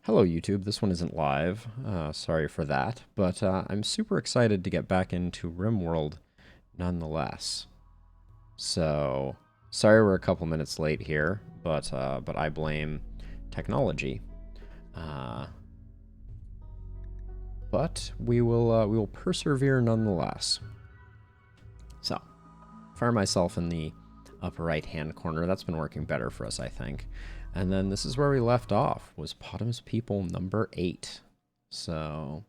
Hello YouTube, this one isn't live, sorry for that, but I'm super excited to get back into RimWorld nonetheless. So, sorry we're a couple minutes late here, but I blame technology. But we will persevere nonetheless. So, fire myself in the upper right hand corner. That's been working better for us, I think. And then this is where we left off, was Potam's People number 8. So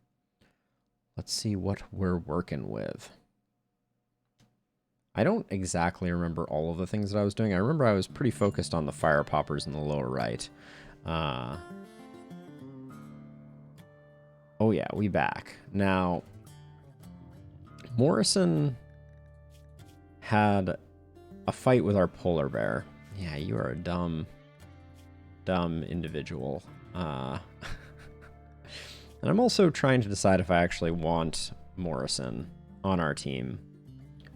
let's see what we're working with. I don't exactly remember all of the things that I was doing. I remember I was pretty focused on the fire poppers in the lower right. Oh yeah, we back. Now, Morrison had a fight with our polar bear. Yeah, you are a dumb individual. And I'm also trying to decide if I actually want Morrison on our team.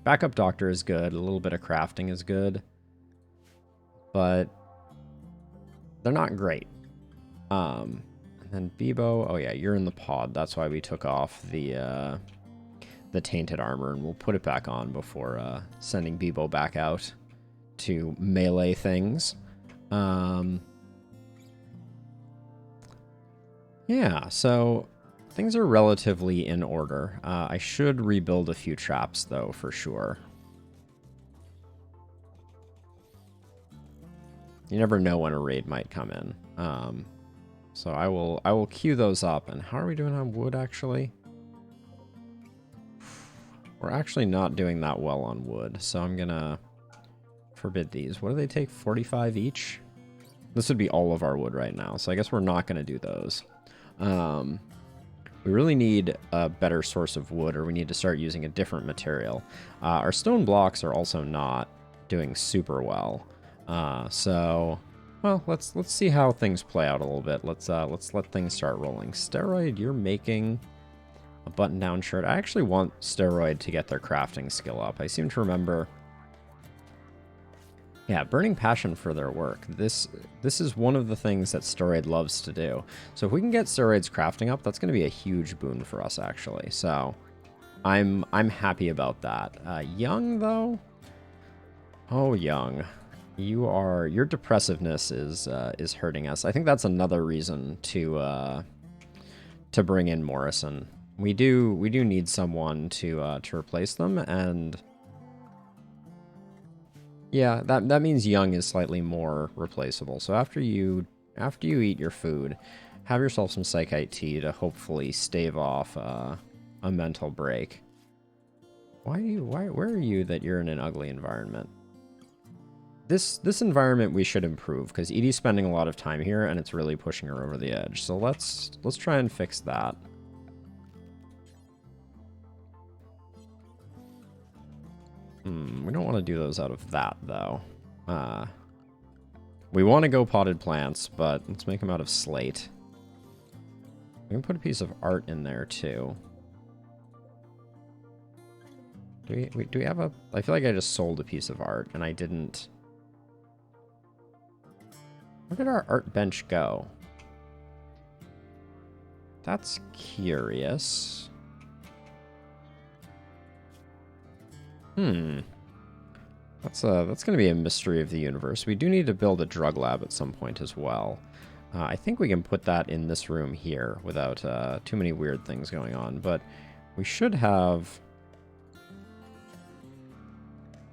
Backup doctor is good. A little bit of crafting is good. But they're not great. And then Bebo. Oh yeah, you're in the pod. That's why we took off the tainted armor. And we'll put it back on before sending Bebo back out to melee things. Yeah, so things are relatively in order. I should rebuild a few traps, though, for sure. You never know when a raid might come in. So I will queue those up. And how are we doing on wood, actually? We're actually not doing that well on wood, so I'm gonna forbid these. What do they take? 45 each? This would be all of our wood right now, so I guess we're not gonna do those. We really need a better source of wood, or we need to start using a different material. Our stone blocks are also not doing super well. So, well, let's see how things play out a little bit. Let's let things start rolling. Steroid, you're making a button-down shirt. I actually want Steroid to get their crafting skill up. I seem to remember. Yeah, burning passion for their work. This is one of the things that Steroid loves to do. So if we can get Steroid's crafting up, that's going to be a huge boon for us, actually. So I'm happy about that. Young, though? Oh, Young. Your depressiveness is hurting us. I think that's another reason to bring in Morrison. We do need someone to replace them, and yeah, that means Young is slightly more replaceable. So after you eat your food, have yourself some Psychite tea to hopefully stave off a mental break. Where are you that you're in an ugly environment? This environment we should improve, because Edie's spending a lot of time here and it's really pushing her over the edge. So let's try and fix that. We don't want to do those out of that, though. We want to go potted plants, but let's make them out of slate. We can put a piece of art in there, too. Do we have a... I feel like I just sold a piece of art, and I didn't... Where did our art bench go? That's curious. That's going to be a mystery of the universe. We do need to build a drug lab at some point as well. I think we can put that in this room here without too many weird things going on. But we should have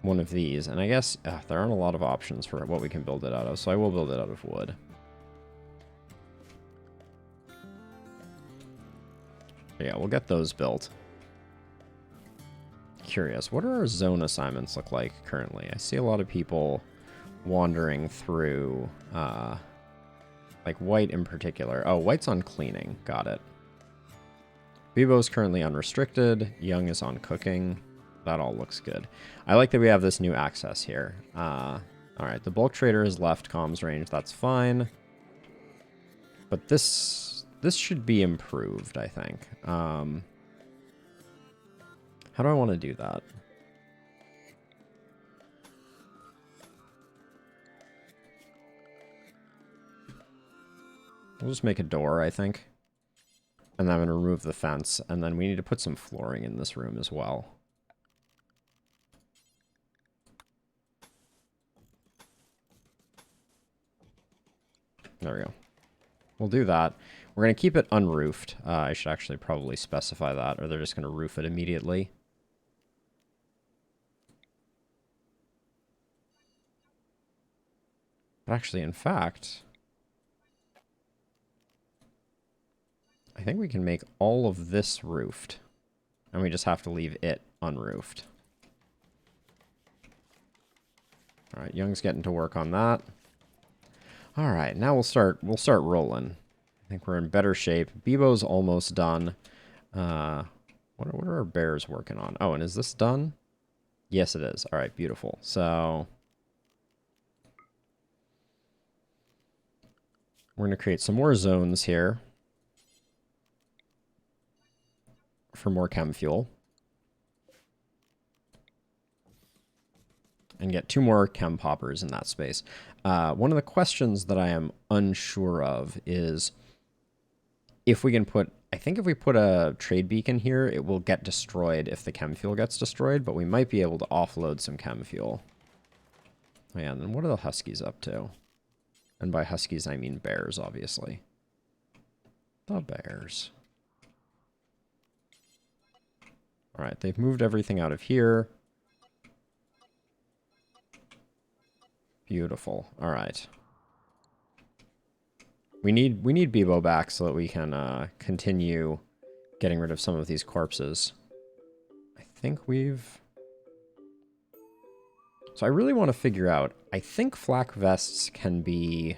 one of these. And I guess there aren't a lot of options for what we can build it out of. So I will build it out of wood. Yeah, we'll get those built. Curious, what do our zone assignments look like currently? I see a lot of people wandering through, like white in particular. Oh, white's on cleaning. Got it. Bebo's currently unrestricted. Young is on cooking. That all looks good. I like that we have this new access here. All right, the bulk trader has left comms range. That's fine. But this should be improved, I think. How do I want to do that? We'll just make a door, I think. And then I'm going to remove the fence. And then we need to put some flooring in this room as well. There we go. We'll do that. We're going to keep it unroofed. I should actually probably specify that, or they're just going to roof it immediately. But actually, in fact, I think we can make all of this roofed. And we just have to leave it unroofed. All right, Young's getting to work on that. All right, now we'll start rolling. I think we're in better shape. Bebo's almost done. What are our bears working on? Oh, and is this done? Yes, it is. All right, beautiful. So we're going to create some more zones here for more chem fuel. And get 2 more chem poppers in that space. One of the questions that I am unsure of is if we can put... I think if we put a trade beacon here, it will get destroyed if the chem fuel gets destroyed, but we might be able to offload some chem fuel. Oh yeah, and then what are the huskies up to? And by huskies, I mean bears, obviously. The bears. All right, they've moved everything out of here. Beautiful. All right. We need Bebo back so that we can continue getting rid of some of these corpses. I think we've... So I really want to figure out... I think flak vests can be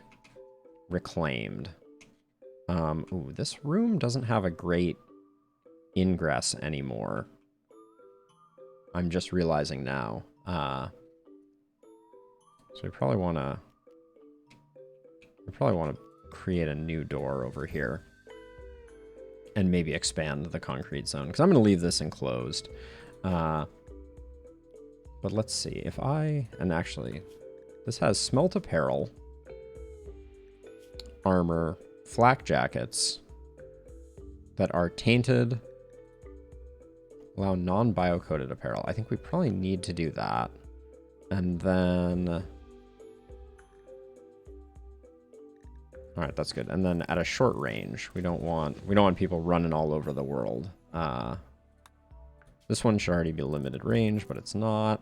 reclaimed. Ooh, this room doesn't have a great ingress anymore. I'm just realizing now. So we probably want to create a new door over here and maybe expand the concrete zone because I'm going to leave this enclosed. But let's see if and actually this has smelt apparel, armor, flak jackets that are tainted, allow non-bio-coated apparel. I think we probably need to do that. And then... All right, that's good. And then at a short range, we don't want people running all over the world. This one should already be limited range, but it's not.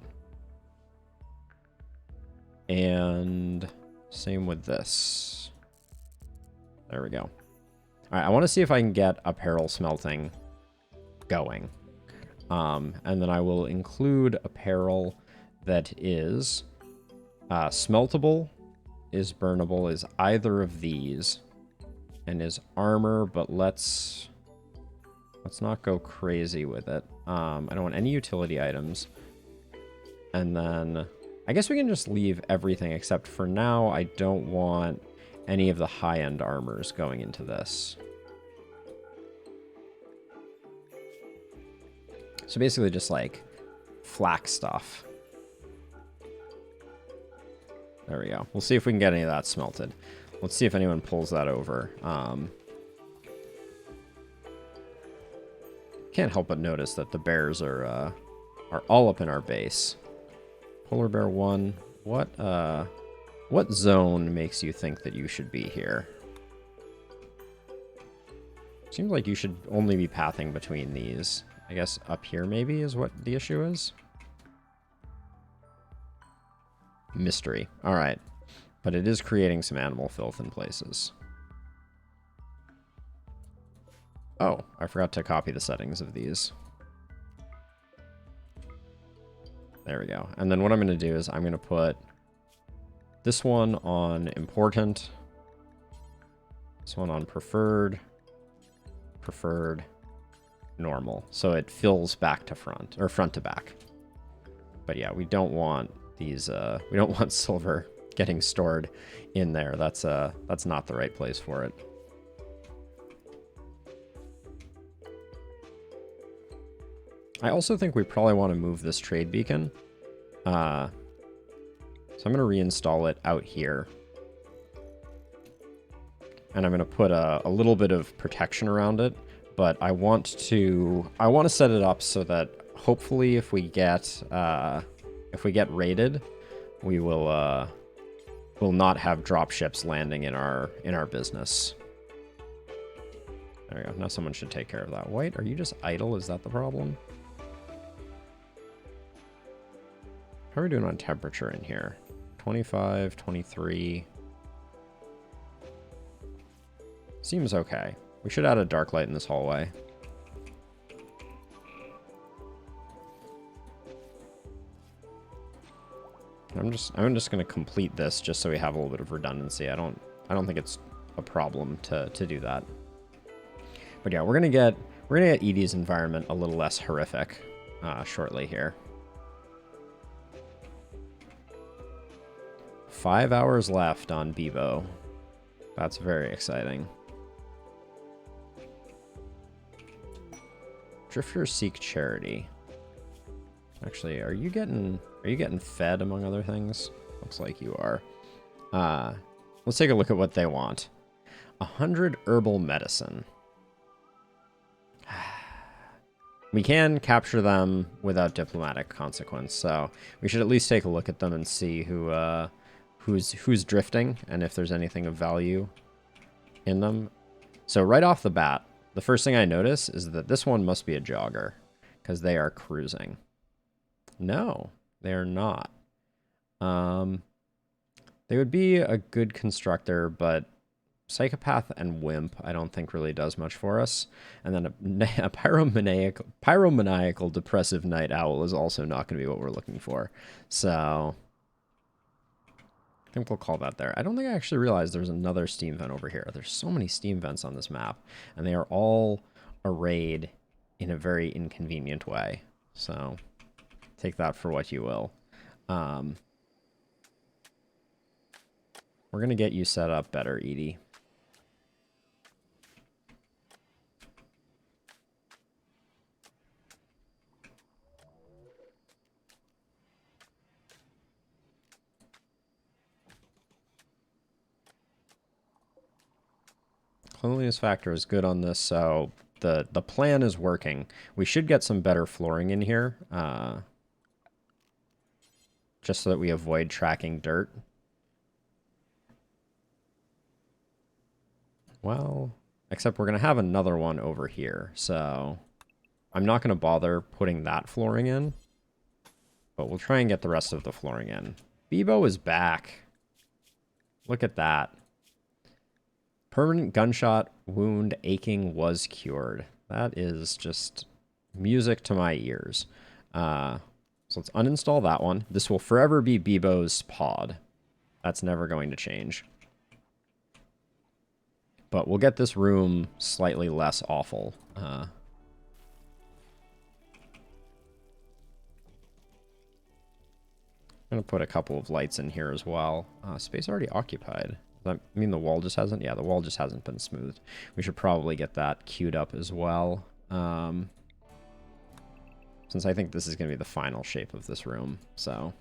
And same with this. There we go. All right, I want to see if I can get apparel smelting going. And then I will include apparel that is smeltable, is burnable, is either of these, and is armor, but let's not go crazy with it. I don't want any utility items. And then I guess we can just leave everything except for now I don't want any of the high-end armors going into this. So basically just like flak stuff. There we go. We'll see if we can get any of that smelted. Let's see if anyone pulls that over. Can't help but notice that the bears are all up in our base. Polar bear 1, what zone makes you think that you should be here? Seems like you should only be pathing between these. I guess up here maybe is what the issue is. Mystery. All right. But it is creating some animal filth in places. Oh, I forgot to copy the settings of these. There we go. And then what I'm going to do is I'm going to put this one on important, this one on preferred, normal. So it fills back to front, or front to back. But yeah, we don't want these, we don't want silver getting stored in there. That's not the right place for it. I also think we probably want to move this trade beacon. So I'm going to reinstall it out here. and I'm going to put a little bit of protection around it, but I want to set it up so that hopefully if we get raided, we will not have drop ships landing in our business. There we go. Now someone should take care of that. White, are you just idle? Is that the problem? How are we doing on temperature in here? 25, 23. Seems okay. We should add a dark light in this hallway. I'm just going to complete this just so we have a little bit of redundancy. I don't think it's a problem to do that. But yeah, we're gonna get Edie's environment a little less horrific shortly here. 5 hours left on Bebo. That's very exciting. Drifters seek charity. Actually, are you getting fed among other things? Looks like you are. Let's take a look at what they want. 100 herbal medicine. We can capture them without diplomatic consequence, so we should at least take a look at them and see who's drifting and if there's anything of value in them. So right off the bat, the first thing I notice is that this one must be a jogger because they are cruising. No, they are not. They would be a good constructor, but Psychopath and Wimp I don't think really does much for us. And then a pyromaniacal depressive night owl is also not going to be what we're looking for. So I think we'll call that there. I don't think I actually realized there's another steam vent over here. There's so many steam vents on this map, and they are all arrayed in a very inconvenient way. So take that for what you will. We're going to get you set up better, Edie. Cleanliness factor is good on this, so the plan is working. We should get some better flooring in here, just so that we avoid tracking dirt. Well, except we're going to have another one over here, so I'm not going to bother putting that flooring in, but we'll try and get the rest of the flooring in. Bebo is back. Look at that. Permanent gunshot wound aching was cured. That is just music to my ears. So let's uninstall that one. This will forever be Bebo's pod. That's never going to change. But we'll get this room slightly less awful. I'm going to put a couple of lights in here as well. Space already occupied. Does that mean the wall just hasn't? Yeah, the wall just hasn't been smoothed. We should probably get that queued up as well. Since I think this is going to be the final shape of this room, so...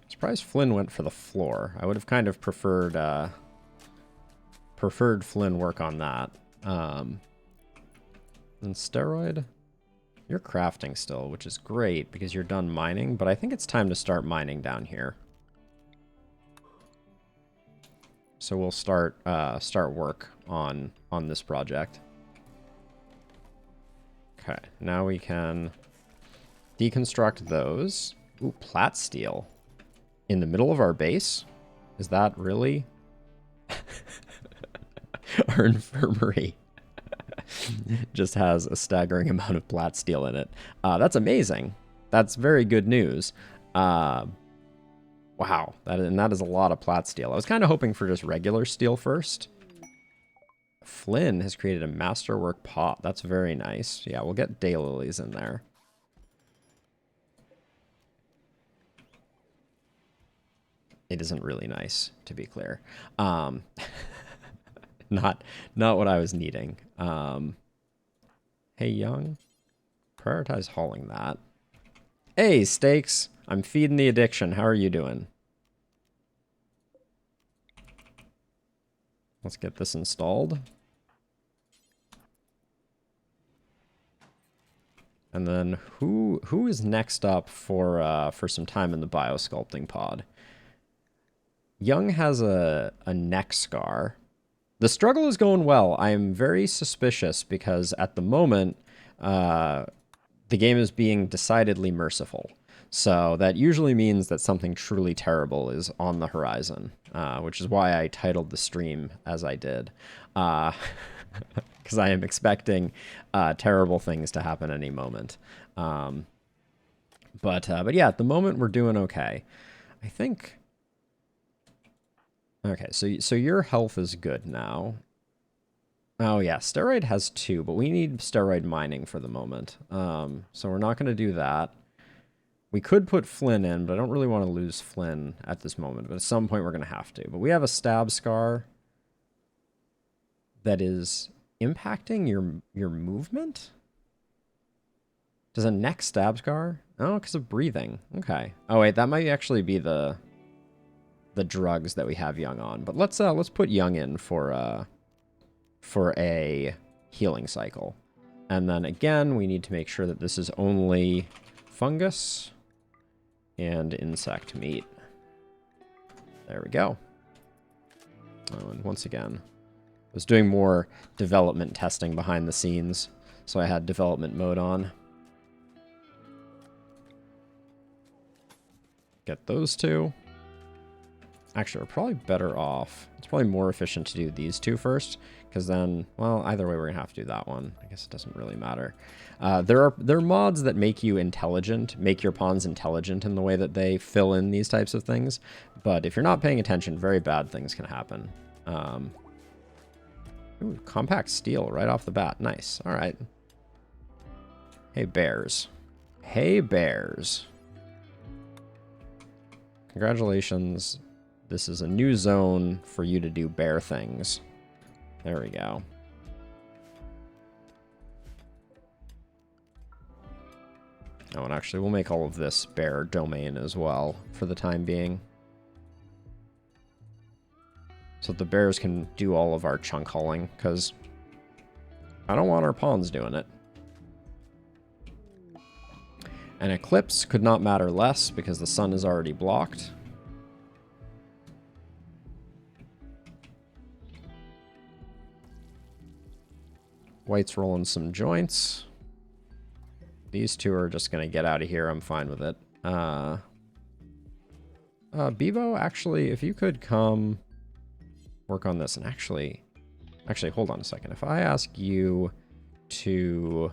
Surprised Flynn went for the floor. I would have kind of preferred Flynn work on that. And Steroid, you're crafting still, which is great because you're done mining, but I think it's time to start mining down here. So we'll start work on this project. Okay, now we can deconstruct those. Ooh, plat steel. In the middle of our base? Is that really? Our infirmary just has a staggering amount of plat steel in it. That's amazing. That's very good news. Wow, that is a lot of plat steel. I was kind of hoping for just regular steel first. Flynn has created a masterwork pot. That's very nice. Yeah, we'll get daylilies in there. It isn't really nice, to be clear. Not what I was needing. Hey, Young. Prioritize hauling that. Hey, Steaks. I'm feeding the addiction. How are you doing? Let's get this installed. And then who is next up for some time in the biosculpting pod? Young has a neck scar. The struggle is going well. I am very suspicious because at the moment, the game is being decidedly merciful. So that usually means that something truly terrible is on the horizon, which is why I titled the stream as I did. Because I am expecting terrible things to happen any moment. But yeah, at the moment we're doing okay. I think... Okay, so your health is good now. Oh yeah, steroid has 2, but we need steroid mining for the moment. So we're not going to do that. We could put Flynn in, but I don't really want to lose Flynn at this moment. But at some point we're going to have to. But we have a stab scar that is impacting your movement? Does a neck stab scar? Oh, because of breathing. Okay. Oh wait, that might actually be the drugs that we have Young on. But let's put Young in for a healing cycle. And then again, we need to make sure that this is only fungus and insect meat. There we go. Oh, and once again, I was doing more development testing behind the scenes, so I had development mode on. Get those 2. Actually, we're probably better off. It's probably more efficient to do these 2 first, because then, well, either way, we're going to have to do that one. I guess it doesn't really matter. There are mods that make you intelligent, make your pawns intelligent in the way that they fill in these types of things. But if you're not paying attention, very bad things can happen. Ooh, compact steel right off the bat. Nice. All right. Hey, bears. Hey, bears. Congratulations. This is a new zone for you to do bear things. There we go. Oh, and actually, we'll make all of this bear domain as well for the time being. So the bears can do all of our chunk hauling, because I don't want our pawns doing it. An eclipse could not matter less, because the sun is already blocked. White's rolling some joints. These 2 are just going to get out of here. I'm fine with it. Bebo, actually, if you could come work on this. And actually, hold on a second. If I ask you to...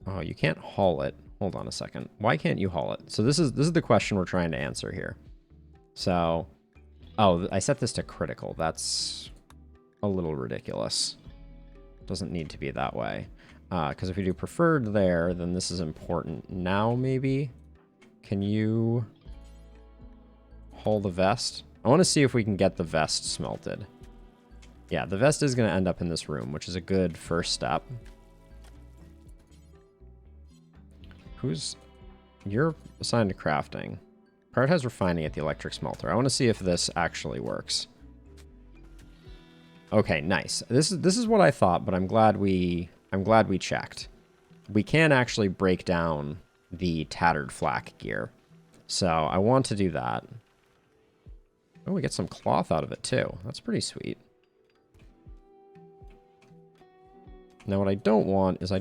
Oh, you can't haul it. Hold on a second. Why can't you haul it? So this is the question we're trying to answer here. So, oh, I set this to critical. That's a little ridiculous. Doesn't need to be that way. Because if we do preferred there, then this is important. Now, maybe? Can you haul the vest? I want to see if we can get the vest smelted. Yeah, the vest is going to end up in this room, which is a good first step. You're assigned to crafting. Prioritize refining at the electric smelter. I want to see if this actually works. Okay, nice. This is what I thought, but I'm glad we checked. We can actually break down the tattered flak gear. So I want to do that. Oh, we get some cloth out of it too. That's pretty sweet. Now what I don't want is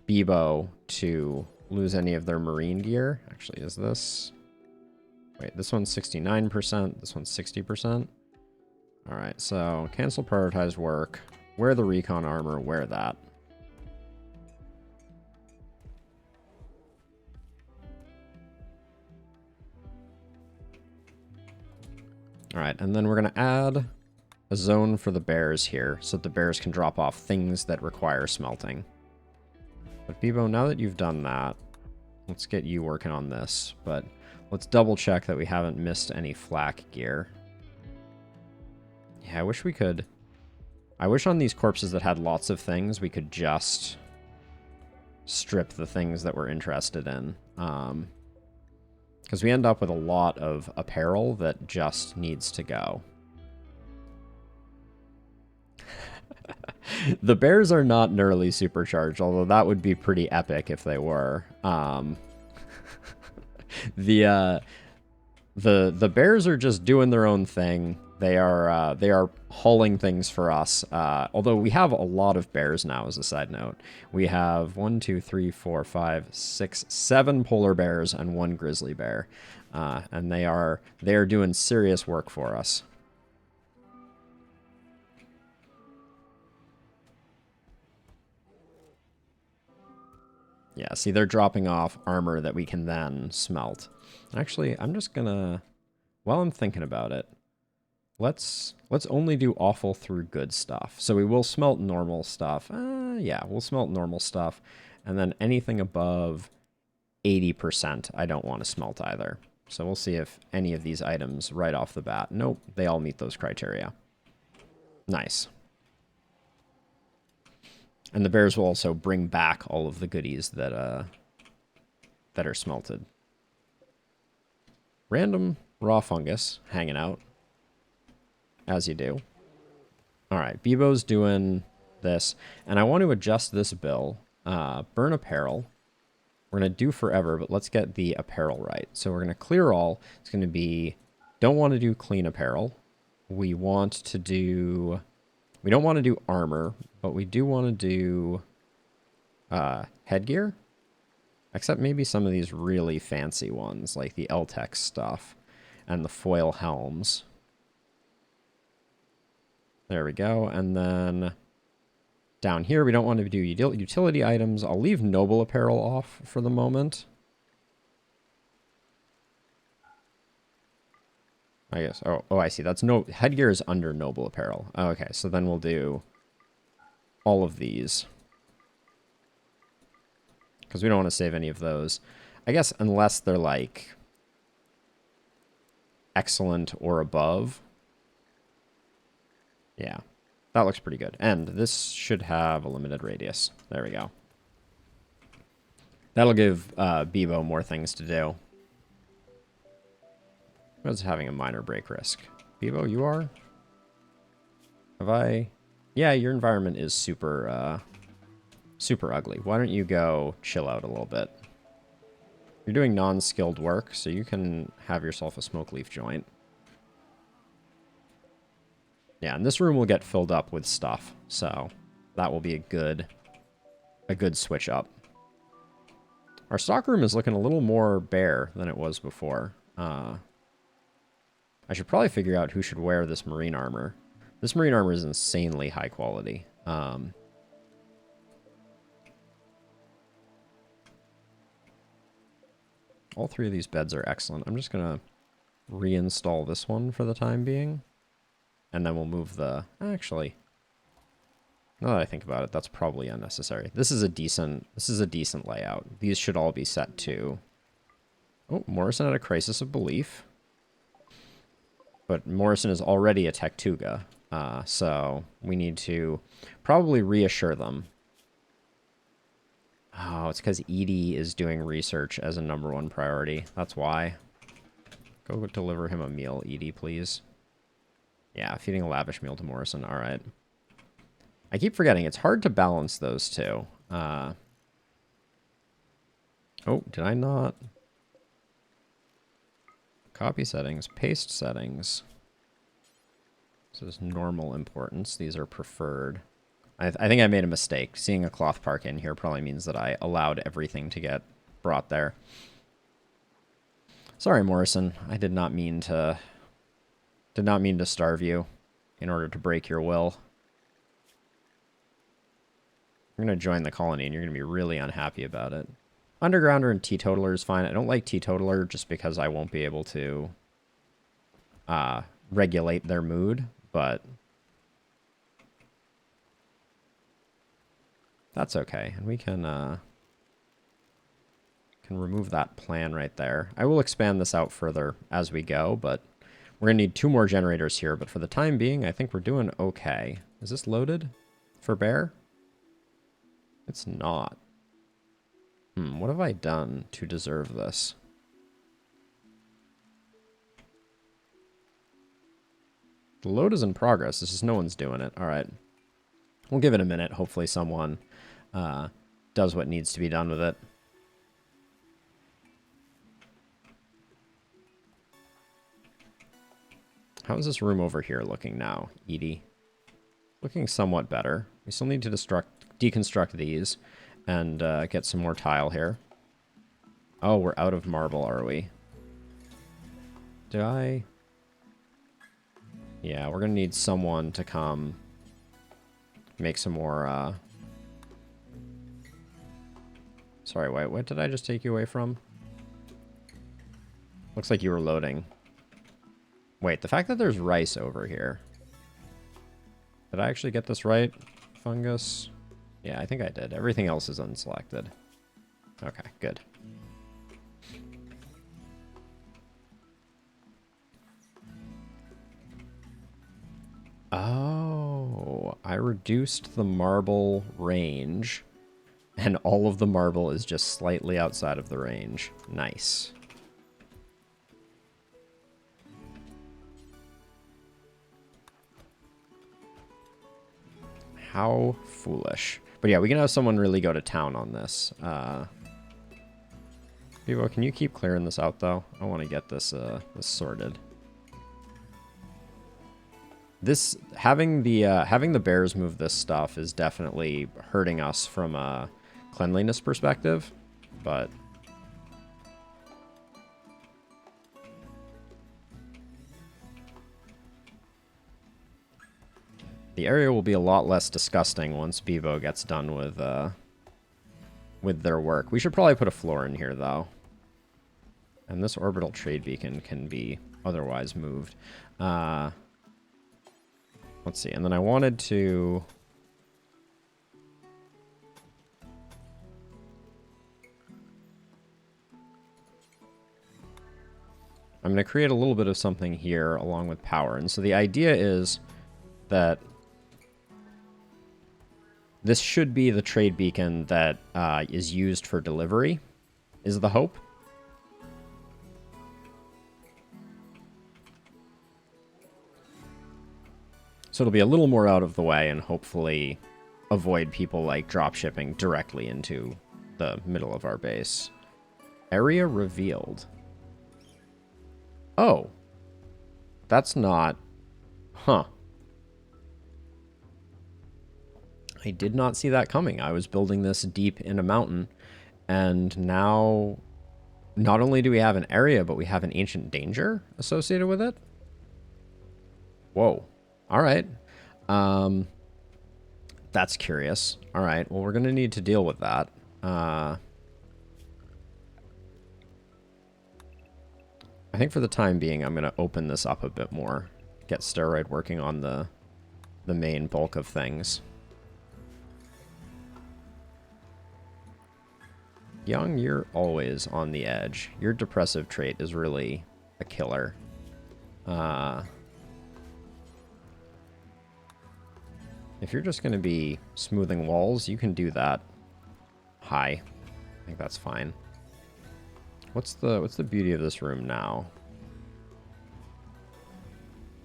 Bebo to lose any of their marine gear. Actually, is this... Wait, this one's 69%. This one's 60%. All right, so cancel prioritized work. Wear the recon armor. Wear that. All right, and then we're going to add a zone for the bears here so that the bears can drop off things that require smelting. But Bebo, now that you've done that, let's get you working on this. But let's double check that we haven't missed any flak gear. Yeah, I wish we could... I wish on these corpses that had lots of things, we could just strip the things that we're interested in. Because we end up with a lot of apparel that just needs to go. The bears are not nearly supercharged, although that would be pretty epic if they were. The bears are just doing their own thing. They are hauling things for us. Although we have a lot of bears now, as a side note. We have 1, 2, 3, 4, 5, 6, 7 polar bears and 1 grizzly bear, and they are doing serious work for us. Yeah, see, they're dropping off armor that we can then smelt. Actually, I'm just gonna, while I'm thinking about it, let's only do awful through good stuff. So we will smelt normal stuff. Yeah, we'll smelt normal stuff. And then anything above 80%, I don't want to smelt either. So we'll see if any of these items right off the bat. Nope, they all meet those criteria. Nice. And the bears will also bring back all of the goodies that are smelted. Random raw fungus hanging out. As you do. Alright, Bebo's doing this. And I want to adjust this bill. Burn apparel. We're going to do forever, but let's get the apparel right. So we're going to clear all. It's going to be... Don't want to do clean apparel. We want to do... We don't want to do armor, but we do want to do headgear. Except maybe some of these really fancy ones, like the Eltex stuff and the foil helms. There we go. And then down here, we don't want to do utility items. I'll leave noble apparel off for the moment. I guess. Oh, I see. That's no headgear is under noble apparel. Okay, so then we'll do all of these. Because we don't want to save any of those. I guess unless they're like excellent or above. Yeah, that looks pretty good. And this should have a limited radius. There we go. That'll give Bebo more things to do. Who's having a minor break risk? Bebo, you are? Have I? Yeah, your environment is super, super ugly. Why don't you go chill out a little bit? You're doing non-skilled work, so you can have yourself a smoke leaf joint. Yeah, and this room will get filled up with stuff, so that will be a good switch up. Our stock room is looking a little more bare than it was before. I should probably figure out who should wear this marine armor. This marine armor is insanely high quality. All 3 of these beds are excellent. I'm just going to reinstall this one for the time being. And then we'll move the... Actually, now that I think about it, that's probably unnecessary. This is a decent layout. These should all be set to... Oh, Morrison had a crisis of belief. But Morrison is already a Tektuga, so we need to probably reassure them. Oh, it's because Edie is doing research as a #1 priority. That's why. Go deliver him a meal, Edie, please. Yeah, feeding a lavish meal to Morrison. All right. I keep forgetting. It's hard to balance those two. Oh, did I not? Copy settings, paste settings. This is normal importance. These are preferred. I think I made a mistake. Seeing a cloth park in here probably means that I allowed everything to get brought there. Sorry, Morrison. I did not mean to starve you in order to break your will. You're going to join the colony and you're going to be really unhappy about it. Undergrounder and Teetotaler is fine. I don't like Teetotaler just because I won't be able to regulate their mood, but that's okay. And we can remove that plan right there. I will expand this out further as we go, but We're going to need 2 more generators here, but for the time being, I think we're doing okay. Is this loaded for bear? It's not. What have I done to deserve this? The load is in progress. It's just no one's doing it. All right. We'll give it a minute. Hopefully someone does what needs to be done with it. How is this room over here looking now, Edie? Looking somewhat better. We still need to deconstruct these and get some more tile here. Oh, we're out of marble, are we? Did I? Yeah, we're going to need someone to come make some more... Sorry, wait, what did I just take you away from? Looks like you were loading. Wait, the fact that there's rice over here. Did I actually get this right? Fungus? Yeah, I think I did. Everything else is unselected. Okay, good. Oh, I reduced the marble range, and all of the marble is just slightly outside of the range. Nice. How foolish. But yeah, we can have someone really go to town on this. Vivo, can you keep clearing this out, though? I want to get this, this sorted. This, having the bears move this stuff is definitely hurting us from a cleanliness perspective, but... The area will be a lot less disgusting once Bevo gets done with their work. We should probably put a floor in here, though. And this orbital trade beacon can be otherwise moved. Let's see. And then I wanted to... I'm going to create a little bit of something here along with power. And so the idea is that this should be the trade beacon that is used for delivery, is the hope. So it'll be a little more out of the way and hopefully avoid people like drop shipping directly into the middle of our base. Area revealed. Oh. That's not... Huh. I did not see that coming. I was building this deep in a mountain, and now not only do we have an area, but we have an ancient danger associated with it. Whoa. All right. That's curious. All right. Well, we're going to need to deal with that. I think for the time being, I'm going to open this up a bit more. Get Steroid working on the main bulk of things. Young, you're always on the edge. Your depressive trait is really a killer. If you're just going to be smoothing walls, you can do that. Hi. I think that's fine. What's the beauty of this room now?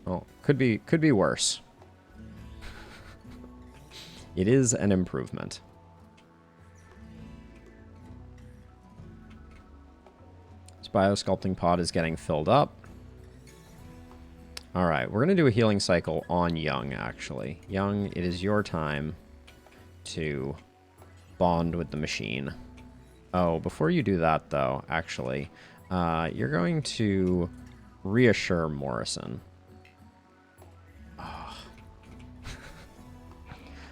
Oh, could be worse. It is an improvement. This biosculpting pod is getting filled up. All right, we're going to do a healing cycle on Young, actually. Young, it is your time to bond with the machine. Oh, before you do that, though, actually, you're going to reassure Morrison. Oh.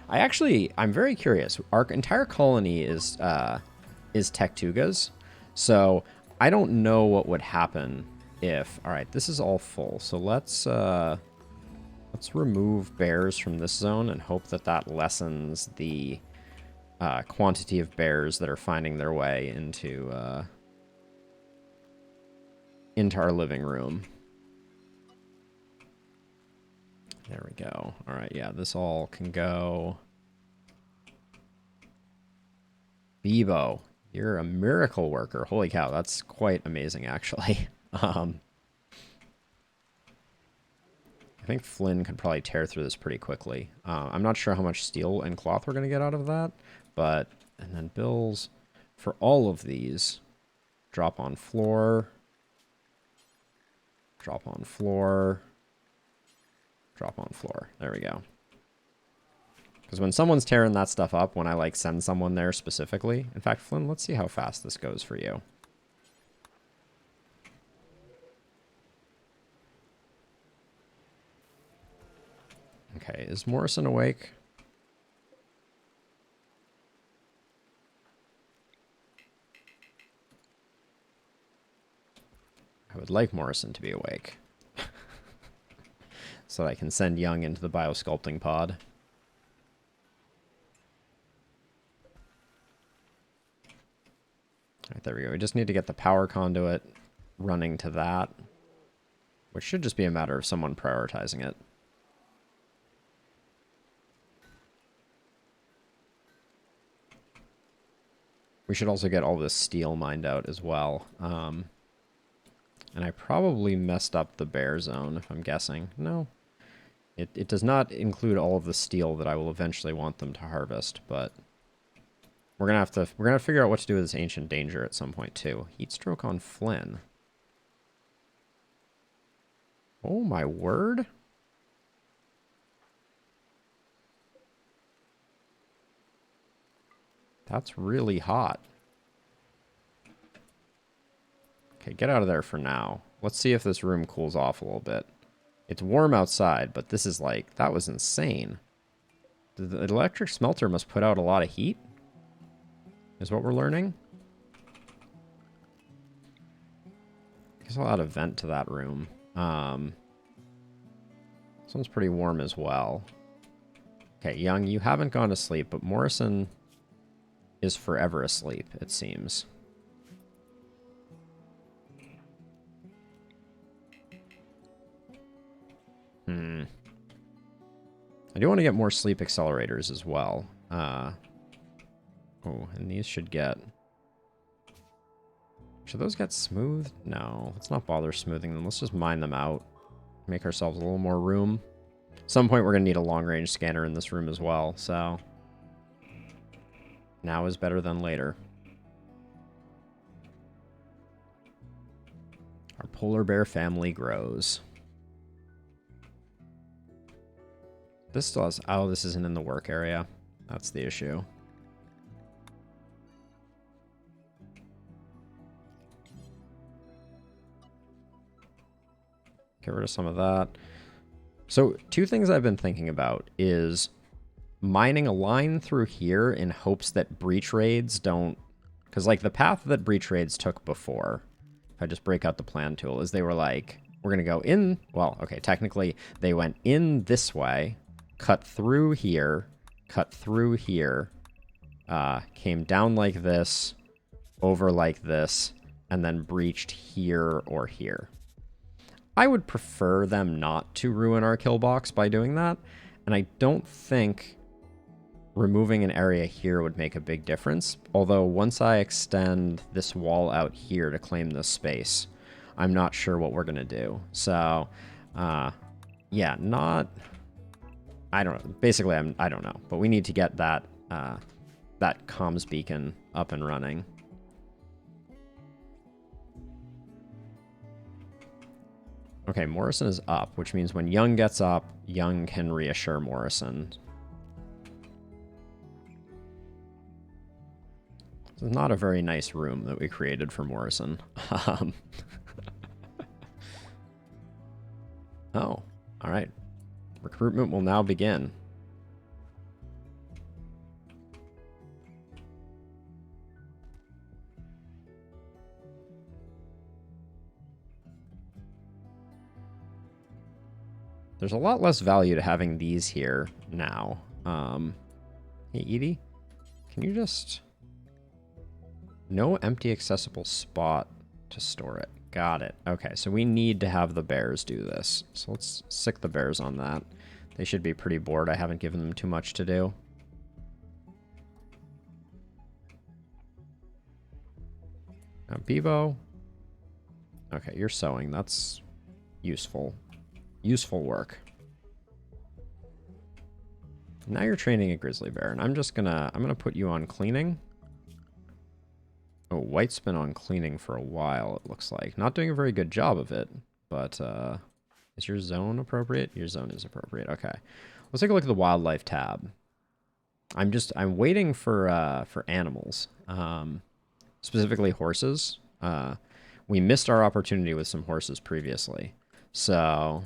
I'm very curious. Our entire colony is Tectugas, so I don't know what would happen if... All right, this is all full, so let's remove bears from this zone and hope that that lessens the quantity of bears that are finding their way into our living room. There we go. All right, yeah, this all can go. Bebo, you're a miracle worker. Holy cow, that's quite amazing, actually. I think Flynn could probably tear through this pretty quickly. I'm not sure how much steel and cloth we're going to get out of that, but... And then Bill's, for all of these, drop on floor, drop on floor, drop on floor. There we go. Because when someone's tearing that stuff up, when I like send someone there specifically, in fact, Flynn, let's see how fast this goes for you. Okay, is Morrison awake? I would like Morrison to be awake. So that I can send Young into the biosculpting pod. All right, there we go. We just need to get the power conduit running to that, which should just be a matter of someone prioritizing it. We should also get all this steel mined out as well. And I probably messed up the bear zone, if I'm guessing. No. It does not include all of the steel that I will eventually want them to harvest, but we're gonna have to figure out what to do with this ancient danger at some point too. Heat stroke on Flynn. Oh my word. That's really hot. Okay, get out of there for now. Let's see if this room cools off a little bit. It's warm outside, but this is like, that was insane. The electric smelter must put out a lot of heat, is what we're learning. There's a lot of vent to that room. This one's pretty warm as well. Okay, Young, you haven't gone to sleep, but Morrison is forever asleep, it seems. I do want to get more sleep accelerators as well. Oh, and these should get... Should those get smooth? No, let's not bother smoothing them. Let's just mine them out. Make ourselves a little more room. At some point, we're going to need a long-range scanner in this room as well, so... Now is better than later. Our polar bear family grows. This still has... Oh, this isn't in the work area. That's the issue. Get rid of some of that. So, two things I've been thinking about is mining a line through here in hopes that breach raids don't... Because, like, the path that breach raids took before, if I just break out the plan tool, is they were like, we're going to go in... Well, okay, technically, they went in this way, cut through here, came down like this, over like this, and then breached here or here. I would prefer them not to ruin our kill box by doing that, and I don't think removing an area here would make a big difference, although once I extend this wall out here to claim this space, I'm not sure what we're going to do. So, yeah, not... I don't know. Basically, I don't know, but we need to get that that comms beacon up and running. Okay, Morrison is up, which means when Young gets up, Young can reassure Morrison. This is not a very nice room that we created for Morrison. Oh, all right. Recruitment will now begin. There's a lot less value to having these here now. Hey, Edie, can you just... No empty accessible spot to store it. Got it. Okay, so we need to have the bears do this. So let's sick the bears on that. They should be pretty bored. I haven't given them too much to do. Now, Bebo. Okay, you're sewing. That's useful. Useful work. Now you're training a grizzly bear, and I'm gonna put you on cleaning. Oh, White's been on cleaning for a while, it looks like. Not doing a very good job of it, but is your zone appropriate? Your zone is appropriate. Okay. Let's take a look at the wildlife tab. I'm waiting for animals. Specifically horses. We missed our opportunity with some horses previously. So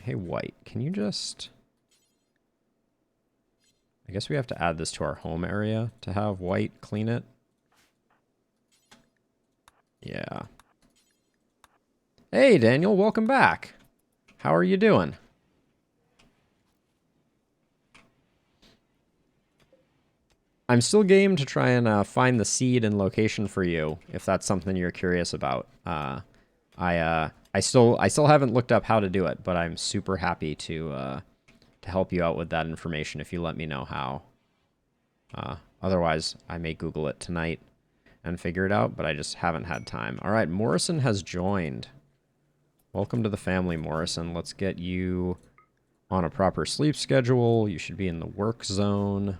hey, White, can you just... I guess we have to add this to our home area to have White clean it. Yeah. Hey, Daniel, welcome back. How are you doing? I'm still game to try and find the seed and location for you, if that's something you're curious about. I still haven't looked up how to do it, but I'm super happy to help you out with that information if you let me know how. Otherwise, I may Google it tonight and figure it out, but I just haven't had time. All right, Morrison has joined. Welcome to the family, Morrison. Let's get you on a proper sleep schedule. You should be in the work zone.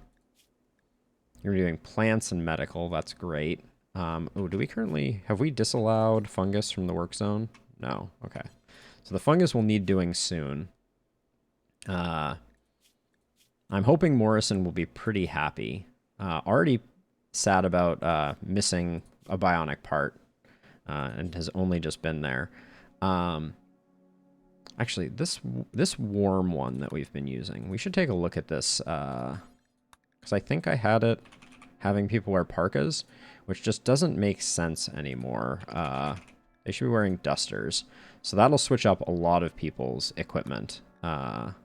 You're doing plants and medical. That's great. Oh, do we currently... Have we disallowed fungus from the work zone? No. Okay. So the fungus will need doing soon. I'm hoping Morrison will be pretty happy. Already sad about missing a bionic part. And has only just been there. Actually, this warm one that we've been using, we should take a look at this... because I think I had it having people wear parkas, which just doesn't make sense anymore. They should be wearing dusters. So that'll switch up a lot of people's equipment. And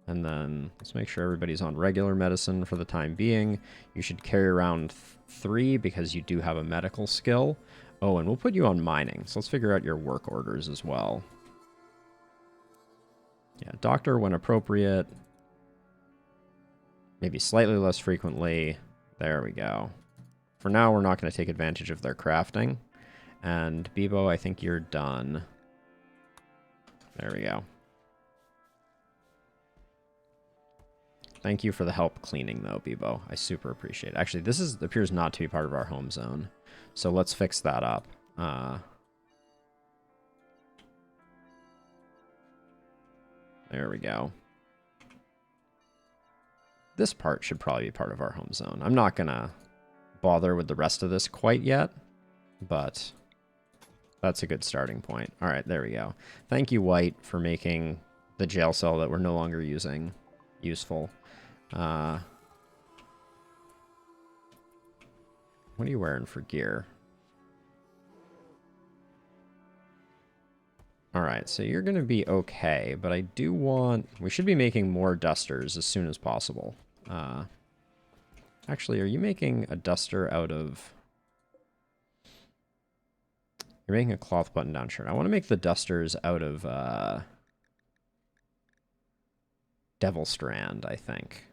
then let's make sure everybody's on regular medicine for the time being. You should carry around 3 because you do have a medical skill. Oh, and we'll put you on mining. So let's figure out your work orders as well. Yeah, doctor when appropriate. Maybe slightly less frequently. There we go. For now, we're not going to take advantage of their crafting. And Bebo, I think you're done. There we go. Thank you for the help cleaning, though, Bebo. I super appreciate it. Actually, this appears not to be part of our home zone. So let's fix that up. There we go. This part should probably be part of our home zone. I'm not going to bother with the rest of this quite yet, but that's a good starting point. All right, there we go. Thank you, White, for making the jail cell that we're no longer using useful. What are you wearing for gear? All right, so you're going to be okay, but I do want... We should be making more dusters as soon as possible. Actually, are you making a duster out of... You're making a cloth button-down shirt. I want to make the dusters out of Devil Strand, I think.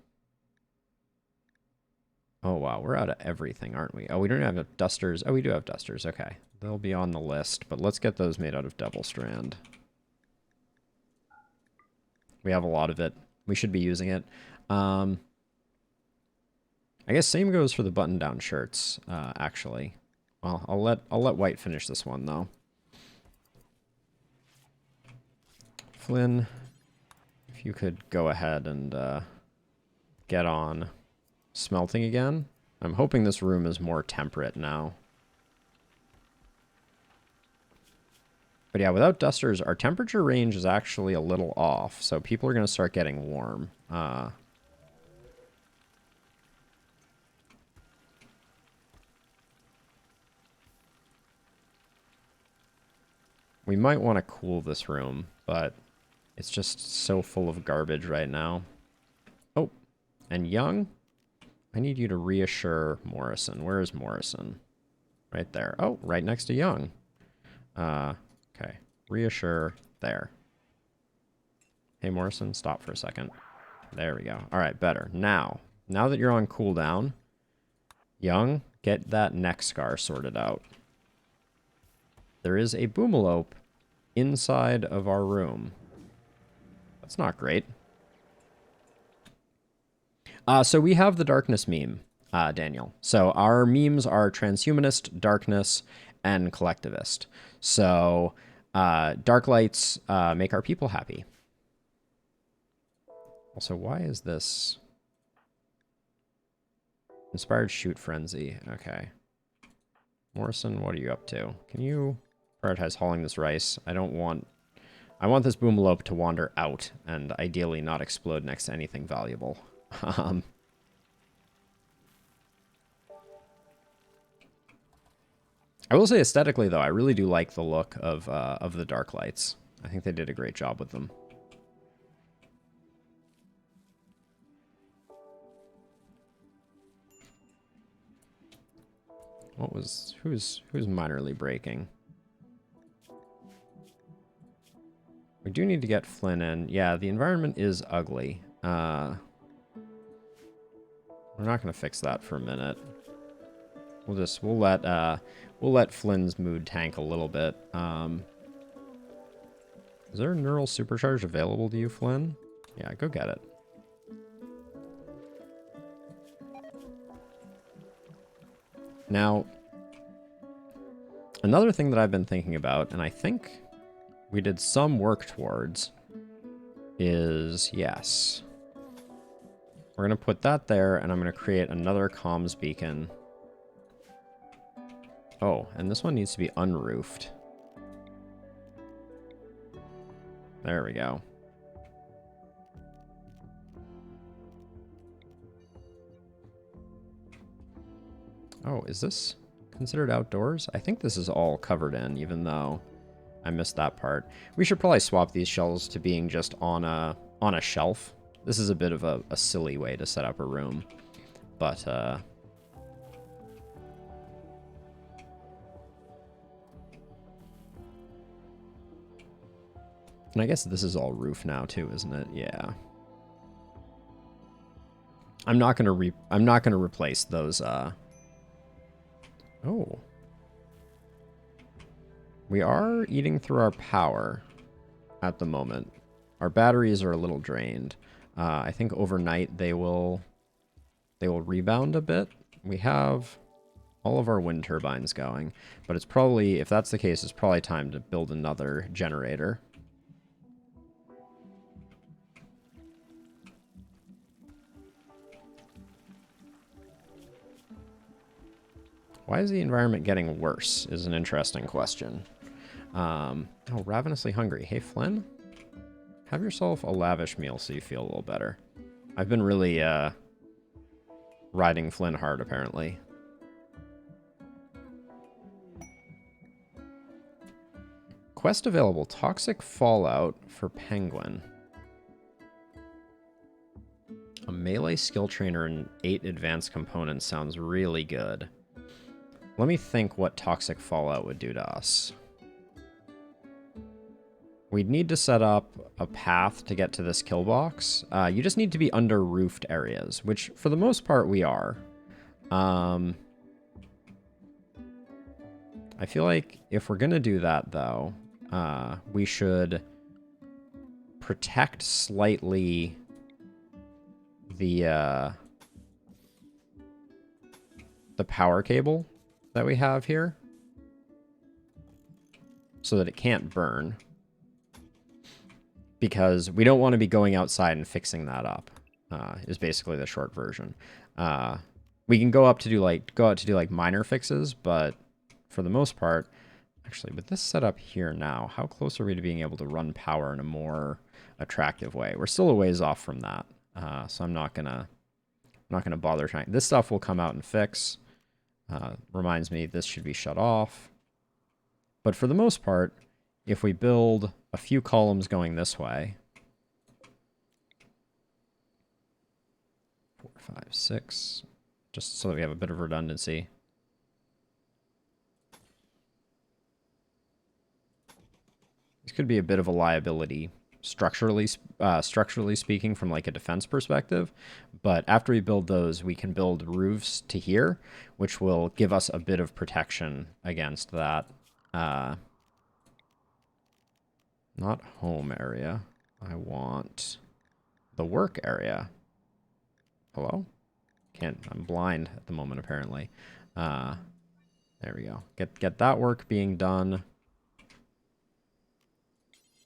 Oh, wow, we're out of everything, aren't we? Oh, we don't have dusters. Oh, we do have dusters. Okay. They'll be on the list, but let's get those made out of Devil Strand. We have a lot of it. We should be using it. I guess same goes for the button-down shirts, actually. Well, I'll let White finish this one, though. Flynn, if you could go ahead and get on smelting again. I'm hoping this room is more temperate now. But yeah, without dusters, our temperature range is actually a little off, so people are going to start getting warm. We might want to cool this room, but it's just so full of garbage right now. Oh, and Young, I need you to reassure Morrison. Where is Morrison? Right there. Oh, right next to Young. Okay. Reassure there. Hey, Morrison, stop for a second. There we go. All right, better. Now that you're on cooldown, Young, get that neck scar sorted out. There is a boomalope inside of our room. That's not great. So we have the darkness meme, Daniel. So our memes are transhumanist, darkness, and collectivist. So dark lights make our people happy. Also, why is this inspired shoot frenzy? Okay. Morrison, what are you up to? Can you prioritize hauling this rice? I want this boomalope to wander out and ideally not explode next to anything valuable. I will say aesthetically, though, I really do like the look of the dark lights. I think they did a great job with them. Who's minorly breaking? We do need to get Flynn in. Yeah, the environment is ugly. We're not gonna fix that for a minute. We'll let Flynn's mood tank a little bit. Is there a neural supercharge available to you, Flynn? Yeah, go get it. Now, another thing that I've been thinking about, and I think we did some work towards, is, yes. We're going to put that there, and I'm going to create another comms beacon. Oh, and this one needs to be unroofed. There we go. Oh, is this considered outdoors? I think this is all covered in, even though I missed that part. We should probably swap these shelves to being just on a shelf. This is a bit of a silly way to set up a room, but and I guess this is all roof now too, isn't it? Yeah. I'm not gonna replace those. Oh. We are eating through our power at the moment. Our batteries are a little drained. I think overnight they will rebound a bit. We have all of our wind turbines going, but it's probably, if that's the case, it's probably time to build another generator. Why is the environment getting worse is an interesting question. Oh, ravenously hungry. Hey, Flynn? Have yourself a lavish meal so you feel a little better. I've been really riding Flynn hard, apparently. Quest available. Toxic Fallout for Penguin. A melee skill trainer and 8 advanced components sounds really good. Let me think what Toxic Fallout would do to us. We'd need to set up a path to get to this kill box. You just need to be under roofed areas, which for the most part we are. I feel like if we're going to do that, though, we should protect slightly the power cable that we have here so that it can't burn, because we don't want to be going outside and fixing that up, is basically the short version. We can go out to do like minor fixes, but for the most part, actually with this setup here now, how close are we to being able to run power in a more attractive way? We're still a ways off from that. So I'm not gonna bother trying. This stuff will come out and fix. Reminds me, this should be shut off. But for the most part, if we build a few columns going this way, 4, 5, 6, just so that we have a bit of redundancy. could be a bit of a liability structurally speaking from like a defense perspective. But after we build those, we can build roofs to here, which will give us a bit of protection against that. Not home area. I want the work area. Hello? I'm blind at the moment, apparently. There we go. Get that work being done.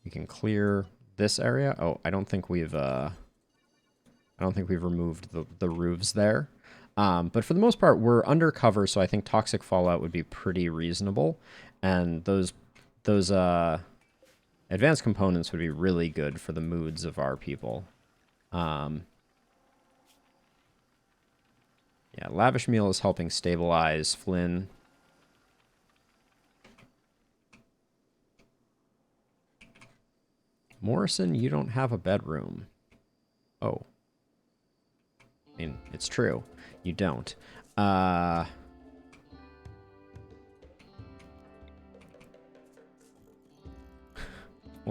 We can clear this area. Oh, I don't think we've removed the roofs there. But for the most part, we're undercover, so I think toxic fallout would be pretty reasonable. And those advanced components would be really good for the moods of our people. Yeah, lavish meal is helping stabilize Flynn. Morrison, you don't have a bedroom. Oh. I mean, it's true. You don't. We'll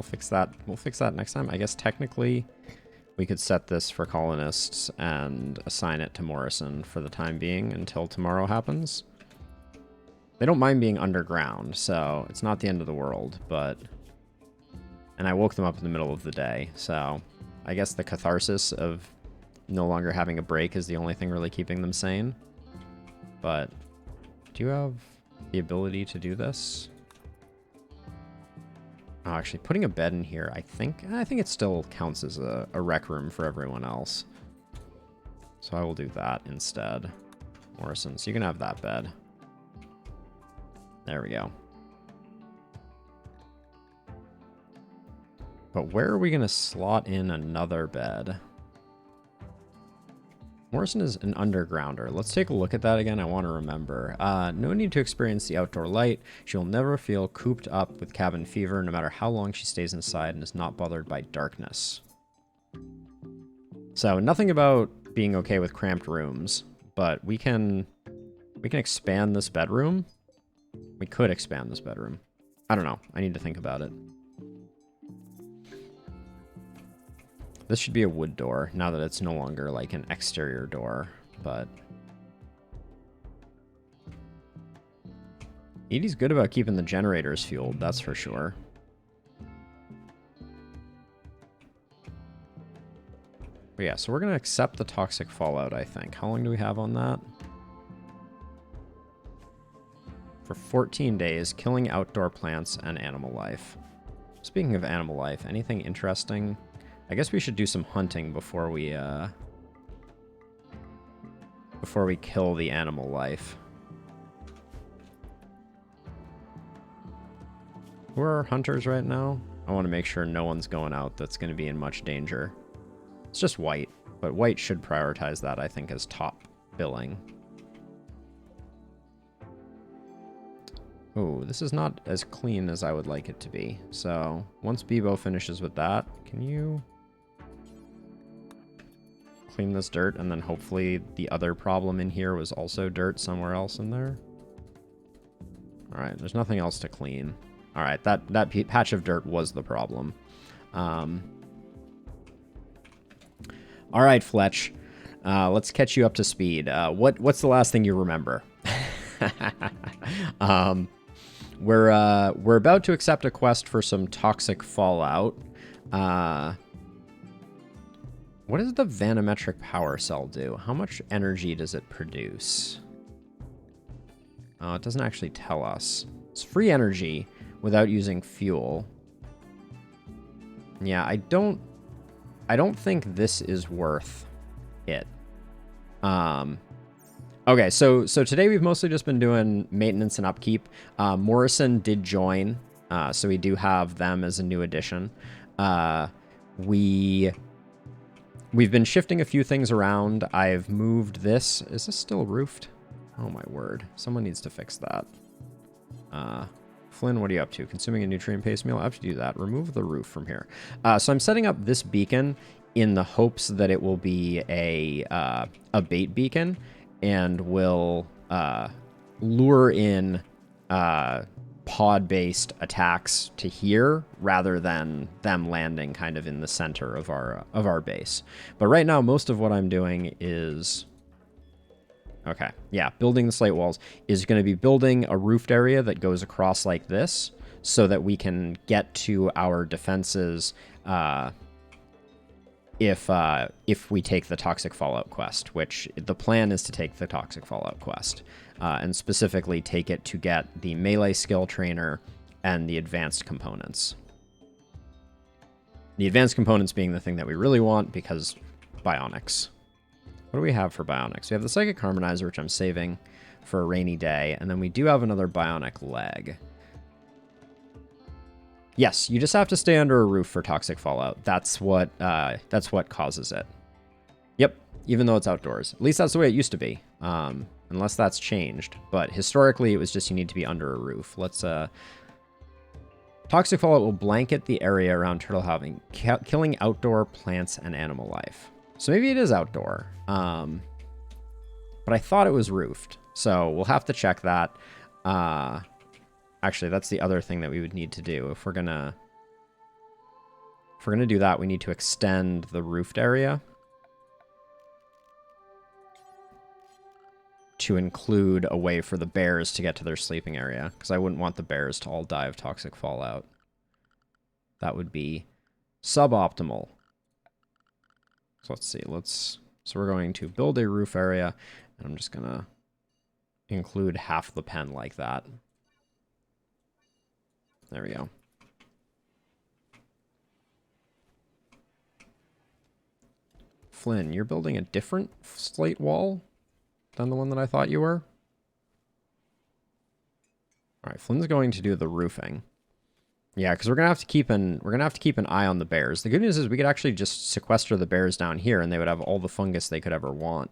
fix that. We'll fix that next time. I guess technically we could set this for colonists and assign it to Morrison for the time being until tomorrow happens. They don't mind being underground, so it's not the end of the world, but... And I woke them up in the middle of the day, so I guess the catharsis of no longer having a break is the only thing really keeping them sane. But do you have the ability to do this? Oh, actually, putting a bed in here, I think it still counts as a rec room for everyone else. So I will do that instead. Morrison, so you can have that bed. There we go. But where are we going to slot in another bed? Morrison is an undergrounder. Let's take a look at that again. I want to remember. No need to experience the outdoor light. She will never feel cooped up with cabin fever, no matter how long she stays inside, and is not bothered by darkness. So nothing about being okay with cramped rooms, but we can expand this bedroom. We could expand this bedroom. I don't know. I need to think about it. This should be a wood door, now that it's no longer like an exterior door, but... Edie's good about keeping the generators fueled, that's for sure. But yeah, so we're going to accept the toxic fallout, I think. How long do we have on that? For 14 days, killing outdoor plants and animal life. Speaking of animal life, anything interesting? I guess we should do some hunting before we kill the animal life. Who are our hunters right now? I want to make sure no one's going out that's going to be in much danger. It's just white, but white should prioritize that, I think, as top billing. Oh, this is not as clean as I would like it to be. So once Bebo finishes with that, can you clean this dirt? And then hopefully the other problem in here was also dirt somewhere else in there. All right, there's nothing else to clean. All right, that patch of dirt was the problem. All right, Fletch, let's catch you up to speed. What's the last thing you remember? We're about to accept a quest for some toxic fallout. What does the vanometric power cell do? How much energy does it produce? Oh, it doesn't actually tell us. It's free energy without using fuel. Yeah, I don't think this is worth it. Okay, so today we've mostly just been doing maintenance and upkeep. Morrison did join, so we do have them as a new addition. We've been shifting a few things around. I've moved this. Is this still roofed? Oh my word. Someone needs to fix that. Flynn, what are you up to? Consuming a nutrient paste meal? I have to do that. Remove the roof from here. So I'm setting up this beacon in the hopes that it will be a bait beacon and will lure in pod-based attacks to here rather than them landing kind of in the center of our base. But right now, most of what I'm doing is... Okay, yeah, building the slate walls is going to be building a roofed area that goes across like this so that we can get to our defenses if we take the Toxic Fallout quest, which the plan is to take the Toxic Fallout quest, and specifically take it to get the melee skill trainer and the advanced components. The advanced components being the thing that we really want because bionics. What do we have for bionics? We have the Psychic Harmonizer, which I'm saving for a rainy day, and then we do have another bionic leg. Yes, you just have to stay under a roof for Toxic Fallout. That's what causes it. Yep, even though it's outdoors. At least that's the way it used to be, unless that's changed. But historically, it was just you need to be under a roof. Let's... Toxic Fallout will blanket the area around Turtle Halving, killing outdoor plants and animal life. So maybe it is outdoor. But I thought it was roofed. So we'll have to check that. Actually, that's the other thing that we would need to do. If we're gonna do that, we need to extend the roofed area to include a way for the bears to get to their sleeping area, because I wouldn't want the bears to all die of Toxic Fallout. That would be suboptimal. So let's see. So we're going to build a roof area, and I'm just gonna include half the pen like that. There we go. Flynn, you're building a different slate wall than the one that I thought you were? All right, Flynn's going to do the roofing. Yeah, because we're gonna have to keep an eye on the bears. The good news is we could actually just sequester the bears down here, and they would have all the fungus they could ever want.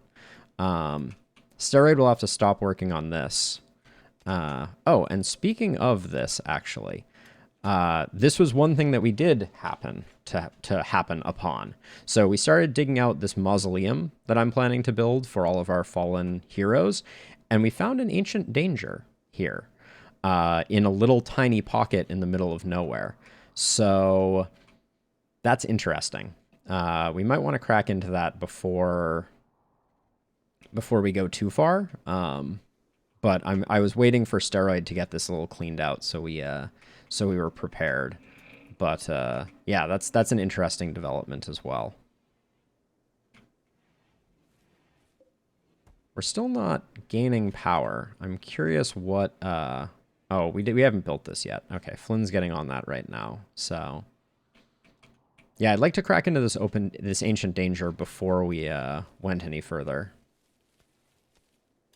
Steroid will have to stop working on this. Oh, and speaking of this, actually, this was one thing that we did happen upon. So we started digging out this mausoleum that I'm planning to build for all of our fallen heroes, and we found an ancient danger here. In a little tiny pocket in the middle of nowhere. So that's interesting. We might want to crack into that before we go too far. But I was waiting for Steroid to get this a little cleaned out, so we were prepared. But yeah, that's an interesting development as well. We're still not gaining power. I'm curious what... Oh, we haven't built this yet. Okay, Flynn's getting on that right now. So, yeah, I'd like to crack into this ancient danger before we went any further.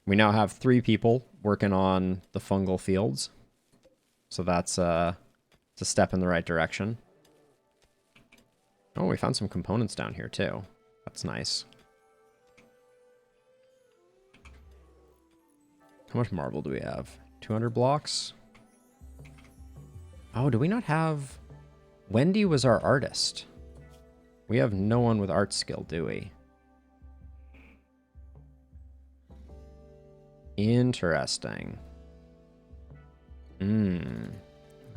We now have 3 people working on the fungal fields, so that's it's a step in the right direction. Oh, we found some components down here too. That's nice. How much marble do we have? 200 blocks. Oh, do we not have... Wendy was our artist. We have no one with art skill, do we? Interesting. I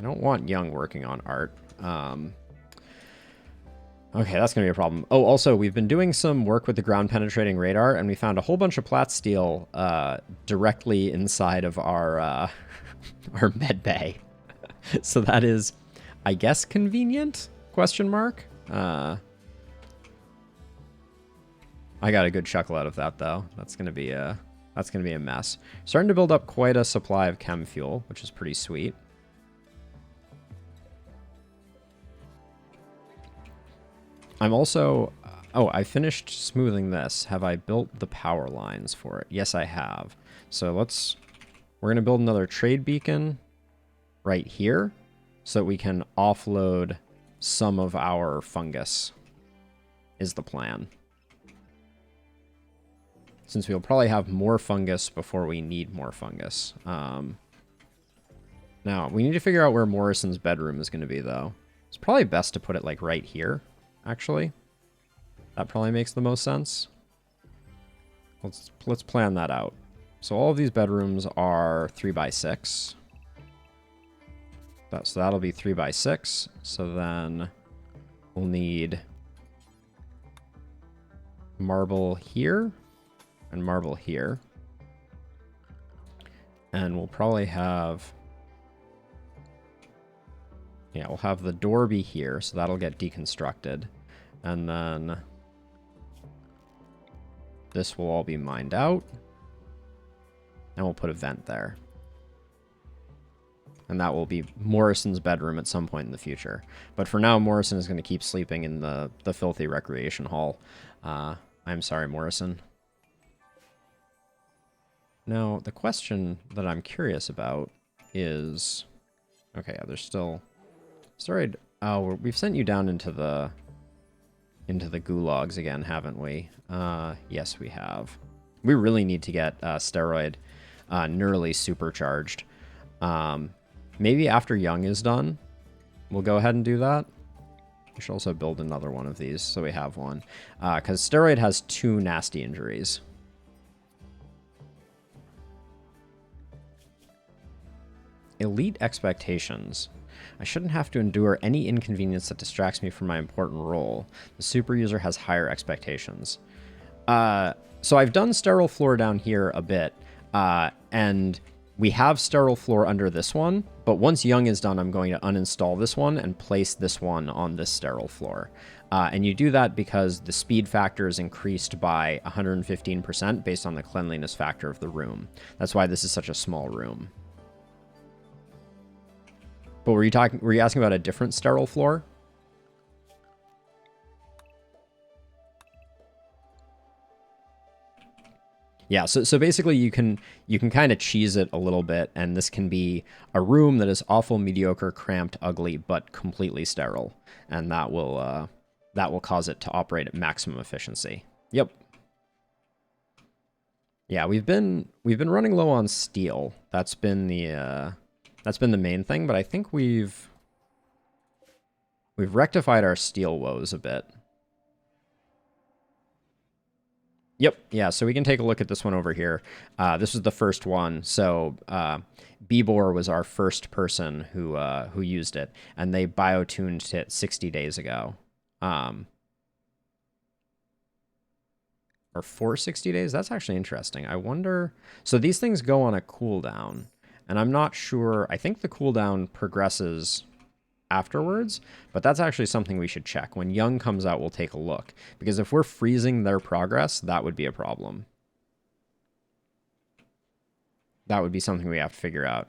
don't want Young working on art. Okay, that's going to be a problem. Oh, also, we've been doing some work with the ground-penetrating radar, and we found a whole bunch of plat steel directly inside of our our med bay. So that is, I guess, convenient? Question mark. I got a good chuckle out of that, though. That's going to be a mess. Starting to build up quite a supply of chem fuel, which is pretty sweet. I'm also... oh, I finished smoothing this. Have I built the power lines for it? Yes, I have. So we're going to build another trade beacon right here so that we can offload some of our fungus, is the plan. Since we'll probably have more fungus before we need more fungus. Now, we need to figure out where Morrison's bedroom is going to be, though. It's probably best to put it, like, right here. Actually, that probably makes the most sense. Let's plan that out. So all of these bedrooms are 3x6. So that'll be 3 by 6. So then we'll need marble here and marble here. And we'll probably have... Yeah, we'll have the door be here, so that'll get deconstructed. And then this will all be mined out. And we'll put a vent there. And that will be Morrison's bedroom at some point in the future. But for now, Morrison is going to keep sleeping in the filthy recreation hall. I'm sorry, Morrison. Now, the question that I'm curious about is... Okay, yeah, there's still... Steroid... Oh, we've sent you down into the gulags again, haven't we? Yes, we have. We really need to get Steroid neurally supercharged. Maybe after Young is done, we'll go ahead and do that. We should also build another one of these, so we have one. Because Steroid has 2 nasty injuries. Elite expectations. I shouldn't have to endure any inconvenience that distracts me from my important role. The super user has higher expectations. So I've done sterile floor down here a bit, and we have sterile floor under this one, but once Young is done, I'm going to uninstall this one and place this one on this sterile floor. And you do that because the speed factor is increased by 115% based on the cleanliness factor of the room. That's why this is such a small room. But were you asking about a different sterile floor? Yeah, so basically you can kind of cheese it a little bit, and this can be a room that is awful, mediocre, cramped, ugly, but completely sterile, and that will cause it to operate at maximum efficiency. Yep. Yeah, we've been running low on steel. That's been the main thing, but I think we've rectified our steel woes a bit. Yep, yeah, so we can take a look at this one over here. This was the first one, so Bebor was our first person who used it, and they biotuned it 60 days ago. Or for 60 days? That's actually interesting. I wonder... So these things go on a cooldown, and I'm not sure... I think the cooldown progresses afterwards, but that's actually something we should check. When Young comes out, we'll take a look, because if we're freezing their progress, that would be a problem. That would be something we have to figure out.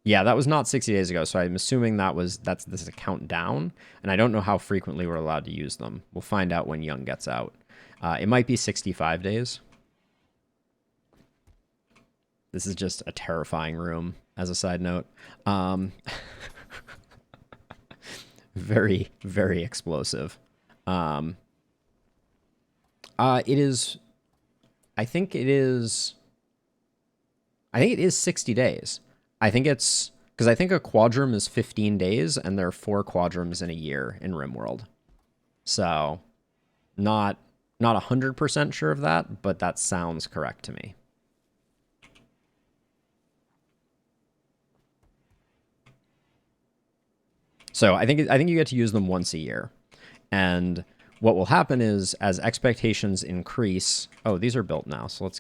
Yeah, that was not 60 days ago, so I'm assuming this is a countdown, and I don't know how frequently we're allowed to use them. We'll find out when Young gets out. It might be 65 days. This is just a terrifying room, as a side note. Very, very explosive. It is... I think it is 60 days. I think it's... Because I think a quadrum is 15 days, and there are 4 quadrums in a year in RimWorld. So, not 100% sure of that, but that sounds correct to me. So I think you get to use them once a year. And what will happen is, as expectations increase... Oh, these are built now, so let's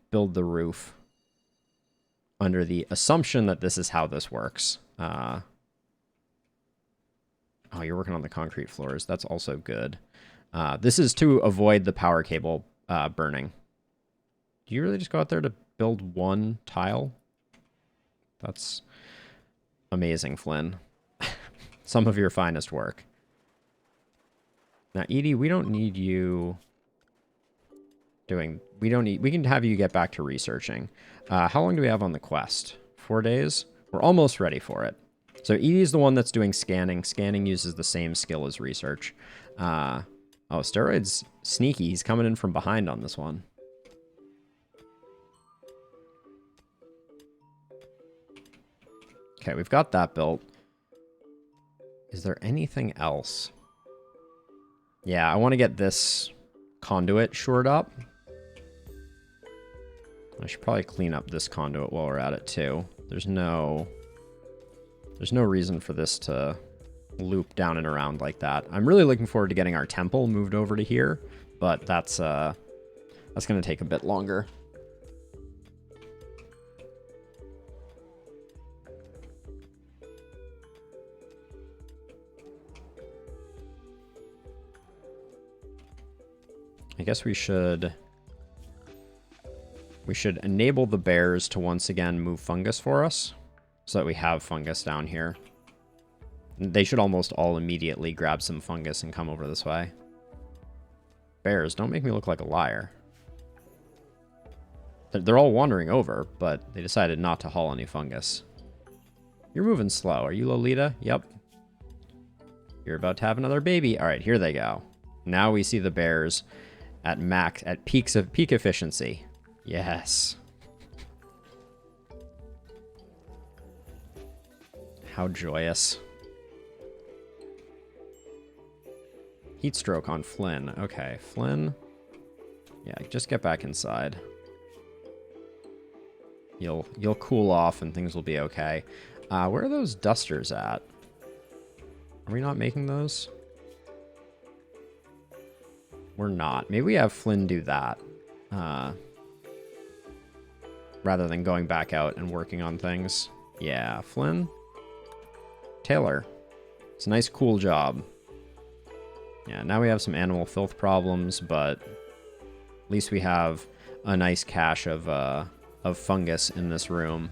build the roof under the assumption that this is how this works. Oh, you're working on the concrete floors. That's also good. This is to avoid the power cable burning. Do you really just go out there to build one tile? That's amazing, Flynn. Some of your finest work. Now, Edie, we don't need you doing... We can have you get back to researching. How long do we have on the quest? 4 days? We're almost ready for it. So Edie's the one that's doing scanning. Scanning uses the same skill as research. Oh, Steroid's sneaky. He's coming in from behind on this one. Okay, we've got that built. Is there anything else? Yeah, I want to get this conduit shored up. I should probably clean up this conduit while we're at it, too. There's no reason for this to loop down and around like that. I'm really looking forward to getting our temple moved over to here, but that's going to take a bit longer. I guess we should enable the bears to once again move fungus for us so that we have fungus down here. They should almost all immediately grab some fungus and come over this way. Bears, don't make me look like a liar. They're all wandering over, but they decided not to haul any fungus. You're moving slow. Are you Lolita? Yep. You're about to have another baby. All right, here they go. Now we see the bears at peak efficiency. Yes. How joyous. Heat stroke on Flynn. Okay, Flynn. Yeah, just get back inside. You'll cool off and things will be okay. Where are those dusters at? Are we not making those? We're not. Maybe we have Flynn do that. Rather than going back out and working on things. Yeah, Flynn. Taylor. It's a nice, cool job. Yeah, now we have some animal filth problems, but at least we have a nice cache of fungus in this room.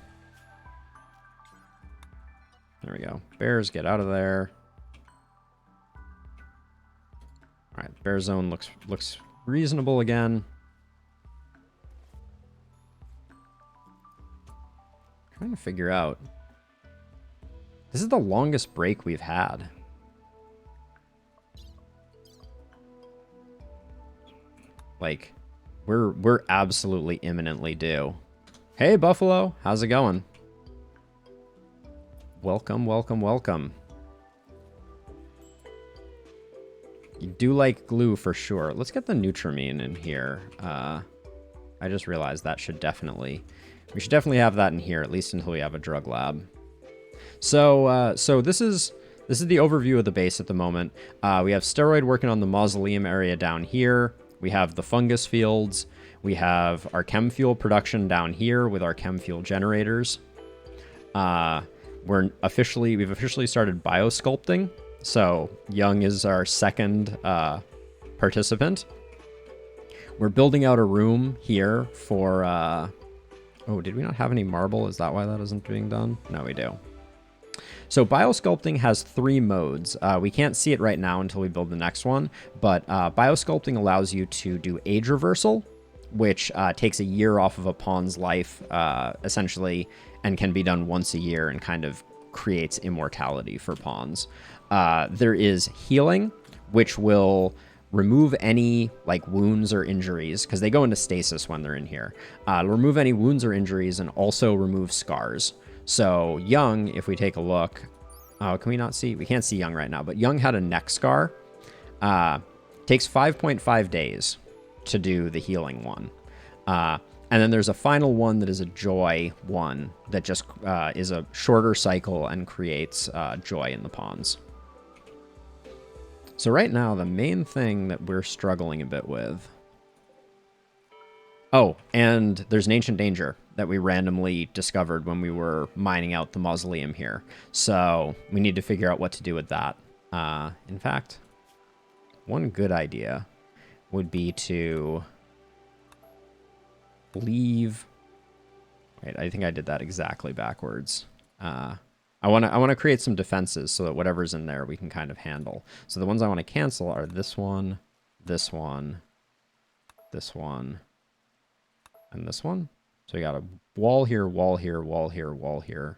There we go. Bears, get out of there. All right, bear zone looks reasonable again. Trying to figure out. This is the longest break we've had. Like, we're absolutely imminently due. Hey, Buffalo, how's it going? Welcome, welcome, welcome. You do like glue for sure. Let's get the Nutramine in here. I just realized that we should definitely have that in here, at least until we have a drug lab. So this is the overview of the base at the moment. We have Steroid working on the mausoleum area down here. We have the fungus fields. We have our chem fuel production down here with our chem fuel generators. We've officially started biosculpting. So Young is our second participant. We're building out a room here for... oh, did we not have any marble? Is that why that isn't being done? No, we do. So biosculpting has 3 modes. We can't see it right now until we build the next one, but biosculpting allows you to do age reversal, which takes a year off of a pawn's life, essentially, and can be done once a year and kind of creates immortality for pawns. There is healing, which will remove any like wounds or injuries, because they go into stasis when they're in here. Remove any wounds or injuries and also remove scars. So Young, if we take a look, can we not see? We can't see Young right now, but Young had a neck scar. Takes 5.5 days to do the healing one. And then there's a final one that is a joy one that just is a shorter cycle and creates joy in the pawns. So right now, the main thing that we're struggling a bit with... Oh, and there's an ancient danger that we randomly discovered when we were mining out the mausoleum here. So we need to figure out what to do with that. In fact, one good idea would be to leave... Wait, I think I did that exactly backwards. I want to create some defenses so that whatever's in there we can kind of handle. So the ones I want to cancel are this one, this one, this one, and this one. So we got a wall here, wall here, wall here, wall here.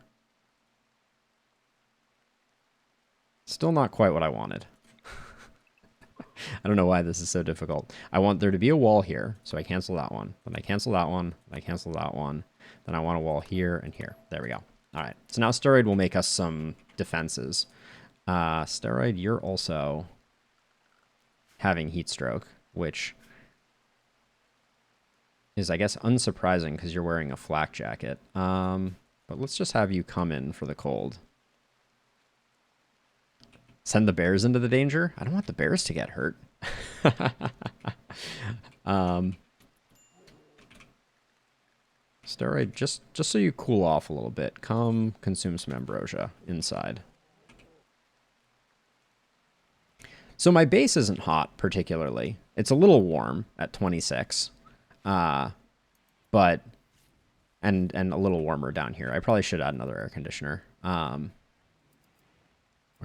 Still not quite what I wanted. I don't know why this is so difficult. I want there to be a wall here, so I cancel that one. Then I cancel that one, I cancel that one. Then I want a wall here and here. There we go. All right, so now Steroid will make us some defenses. Steroid, you're also having heat stroke, which is, I guess, unsurprising because you're wearing a flak jacket. But let's just have you come in for the cold. Send the bears into the danger? I don't want the bears to get hurt. Steroid, just so you cool off a little bit, come consume some ambrosia inside. So my base isn't hot particularly. It's a little warm at 26, but and a little warmer down here. I probably should add another air conditioner. Where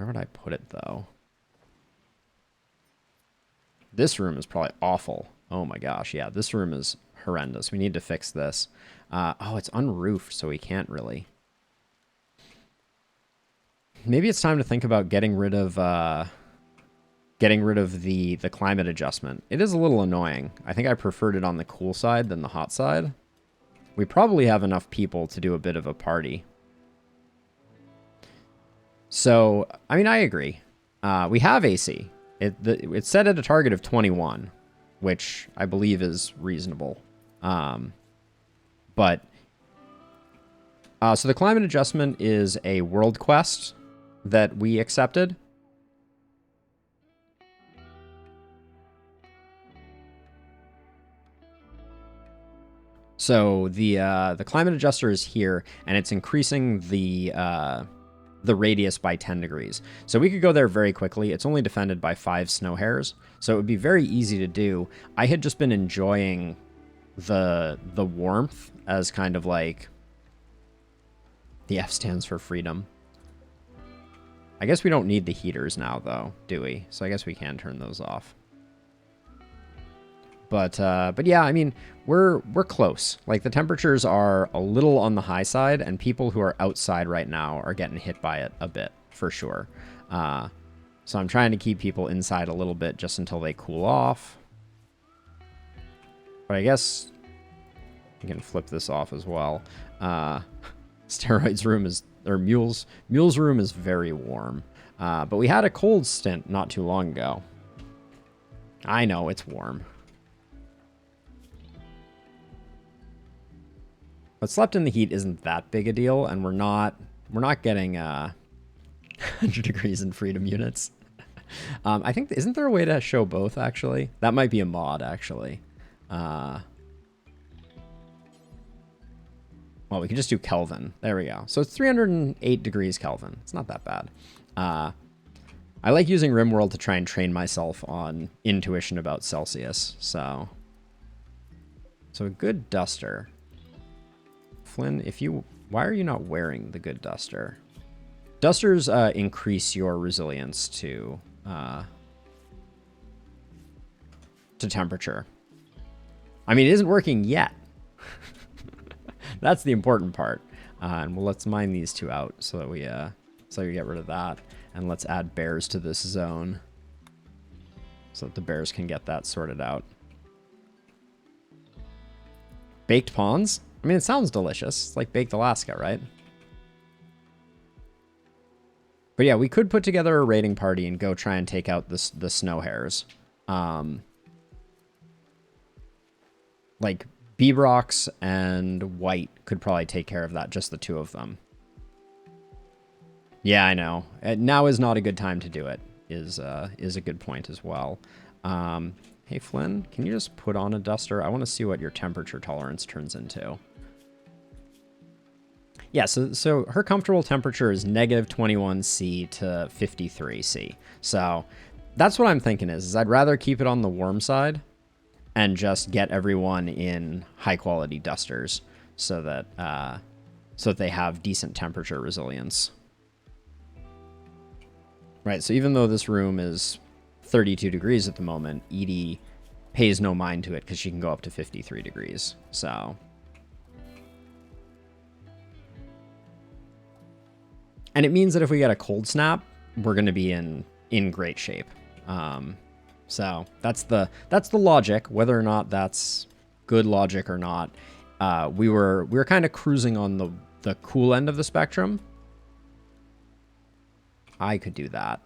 would I put it though? This room is probably awful. Oh my gosh, yeah, this room is horrendous. We need to fix this. Oh, it's unroofed, so we can't really. Maybe it's time to think about getting rid of the climate adjustment. It is a little annoying. I think I preferred it on the cool side than the hot side. We probably have enough people to do a bit of a party. So, I mean, I agree. We have AC. It's set at a target of 21, which I believe is reasonable. But so the climate adjustment is a world quest that we accepted. So the climate adjuster is here, and it's increasing the radius by 10 degrees. So we could go there very quickly. It's only defended by 5 snow hares, so it would be very easy to do. I had just been enjoying the warmth as kind of like the F stands for freedom. I guess we don't need the heaters now though, do we? So I guess we can turn those off. But yeah, I mean, we're close. Like the temperatures are a little on the high side, and people who are outside right now are getting hit by it a bit for sure. So I'm trying to keep people inside a little bit just until they cool off. But I guess we can flip this off as well. Steroids room is, or Mule's room is very warm. But we had a cold stint not too long ago. I know, it's warm. But slept in the heat isn't that big a deal, and we're not getting 100 degrees in freedom units. I think, isn't there a way to show both, actually? That might be a mod, actually. Well, we can just do Kelvin. There we go. So it's 308 degrees Kelvin. It's not that bad. I like using RimWorld to try and train myself on intuition about Celsius. So a good duster. Flynn, why are you not wearing the good duster? Dusters increase your resilience to temperature. I mean, it isn't working yet. That's the important part. And let's mine these two out so that we get rid of that. And let's add bears to this zone so that the bears can get that sorted out. Baked pawns? I mean, it sounds delicious. It's like baked Alaska, right? But yeah, we could put together a raiding party and go try and take out the snow hares. Like Beebrox and White could probably take care of that, just the two of them. Yeah, I know. Now is not a good time to do it, is a good point as well. Hey, Flynn, can you just put on a duster? I want to see what your temperature tolerance turns into. Yeah, so her comfortable temperature is negative 21°C to 53°C. So that's what I'm thinking is I'd rather keep it on the warm side and just get everyone in high quality dusters so that they have decent temperature resilience. Right, so even though this room is 32 degrees at the moment, Edie pays no mind to it because she can go up to 53 degrees. So, and it means that if we get a cold snap, we're going to be in great shape. So that's the logic. Whether or not that's good logic or not, we were kind of cruising on the cool end of the spectrum. I could do that.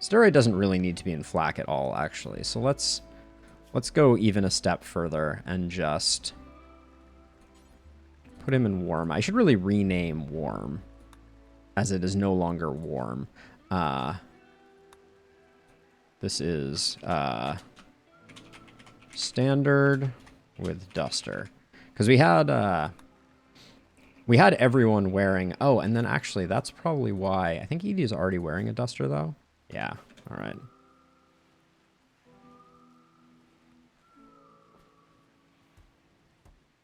Steroid doesn't really need to be in flak at all, actually. So let's go even a step further and just Put him in warm. I should really rename warm, as it is no longer warm. This is standard with duster. Because we had everyone wearing... Oh, and then actually, that's probably why... I think Edie's already wearing a duster, though. Yeah, all right.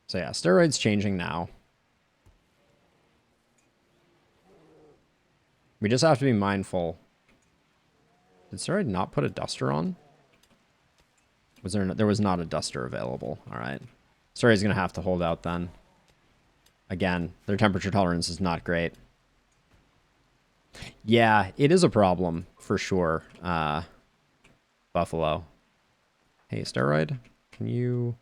So yeah, steroids changing now. We just have to be mindful. Did steroid not put a duster on? Was there was not a duster available. All right. Steroid's going to have to hold out then. Again, their temperature tolerance is not great. Yeah, it is a problem for sure. Buffalo. Hey, steroid, can you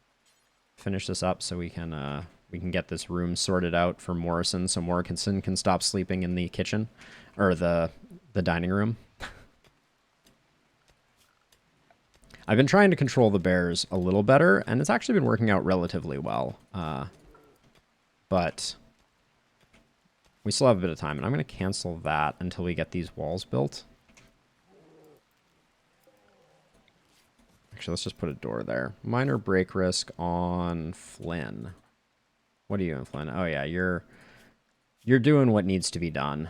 finish this up so we can get this room sorted out for Morrison so Morrison can stop sleeping in the kitchen or the dining room. I've been trying to control the bears a little better, and it's actually been working out relatively well. But we still have a bit of time, and I'm going to cancel that until we get these walls built. Actually, let's just put a door there. Minor break risk on Flynn. What are you doing, Flynn? Oh yeah, you're doing what needs to be done.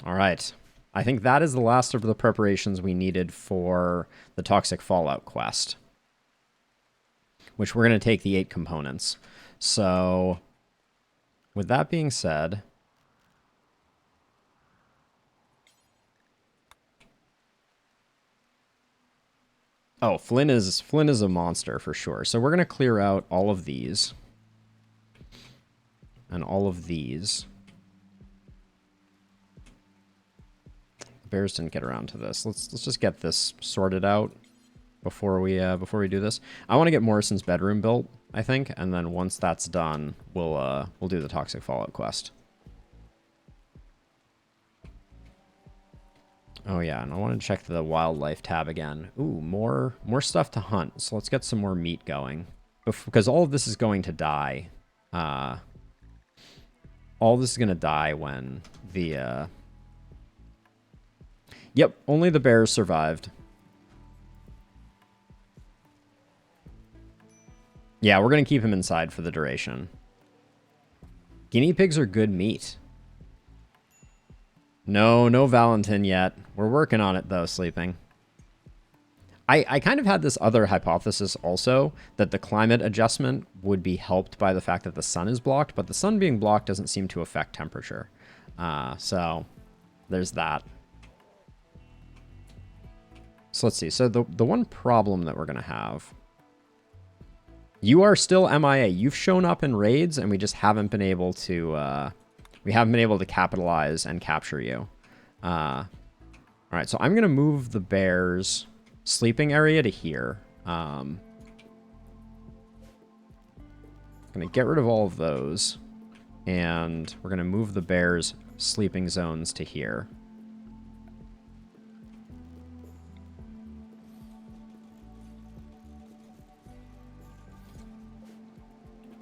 All right. I think that is the last of the preparations we needed for the Toxic Fallout quest, which we're going to take the 8 components. So with that being said, oh, Flynn is a monster for sure. So we're going to clear out all of these and all of these. The bears didn't get around to this. Let's just get this sorted out before we do this. I want to get Morrison's bedroom built, I think, and then once that's done, we'll do the Toxic Fallout quest. Oh yeah, and I want to check the wildlife tab again. Ooh, more stuff to hunt. So let's get some more meat going, because all of this is going to die. All this is going to die when the Yep, only the bears survived. Yeah, we're going to keep him inside for the duration. Guinea pigs are good meat. No Valentin yet. We're working on it, though, Sleeping. I kind of had this other hypothesis also, that the climate adjustment would be helped by the fact that the sun is blocked, but the sun being blocked doesn't seem to affect temperature. So there's that. So let's see. So the one problem that we're going to have... You are still MIA. You've shown up in raids, and we just haven't been able to... we haven't been able to capitalize and capture you. All right, so I'm going to move the bears' sleeping area to here. I'm going to get rid of all of those, and we're going to move the bears' sleeping zones to here.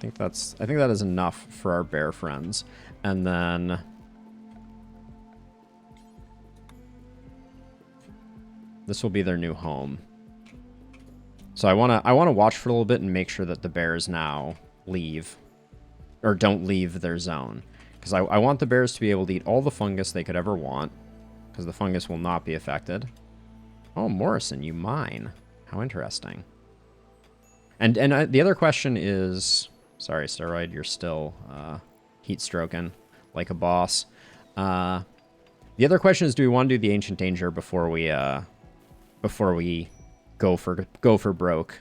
I think that is enough for our bear friends. And then this will be their new home. So I want to watch for a little bit and make sure that the bears now leave or don't leave their zone, because I want the bears to be able to eat all the fungus they could ever want, because the fungus will not be affected. Oh, Morrison, you mine. How interesting. And the other question is, sorry, Steroid, you're still heat stroking like a boss. The other question is, do we want to do the Ancient Danger before we go for broke?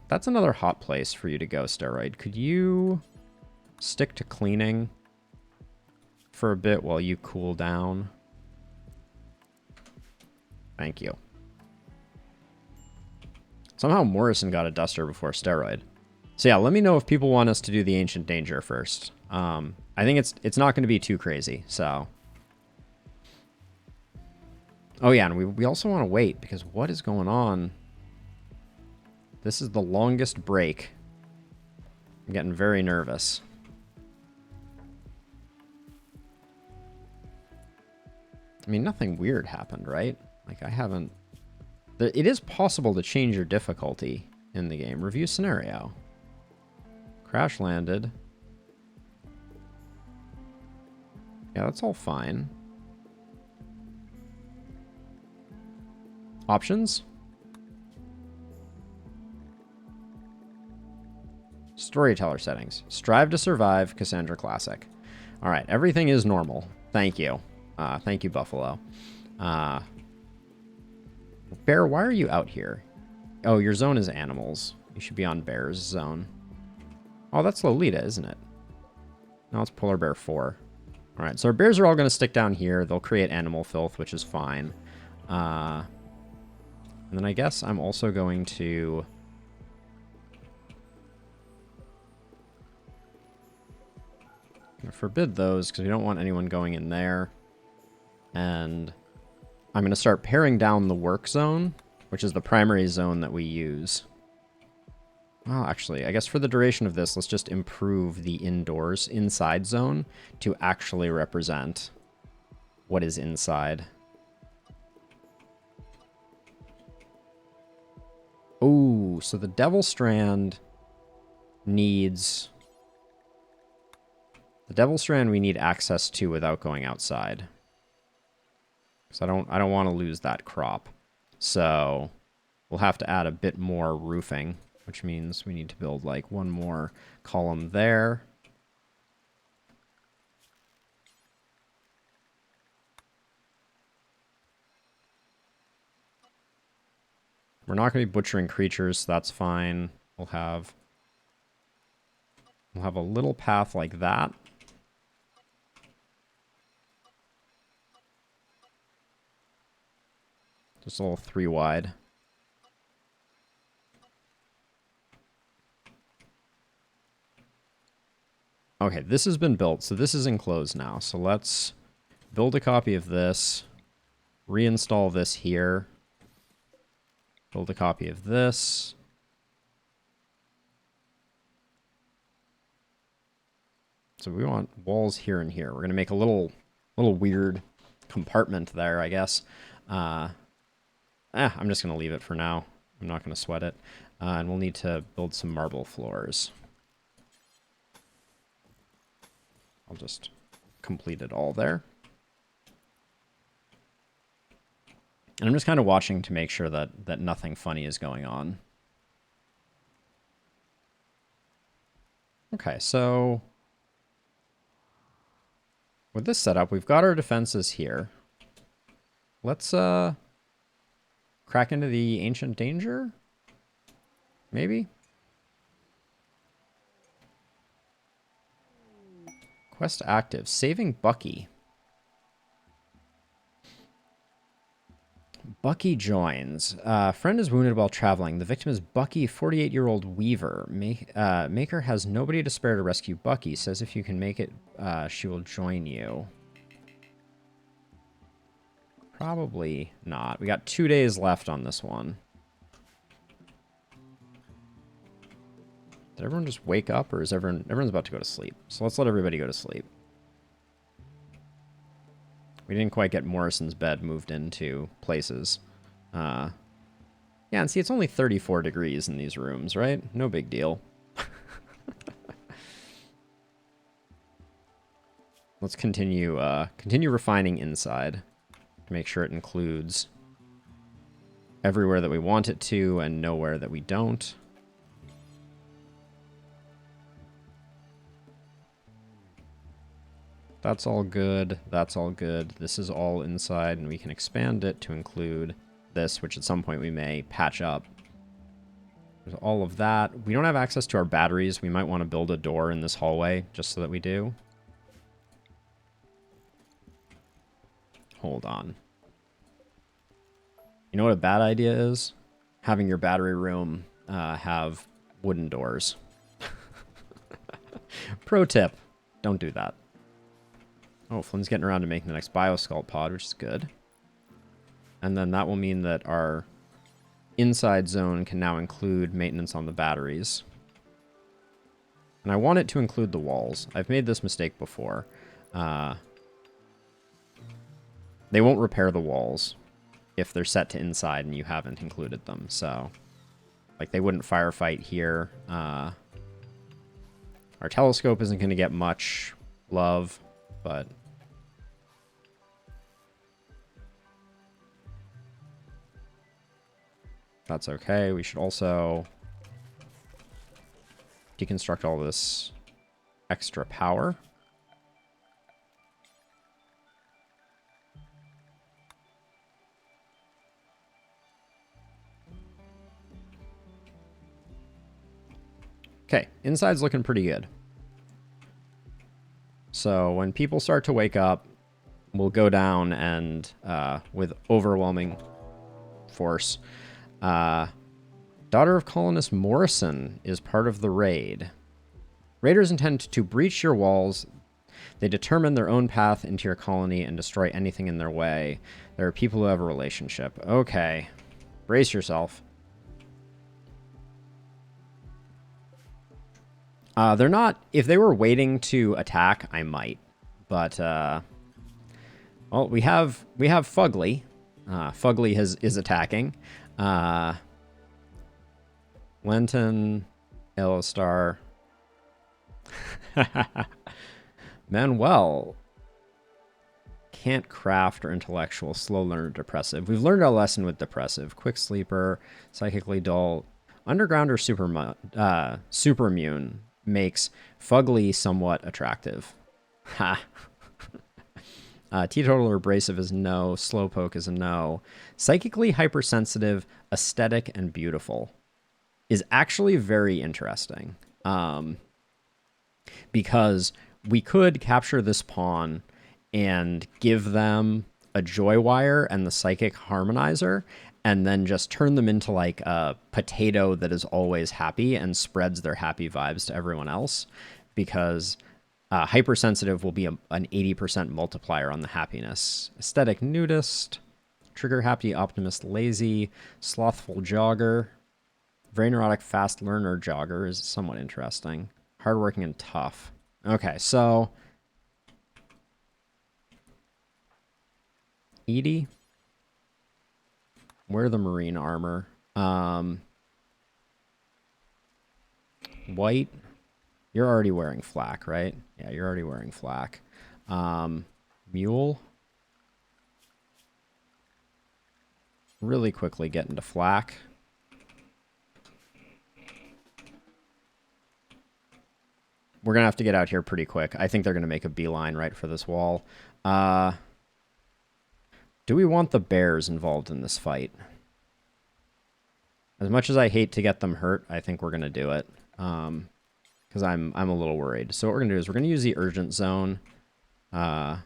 That's another hot place for you to go, Steroid. Could you stick to cleaning for a bit while you cool down? Thank you. Somehow Morrison got a duster before Steroid. So yeah, let me know if people want us to do the Ancient Danger first. I think it's not going to be too crazy, so... Oh yeah, and we also want to wait, because what is going on This is the longest break. I'm getting very nervous. I mean, nothing weird happened, right? Like, I haven't... It is possible to change your difficulty in the game. Review scenario. Crash landed. Yeah, that's all fine. Options? Storyteller settings. Strive to survive, Cassandra Classic. All right, everything is normal. Thank you. Thank you, Buffalo. Bear, why are you out here? Oh, your zone is animals. You should be on Bear's zone. Oh, that's Lolita, isn't it? No, it's Polar Bear 4. All right, so our bears are all going to stick down here. They'll create animal filth, which is fine. And then I guess I'm also going to... forbid those, because we don't want anyone going in there. And I'm going to start paring down the work zone, which is the primary zone that we use. Well, actually, I guess for the duration of this, let's just improve the indoors inside zone to actually represent what is inside. Oh, so the Devil Strand needs... The Devil Strand we need access to without going outside. Because I don't want to lose that crop. So we'll have to add a bit more roofing, which means we need to build like one more column there. We're not going to be butchering creatures, so that's fine. We'll have a little path like that. Just a little 3 wide. Okay, this has been built, so this is enclosed now. So let's build a copy of this, reinstall this here, build a copy of this. So we want walls here and here. We're going to make a little weird compartment there, I guess. I'm just going to leave it for now. I'm not going to sweat it. And we'll need to build some marble floors. I'll just complete it all there. And I'm just kind of watching to make sure that nothing funny is going on. Okay, so with this setup, we've got our defenses here. Let's crack into the Ancient Danger? Maybe? Quest active. Saving Bucky. Bucky joins. Friend is wounded while traveling. The victim is Bucky, 48-year-old weaver. Maker has nobody to spare to rescue Bucky. Says if you can make it, she will join you. Probably not. We got 2 days left on this one. Did everyone just wake up, or is everyone's about to go to sleep? So let's let everybody go to sleep. We didn't quite get Morrison's bed moved into places. Yeah, and see, it's only 34 degrees in these rooms, right? No big deal. Let's continue refining inside to make sure it includes everywhere that we want it to and nowhere that we don't. That's all good. That's all good. This is all inside, and we can expand it to include this, which at some point we may patch up. There's all of that. We don't have access to our batteries. We might want to build a door in this hallway just so that we do. Hold on. You know what a bad idea is? Having your battery room have wooden doors. Pro tip. Don't do that. Oh, Flynn's getting around to making the next Biosculpt pod, which is good. And then that will mean that our inside zone can now include maintenance on the batteries. And I want it to include the walls. I've made this mistake before. They won't repair the walls if they're set to inside and you haven't included them. So, like, they wouldn't firefight here. Our telescope isn't going to get much love, but that's okay. We should also deconstruct all this extra power. Okay, inside's looking pretty good. So when people start to wake up, we'll go down and with overwhelming force. Daughter of Colonist Morrison is part of the raid. Raiders intend to breach your walls. They determine their own path into your colony and destroy anything in their way. There are people who have a relationship. Okay. Brace yourself. They're not... If they were waiting to attack, I might. But, well, we have Fugly. Fugly is attacking. Lenton, Yellowstar. Manuel. Can't craft or intellectual, slow learner, depressive. We've learned our lesson with depressive. Quick sleeper, psychically dull. Underground or super immune makes Fugly somewhat attractive. Ha. Teetotal or abrasive is no. Slowpoke is a no. Psychically hypersensitive, aesthetic, and beautiful is actually very interesting. Because we could capture this pawn and give them a joy wire and the psychic harmonizer, and then just turn them into like a potato that is always happy and spreads their happy vibes to everyone else, because hypersensitive will be an 80% multiplier on the happiness. Aesthetic nudist, trigger happy optimist lazy, slothful jogger, very neurotic fast learner jogger is somewhat interesting. Hardworking and tough. Okay, so Edie, wear the marine armor. White, you're already wearing flak, right? Yeah, you're already wearing flak. Mule, really quickly get into flak. We're going to have to get out here pretty quick. I think they're going to make a beeline right for this wall. Do we want the bears involved in this fight? As much as I hate to get them hurt, I think we're going to do it. Because I'm a little worried. So what we're going to do is we're going to use the urgent zone to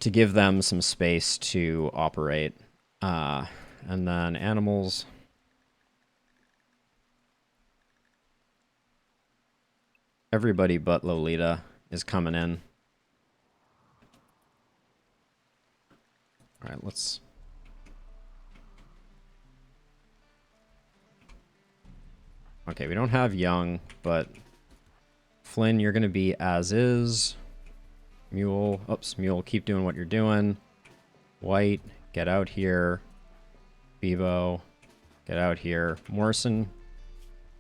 give them some space to operate. And then animals... Everybody but Lolita is coming in. All right, let's... Okay, we don't have Young, but Flynn, you're going to be as is. Mule, oops, Mule, keep doing what you're doing. White, get out here. Bebo, get out here. Morrison,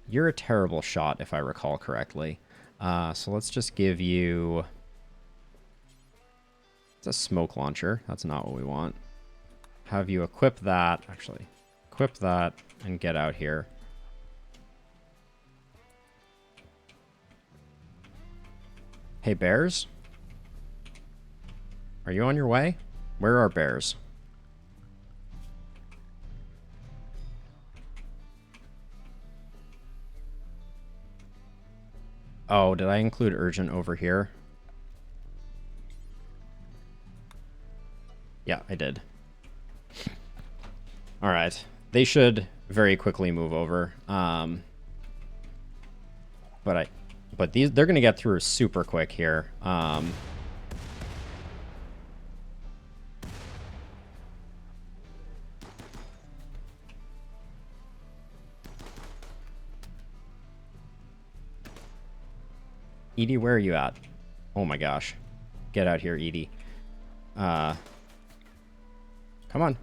you're a terrible shot, if I recall correctly. So let's just give you... It's a smoke launcher. That's not what we want. Have you equip that. Actually, equip that and get out here. Hey, bears? Are you on your way? Where are bears? Oh, did I include urgent over here? Yeah, I did. All right. They should very quickly move over. But they're going to get through super quick here. Edie, where are you at? Oh my gosh. Get out here, Edie. Come on.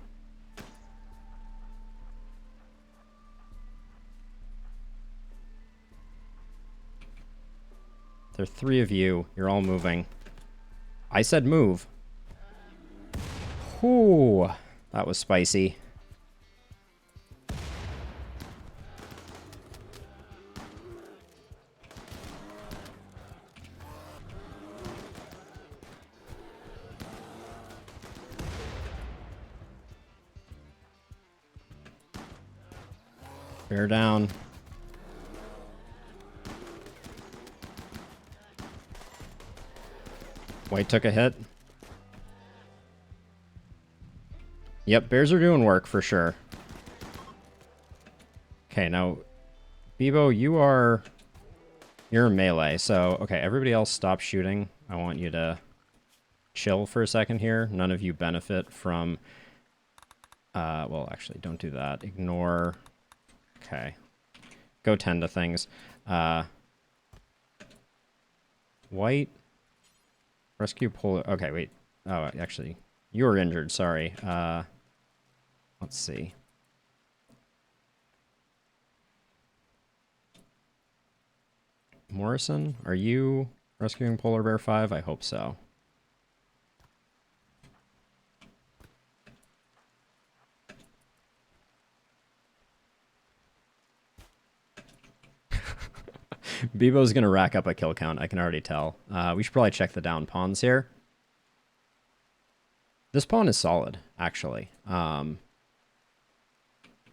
There are 3 of you. You're all moving. I said move. Whew. That was spicy. Bear down. White took a hit. Yep, bears are doing work for sure. Okay, now, Bebo, you're melee, so, okay, everybody else stop shooting. I want you to chill for a second here. None of you benefit from, well, actually, don't do that. Ignore, okay. Go tend to things. White, rescue polar, okay, wait. Oh, actually, you were injured, sorry. Let's see. Morrison, are you rescuing Polar Bear 5? I hope so. Bebo's going to rack up a kill count, I can already tell. We should probably check the down pawns here. This pawn is solid, actually.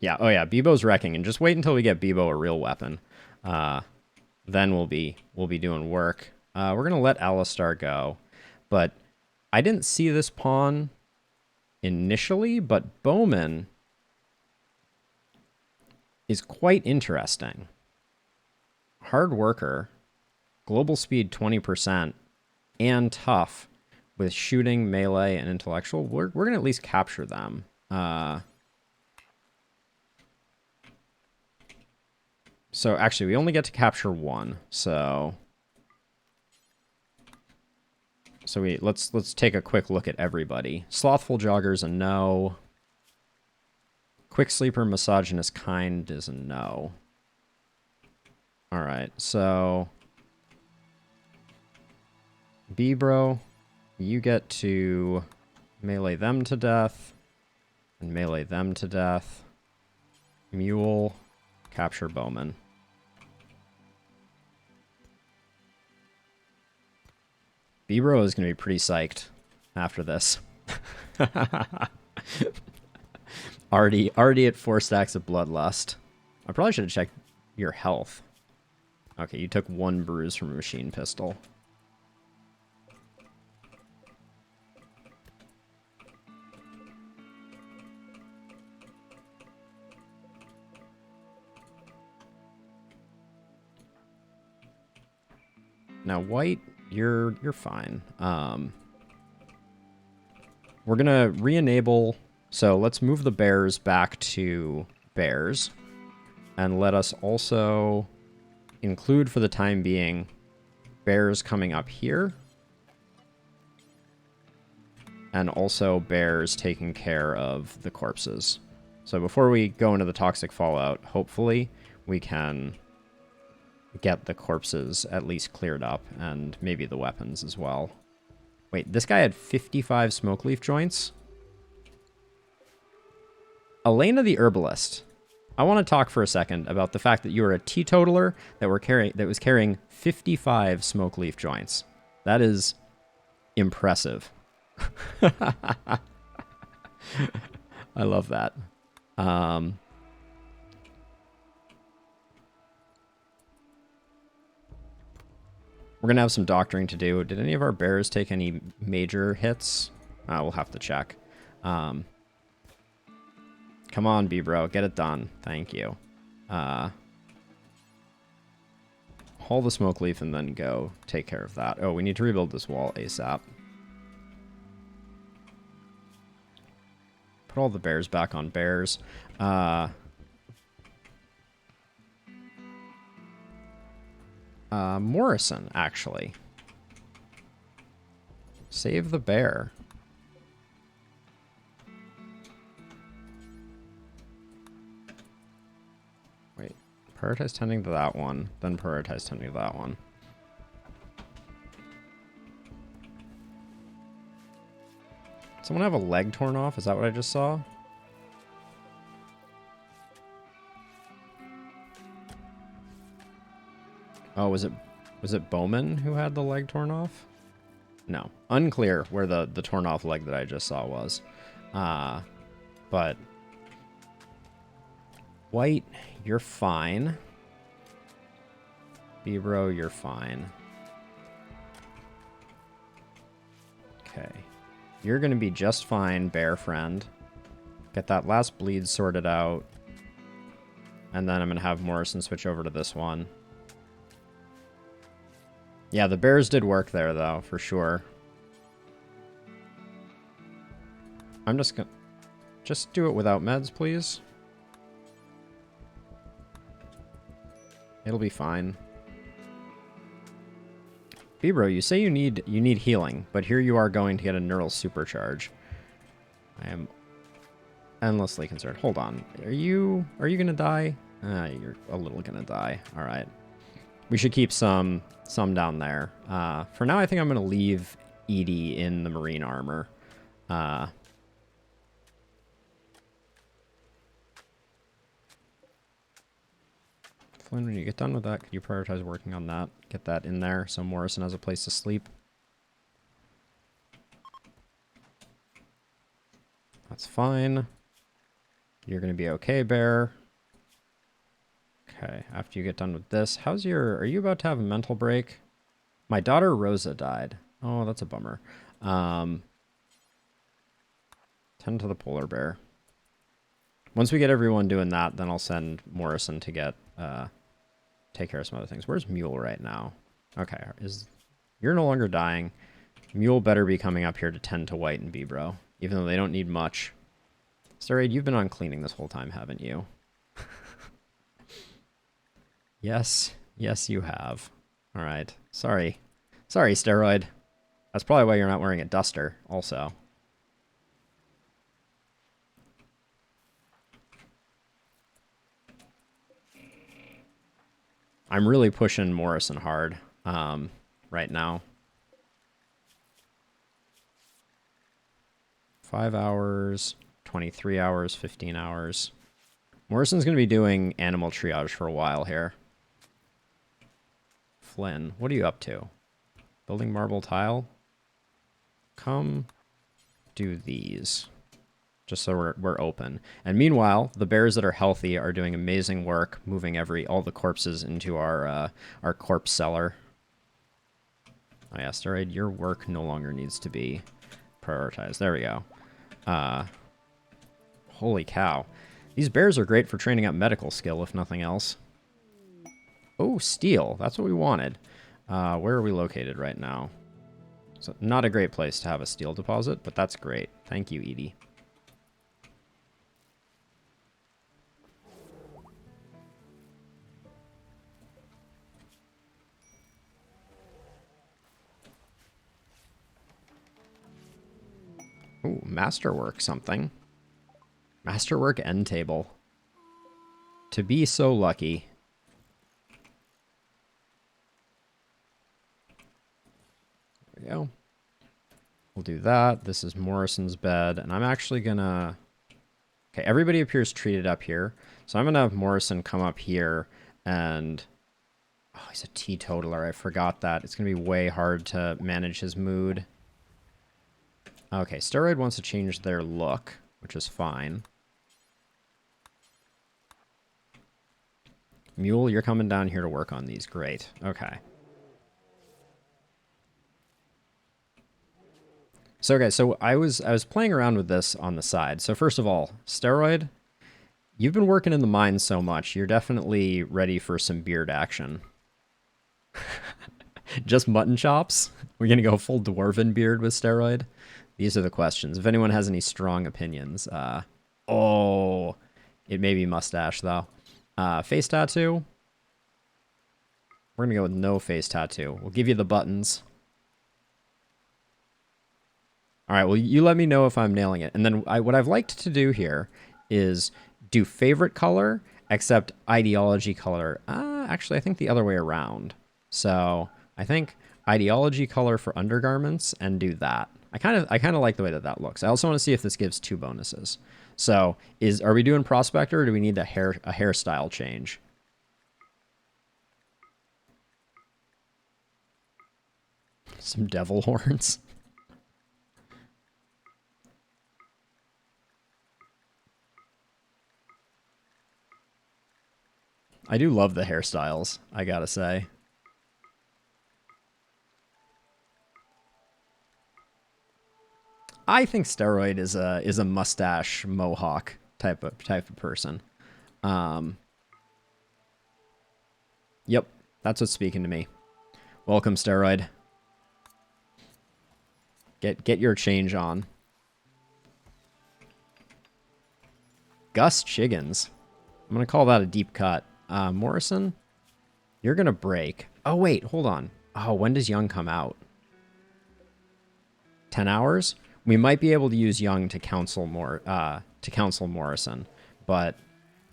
Yeah, oh yeah, Bebo's wrecking, and just wait until we get Bebo a real weapon. Then we'll be doing work. We're gonna let Alistar go, but I didn't see this pawn initially, but Bowman is quite interesting. Hard worker, global speed 20%, and tough with shooting, melee, and intellectual. We're gonna at least capture them. So actually, we only get to capture 1. So let's take a quick look at everybody. Slothful Jogger's a no. Quick Sleeper Misogynist Kind is a no. All right, so B-Bro, you get to melee them to death and melee them to death. Mule, capture Bowman. B-Bro is going to be pretty psyched after this. already at 4 stacks of Bloodlust. I probably should have checked your health. Okay, you took 1 bruise from a machine pistol. Now, White, you're fine. We're gonna re-enable. So let's move the bears back to bears, and let us also include for the time being bears coming up here, and also bears taking care of the corpses. So before we go into the toxic fallout, hopefully we can get the corpses at least cleared up, and maybe the weapons as well. Wait, this guy had 55 smoke leaf joints? Elena the Herbalist. I want to talk for a second about the fact that you are a teetotaler that was carrying 55 smoke leaf joints. That is impressive. I love that. We're going to have some doctoring to do. Did any of our bears take any major hits? We'll have to check. Come on, B-Bro. Get it done. Thank you. Haul the smoke leaf and then go take care of that. Oh, we need to rebuild this wall ASAP. Put all the bears back on bears. Morrison, actually. Save the bear. Wait, prioritize tending to that one, then prioritize tending to that one. Someone have a leg torn off? Is that what I just saw? Oh, was it Bowman who had the leg torn off? No. Unclear where the torn off leg that I just saw was. But White, you're fine. Bebro, you're fine. Okay. You're going to be just fine, bear friend. Get that last bleed sorted out. And then I'm going to have Morrison switch over to this one. Yeah, the bears did work there, though, for sure. I'm just going to... Just do it without meds, please. It'll be fine. Bebro, you say you need healing, but here you are going to get a neural supercharge. I am endlessly concerned. Hold on. Are you gonna die? You're a little gonna die. All right. We should keep some down there. For now, I think I'm gonna leave Edie in the marine armor. Flynn, when you get done with that, could you prioritize working on that? Get that in there so Morrison has a place to sleep. That's fine. You're going to be okay, Bear. Okay, after you get done with this, are you about to have a mental break? My daughter Rosa died. Oh, that's a bummer. Tend to the polar bear. Once we get everyone doing that, then I'll send Morrison to get take care of some other things. Where's Mule right now? Okay, you're no longer dying. Mule better be coming up here to tend to White and Bebro, even though they don't need much. Steroid, you've been on cleaning this whole time, haven't you? Yes, you have. All right, sorry, Steroid. That's probably why you're not wearing a duster, also. I'm really pushing Morrison hard right now. 5 hours, 23 hours, 15 hours. Morrison's going to be doing animal triage for a while here. Flynn, what are you up to? Building marble tile? Come do these. Just so we're open. And meanwhile, the bears that are healthy are doing amazing work moving all the corpses into our corpse cellar. Oh yeah, Steroid, your work no longer needs to be prioritized. There we go. Holy cow. These bears are great for training up medical skill, if nothing else. Oh, steel. That's what we wanted. Where are we located right now? So not a great place to have a steel deposit, but that's great. Thank you, Edie. Ooh, masterwork something. Masterwork end table. To be so lucky. There we go. We'll do that. This is Morrison's bed, and I'm actually gonna... Okay, everybody appears treated up here. So I'm gonna have Morrison come up here and... Oh, he's a teetotaler. I forgot that. It's gonna be way hard to manage his mood. Okay, Steroid wants to change their look, which is fine. Mule, you're coming down here to work on these. Great. Okay. So I was playing around with this on the side. So first of all, Steroid, you've been working in the mines so much, you're definitely ready for some beard action. Just mutton chops? We're gonna go full dwarven beard with Steroid? These are the questions. If anyone has any strong opinions. Oh, it may be mustache, though. Face tattoo. We're going to go with no face tattoo. We'll give you the buttons. All right, well, you let me know if I'm nailing it. And then what I've liked to do here is do favorite color, except ideology color. Actually, I think the other way around. So I think ideology color for undergarments and do that. I kind of like the way that looks. I also want to see if this gives 2 bonuses. So are we doing prospector, or do we need a hairstyle change? Some devil horns. I do love the hairstyles, I gotta say. I think Steroid is a mustache mohawk type of person. Yep, that's what's speaking to me. Welcome, Steroid. Get your change on. Gus Chiggins. I'm gonna call that a deep cut. Morrison, you're gonna break. Oh wait, hold on. Oh, when does Young come out? 10 hours? We might be able to use Young to counsel Morrison, but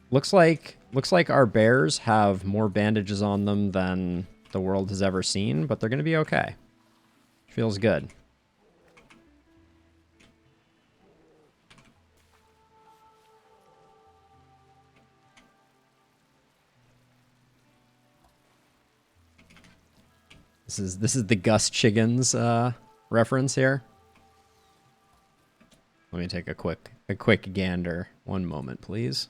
looks like our bears have more bandages on them than the world has ever seen, but they're gonna be okay. Feels good. This is the Gus Chiggins reference here. Let me take a quick gander. One moment, please.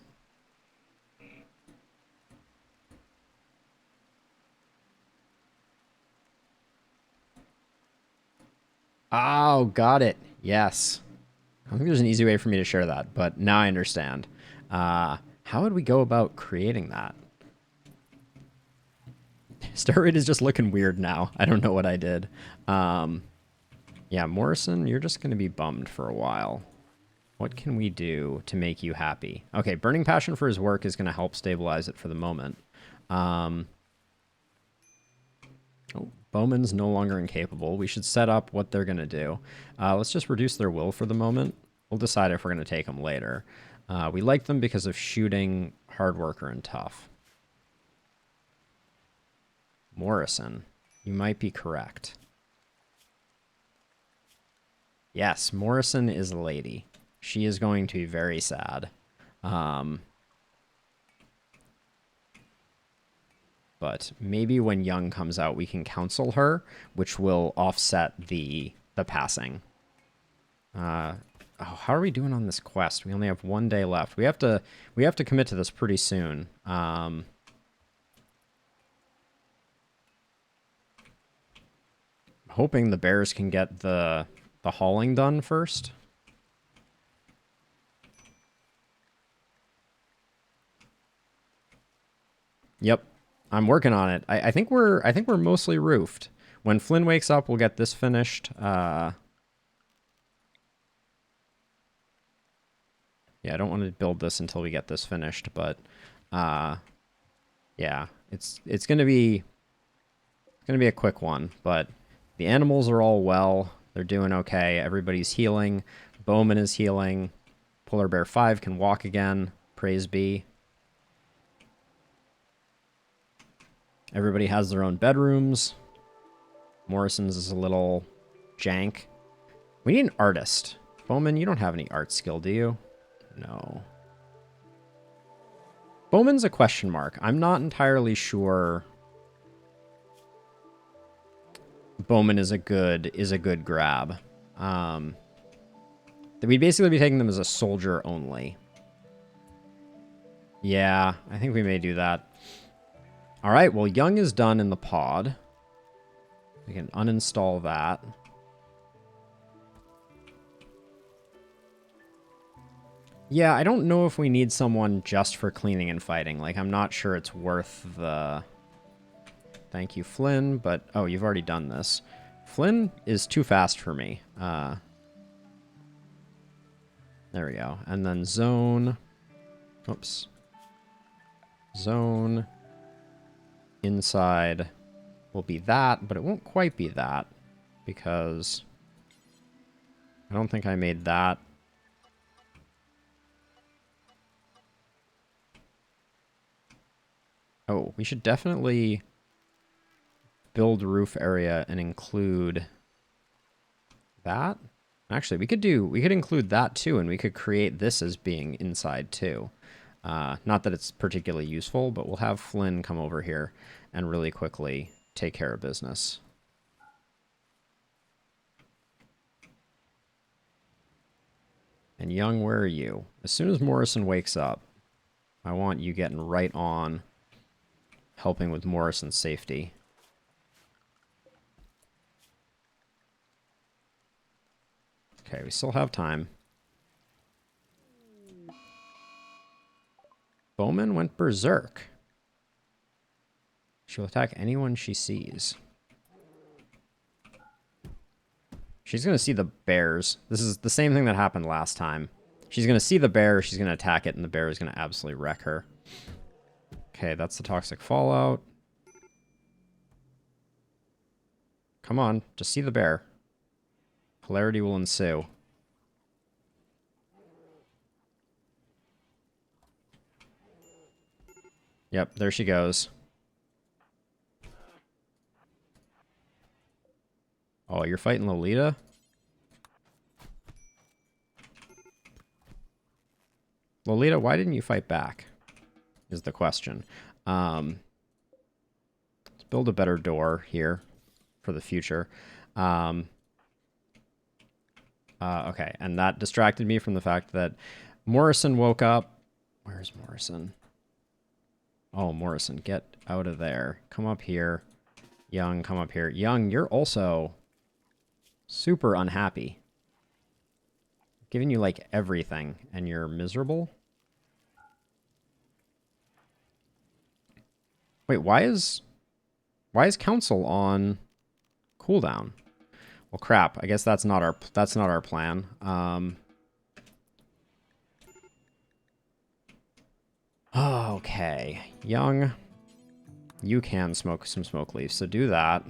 Oh, got it. Yes. I don't think there's an easy way for me to share that, but now I understand. How would we go about creating that? Steroid is just looking weird now. I don't know what I did. Yeah, Morrison, you're just going to be bummed for a while. What can we do to make you happy? Okay, burning passion for his work is going to help stabilize it for the moment. Oh, Bowman's no longer incapable. We should set up what they're going to do. Let's just reduce their will for the moment. We'll decide if we're going to take them later. We like them because of shooting, hard worker, and tough. Morrison, you might be correct. Yes, Morrison is a lady. She is going to be very sad. But maybe when Young comes out, we can counsel her, which will offset the passing. Oh, how are we doing on this quest? We only have 1 day left. We have to commit to this pretty soon. Hoping the bears can get the hauling done first. Yep, I'm working on it. I think we're mostly roofed. When Flynn wakes up, we'll get this finished. Yeah, I don't want to build this until we get this finished, but yeah, it's gonna be a quick one. But the animals are all well. They're doing okay. Everybody's healing. Bowman is healing. Polar Bear 5 can walk again. Praise be. Everybody has their own bedrooms. Morrison's is a little jank. We need an artist. Bowman, you don't have any art skill, do you? No. Bowman's a question mark. I'm not entirely sure Bowman is a good grab. We'd basically be taking them as a soldier only. Yeah, I think we may do that. All right, well, Young is done in the pod. We can uninstall that. Yeah, I don't know if we need someone just for cleaning and fighting. Like, I'm not sure it's worth the... Thank you, Flynn, but... Oh, you've already done this. Flynn is too fast for me. There we go. And then zone... Oops. Zone... Inside will be that, but it won't quite be that because I don't think I made that. Oh, we should definitely build roof area and include that. Actually, we could include that too, and we could create this as being inside too. Not that it's particularly useful, but we'll have Flynn come over here and really quickly take care of business. And Young, where are you? As soon as Morrison wakes up, I want you getting right on helping with Morrison's safety. Okay, we still have time. Bowman went berserk. She'll attack anyone she sees. She's going to see the bears. This is the same thing that happened last time. She's going to see the bear, she's going to attack it, and the bear is going to absolutely wreck her. Okay, that's the toxic fallout. Come on, just see the bear. Hilarity will ensue. Yep, there she goes. Oh, you're fighting Lolita? Lolita, why didn't you fight back? Is the question. Let's build a better door here for the future. Okay, and that distracted me from the fact that Morrison woke up. Where's Morrison? Oh, Morrison, get out of there. Come up here. Young, come up here. Young, you're also super unhappy. Giving you, like, everything, and you're miserable? Wait, why is Council on cooldown? Well, crap. I guess that's not our plan. Okay. Young, you can smoke some smoke leaves, so do that.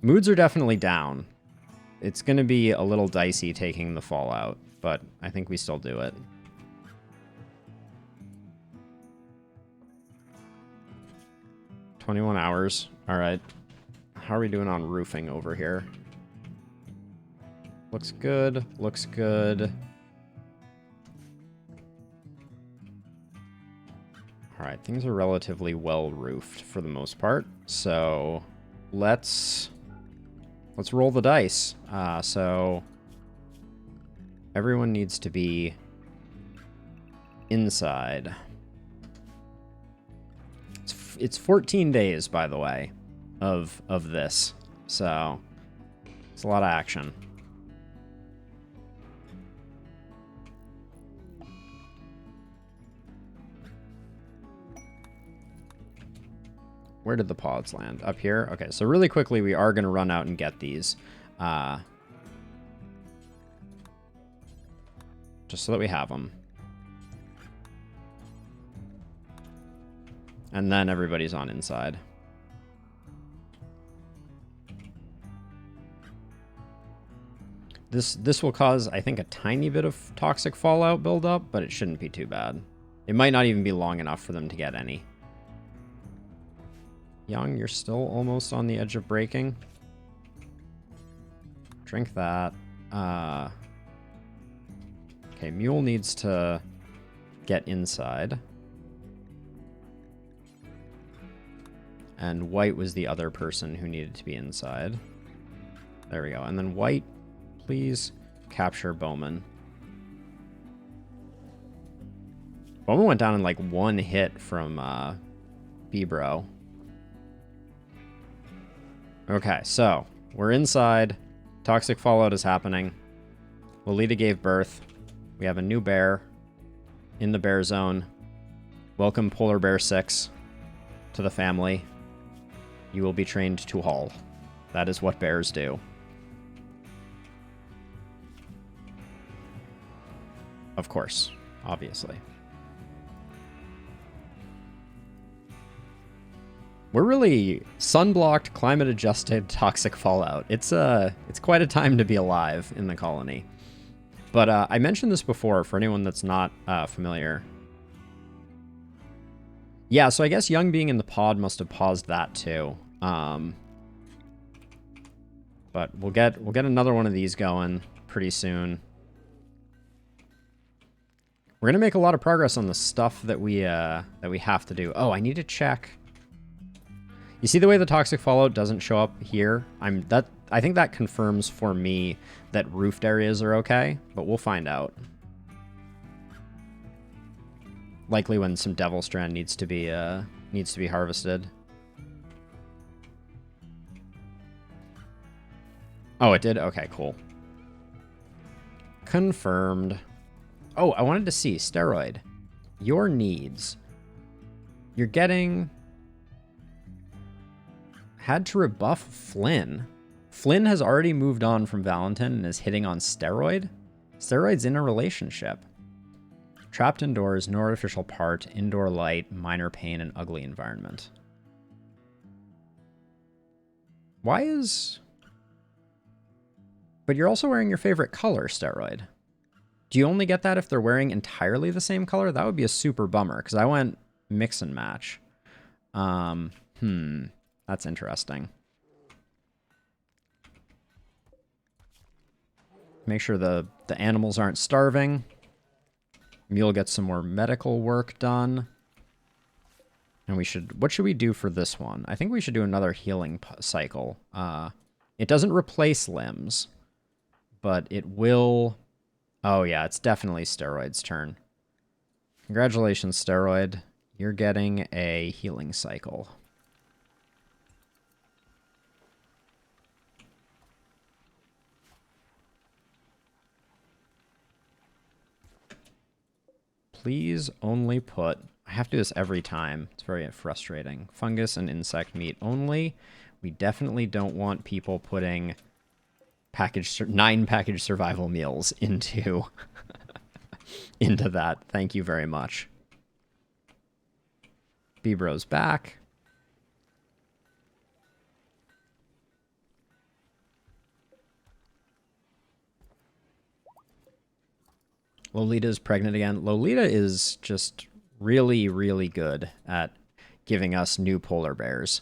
Moods are definitely down. It's going to be a little dicey taking the fallout, but I think we still do it. "21 hours. All right. How are we doing on roofing over here? Looks good. Looks good. All right. Things are relatively well roofed for the most part. So let's roll the dice. So everyone needs to be inside. It's 14 days, by the way, of this. So it's a lot of action. Where did the pods land? Up here? Okay, so really quickly, we are going to run out and get these. Just so that we have them. And then everybody's on inside. This will cause, I think, a tiny bit of toxic fallout buildup, but it shouldn't be too bad. It might not even be long enough for them to get any. Young, you're still almost on the edge of breaking. Drink that. Okay, Mule needs to get inside. And White was the other person who needed to be inside. There we go. And then White, please capture Bowman. Bowman went down in like one hit from B-Bro. Okay, so we're inside. Toxic fallout is happening. Lolita gave birth. We have a new bear in the bear zone. Welcome Polar Bear 6 to the family. You will be trained to haul. That is what bears do. Of course, obviously. We're really sunblocked, climate-adjusted, toxic fallout. It's quite a time to be alive in the colony. But I mentioned this before for anyone that's not familiar. Yeah, so I guess Young being in the pod must have paused that too. But we'll get another one of these going pretty soon. We're gonna make a lot of progress on the stuff that we have to do. Oh, I need to check. You see the way the toxic fallout doesn't show up here? I think that confirms for me that roofed areas are okay, but we'll find out. Likely when some Devil Strand needs to be harvested. Oh, it did? Okay, cool. Confirmed. Oh, I wanted to see steroid. Your needs. You're getting... Had to rebuff Flynn. Flynn has already moved on from Valentin and is hitting on steroid. Steroid's in a relationship. Trapped indoors, no artificial part, indoor light, minor pain, and ugly environment. Why is... But you're also wearing your favorite color, steroid. Do you only get that if they're wearing entirely the same color? That would be a super bummer, because I went mix and match. That's interesting. Make sure the animals aren't starving. Mule gets some more medical work done. And what should we do for this one? I think we should do another healing cycle. It doesn't replace limbs, but it will... Oh yeah, it's definitely Steroid's turn. Congratulations, Steroid. You're getting a healing cycle. Please only put... I have to do this every time. It's very frustrating. Fungus and insect meat only. We definitely don't want people putting 9 packaged survival meals into into that. Thank you very much. Bebro's back. Lolita's pregnant again. Lolita is just really, really good at giving us new polar bears.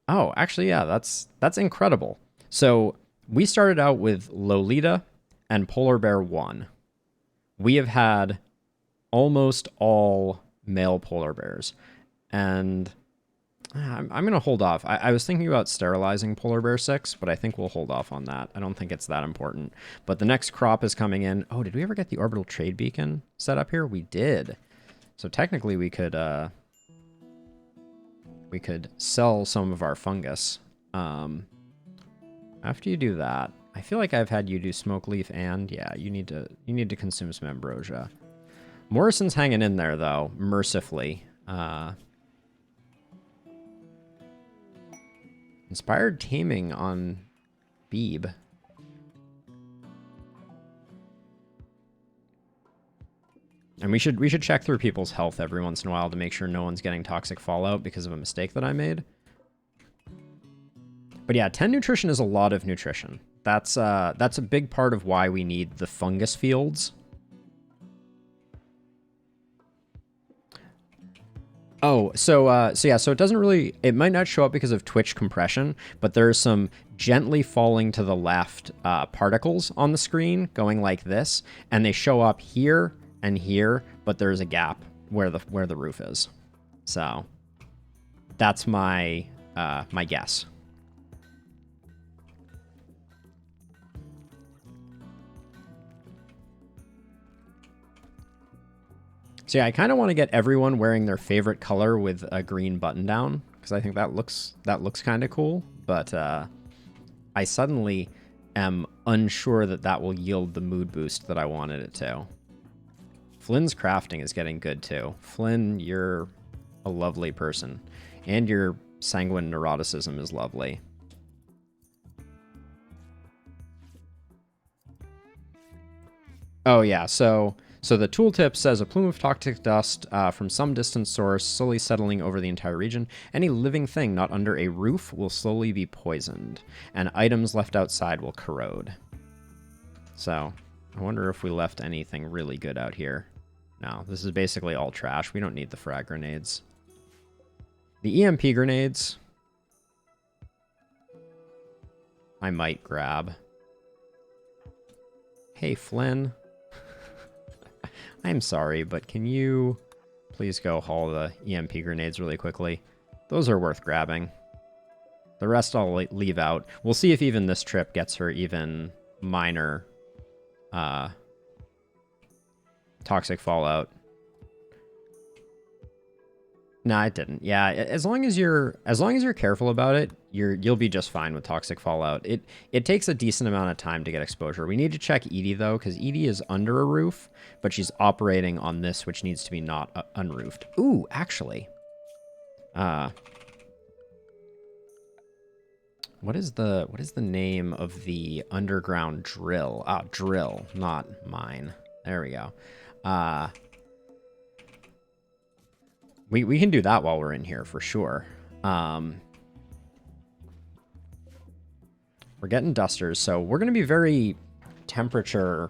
Oh, actually, yeah, that's incredible. So we started out with Lolita and Polar Bear 1. We have had almost all male polar bears. And I'm going to hold off. I was thinking about sterilizing Polar Bear 6, but I think we'll hold off on that. I don't think it's that important. But the next crop is coming in. Oh, did we ever get the orbital trade beacon set up here? We did. So technically we could sell some of our fungus. After you do that, I feel like I've had you do smoke leaf and yeah, you need to consume some ambrosia. Morrison's hanging in there though, mercifully. Inspired taming on Beeb. And we should check through people's health every once in a while to make sure no one's getting toxic fallout because of a mistake that I made. But yeah, 10 nutrition is a lot of nutrition. That's a big part of why we need the fungus fields. Oh, so yeah, so it doesn't really, it might not show up because of Twitch compression, but there's some gently falling to the left particles on the screen going like this, and they show up here and here, but there's a gap where the roof is. So that's my my guess. So yeah, I kind of want to get everyone wearing their favorite color with a green button down because I think that looks kind of cool. But I suddenly am unsure that will yield the mood boost that I wanted it to. Flynn's crafting is getting good too. Flynn, you're a lovely person, and your sanguine neuroticism is lovely. Oh yeah, so So the tooltip says a plume of toxic dust from some distant source slowly settling over the entire region. Any living thing not under a roof will slowly be poisoned, and items left outside will corrode. So I wonder if we left anything really good out here. No, this is basically all trash. We don't need the frag grenades. The EMP grenades I might grab. Hey, Flynn. I'm sorry, but can you please go haul the EMP grenades really quickly? Those are worth grabbing. The rest I'll leave out. We'll see if even this trip gets her even minor toxic fallout. No, it didn't. Yeah, as long as you're careful about it, you'll be just fine with toxic fallout. It takes a decent amount of time to get exposure. We need to check Edie though, because Edie is under a roof, but she's operating on this, which needs to be not unroofed. Ooh, actually, what is the name of the underground drill? Ah, drill, not mine. There we go. We can do that while we're in here for sure. We're getting dusters, so we're going to be very temperature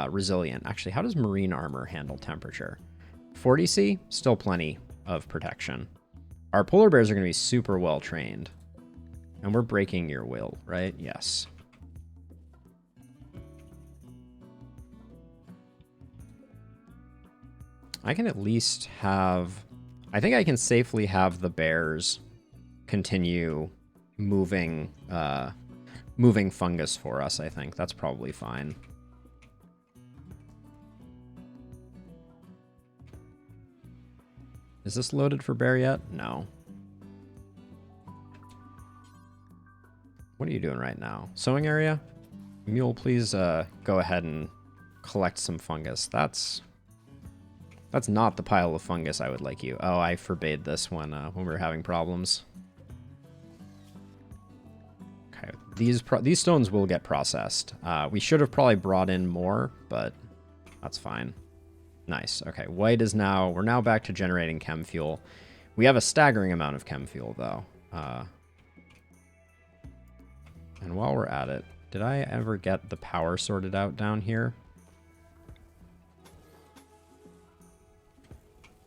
resilient. Actually, how does marine armor handle temperature? 40C, still plenty of protection. Our polar bears are going to be super well trained. And we're breaking your will, right? Yes. I can at least have... I think I can safely have the bears continue moving moving fungus for us, I think. That's probably fine. Is this loaded for bear yet? No. What are you doing right now? Sowing area? Mule, please go ahead and collect some fungus. That's not the pile of fungus I would like you. Oh, I forbade this when we were having problems. Okay, these stones will get processed. We should have probably brought in more, but that's fine. Nice. Okay, white is now... We're now back to generating chem fuel. We have a staggering amount of chem fuel, though. And while we're at it, did I ever get the power sorted out down here?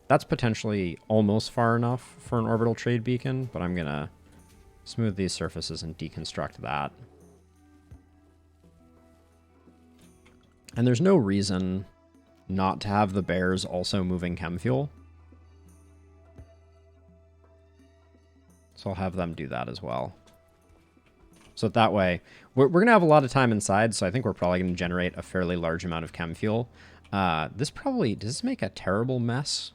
That's potentially almost far enough for an orbital trade beacon, but I'm going to smooth these surfaces and deconstruct that. And there's no reason not to have the bears also moving chem fuel. So I'll have them do that as well. So that way, we're going to have a lot of time inside, so I think we're probably going to generate a fairly large amount of chem fuel. Does this make a terrible mess?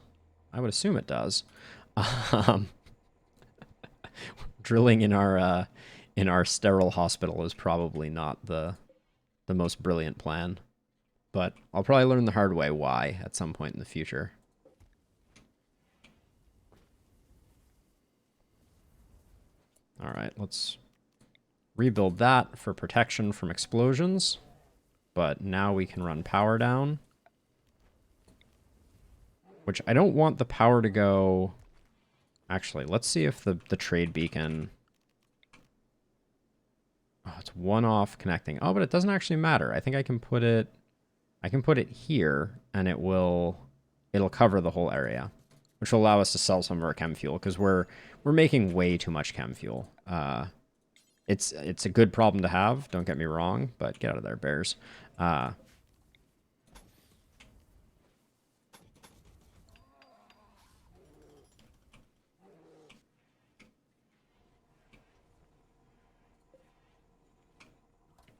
I would assume it does. Drilling in our sterile hospital is probably not the most brilliant plan, but I'll probably learn the hard way why at some point in the future. All right, let's rebuild that for protection from explosions, but now we can run power down. Which I don't want the power to go... Actually, let's see if the trade beacon... Oh, it's one off connecting. Oh, but it doesn't actually matter. I think I can put it... I can put it here, and it'll cover the whole area. Which will allow us to sell some of our chem fuel, because we're making way too much chem fuel. It's a good problem to have, don't get me wrong, but get out of there, bears.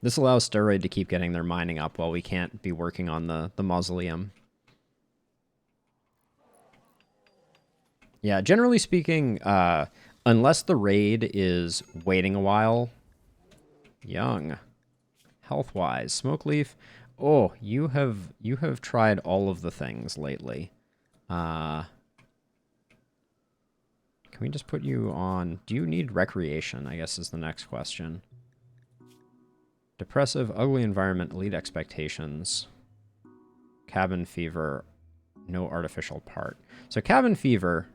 This allows Steroid to keep getting their mining up while we can't be working on the mausoleum. Yeah, generally speaking, unless the raid is waiting a while... Young. Health-wise. Smoke Leaf. Oh, you have tried all of the things lately. Can we just put you on... Do you need recreation, I guess is the next question. Depressive, ugly environment, elite expectations. cabin fever, no artificial part. So cabin fever.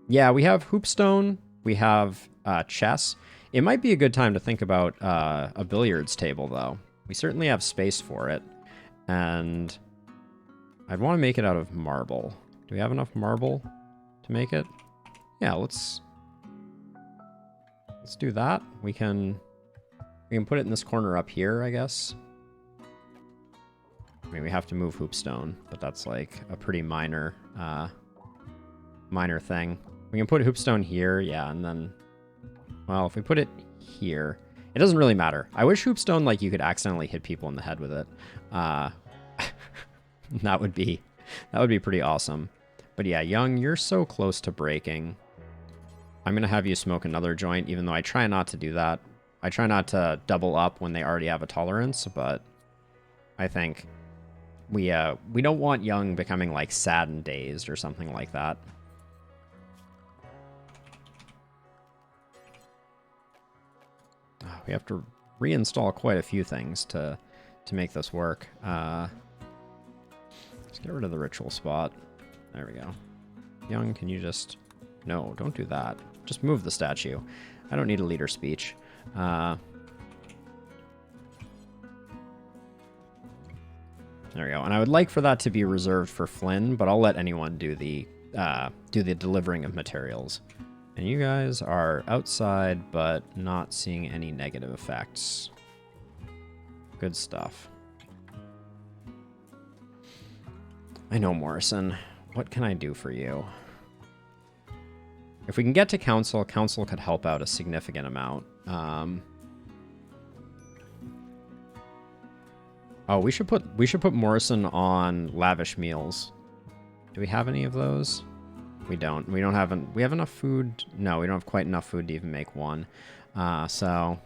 Yeah, we have hoopstone. We have chess. It might be a good time to think about a billiards table, though. We certainly have space for it. And I'd want to make it out of marble. Do we have enough marble to make it? Yeah, let's do that. We can put it in this corner up here, I guess. I mean, we have to move hoopstone, but that's like a pretty minor thing. We can put hoopstone here, yeah, and then, well, if we put it here, it doesn't really matter. I wish hoopstone, like, you could accidentally hit people in the head with it. That would be pretty awesome. But yeah, Young, you're so close to breaking. I'm going to have you smoke another joint, even though I try not to do that. I try not to double up when they already have a tolerance, but I think we don't want Young becoming, like, sad and dazed or something like that. We have to reinstall quite a few things to make this work. Let's get rid of the ritual spot. There we go. Young, can you just... No, don't do that. Just move the statue. I don't need a leader speech. There we go. And I would like for that to be reserved for Flynn, but I'll let anyone do the delivering of materials. And you guys are outside, but not seeing any negative effects. Good stuff. I know, Morrison. What can I do for you? If we can get to council, council could help out a significant amount. Oh, we should put Morrison on lavish meals. Do we have any of those? We don't. We have enough food. No, we don't have quite enough food to even make one. So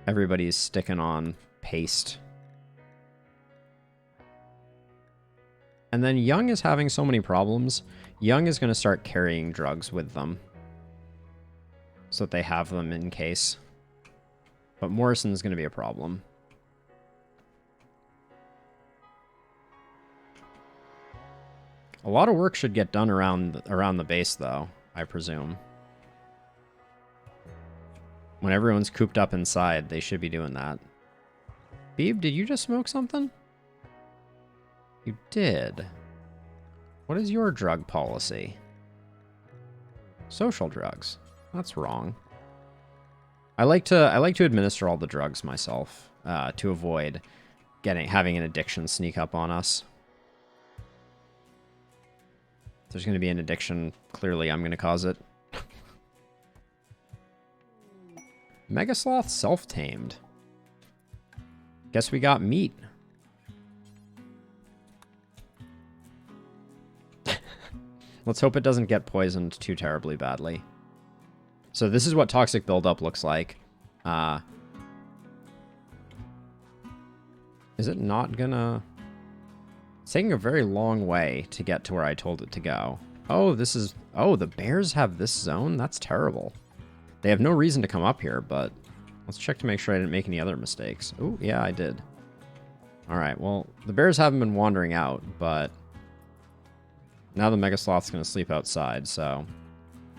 everybody's sticking on paste. And then Young is having so many problems. Young is going to start carrying drugs with them, so that they have them in case. But Morrison's going to be a problem. A lot of work should get done around the base, though, I presume. When everyone's cooped up inside, they should be doing that. Beeb, did you just smoke something? You did. What is your drug policy? Social drugs. That's wrong. I like to administer all the drugs myself to avoid having an addiction sneak up on us. If there's going to be an addiction, clearly I'm going to cause it. Mega Sloth self-tamed. Guess we got meat. Let's hope it doesn't get poisoned too terribly badly. So this is what toxic buildup looks like. Is it not gonna... It's taking a very long way to get to where I told it to go. Oh, this is... Oh, the bears have this zone? That's terrible. They have no reason to come up here, but let's check to make sure I didn't make any other mistakes. Oh, yeah, I did. Alright, well, the bears haven't been wandering out, but... Now the Mega Sloth's going to sleep outside, so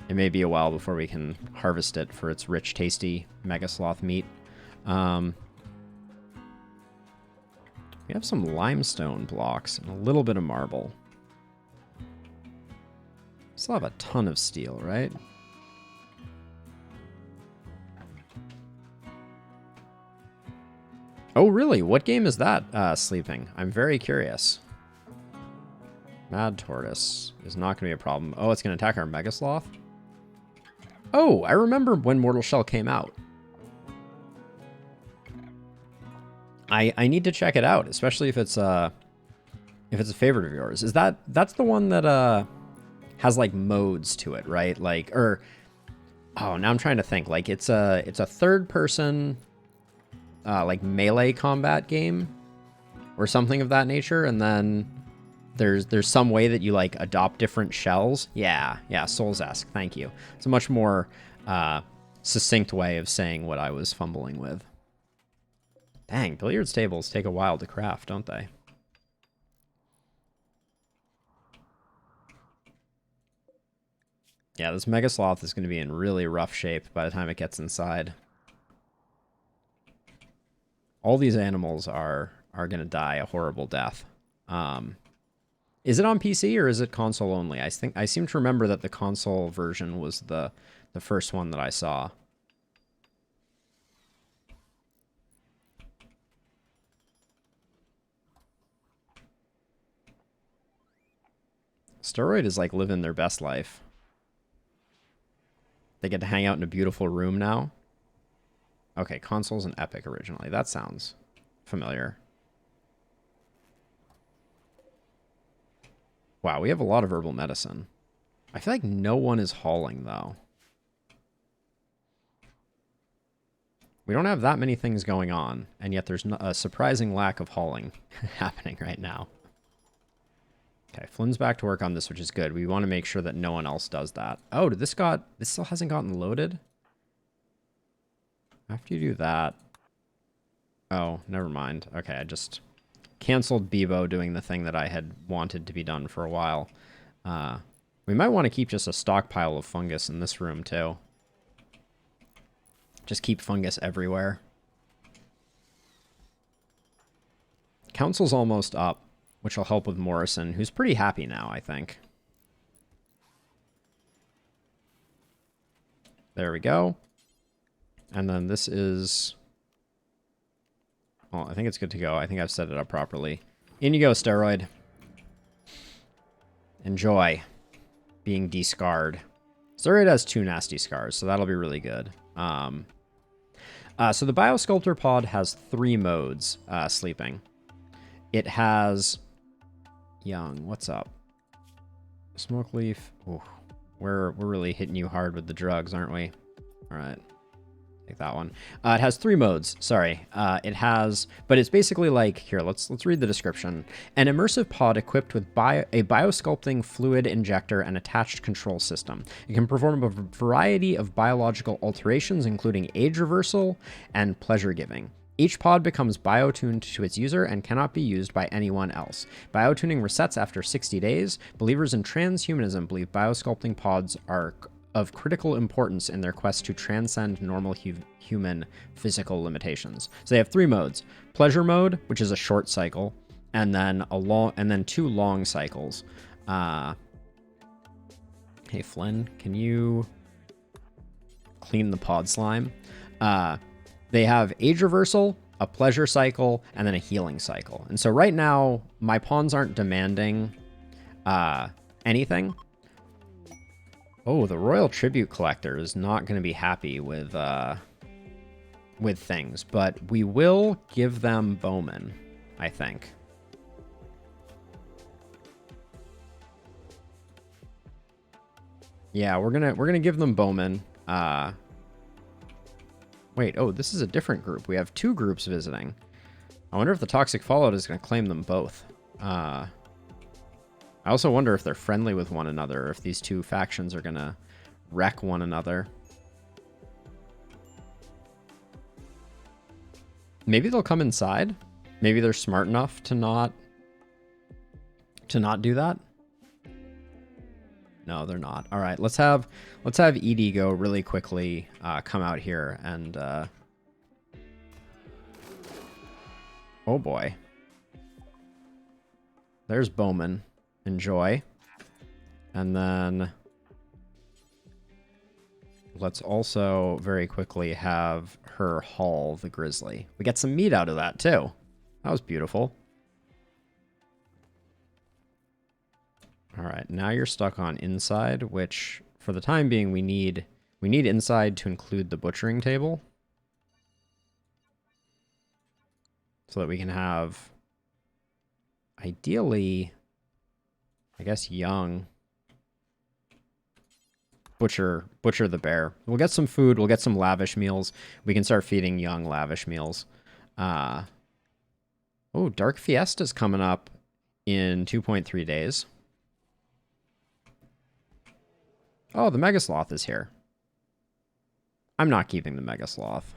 it may be a while before we can harvest it for its rich, tasty Mega Sloth meat. We have some limestone blocks and a little bit of marble. Still have a ton of steel, right? Oh, really? What game is that sleeping? I'm very curious. Mad Tortoise is not going to be a problem. Oh, it's going to attack our Mega Sloth? Oh, I remember when Mortal Shell came out. I need to check it out, especially if it's a favorite of yours. That's the one that has like modes to it, right? Like, or oh, now I'm trying to think. Like it's a third person like melee combat game or something of that nature, and then there's some way that you like adopt different shells. Yeah, Souls-esque. Thank you. It's a much more succinct way of saying what I was fumbling with. Dang, billiards tables take a while to craft, don't they? Yeah, this Mega Sloth is going to be in really rough shape by the time it gets inside. All these animals are going to die a horrible death. Is it on PC or is it console only? I seem to remember that the console version was the first one that I saw. Steroid is like living their best life. They get to hang out in a beautiful room now. Okay, console's an Epic originally. That sounds familiar. Wow, we have a lot of herbal medicine. I feel like no one is hauling, though. We don't have that many things going on, and yet there's a surprising lack of hauling happening right now. Okay, Flynn's back to work on this, which is good. We want to make sure that no one else does that. Oh, this still hasn't gotten loaded? After you do that... Oh, never mind. Okay, I just canceled Bebo doing the thing that I had wanted to be done for a while. We might want to keep just a stockpile of fungus in this room, too. Just keep fungus everywhere. Council's almost up, which will help with Morrison, who's pretty happy now, I think. There we go. And then this is... Well, I think it's good to go. I think I've set it up properly. In you go, Steroid. Enjoy being de-scarred. Steroid has 2 nasty scars, so that'll be really good. So the Biosculptor pod has 3 modes sleeping. It has... Young, what's up? Smoke leaf. Ooh, we're really hitting you hard with the drugs, aren't we? All right. Take that one. It has 3 modes. Sorry. It has, but it's basically like here. Let's read the description. An immersive pod equipped with a biosculpting fluid injector and attached control system. It can perform a variety of biological alterations, including age reversal and pleasure giving. Each pod becomes biotuned to its user and cannot be used by anyone else. Biotuning resets after 60 days. Believers in transhumanism believe biosculpting pods are of critical importance in their quest to transcend normal human physical limitations. So they have 3 modes: pleasure mode, which is a short cycle, and then 2 long cycles. Hey Flynn, can you clean the pod slime? They have age reversal, a pleasure cycle, and then a healing cycle. And so right now, my pawns aren't demanding anything. Oh, the Royal Tribute Collector is not going to be happy with things, but we will give them Bowman, I think. Yeah, we're gonna give them Bowman. Wait, oh, this is a different group. We have 2 groups visiting. I wonder if the Toxic Fallout is going to claim them both. I also wonder if they're friendly with one another, or if these 2 factions are going to wreck one another. Maybe they'll come inside. Maybe they're smart enough to not do that. No, they're not. All right, let's have Edie go really quickly, come out here and oh boy. There's Bowman. Enjoy. And then let's also very quickly have her haul the grizzly. We get some meat out of that too. That was beautiful. All right, now you're stuck on inside, which for the time being we need inside to include the butchering table, so that we can have, ideally, I guess, Young butcher the bear. We'll get some food. We'll get some lavish meals. We can start feeding Young lavish meals. Oh, Dark Fiesta's coming up in 2.3 days. Oh, the Mega Sloth is here. I'm not keeping the Mega Sloth.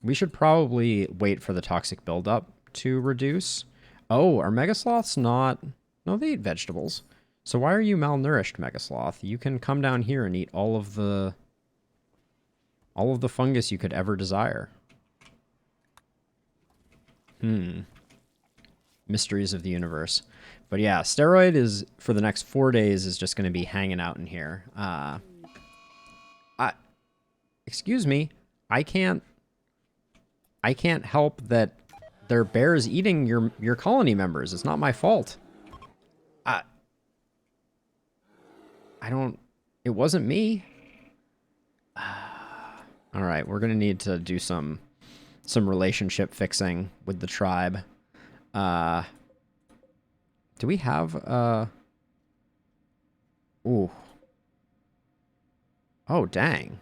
We should probably wait for the toxic buildup to reduce. Oh, are Megasloths not... No, they eat vegetables. So why are you malnourished, Megasloth? You can come down here and eat all of the fungus you could ever desire. Mysteries of the universe. But yeah, Steroid is, for the next 4 days, is just going to be hanging out in here. Excuse me, I can't help that there are bears eating your colony members. It's not my fault. It wasn't me. All right, we're going to need to do some relationship fixing with the tribe. Do we have, ooh. Oh, dang.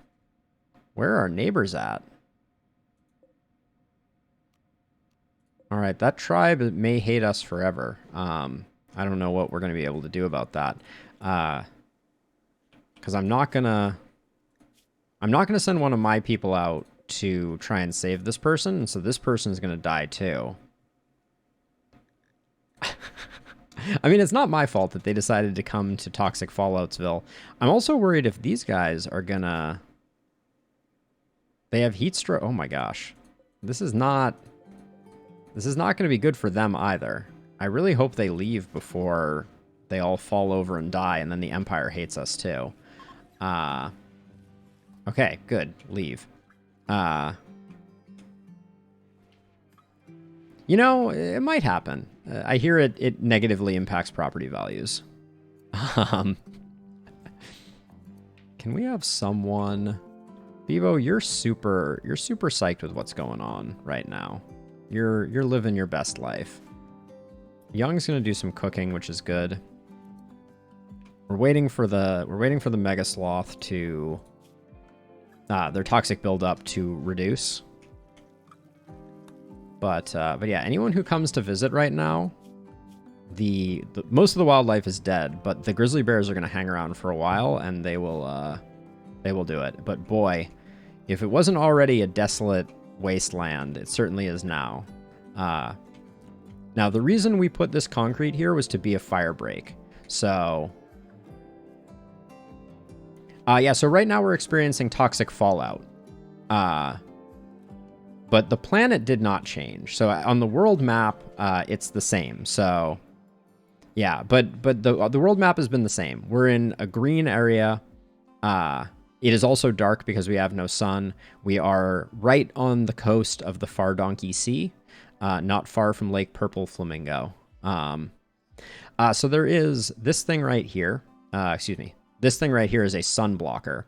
Where are our neighbors at? All right, that tribe may hate us forever. I don't know what we're going to be able to do about that. Because I'm not gonna send one of my people out to try and save this person, so this person is gonna die too. I mean, it's not my fault that they decided to come to Toxic Falloutsville. I'm also worried if these guys are gonna... They have heat stroke. Oh my gosh. This is not gonna be good for them either. I really hope they leave before they all fall over and die, and then the Empire hates us too. Okay, good. Leave. You know, it might happen. I hear it negatively impacts property values. Can we have someone... Bevo, you're super psyched with what's going on right now. You're living your best life. Young's gonna do some cooking, which is good. We're waiting for the Mega Sloth to their toxic buildup to reduce. But yeah, anyone who comes to visit right now, the most of the wildlife is dead, but the grizzly bears are going to hang around for a while, and they will do it. But boy, if it wasn't already a desolate wasteland, it certainly is now. Now the reason we put this concrete here was to be a fire break. So yeah, so right now we're experiencing toxic fallout. But the planet did not change. So on the world map, it's the same. So yeah, but the world map has been the same. We're in a green area. It is also dark because we have no sun. We are right on the coast of the Far Donkey Sea, not far from Lake Purple Flamingo. So there is this thing right here. Excuse me. This thing right here is a sun blocker,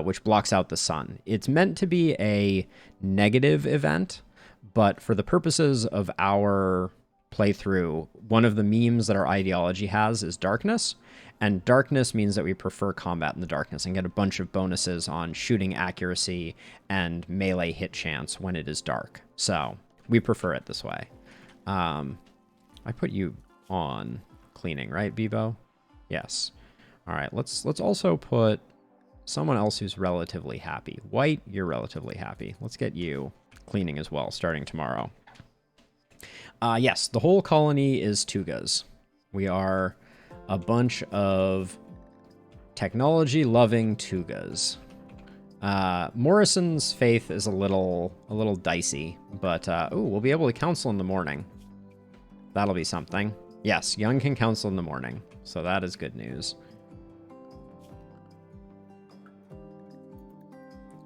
which blocks out the sun. It's meant to be a negative event, but for the purposes of our playthrough, one of the memes that our ideology has is darkness, and darkness means that we prefer combat in the darkness and get a bunch of bonuses on shooting accuracy and melee hit chance when it is dark. So we prefer it this way. I put you on cleaning, right, Bebo? Yes. All right, let's also put someone else who's relatively happy. White, you're relatively happy. Let's get you cleaning as well, starting tomorrow. Yes, the whole colony is Tugas. We are a bunch of technology-loving Tugas. Morrison's faith is a little dicey, but ooh, we'll be able to counsel in the morning. That'll be something. Yes, Young can counsel in the morning, so that is good news.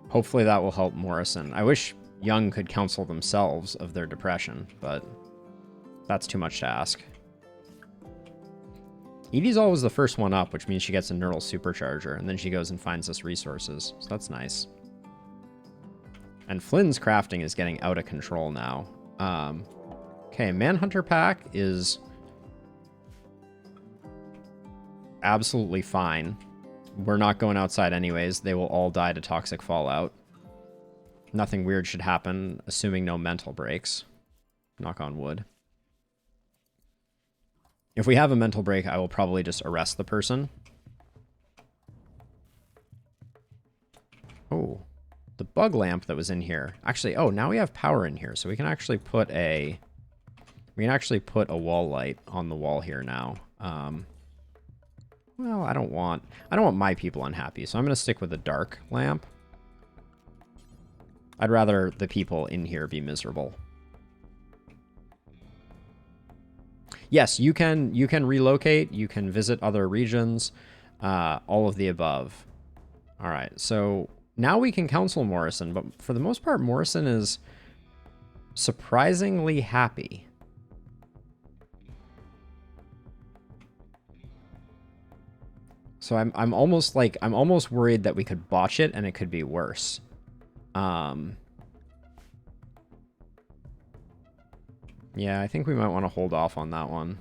Hopefully that will help Morrison. I wish Young could counsel themselves of their depression, but that's too much to ask. Edie's always the first one up, which means she gets a neural supercharger, and then she goes and finds us resources, so that's nice. And Flynn's crafting is getting out of control now. Okay, Manhunter Pack is absolutely fine. We're not going outside anyways. They will all die to toxic fallout. Nothing weird should happen, assuming no mental breaks. Knock on wood. If we have a mental break, I will probably just arrest the person. Oh, the bug lamp that was in here. Actually, oh, now we have power in here, so we can actually put a wall light on the wall here now. Well, I don't want my people unhappy, so I'm gonna stick with the dark lamp. I'd rather the people in here be miserable. Yes, you can relocate, you can visit other regions, all of the above. All right, so now we can counsel Morrison, but for the most part, Morrison is surprisingly happy. So I'm almost worried that we could botch it and it could be worse. Yeah, I think we might want to hold off on that one.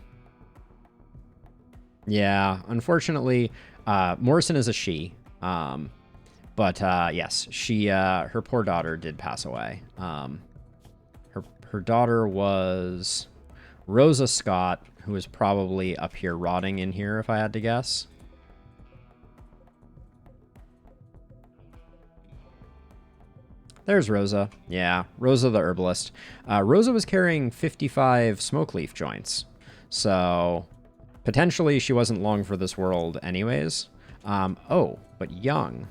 Yeah, unfortunately, Morrison is a she. But yes, her poor daughter did pass away. Her daughter was Rosa Scott, who is probably up here rotting in here, if I had to guess. There's Rosa. Yeah, Rosa the herbalist. Rosa was carrying 55 smoke leaf joints. So potentially she wasn't long for this world anyways. Oh, but Young.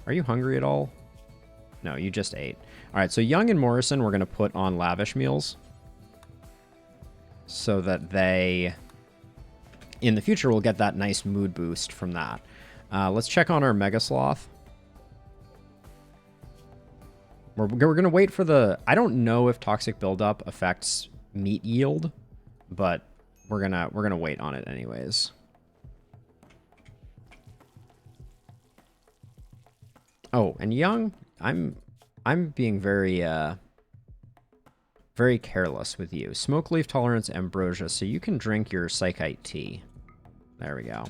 Are you hungry at all? No, you just ate. All right, so Young and Morrison we're going to put on lavish meals. So that they, in the future, will get that nice mood boost from that. Let's check on our Mega Sloth. We're going to wait for the... I don't know if toxic buildup affects meat yield, but we're gonna wait on it anyways. Oh, and Young, I'm being very very careless with you. Smoke leaf tolerance ambrosia, so you can drink your psychite tea. There we go.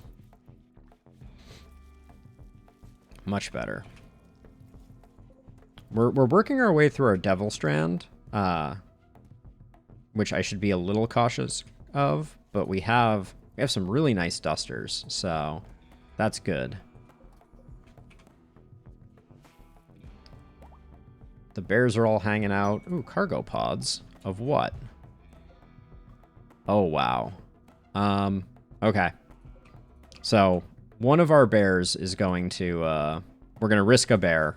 Much better. We're working our way through our Devil Strand, which I should be a little cautious of, but we have some really nice dusters, so that's good. The bears are all hanging out. Ooh, cargo pods. Of what? Oh, wow. Okay. So, one of our bears is going to, we're going to risk a bear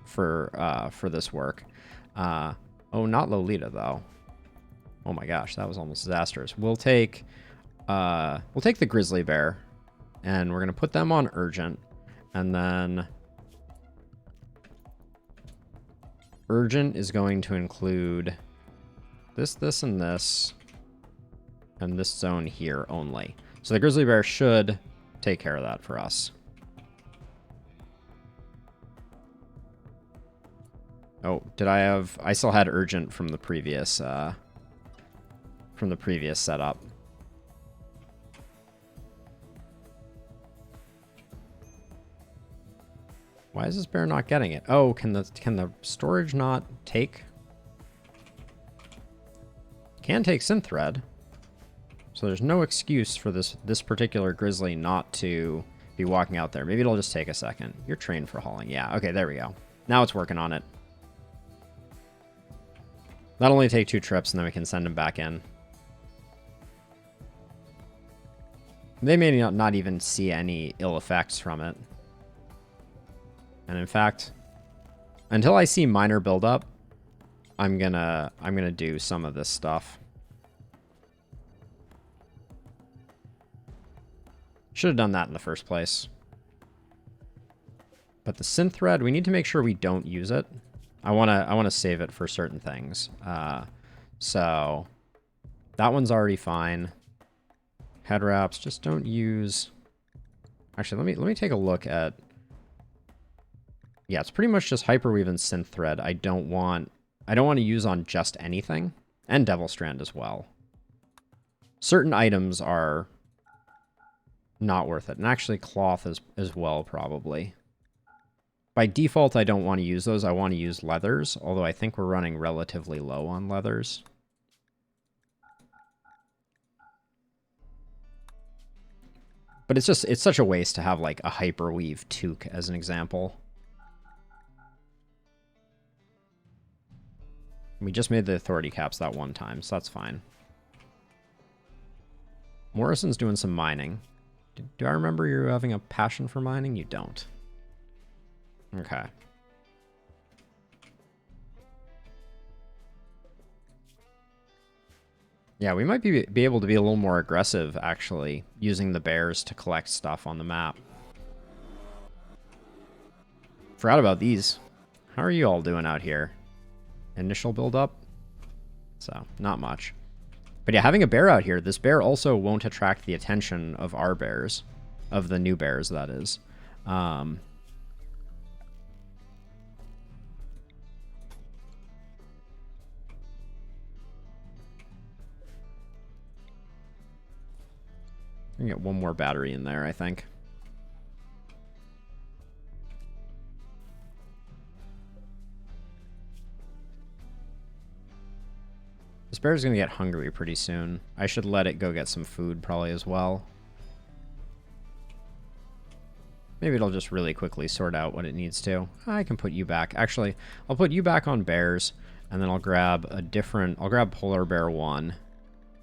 for this work. Oh, not Lolita, though. Oh my gosh, that was almost disastrous. We'll take the grizzly bear, and we're going to put them on urgent, and then... Urgent is going to include this, and this zone here only. So the grizzly bear should take care of that for us. Oh, did I have... I still had urgent from the previous setup. Why is this bear not getting it? Oh, can the storage not take? Can take synth thread. So there's no excuse for this particular grizzly not to be walking out there. Maybe it'll just take a second. You're trained for hauling. Yeah, okay, there we go. Now it's working on it. That'll only take 2 trips, and then we can send him back in. They may not even see any ill effects from it. And in fact, until I see minor buildup, I'm gonna do some of this stuff. Should have done that in the first place. But the synth thread, we need to make sure we don't use it. I wanna save it for certain things. So that one's already fine. Head wraps, just don't use. Actually, let me take a look at. Yeah, it's pretty much just hyperweave and synth thread. I don't want to use on just anything, and devil strand as well. Certain items are not worth it, and actually cloth as well probably. By default, I don't want to use those. I want to use leathers, although I think we're running relatively low on leathers. But it's such a waste to have like a hyperweave toque as an example. We just made the authority caps that one time, so that's fine. Morrison's doing some mining. Do I remember you having a passion for mining? You don't. Okay. Yeah, we might be able to be a little more aggressive, actually, using the bears to collect stuff on the map. Forgot about these. How are you all doing out here? Initial build-up? So, not much. But yeah, having a bear out here, this bear also won't attract the attention of our bears. Of the new bears, that is. I can get one more battery in there, I think. This bear's gonna get hungry pretty soon. I should let it go get some food probably as well. Maybe it'll just really quickly sort out what it needs to. I can put you back. Actually, I'll put you back on bears, and then I'll grab a different... I'll grab Polar Bear 1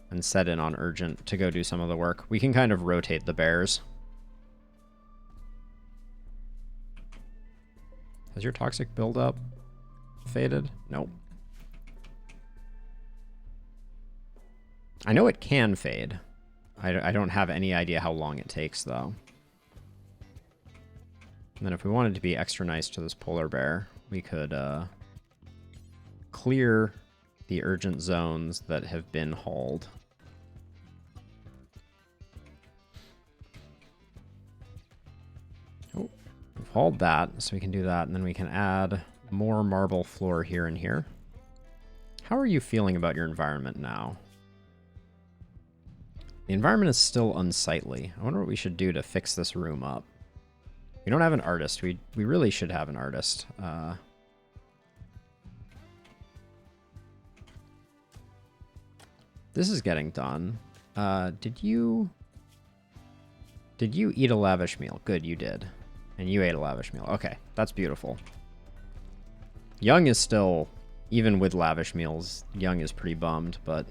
and set in on Urgent to go do some of the work. We can kind of rotate the bears. Has your toxic buildup faded? Nope. I know it can fade. I don't have any idea how long it takes, though. And then if we wanted to be extra nice to this polar bear, we could clear the urgent zones that have been hauled. Oh, we've hauled that, so we can do that, and then we can add more marble floor here and here. How are you feeling about your environment now? The environment is still unsightly. I wonder what we should do to fix this room up. We don't have an artist. We really should have an artist. This is getting done. Did you eat a lavish meal? Good, you did. And you ate a lavish meal. Okay, that's beautiful. Young is still, even with lavish meals, Young is pretty bummed, but...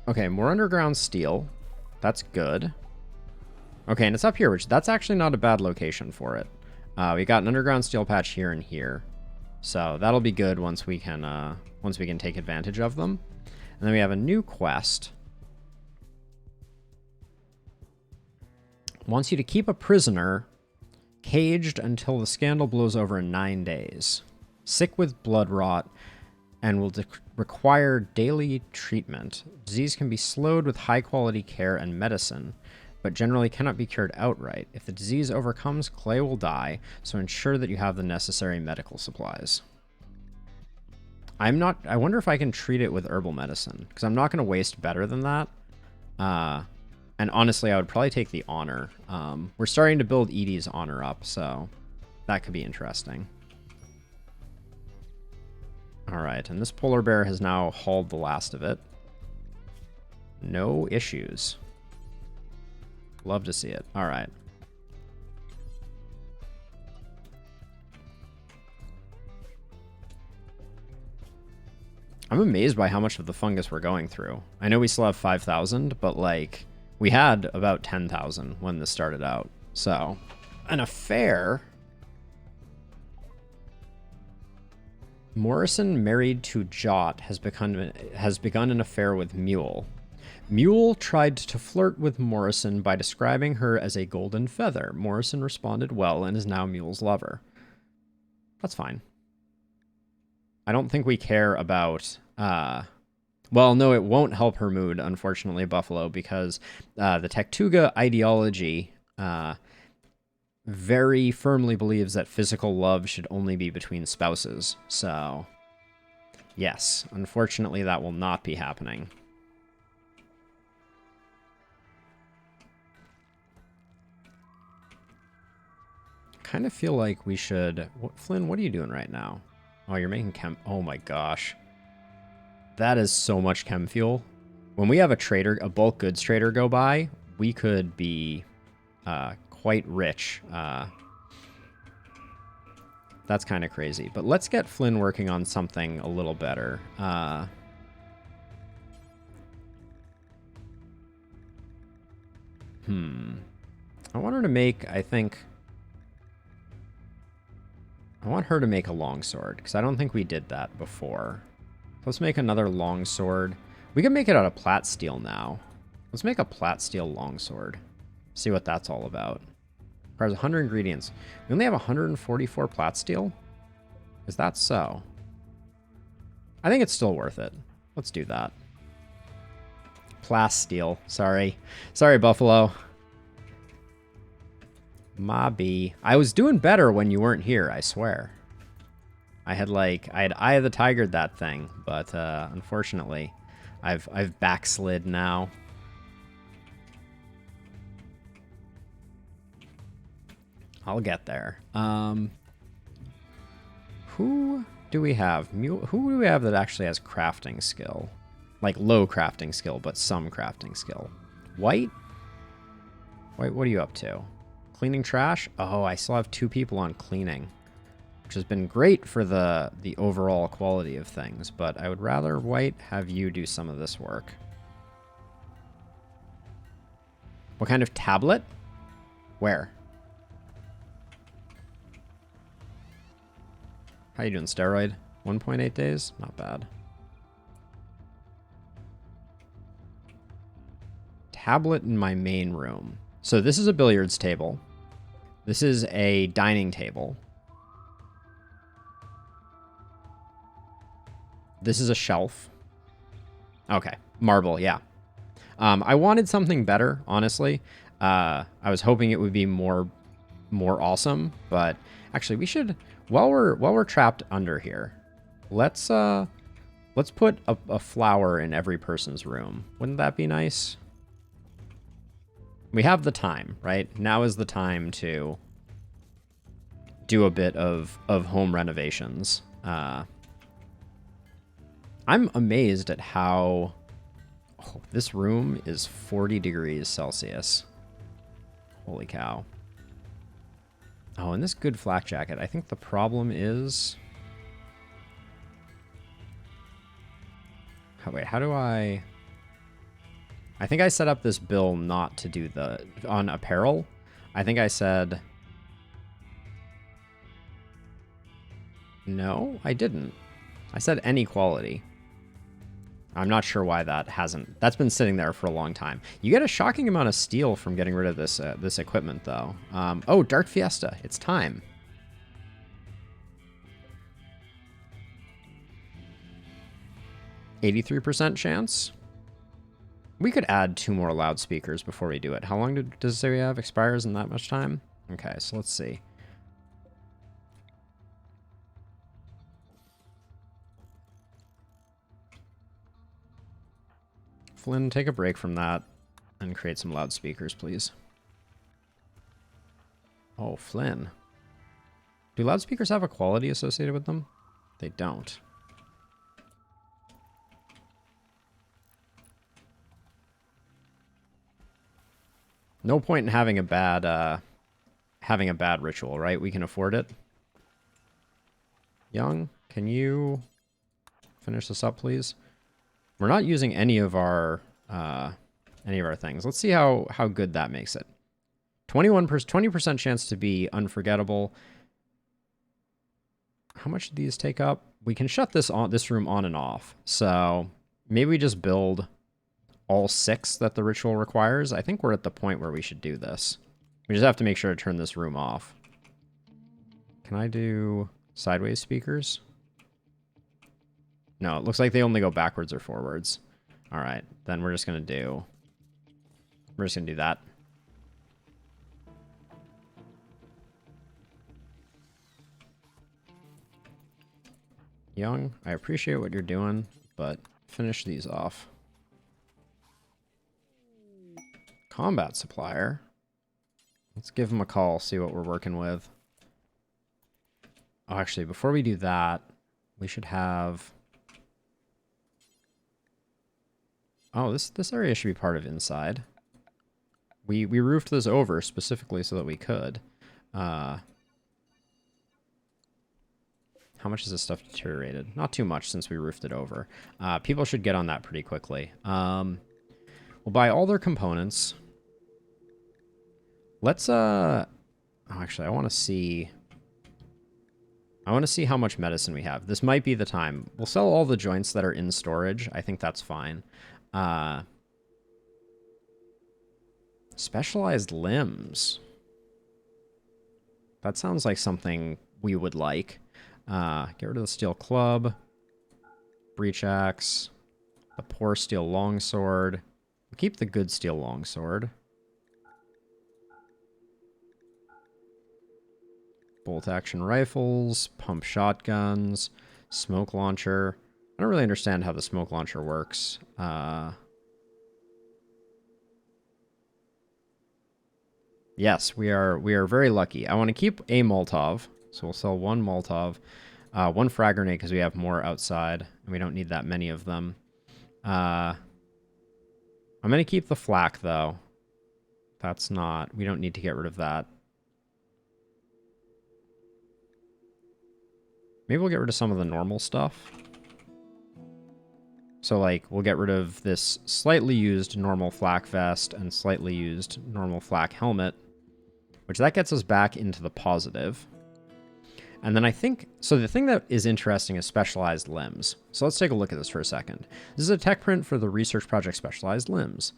Okay, more underground steel. That's good. Okay, and it's up here, which that's actually not a bad location for it. We got an underground steel patch here and here. So that'll be good once we can take advantage of them. And then we have a new quest. Wants you to keep a prisoner caged until the scandal blows over in 9 days. Sick with blood rot and will require daily treatment. Disease can be slowed with high-quality care and medicine, but generally cannot be cured outright. If the disease overcomes, Clay will die, so ensure that you have the necessary medical supplies. I wonder if I can treat it with herbal medicine, because I'm not going to waste better than that. And honestly, I would probably take the honor. We're starting to build Edie's honor up, so that could be interesting. Alright, and this polar bear has now hauled the last of it. No issues. Love to see it. Alright. I'm amazed by how much of the fungus we're going through. I know we still have 5,000, but like, we had about 10,000 when this started out. So, an affair... Morrison, married to Jot, has begun an affair with Mule. Mule tried to flirt with Morrison by describing her as a golden feather. Morrison responded well and is now Mule's lover. That's fine. I don't think we care about... well, no, it won't help her mood, unfortunately, Buffalo, because the Tektuga ideology... very firmly believes that physical love should only be between spouses. So, yes, unfortunately that will not be happening. Kind of feel like we should... Flynn, what are you doing right now? Oh, you're making chem... Oh my gosh. That is so much chem fuel. When we have a trader, a bulk goods trader go by, we could be... quite rich That's kind of crazy. But let's get Flynn working on something a little better. I want her to make, I want her to make a longsword, because I don't think we did that before. Let's make another longsword. We can make it out of plat steel now. Let's make a plat steel longsword. See what that's all about. Requires 100 ingredients. We only have 144 plat steel? Is that so? I think it's still worth it. Let's do that. Plas steel. Sorry. Sorry, Buffalo. Mobby. I was doing better when you weren't here, I swear. I had Eye of the Tigered that thing, but unfortunately, I've backslid now. I'll get there. Who do we have? Who do we have that actually has crafting skill? Like low crafting skill, but some crafting skill. White? White, what are you up to? Cleaning trash? Oh, I still have 2 people on cleaning, which has been great for the overall quality of things, but I would rather, White, have you do some of this work. What kind of tablet? Where? How you doing, steroid? 1.8 days? Not bad. Tablet in my main room. So this is a billiards table. This is a dining table. This is a shelf. Okay, marble, yeah. I wanted something better, honestly. I was hoping it would be more awesome, but actually we should, while we're trapped under here, let's put a flower in every person's room. Wouldn't that be nice? We have the time, right? Now is the time to do a bit of home renovations. I'm amazed at how... Oh, this room is 40 degrees Celsius. Holy cow. Oh, and this good flak jacket. I think the problem is... Oh, wait, how do I... I think I set up this bill not to do the... On apparel, I think I said... No, I didn't. I said any quality. I'm not sure why that hasn't... That's been sitting there for a long time. You get a shocking amount of steel from getting rid of this this equipment, though. Oh, Dark Fiesta. It's time. %83 chance? We could add 2 more loudspeakers before we do it. How long does it say we have? Expires in that much time? Okay, so let's see. Flynn, take a break from that and create some loudspeakers, please. Oh, Flynn. Do loudspeakers have a quality associated with them? They don't. No point in having a bad ritual, right? We can afford it. Young, can you finish this up, please? We're not using any of our things. Let's see how good that makes it. 20% chance to be unforgettable. How much do these take up? We can shut this room on and off. So maybe we just build all 6 that the ritual requires. I think we're at the point where we should do this. We just have to make sure to turn this room off. Can I do sideways speakers? No, it looks like they only go backwards or forwards. All right, then we're just gonna do that. Young, I appreciate what you're doing, but finish these off. Combat supplier. Let's give him a call, see what we're working with. Oh, actually, before we do that, we should have... Oh, this area should be part of inside. We roofed this over specifically so that we could. How much has this stuff deteriorated? Not too much since we roofed it over. People should get on that pretty quickly. We'll buy all their components. Let's, oh, actually, I want to see how much medicine we have. This might be the time. We'll sell all the joints that are in storage. I think that's fine. Specialized limbs. That sounds like something we would like. Get rid of the steel club. Breach axe. The poor steel longsword. We'll keep the good steel longsword. Bolt action rifles. Pump shotguns. Smoke launcher. I don't really understand how the smoke launcher works. Yes, we are very lucky. I want to keep a Molotov. So we'll sell one Molotov. One frag grenade because we have more outside. And we don't need that many of them. I'm going to keep the flak, though. That's not... We don't need to get rid of that. Maybe we'll get rid of some of the normal stuff. So, like, we'll get rid of this slightly used normal flak vest and slightly used normal flak helmet, which that gets us back into the positive. And then I think, so the thing that is interesting is specialized limbs. So let's take a look at this for a second. This is a tech print for the research project Specialized Limbs.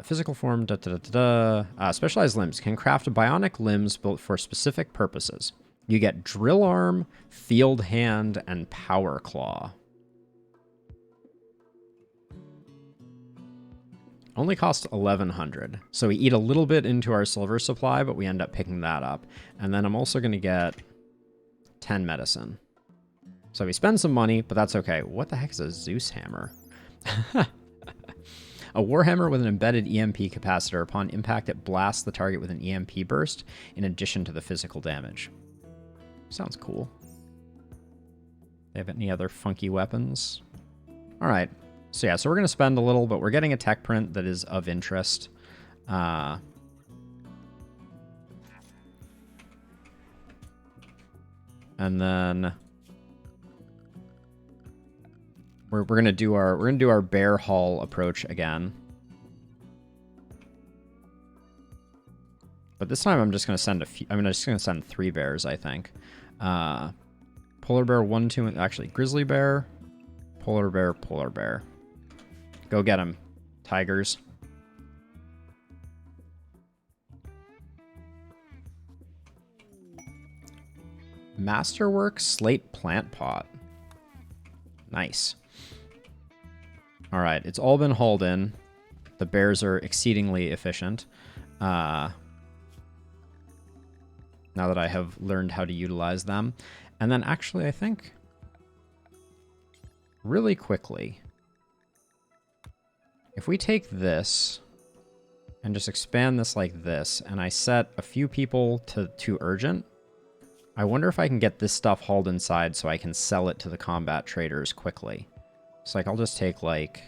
Physical form, specialized limbs can craft bionic limbs built for specific purposes. You get drill arm, field hand, and power claw. Only cost 1,100. So we eat a little bit into our silver supply, but we end up picking that up. And then I'm also going to get 10 medicine. So we spend some money, but that's okay. What the heck is a Zeus hammer? A warhammer with an embedded EMP capacitor. Upon impact, it blasts the target with an EMP burst in addition to the physical damage. Sounds cool. They have any other funky weapons? All right. So yeah, so we're going to spend a little, but we're getting a tech print that is of interest. And then we're going to do our bear haul approach again. But this time I'm just going to send I'm just going to send 3 bears, I think. Polar bear 1, 2, actually grizzly bear, polar bear, polar bear. Go get him, tigers. Masterwork slate plant pot. Nice. All right, it's all been hauled in. The bears are exceedingly efficient. Now that I have learned how to utilize them. And then actually, I think really quickly, if we take this and just expand this like this, and I set a few people to urgent, I wonder if I can get this stuff hauled inside so I can sell it to the combat traders quickly. So like, I'll just take like,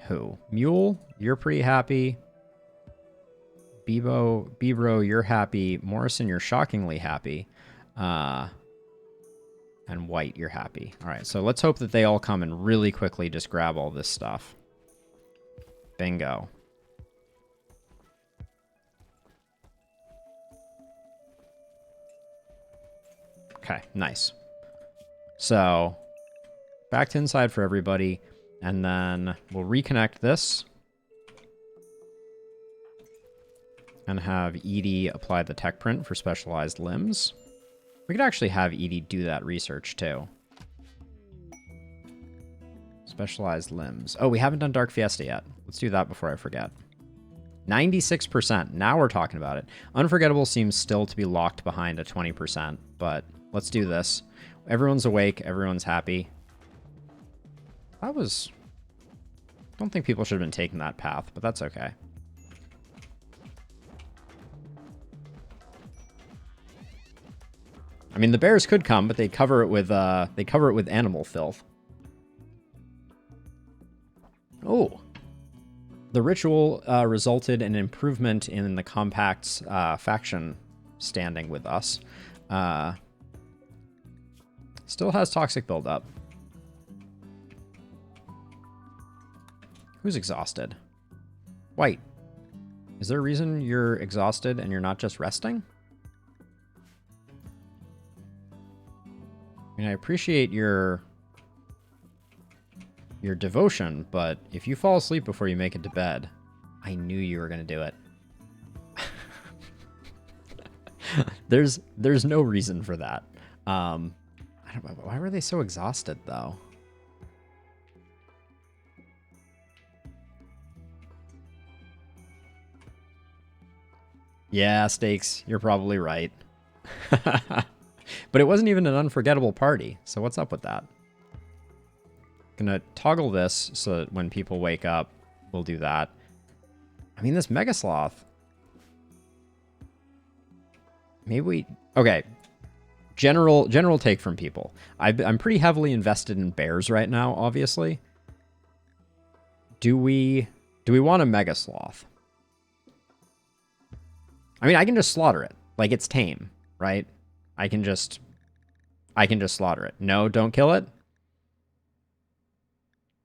who? Mule, you're pretty happy. Bebro, you're happy. Morrison, you're shockingly happy. And White, you're happy. All right, so let's hope that they all come and really quickly just grab all this stuff. Bingo. Okay, nice. So, back to inside for everybody, and then we'll reconnect this. And have Edie apply the tech print for specialized limbs. We could actually have Edie do that research too. Specialized limbs. Oh, we haven't done Dark Fiesta yet. Let's do that before I forget. 96%. Now we're talking about it. Unforgettable seems still to be locked behind a 20%, but let's do this. Everyone's awake. Everyone's happy. That was... I don't think people should have been taking that path, but that's okay. I mean, the bears could come, but they cover it with animal filth. Oh, the ritual resulted in an improvement in the Compact's faction standing with us. Still has toxic buildup. Who's exhausted? White. Is there a reason you're exhausted and you're not just resting? I mean, I appreciate your devotion, but if you fall asleep before you make it to bed, I knew you were going to do it. There's no reason for that. I don't know, why were they so exhausted though? Yeah, Stakes, you're probably right. But it wasn't even an unforgettable party, so what's up with that? Gonna toggle this so that when people wake up, we'll do that. I mean, this Mega Sloth. Maybe we... Okay. General take from people. I'm pretty heavily invested in bears right now, obviously. Do we want a Mega Sloth? I mean, I can just slaughter it. Like, it's tame, right? I can just slaughter it. No, don't kill it?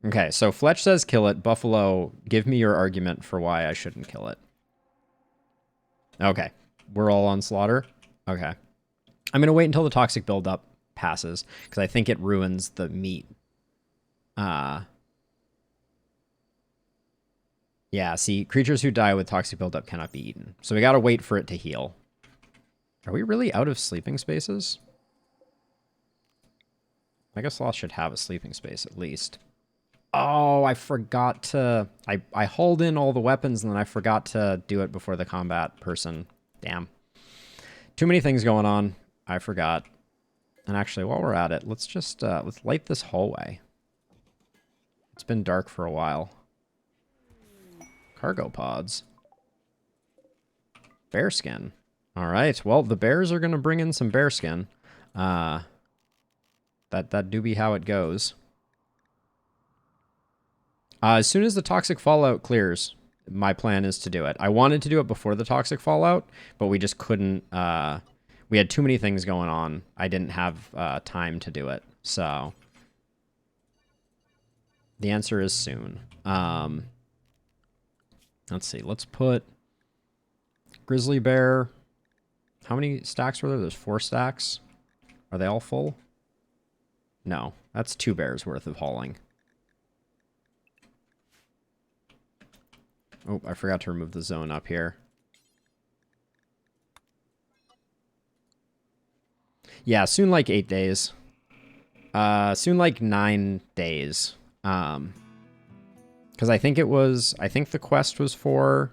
Okay, so Fletch says kill it. Buffalo, give me your argument for why I shouldn't kill it. Okay, we're all on slaughter? Okay. I'm going to wait until the toxic buildup passes, because I think it ruins the meat. Yeah, see, creatures who die with toxic buildup cannot be eaten. So we got to wait for it to heal. Are we really out of sleeping spaces? Mega Sloth should have a sleeping space at least. Oh, I forgot to... I hauled in all the weapons and then I forgot to do it before the combat person. Damn. Too many things going on. I forgot. And actually, while we're at it, let's just... let's light this hallway. It's been dark for a while. Cargo pods. Bearskin. All right. Well, the bears are going to bring in some bearskin. That do be how it goes. As soon as the toxic fallout clears, my plan is to do it. I wanted to do it before the toxic fallout, but we just couldn't. We had too many things going on. I didn't have time to do it. So the answer is soon. Let's see. Let's put grizzly bear. How many stacks were there? There's 4 stacks. Are they all full? No, that's 2 bears worth of hauling. Oh, I forgot to remove the zone up here. Yeah, soon like 8 days. Soon like 9 days. Because I think the quest was for...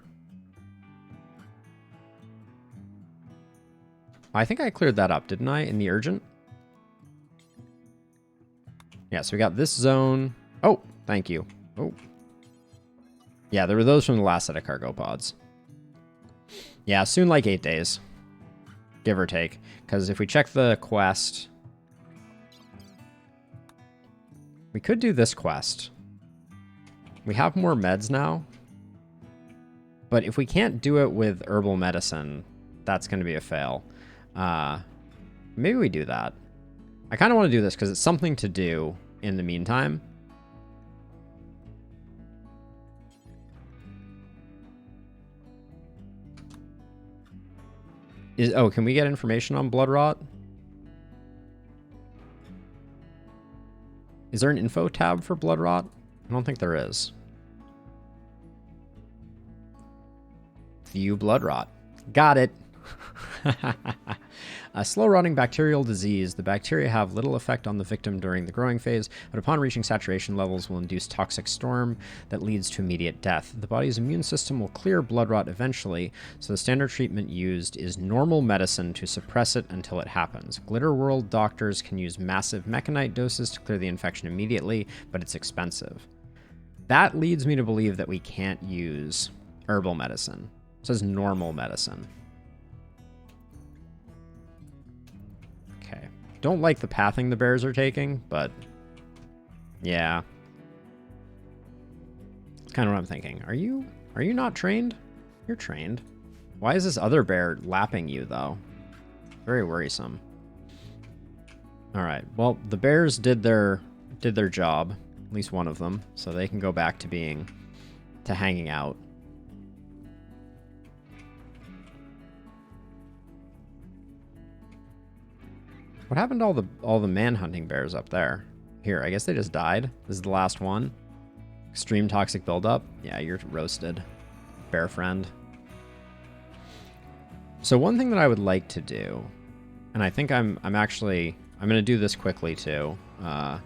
I think I cleared that up, didn't I, in the urgent? Yeah, so we got this zone. Oh, thank you. Oh. Yeah, there were those from the last set of cargo pods. Yeah, soon like 8 days. Give or take. Because if we check the quest... We could do this quest. We have more meds now. But if we can't do it with herbal medicine, that's going to be a fail. Maybe we do that. I kind of want to do this because it's something to do in the meantime. Can we get information on blood rot? Is there an info tab for blood rot? I don't think there is. View blood rot. Got it. A slow-rotting bacterial disease. The bacteria have little effect on the victim during the growing phase, but upon reaching saturation levels will induce toxic storm that leads to immediate death. The body's immune system will clear blood rot eventually, so the standard treatment used is normal medicine to suppress it until it happens. Glitter World doctors can use massive mechanite doses to clear the infection immediately, but it's expensive. That leads me to believe that we can't use herbal medicine. It says normal medicine. Don't like the pathing the bears are taking, but yeah. That's kind of what I'm thinking. Are you not trained? You're trained. Why is this other bear lapping you, though? Very worrisome. All right. Well, the bears did their job, at least one of them, so they can go back to hanging out. What happened to all the man-hunting bears up there? Here, I guess they just died. This is the last one. Extreme toxic buildup. Yeah, you're roasted, bear friend. So one thing that I would like to do, and I think I'm going to do this quickly too. I'm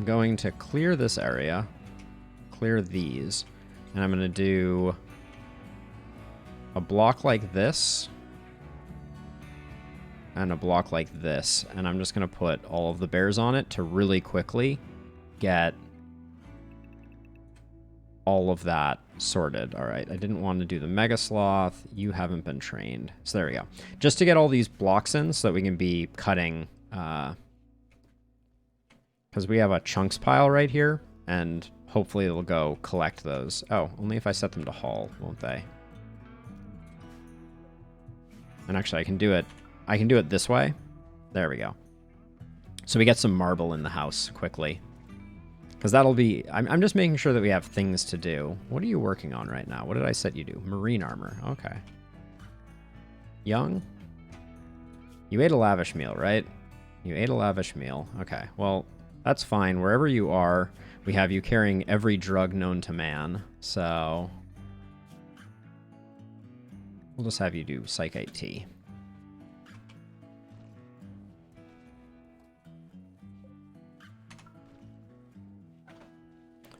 going to clear this area, clear these, and I'm going to do a block like this and a block like this, and I'm just going to put all of the bears on it to really quickly get all of that sorted. All right, I didn't want to do the Mega Sloth. You haven't been trained. So there we go. Just to get all these blocks in so that we can be cutting, because we have a chunks pile right here, and hopefully it'll go collect those. Oh, only if I set them to haul, won't they? And actually, I can do it this way. There we go. So we get some marble in the house quickly. Because that'll be... I'm just making sure that we have things to do. What are you working on right now? What did I set you to? Marine armor. Okay. Young? You ate a lavish meal, right? You ate a lavish meal. Okay. Well, that's fine. Wherever you are, we have you carrying every drug known to man. So... we'll just have you do Psychite Tea.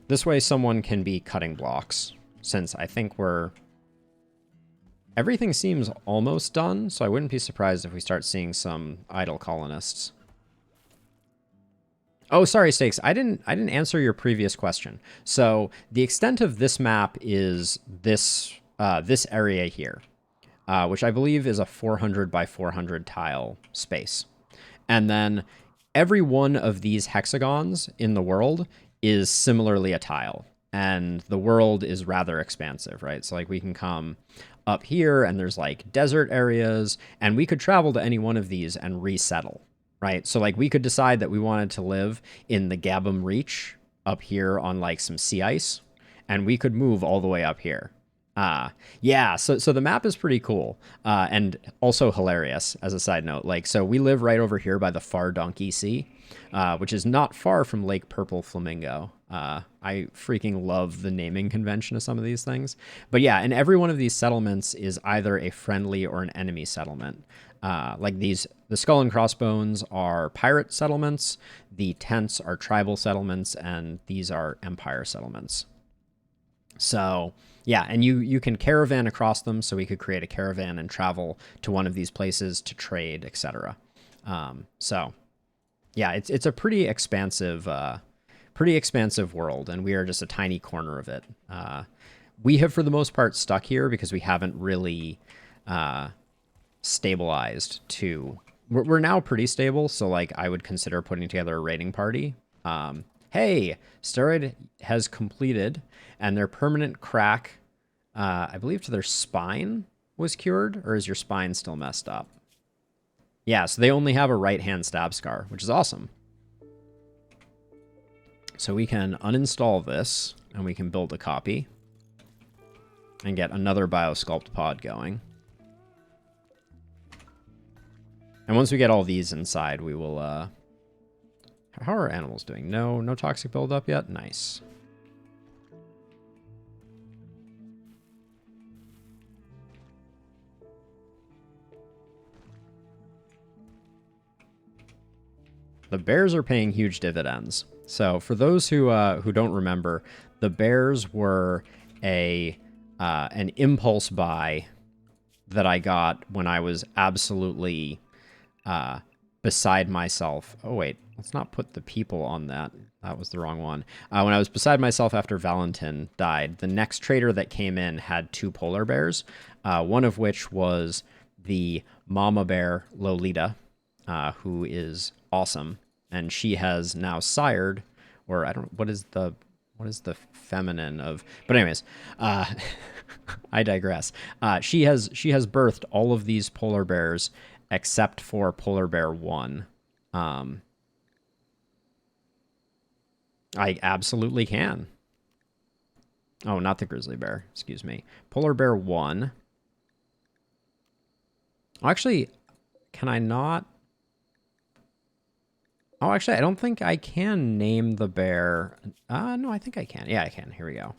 This way someone can be cutting blocks, since I think everything seems almost done, so I wouldn't be surprised if we start seeing some idle colonists. Oh, sorry, Stakes. I didn't answer your previous question. So the extent of this map is this area here, which I believe is a 400 by 400 tile space. And then every one of these hexagons in the world is similarly a tile, and the world is rather expansive, right? So like we can come up here and there's like desert areas, and we could travel to any one of these and resettle, right? So like we could decide that we wanted to live in the Gabum Reach up here on like some sea ice, and we could move all the way up here. Yeah, so the map is pretty cool, and also hilarious as a side note. Like, so we live right over here by the Far Donkey Sea, which is not far from Lake Purple Flamingo. I freaking love the naming convention of some of these things. But yeah, and every one of these settlements is either a friendly or an enemy settlement. Like the Skull and Crossbones are pirate settlements, the tents are tribal settlements, and these are empire settlements. So yeah, and you can caravan across them, so we could create a caravan and travel to one of these places to trade, etc. So yeah, it's a pretty expansive world, and we are just a tiny corner of it. We have, for the most part, stuck here because we haven't really stabilized to... We're now pretty stable, so like I would consider putting together a raiding party. Hey, Steroid has completed, and their permanent crack, I believe to their spine, was cured, or is your spine still messed up? Yeah, so they only have a right-hand stab scar, which is awesome. So we can uninstall this, and we can build a copy, and get another Biosculpt pod going. And once we get all these inside, we will... How are animals doing? No toxic buildup yet? Nice. The bears are paying huge dividends. So for those who don't remember, the bears were an impulse buy that I got when I was absolutely beside myself. Oh wait, let's not put the people on that. That was the wrong one. When I was beside myself after Valentin died, the next trader that came in had 2 polar bears, one of which was the mama bear Lolita, who is awesome, and she has now sired, or I don't, what is the feminine of, but anyways, I digress. She has birthed all of these polar bears, except for Polar Bear 1. I absolutely can. Oh, not the grizzly bear. Excuse me. Polar Bear 1. Actually, can I not? Oh, actually, I don't think I can name the bear. No, I think I can. Yeah, I can. Here we go.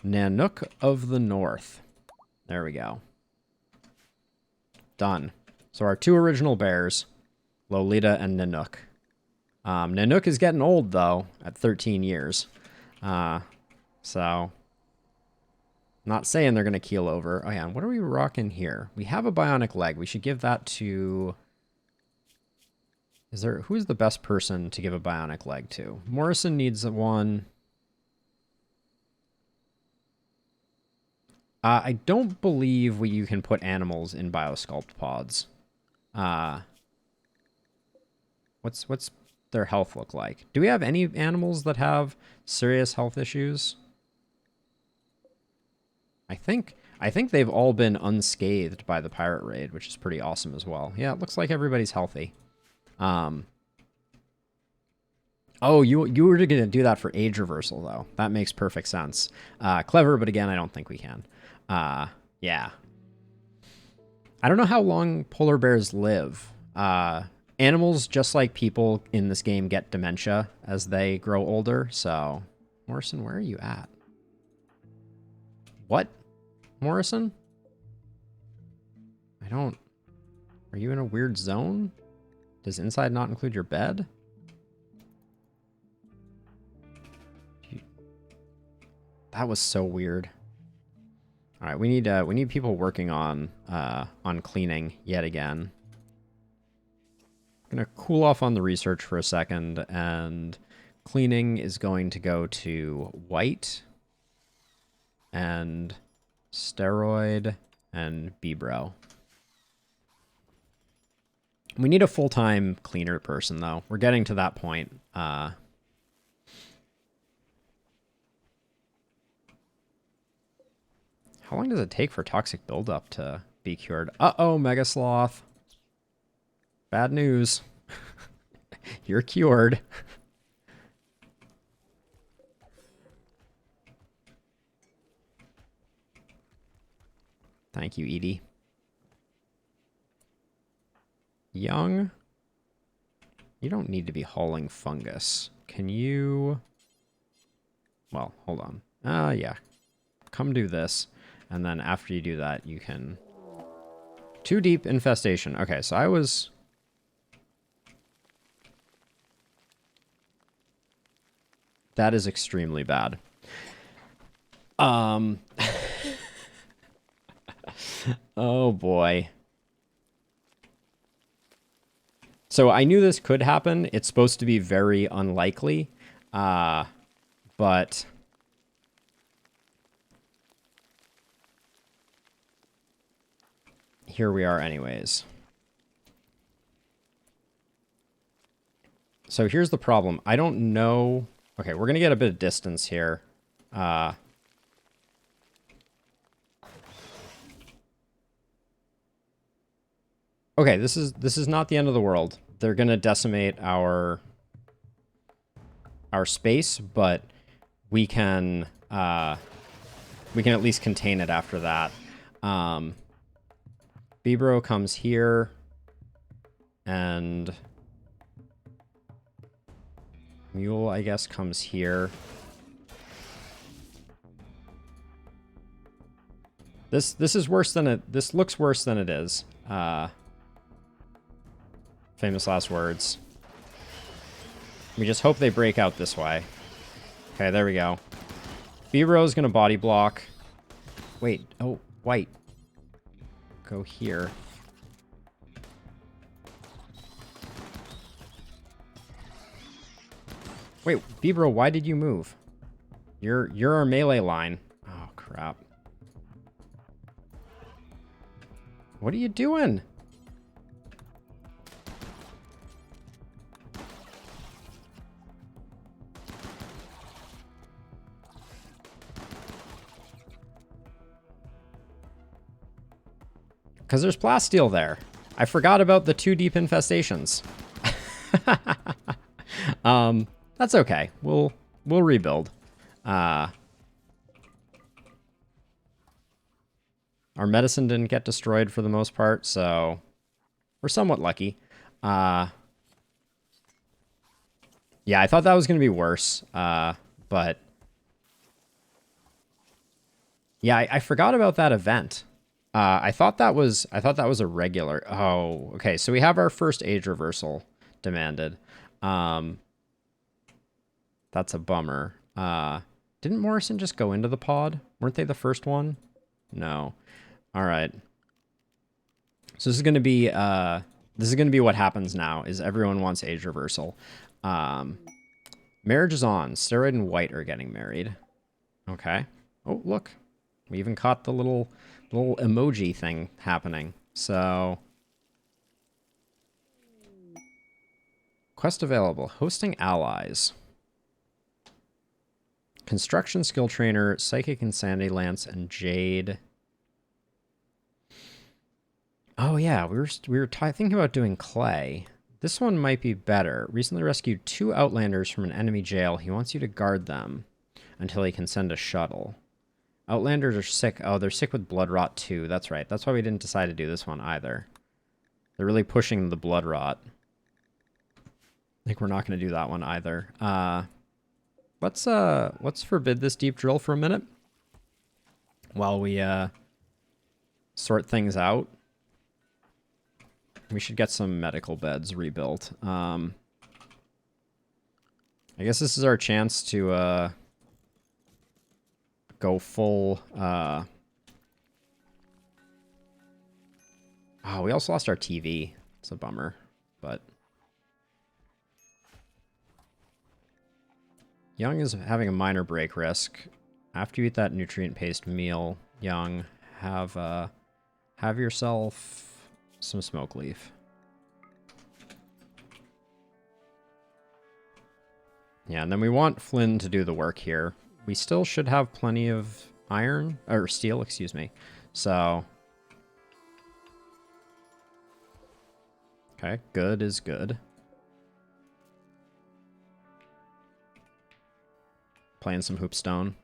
Nanook of the North. There we go. Done. So our 2 original bears, Lolita and Nanook. Nanook is getting old, though, at 13 years. So, not saying they're going to keel over. Oh, yeah, and what are we rocking here? We have a bionic leg. We should give that to... Who's the best person to give a bionic leg to? Morrison needs one. I don't believe you can put animals in biosculpt pods. What's their health look like? Do we have any animals that have serious health issues? I think they've all been unscathed by the pirate raid, which is pretty awesome as well. Yeah, it looks like everybody's healthy. Oh, you were going to do that for age reversal, though. That makes perfect sense. Clever, but again, I don't think we can. Yeah. I don't know how long polar bears live. Animals, just like people in this game, get dementia as they grow older. So, Morrison, where are you at? What? Morrison? Are you in a weird zone? Does inside not include your bed? That was so weird. All right, we need people working on cleaning yet again. I'm gonna cool off on the research for a second, and cleaning is going to go to white and steroid and Bebro. We need a full-time cleaner person, though. We're getting to that point. How long does it take for toxic buildup to be cured? Uh-oh, Mega Sloth. Bad news. You're cured. Thank you, Edie. Young, you don't need to be hauling fungus. Can you... Well, hold on. Yeah. Come do this. And then after you do that, you can... Too deep infestation. Okay, so I was... That is extremely bad. Oh, boy. So I knew this could happen. It's supposed to be very unlikely. But... Here we are anyways. So here's the problem. I don't know... Okay, we're going to get a bit of distance here. Okay, this is not the end of the world. They're going to decimate our space, but we can at least contain it after that. Bebro comes here, and Mule, I guess, comes here. This is worse than it. This looks worse than it is. Famous last words. We just hope they break out this way. Okay, there we go. Bebro's gonna body block. Wait, oh, white. Go here. Wait, Bebro, why did you move? You're our melee line. Oh, crap. What are you doing? Because there's plasteel there. I forgot about the 2 deep infestations. That's okay. We'll rebuild. Our medicine didn't get destroyed for the most part, so we're somewhat lucky. Yeah, I thought that was going to be worse, but yeah, I forgot about that event. I thought that was a regular. Oh, okay. So we have our first age reversal demanded. That's a bummer. Didn't Morrison just go into the pod? Weren't they the first one? No. All right. So this is going to be what happens now is everyone wants age reversal. Marriage is on. Steroid and White are getting married. Okay. Oh, look. We even caught the little emoji thing happening. So quest available. Hosting allies. Construction skill trainer, Psychic Insanity Lance, and Jade. Oh yeah, we were thinking about doing Clay. This one might be better. Recently rescued 2 Outlanders from an enemy jail. He wants you to guard them until he can send a shuttle. Outlanders are sick. Oh, they're sick with blood rot too. That's right. That's why we didn't decide to do this one either. They're really pushing the blood rot. I think we're not going to do that one either. Let's forbid this deep drill for a minute while we sort things out. We should get some medical beds rebuilt. I guess this is our chance to go full. Oh, we also lost our TV. It's a bummer, but Young is having a minor break risk. After you eat that nutrient-paced meal, Young, have yourself some smoke leaf. Yeah, and then we want Flynn to do the work here. We still should have plenty of iron, or steel, excuse me. So, okay, good is good. Playing some hoopstone.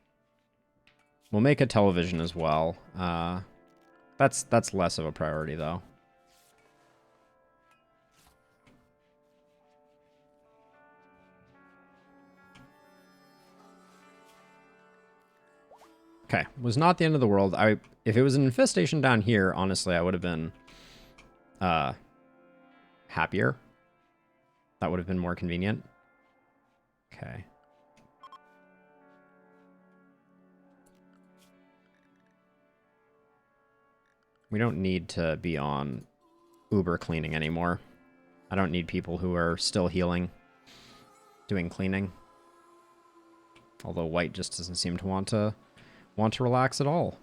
We'll make a television as well. That's less of a priority though. Okay, was not the end of the world. If it was an infestation down here, honestly, I would have been happier. That would have been more convenient. Okay. We don't need to be on Uber cleaning anymore. I don't need people who are still healing doing cleaning. Although White just doesn't seem to want to relax at all.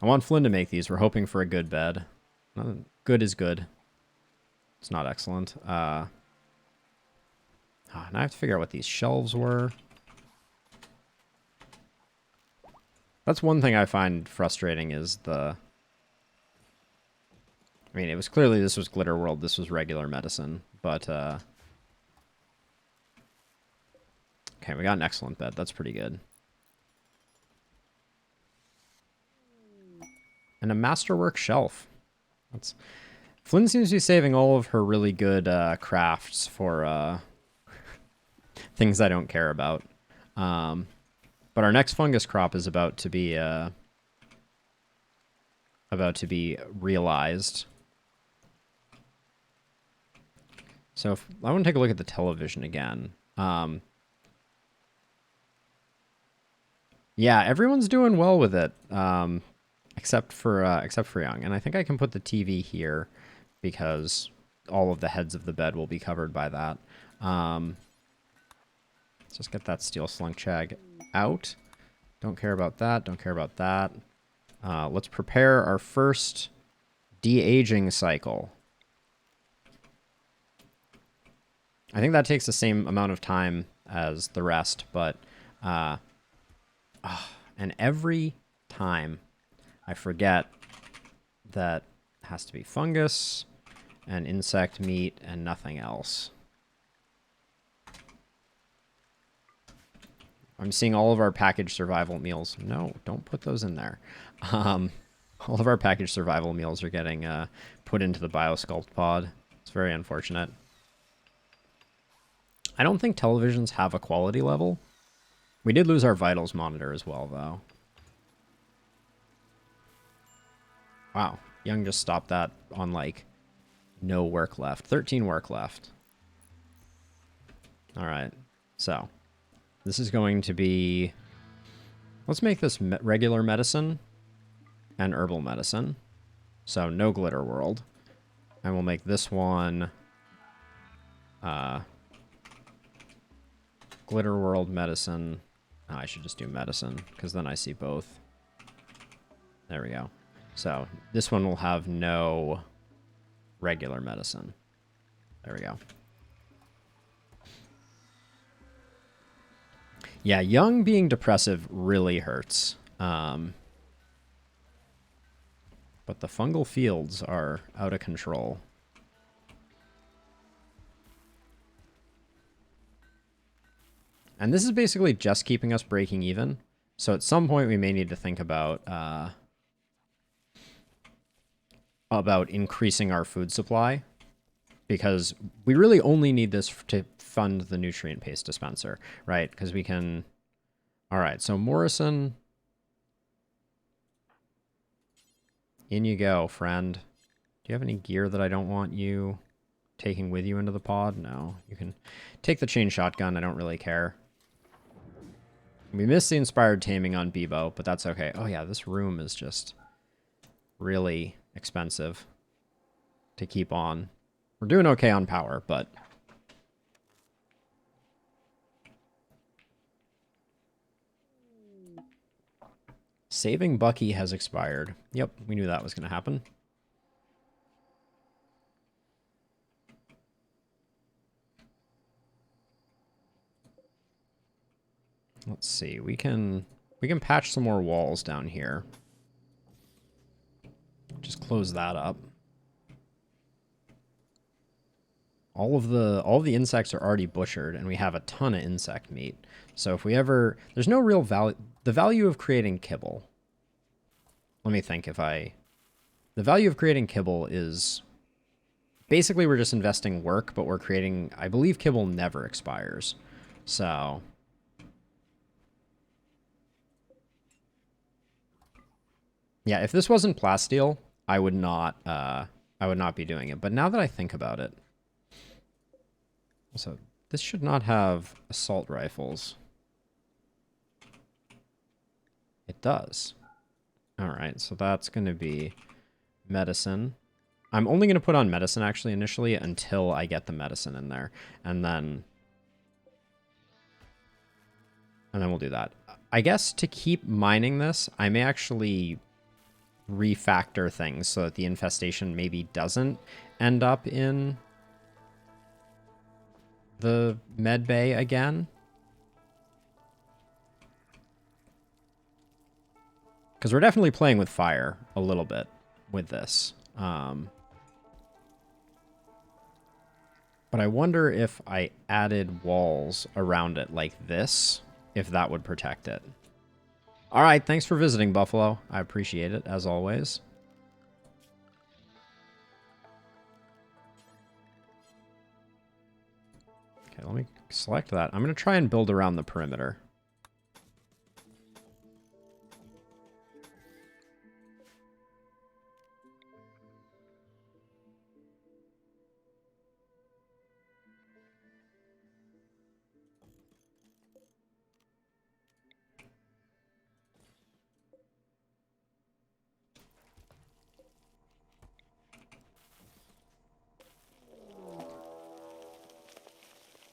I want Flynn to make these. We're hoping for a good bed. Good is good. It's not excellent. Now I have to figure out what these shelves were. That's one thing I find frustrating is the... I mean, it was clearly this was Glitter World, this was regular medicine, but... Okay, we got an excellent bed. That's pretty good. And a masterwork shelf. That's... Flynn seems to be saving all of her really good crafts for things I don't care about. But our next fungus crop is about to be realized. So if, I want to take a look at the television again. Yeah, everyone's doing well with it, except for Young. And I think I can put the TV here because all of the heads of the bed will be covered by that. Let's just get that steel slunk chag out. Don't care about that. Don't care about that. Let's prepare our first de-aging cycle. I think that takes the same amount of time as the rest, but and every time, I forget that it has to be fungus and insect meat and nothing else. I'm seeing all of our packaged survival meals. No, don't put those in there. All of our packaged survival meals are getting put into the biosculpt pod. It's very unfortunate. I don't think televisions have a quality level. We did lose our vitals monitor as well, though. Wow. Young just stopped that on, like, no work left. 13 work left. All right. So, this is going to be... Let's make this regular medicine and herbal medicine. So, no glitter world. And we'll make this one... glitter world medicine. Oh, I should just do medicine, because then I see both. There we go. So, this one will have no regular medicine. There we go. Yeah, young being depressive really hurts. But the fungal fields are out of control. And this is basically just keeping us breaking even. So at some point we may need to think about increasing our food supply, because we really only need this to fund the nutrient paste dispenser, right? Because we can... All right, so Morrison, in you go, friend. Do you have any gear that I don't want you taking with you into the pod? No, you can take the chain shotgun. I don't really care. We missed the inspired taming on Bebo, but that's okay. Oh yeah, this room is just really expensive to keep on. We're doing okay on power, but... Saving Bucky has expired. Yep, we knew that was going to happen. Let's see. We can patch some more walls down here. Just close that up. All of the insects are already butchered, and we have a ton of insect meat. So if we ever... There's no real value... The value of creating kibble... Let me think if I... The value of creating kibble is... Basically, we're just investing work, but we're creating... I believe kibble never expires. So... Yeah, if this wasn't plasteel, I would not be doing it. But now that I think about it... So, this should not have assault rifles. It does. Alright, so that's going to be medicine. I'm only going to put on medicine, actually, initially, until I get the medicine in there. And then we'll do that. I guess to keep mining this, I may actually refactor things so that the infestation maybe doesn't end up in the med bay again. Because we're definitely playing with fire a little bit with this. But I wonder if I added walls around it like this, if that would protect it. All right, thanks for visiting, Buffalo. I appreciate it, as always. Okay, let me select that. I'm going to try and build around the perimeter.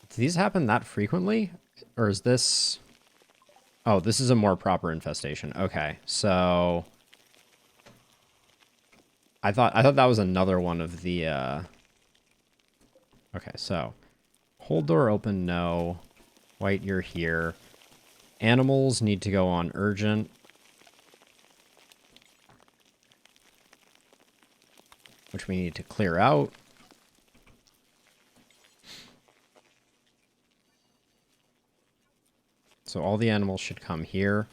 Do these happen that frequently? Or is this... Oh, this is a more proper infestation. Okay, so... I thought that was another one of the... Okay, so... Hold door open, no. White, you're here. Animals need to go on urgent. which we need to clear out. So all the animals should come here.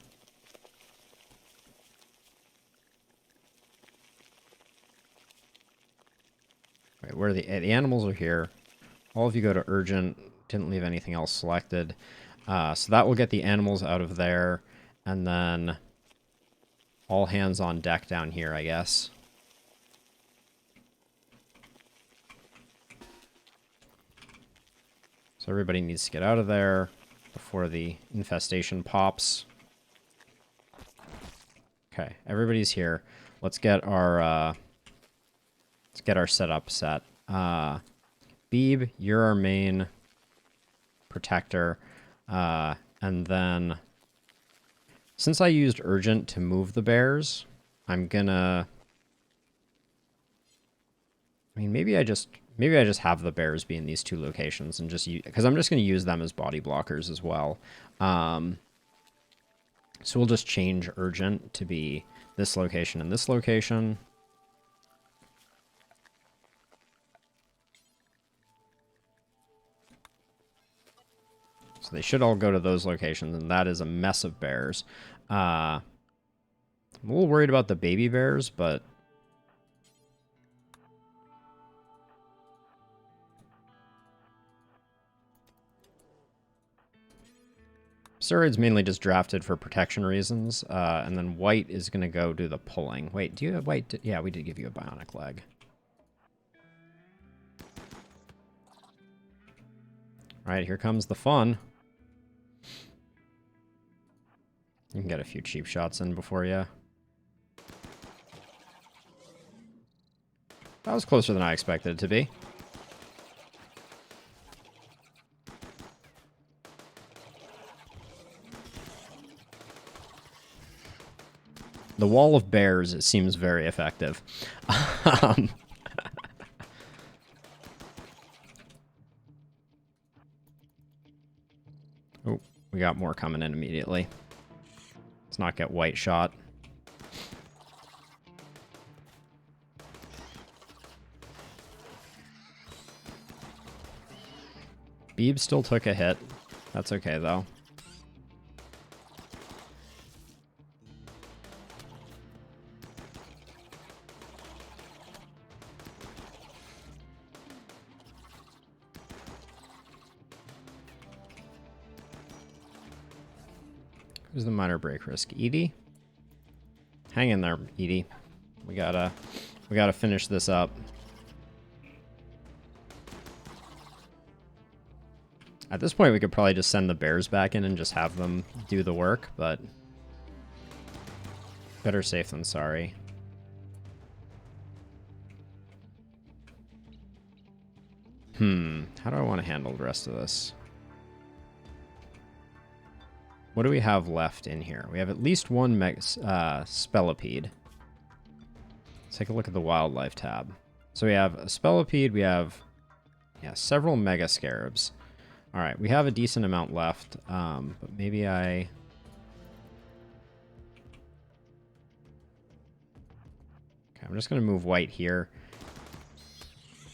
Right, where the animals are here. All of you go to urgent. Didn't leave anything else selected. So that will get the animals out of there. And then all hands on deck down here, I guess. So everybody needs to get out of there before the infestation pops. Okay, everybody's here. Let's get our setup set. Beeb, you're our main protector. And then since I used urgent to move the bears, I'm gonna... I mean, maybe I just have the bears be in these two locations and just use... Because I'm just going to use them as body blockers as well. So we'll just change urgent to be this location and this location. So they should all go to those locations, and that is a mess of bears. I'm a little worried about the baby bears, but... Steroid's mainly just drafted for protection reasons, and then white is going to go do the pulling. Wait, do you have white? Yeah, we did give you a bionic leg. All right, here comes the fun. You can get a few cheap shots in before you. That was closer than I expected it to be. The wall of bears seems very effective. Oh, we got more coming in immediately. Let's not get white shot. Beeb still took a hit. That's okay, though. Who's the minor break risk? Edie? Hang in there, Edie. We gotta finish this up. At this point, we could probably just send the bears back in and just have them do the work, but better safe than sorry. How do I want to handle the rest of this? What do we have left in here? We have at least one Spellipede. Let's take a look at the wildlife tab. So we have a Spellipede, we have several Mega Scarabs. All right, we have a decent amount left, but maybe I... Okay, I'm just going to move white here.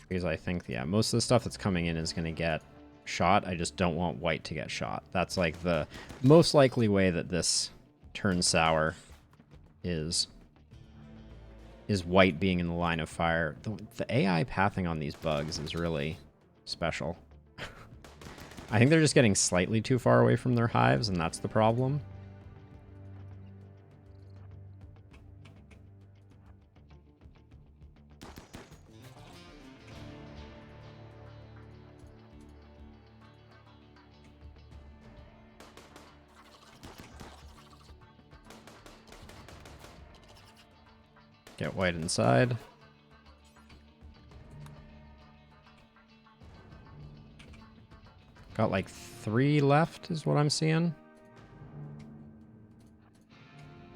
Because I think, yeah, most of the stuff that's coming in is going to get shot. I just don't want white to get shot. That's like the most likely way that this turns sour is white being in the line of fire. The AI pathing on these bugs is really special. I think they're just getting slightly too far away from their hives, and that's the problem. Get white inside. Got like 3 left is what I'm seeing.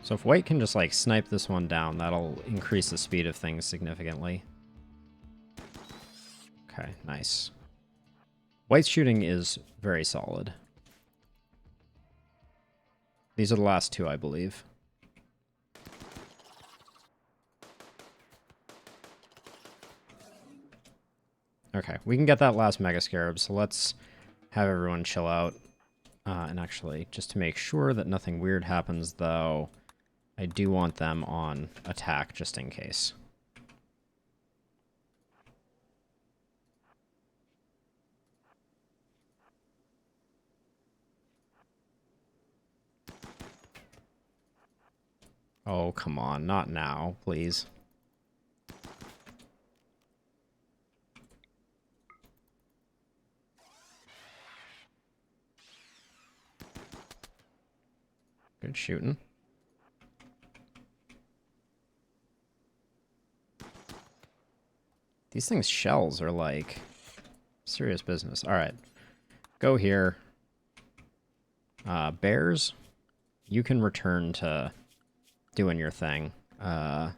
So if white can just like snipe this one down, that'll increase the speed of things significantly. Okay, nice. White's shooting is very solid. These are the last 2, I believe. Okay, we can get that last Mega Scarab, so let's have everyone chill out. And actually, just to make sure that nothing weird happens, though, I do want them on attack just in case. Oh, come on. Not now, please. Good shooting. These things' shells are like serious business. All right. Go here. Bears, you can return to doing your thing. No.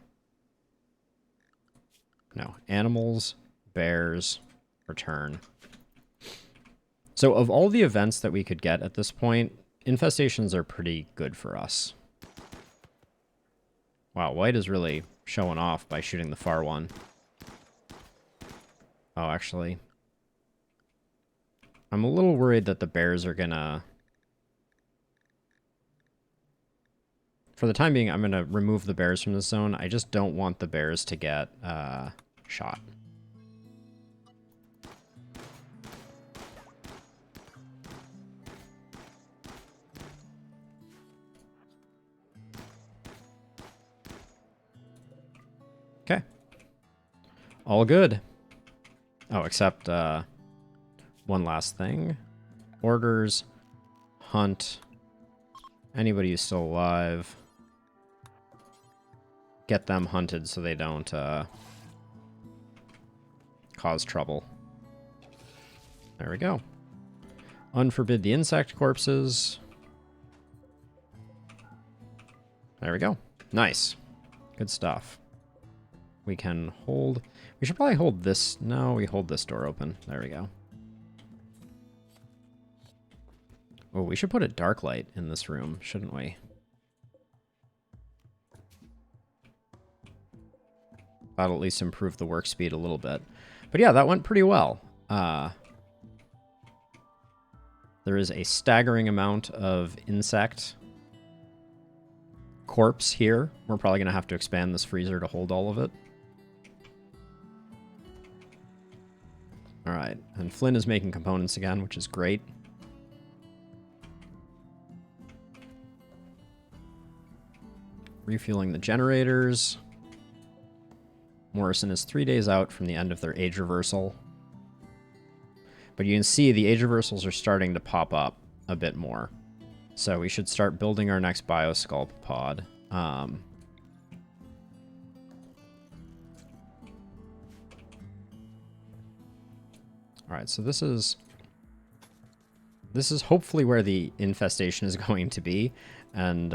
Animals, bears, return. So of all the events that we could get at this point, infestations are pretty good for us. Wow, white is really showing off by shooting the far one. Oh, actually, I'm a little worried that the bears are gonna... For the time being, I'm gonna remove the bears from the zone. I just don't want the bears to get shot. Okay. All good. Oh, except one last thing. Orders, hunt, anybody who's still alive. Get them hunted so they don't cause trouble. There we go. Unforbid the insect corpses. There we go. Nice. Good stuff. We can hold... We should probably hold this... No, we hold this door open. There we go. Oh, we should put a dark light in this room, shouldn't we? That'll at least improve the work speed a little bit. But yeah, that went pretty well. There is a staggering amount of insect corpse here. We're probably going to have to expand this freezer to hold all of it. Alright, and Flynn is making components again, which is great. Refueling the generators. Morrison is 3 days out from the end of their age reversal. But you can see the age reversals are starting to pop up a bit more. So we should start building our next Biosculpt pod. Alright, so this is hopefully where the infestation is going to be. And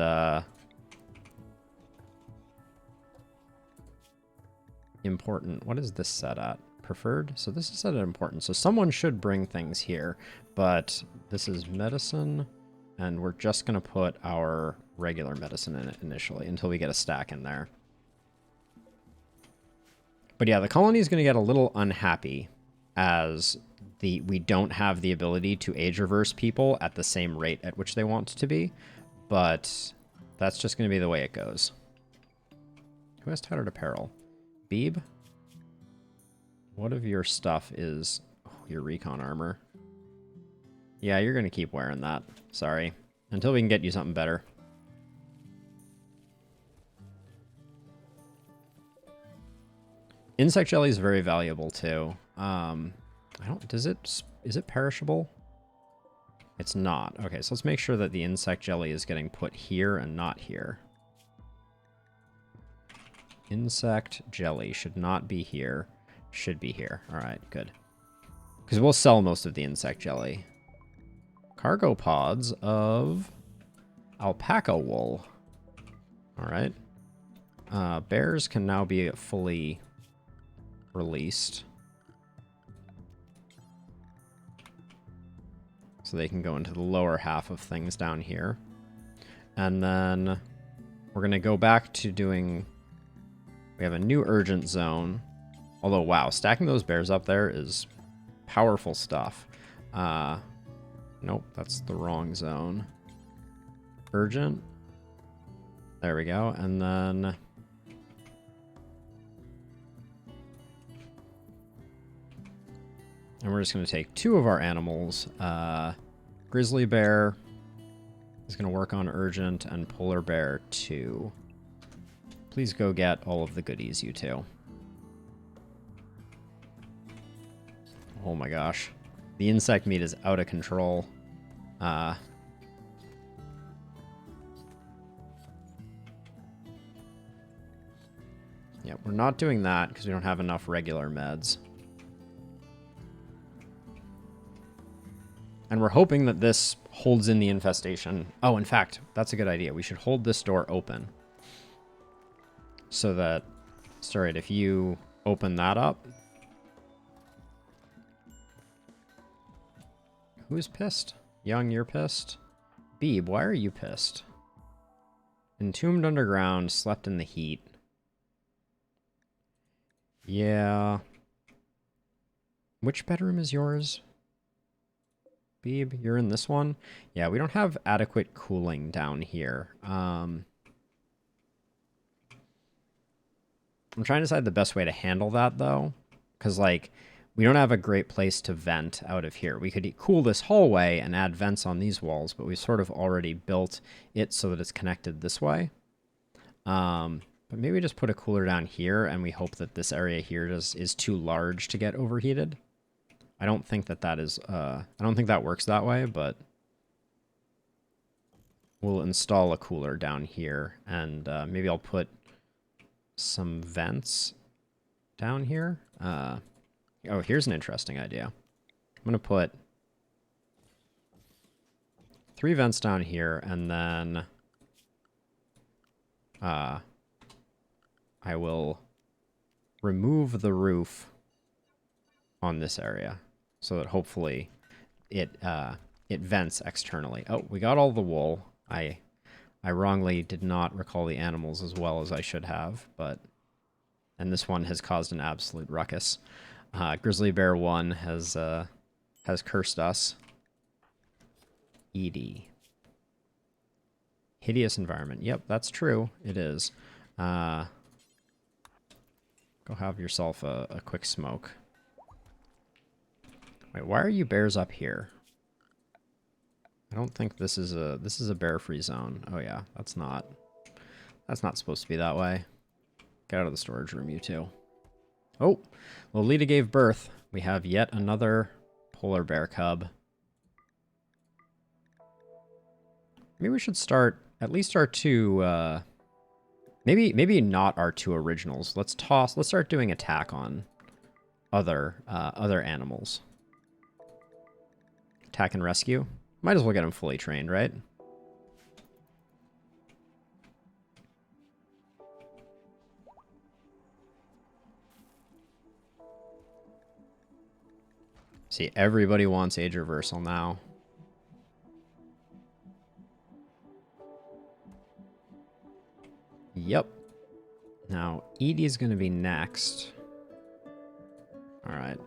important. What is this set at? Preferred? So this is set at important. So someone should bring things here, but this is medicine, and we're just going to put our regular medicine in it initially until we get a stack in there. But yeah, the colony is going to get a little unhappy as we don't have the ability to age reverse people at the same rate at which they want to be, but that's just going to be the way it goes. Who has tattered apparel? Beeb? What of your stuff is... Oh, your recon armor. Yeah, you're going to keep wearing that. Sorry. Until we can get you something better. Insect jelly is very valuable, too. Is it perishable? It's not. Okay, so let's make sure that the insect jelly is getting put here and not here. Insect jelly should not be here. Should be here. All right, good. Because we'll sell most of the insect jelly. Cargo pods of alpaca wool. All right. Bears can now be fully released. So they can go into the lower half of things down here. And then we're going to go back to doing... We have a new urgent zone. Although, wow, stacking those bears up there is powerful stuff. Nope, that's the wrong zone. Urgent. There we go. And then... and we're just going to take 2 of our animals. Grizzly bear is going to work on urgent, and polar bear 2. Please go get all of the goodies, you two. Oh my gosh. The insect meat is out of control. Yeah, we're not doing that because we don't have enough regular meds. And we're hoping that this holds in the infestation. Oh, in fact, that's a good idea. We should hold this door open. So that... sorry, if you open that up... who's pissed? Young, you're pissed? Beeb, why are you pissed? Entombed underground, slept in the heat. Yeah. Which bedroom is yours? Beeb, you're in this one? Yeah, we don't have adequate cooling down here. I'm trying to decide the best way to handle that, though. Because, like, we don't have a great place to vent out of here. We could cool this hallway and add vents on these walls, but we've sort of already built it so that it's connected this way. But maybe just put a cooler down here, and we hope that this area here is too large to get overheated. I don't think that is... I don't think that works that way, but... we'll install a cooler down here, and maybe I'll put some vents down here. Oh, here's an interesting idea. I'm going to put 3 vents down here, and then I will remove the roof on this area so that hopefully it vents externally. Oh, we got all the wool. I wrongly did not recall the animals as well as I should have, but... and this one has caused an absolute ruckus. Grizzly Bear 1 has cursed us. Edie. Hideous environment. Yep, that's true. It is. Go have yourself a quick smoke. Wait, why are you bears up here? I don't think this is a bear-free zone. Oh yeah, that's not supposed to be that way. Get out of the storage room, you two. Oh, Lolita gave birth. We have yet another polar bear cub. Maybe we should start at least our 2. Maybe not our 2 originals. Let's start doing attack on other animals. Attack and rescue. Might as well get them fully trained, right? See, everybody wants age reversal now. Yep. Now, Edie's going to be next. All right.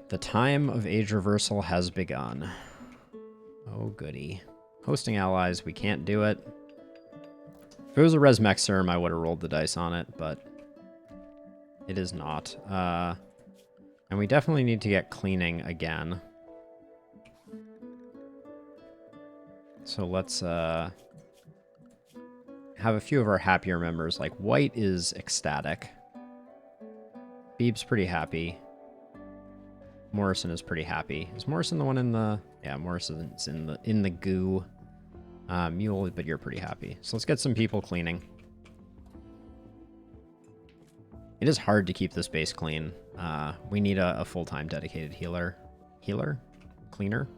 The time of age reversal has begun. Oh, goody. Hosting allies, we can't do it. If it was a Res Mexerm, I would have rolled the dice on it, but it is not. And we definitely need to get cleaning again. So let's have a few of our happier members. Like, White is ecstatic. Beeb's pretty happy. Morrison is pretty happy. Is Morrison the one in the... yeah, Morrison's in the goo. Mule, but you're pretty happy. So let's get some people cleaning. It is hard to keep this base clean. We need a full-time dedicated healer. Healer? Cleaner?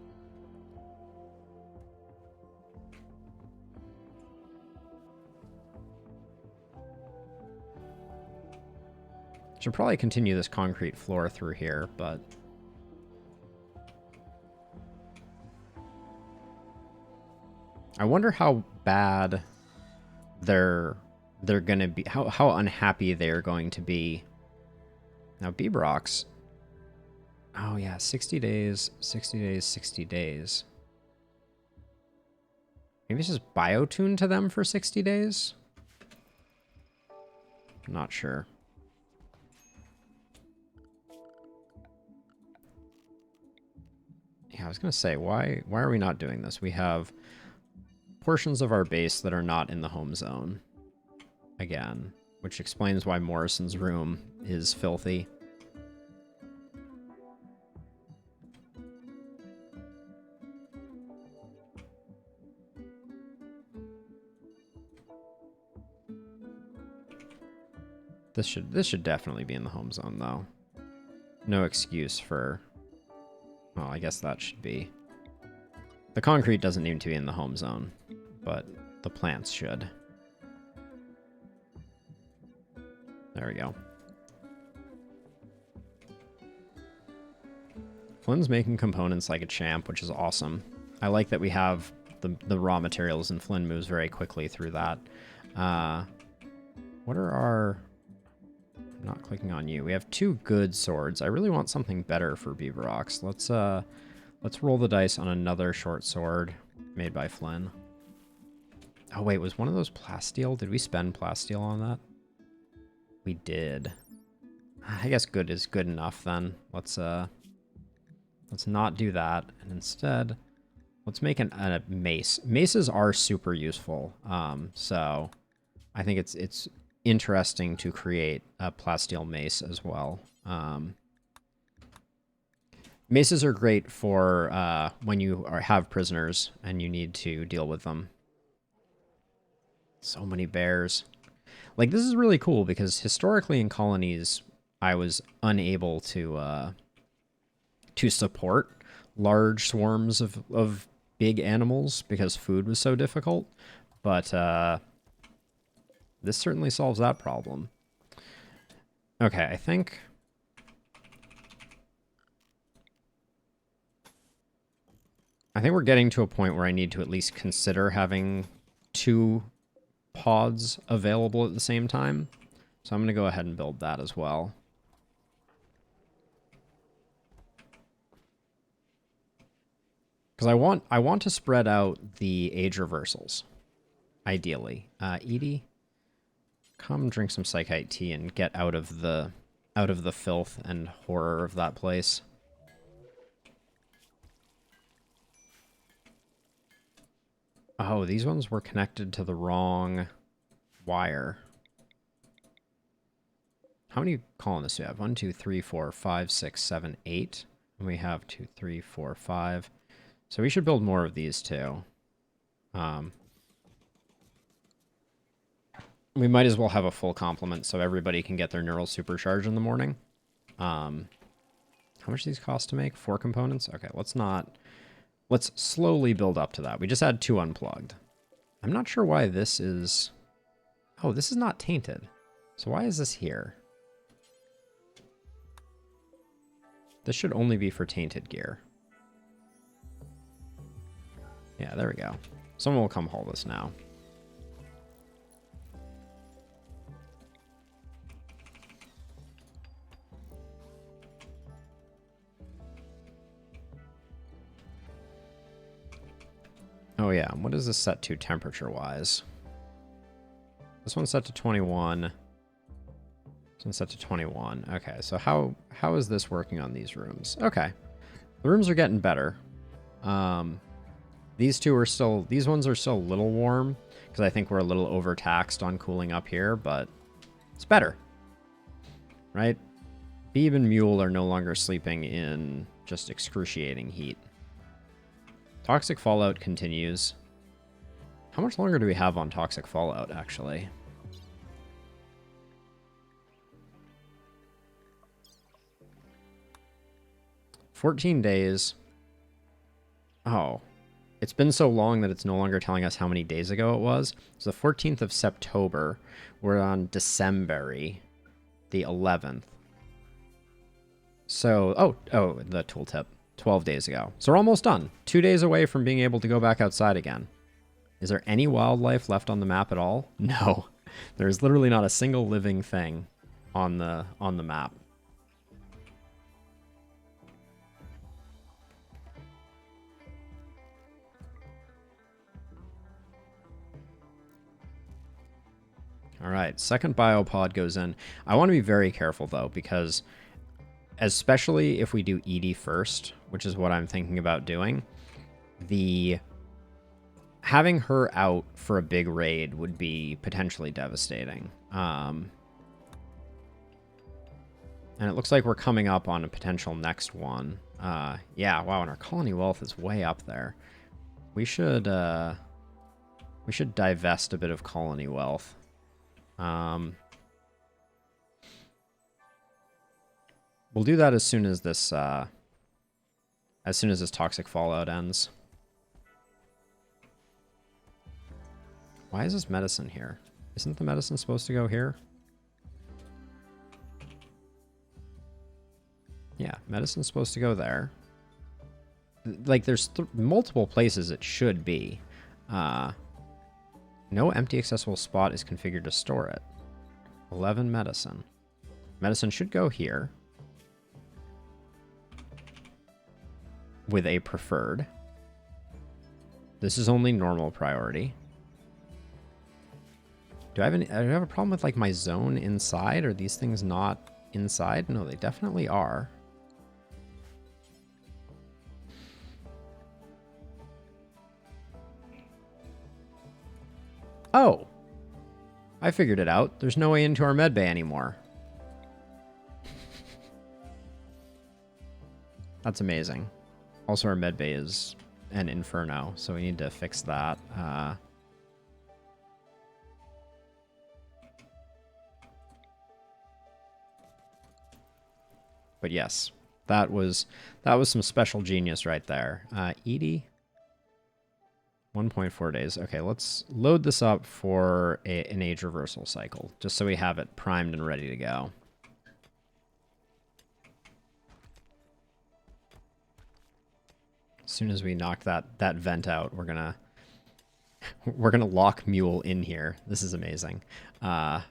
Should probably continue this concrete floor through here, but... I wonder how bad they're gonna be, how unhappy they're going to be Now, Bebrox. Oh, yeah, 60 days, 60 days, 60 days. Maybe it's just biotune to them for 60 days? I'm not sure. Yeah, I was going to say, why are we not doing this? We have portions of our base that are not in the home zone. Again, which explains why Morrison's room is filthy. This should definitely be in the home zone, though. No excuse for... Well, I guess that should be... The concrete doesn't need to be in the home zone, but the plants should. There we go. Flynn's making components like a champ, which is awesome. I like that we have the raw materials, and Flynn moves very quickly through that. What are our... I'm not clicking on you. We have 2 good swords. I really want something better for Bebrox. Let's roll the dice on another short sword made by Flynn. Oh wait, was one of those plasteel? Did we spend plasteel on that? We did. I guess good is good enough then. Let's not do that, and instead let's make a mace. Maces are super useful. So I think it's interesting to create a plasteel mace as well. Maces are great for when you have prisoners and you need to deal with them. So many bears. Like, this is really cool because historically in colonies, I was unable to support large swarms of big animals because food was so difficult. But this certainly solves that problem. Okay, I think we're getting to a point where I need to at least consider having 2 pods available at the same time. So I'm going to go ahead and build that as well. Because I want to spread out the age reversals, ideally. Edie, come drink some psychite tea and get out of the filth and horror of that place. Oh, these ones were connected to the wrong wire. How many colonists do we have? 1, 2, 3, 4, 5, 6, 7, 8. And we have 2, 3, 4, 5. So we should build more of these too. We might as well have a full complement so everybody can get their neural supercharge in the morning. How much do these cost to make? 4 components? Okay, let's slowly build up to that. We just had 2 unplugged. I'm not sure why this is... Oh, this is not tainted. So why is this here? This should only be for tainted gear. Yeah, there we go. Someone will come haul this now. Oh yeah, what is this set to temperature-wise? This one's set to 21. This one's set to 21. Okay, so how is this working on these rooms? Okay, the rooms are getting better. These ones are still a little warm because I think we're a little overtaxed on cooling up here, but it's better, right? Beeb and Mule are no longer sleeping in just excruciating heat. Toxic Fallout continues. How much longer do we have on Toxic Fallout, actually? $14 days. Oh. It's been so long that it's no longer telling us how many days ago it was. It's the 14th of September. We're on December the 11th. So, oh, the tooltip. 12 days ago. So we're almost done. 2 days away from being able to go back outside again. Is there any wildlife left on the map at all? No. There's literally not a single living thing on the map. All right, second biopod goes in. I want to be very careful, though, because especially if we do Edie first, which is what I'm thinking about doing, having her out for a big raid would be potentially devastating. And it looks like we're coming up on a potential next one. Yeah, wow, and our colony wealth is way up there. We should divest a bit of colony wealth. We'll do that as soon as this toxic fallout ends. Why is this medicine here? Isn't the medicine supposed to go here? Yeah, medicine's supposed to go there. Like, there's multiple places it should be. No empty accessible spot is configured to store it. 11 medicine. Medicine should go here. With a preferred. This is only normal priority. Do I have a problem with, like, my zone inside? Are these things not inside? No, they definitely are. Oh! I figured it out. There's no way into our med bay anymore. That's amazing. Also, our med bay is an inferno, so we need to fix that. But yes, that was some special genius right there. Edie, 1.4 days. Okay, let's load this up for an age reversal cycle, just so we have it primed and ready to go. As soon as we knock that vent out, we're gonna lock Mule in here. This is amazing. There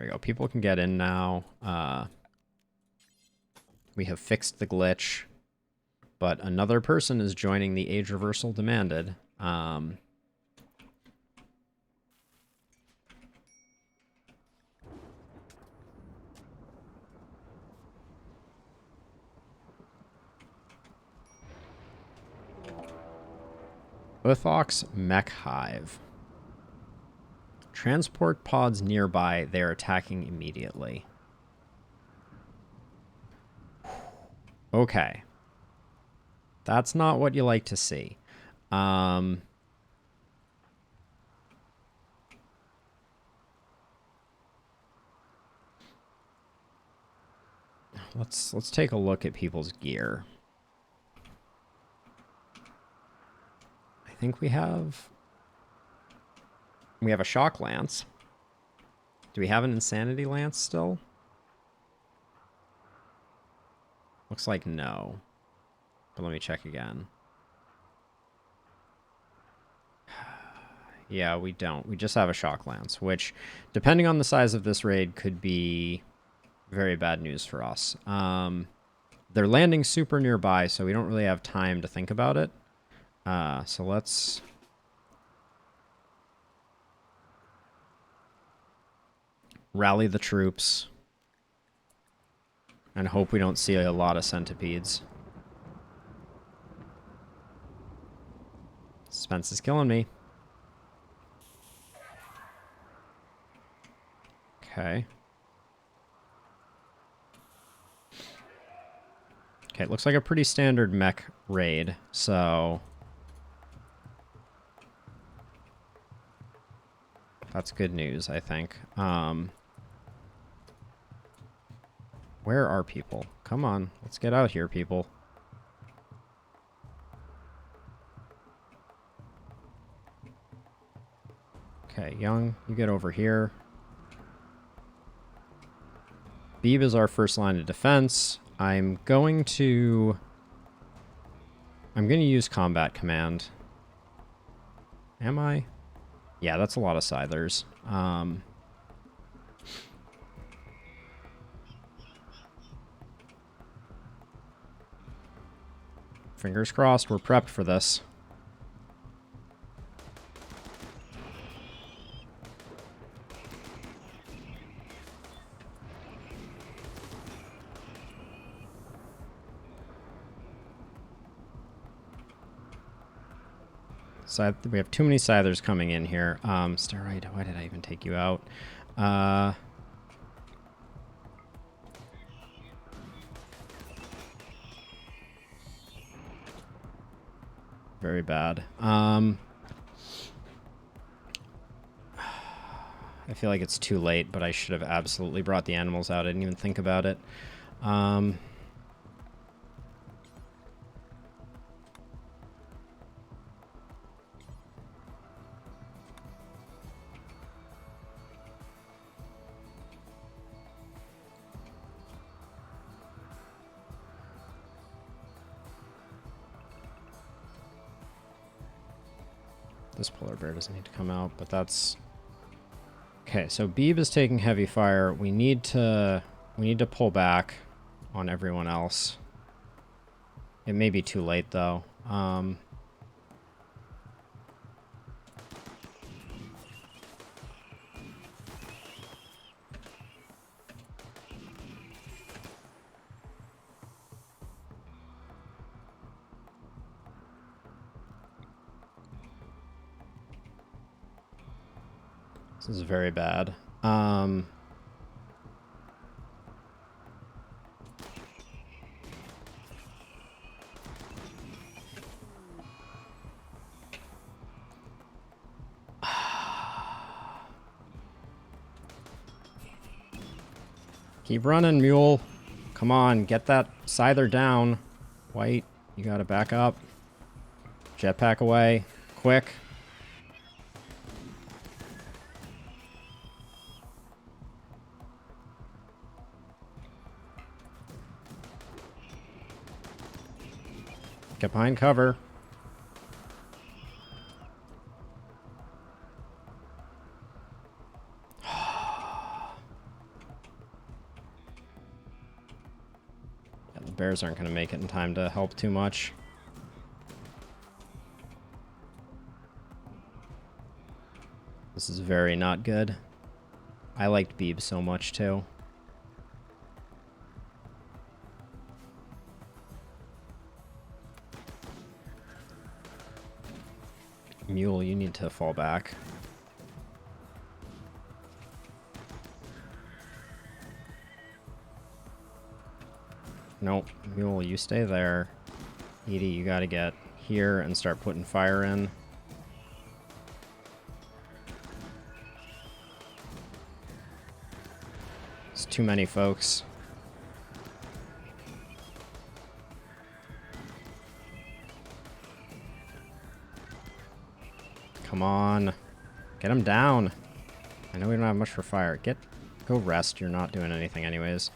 we go. People can get in now. We have fixed the glitch, but another person is joining the age reversal demanded. Uthox Mech Hive. Transport pods nearby, they are attacking immediately. Okay. That's not what you like to see. Let's take a look at people's gear. I think we have a shock lance. Do we have an insanity lance still? Looks like no. But let me check again. Yeah, we don't. We just have a shock lance, which, depending on the size of this raid, could be very bad news for us. They're landing super nearby, so we don't really have time to think about it. So let's... rally the troops. And hope we don't see a lot of centipedes. Suspense is killing me. Okay. Okay, it looks like a pretty standard mech raid, so... that's good news, I think. Where are people? Come on, let's get out here, people. Okay, Young, you get over here. Beeb is our first line of defense. I'm going to use combat command. Am I? Yeah, that's a lot of Scythers. Fingers crossed, we're prepped for this. So we have too many Scythers coming in here. Steroid, why did I even take you out? Very bad. I feel like it's too late, but I should have absolutely brought the animals out. I didn't even think about it. This polar bear doesn't need to come out, but that's... Okay, so Beeb is taking heavy fire. We need to pull back on everyone else. It may be too late, though. This is very bad. Keep running, Mule. Come on, get that Scyther down. White, you gotta back up. Jetpack away. Quick. Get behind cover. The bears aren't going to make it in time to help too much. This is very not good. I liked Beeb so much too. Mule, you need to fall back. Nope. Mule, you stay there. Edie, you gotta get here and start putting fire in. It's too many folks. Come on. Get him down. I know we don't have much for fire. Go rest. You're not doing anything anyways.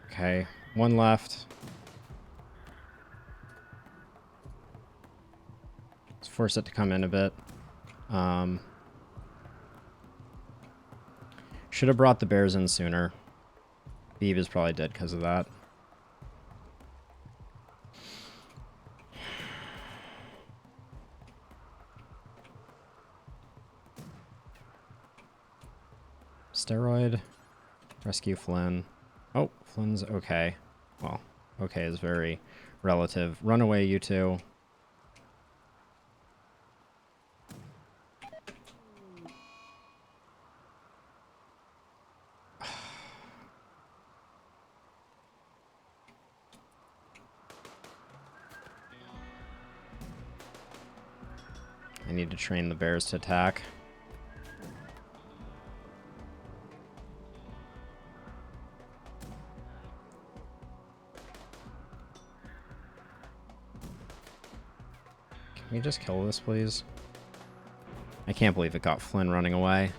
Okay. One left. Let's force it to come in a bit. Should have brought the bears in sooner. Beeb is probably dead because of that. Steroid. Rescue Flynn. Oh, Flynn's okay. Well, okay is very relative. Run away, you two. I need to train the bears to attack. Can we just kill this, please? I can't believe it got Flynn running away.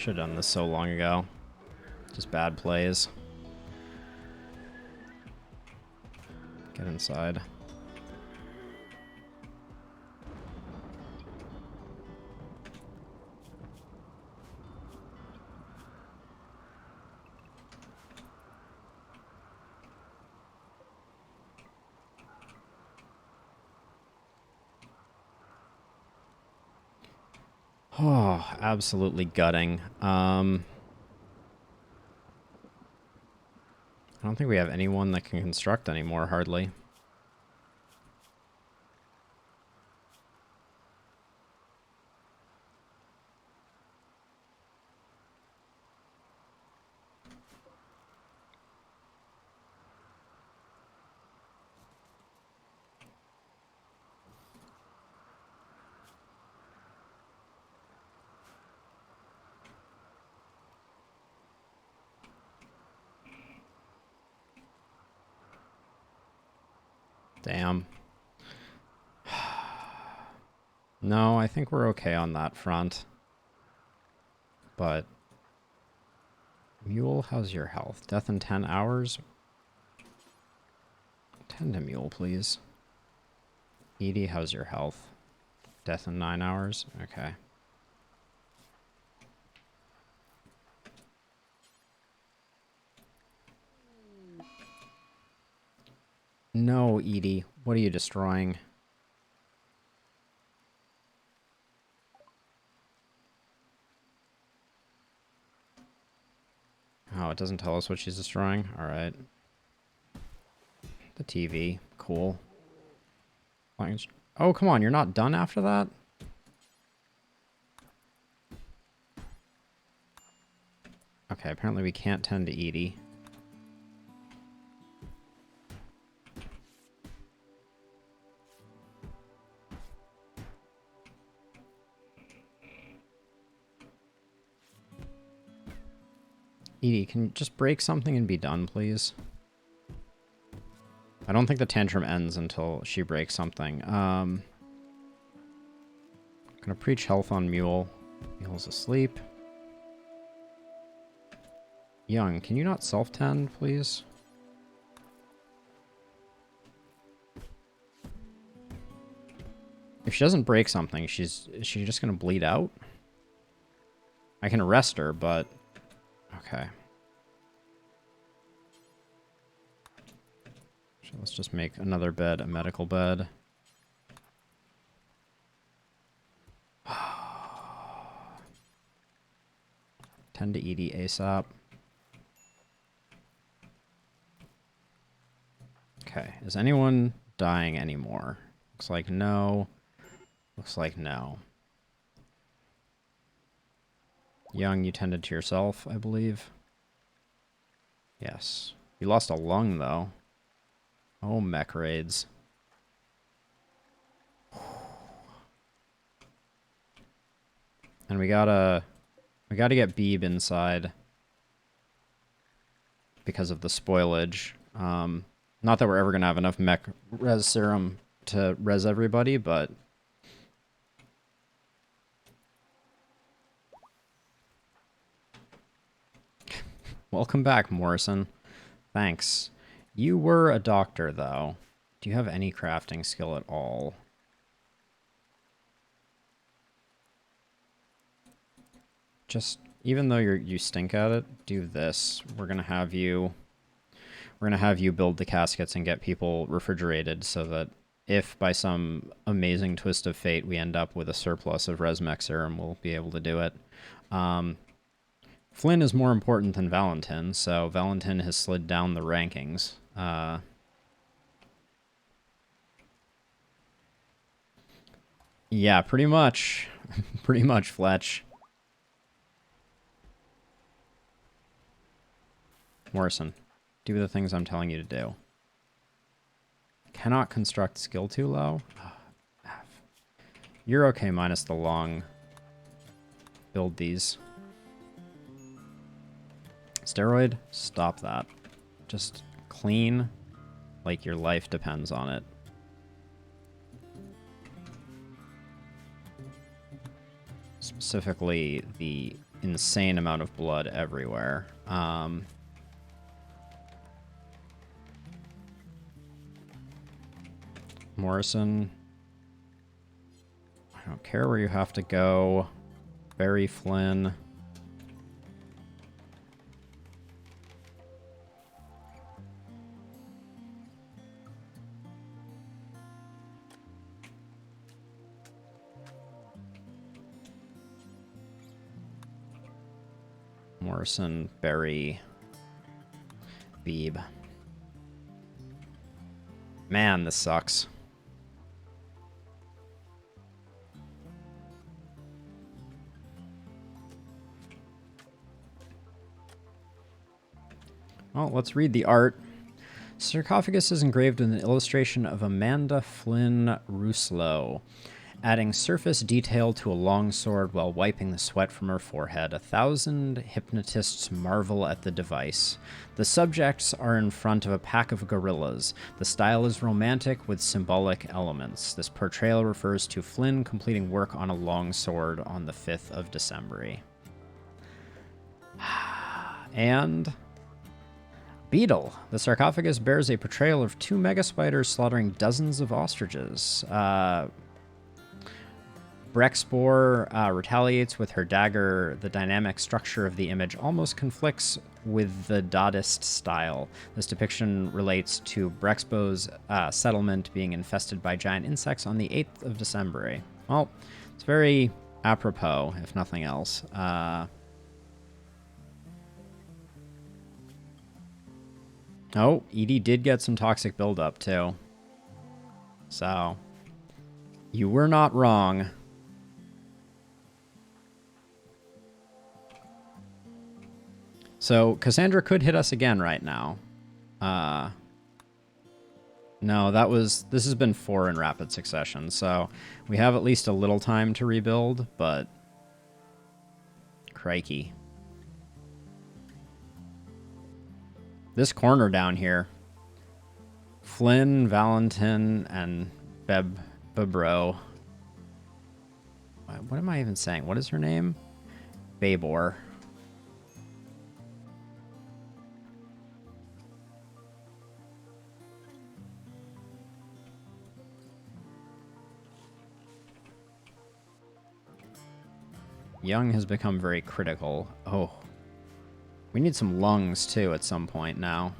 Should have done this so long ago. Just bad plays. Get inside. Oh, absolutely gutting. I don't think we have anyone that can construct anymore, hardly. Damn. No, I think we're okay on that front. But... Mule, how's your health? Death in 10 hours? Tend to Mule, please. Edie, how's your health? Death in 9 hours? Okay. No, Edie. What are you destroying? Oh, it doesn't tell us what she's destroying? Alright. The TV. Cool. Oh, come on. You're not done after that? Okay, apparently we can't tend to Edie. Edie, can you just break something and be done, please? I don't think the tantrum ends until she breaks something. Gonna preach health on Mule. Mule's asleep. Young, can you not self-tend, please? If she doesn't break something, is she just gonna bleed out? I can arrest her, but... Okay. So let's just make another bed a medical bed. Tend to Edie ASAP. Okay, is anyone dying anymore? Looks like no. Looks like no. Young, you tended to yourself, I believe. Yes. You lost a lung, though. Oh, mech raids. And we gotta get Beeb inside because of the spoilage. Not that we're ever gonna have enough mech res serum to res everybody, but welcome back, Morrison. Thanks. You were a doctor, though. Do you have any crafting skill at all? Just, even though you stink at it, do this. We're gonna have you build the caskets and get people refrigerated so that if by some amazing twist of fate we end up with a surplus of resmec serum, we'll be able to do it. Flynn is more important than Valentin, so Valentin has slid down the rankings. Yeah, pretty much. Pretty much, Fletch. Morrison, do the things I'm telling you to do. Cannot construct skill too low? You're okay minus the long. Build these. Steroid? Stop that. Just clean like your life depends on it. Specifically, the insane amount of blood everywhere. Morrison, I don't care where you have to go. Barry Flynn. Morrison, Barry, Beeb. Man, this sucks. Well, let's read the art. Sarcophagus is engraved with an illustration of Amanda Flynn Rousselot, adding surface detail to a long sword while wiping the sweat from her forehead. 1,000 hypnotists marvel at the device. The subjects are in front of a pack of gorillas. The style is romantic with symbolic elements. This portrayal refers to Flynn completing work on a long sword on the 5th of December. And Beetle. The sarcophagus bears a portrayal of 2 mega spiders slaughtering dozens of ostriches. Brexpore retaliates with her dagger. The dynamic structure of the image almost conflicts with the Dadaist style. This depiction relates to Brexpo's settlement being infested by giant insects on the 8th of December. Well, it's very apropos, if nothing else. Oh, Edie did get some toxic buildup, too. So, you were not wrong. So, Cassandra could hit us again right now. No, this has been 4 in rapid succession, so we have at least a little time to rebuild, but crikey. This corner down here, Flynn, Valentin, and Bebro. What am I even saying? What is her name? Babor. Young has become very critical. Oh. We need some lungs, too, at some point now.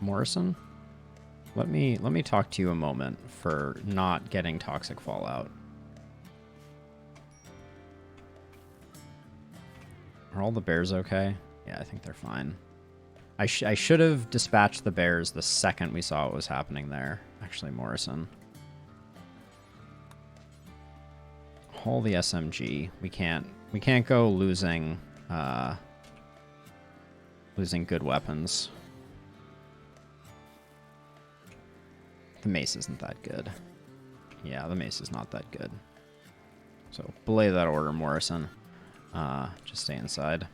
Morrison? Let me talk to you a moment for not getting toxic fallout. Are all the bears okay? Yeah, I think they're fine. I should have dispatched the bears the second we saw what was happening there. Actually, Morrison. Haul the SMG. We can't go losing good weapons. The mace isn't that good. Yeah, the mace is not that good. So belay that order, Morrison. Just stay inside.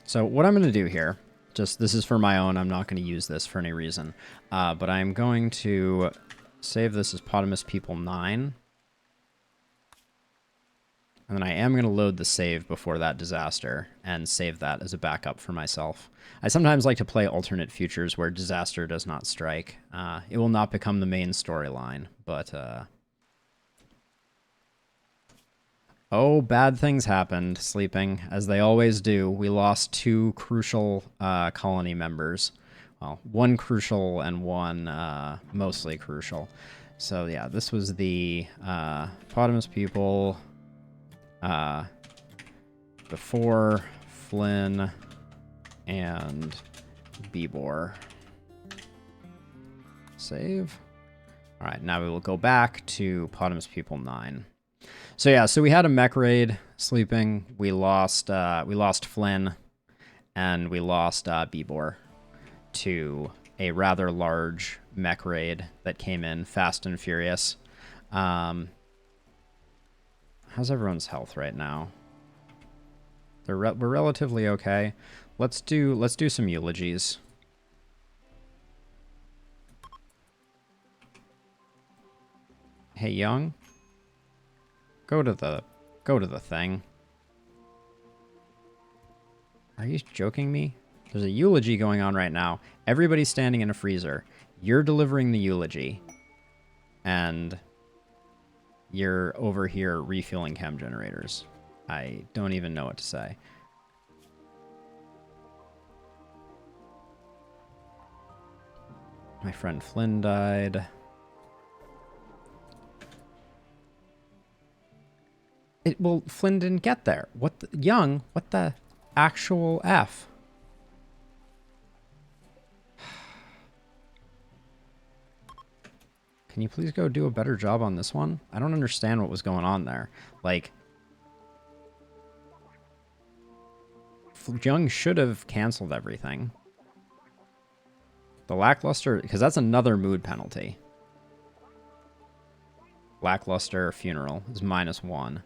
So what I'm going to do here, this is for my own, I'm not going to use this for any reason, but I'm going to save this as Potamus People 9. And then I am going to load the save before that disaster and save that as a backup for myself. I sometimes like to play alternate futures where disaster does not strike. It will not become the main storyline, but... Oh, bad things happened, sleeping, as they always do. We lost 2 crucial colony members. Well, 1 crucial and 1 mostly crucial. So yeah, this was the Potamus People... before Flynn and Bebor. Save. All right, now we will go back to Potamus People 9. So yeah, so we had a mech raid sleeping. We lost Flynn, and we lost Bebor to a rather large mech raid that came in fast and furious. How's everyone's health right now? We're relatively okay. Let's do some eulogies. Hey, Young. Go to the thing. Are you joking me? There's a eulogy going on right now. Everybody's standing in a freezer. You're delivering the eulogy. And you're over here refueling chem generators. I don't even know what to say. My friend Flynn died. Well, Flynn didn't get there. What the... Young, what the actual F? Can you please go do a better job on this one? I don't understand what was going on there. Like, Young should have canceled everything. The lackluster, because that's another mood penalty. Lackluster funeral is -1.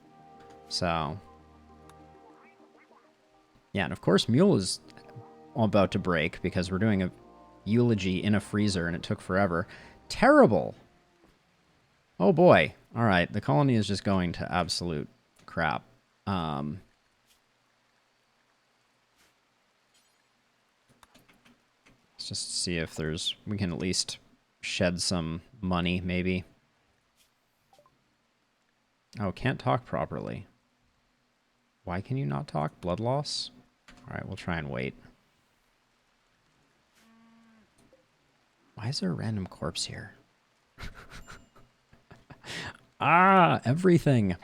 So, yeah, and of course Mule is about to break because we're doing a eulogy in a freezer and it took forever. Terrible. Oh boy. All right, the colony is just going to absolute crap. Let's just see if we can at least shed some money, maybe. Oh, can't talk properly. Why can you not talk? Blood loss? All right, we'll try and wait. Why is there a random corpse here? Ah, everything.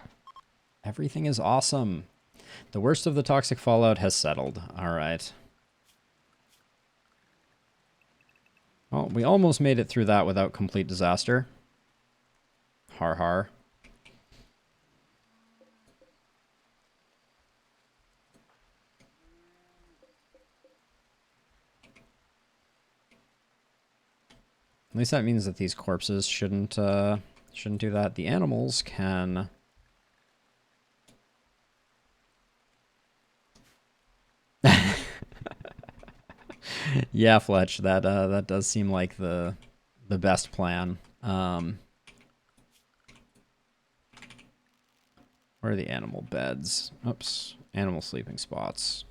Everything is awesome. The worst of the toxic fallout has settled. All right. Well, we almost made it through that without complete disaster. Har har. At least that means that these corpses shouldn't do that. The animals can... Yeah, Fletch, that does seem like the best plan. Where are the animal beds? Oops, animal sleeping spots.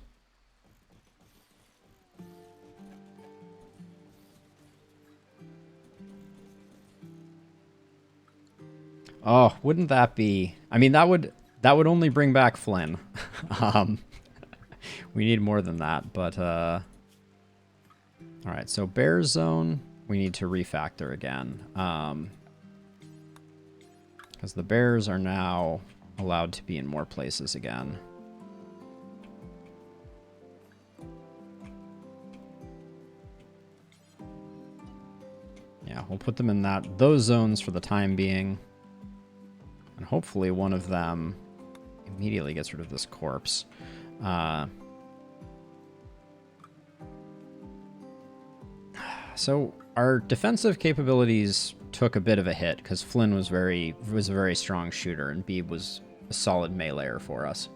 Oh, wouldn't that be... I mean, that would only bring back Flynn. We need more than that, but... All right, so Bear Zone, we need to refactor again. Because the bears are now allowed to be in more places again. Yeah, we'll put them in those zones for the time being. And hopefully one of them immediately gets rid of this corpse. So our defensive capabilities took a bit of a hit because Flynn was a very strong shooter and Beeb was a solid meleeer for us.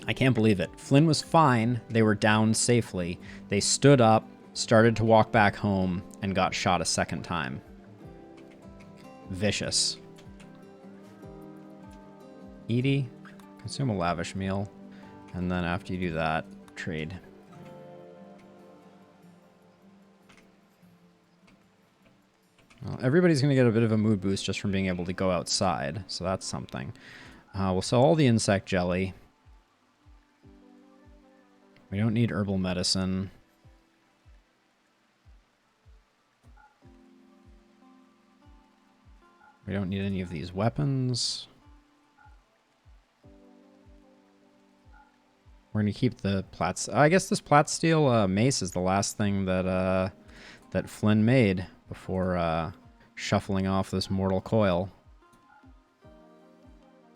I can't believe it. Flynn was fine. They were down safely. They stood up, started to walk back home, and got shot a second time. Vicious. Edie, consume a lavish meal, and then after you do that, trade. Well, everybody's going to get a bit of a mood boost just from being able to go outside, so that's something. We'll sell all the insect jelly. We don't need herbal medicine. We don't need any of these weapons. We're going to keep the plats. I guess this plat steel mace is the last thing that that Flynn made before shuffling off this mortal coil.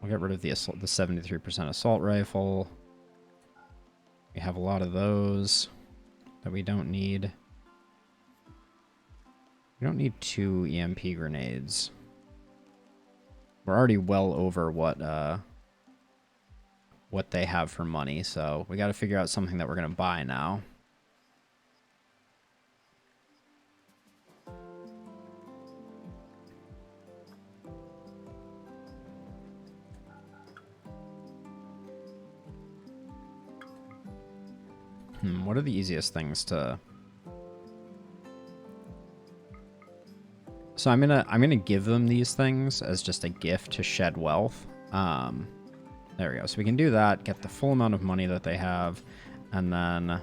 We'll get rid of the 73% assault rifle. We have a lot of those. that we don't need. We don't need 2 EMP grenades. We're already well over what they have for money, so we got to figure out something that we're going to buy now. What are the easiest things to... So I'm gonna give them these things as just a gift to shed wealth. There we go. So we can do that, get the full amount of money that they have, and then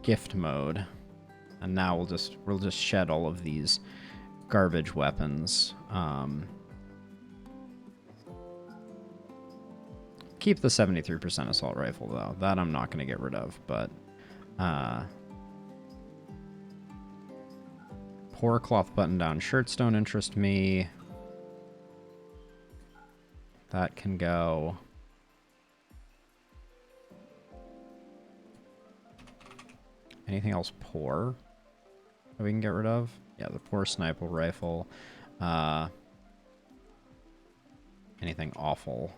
gift mode. And now we'll just shed all of these garbage weapons. Keep the 73% assault rifle, though. That I'm not going to get rid of, but... Poor cloth button-down shirts don't interest me. That can go. Anything else poor that we can get rid of? Yeah, the poor sniper rifle. Anything awful?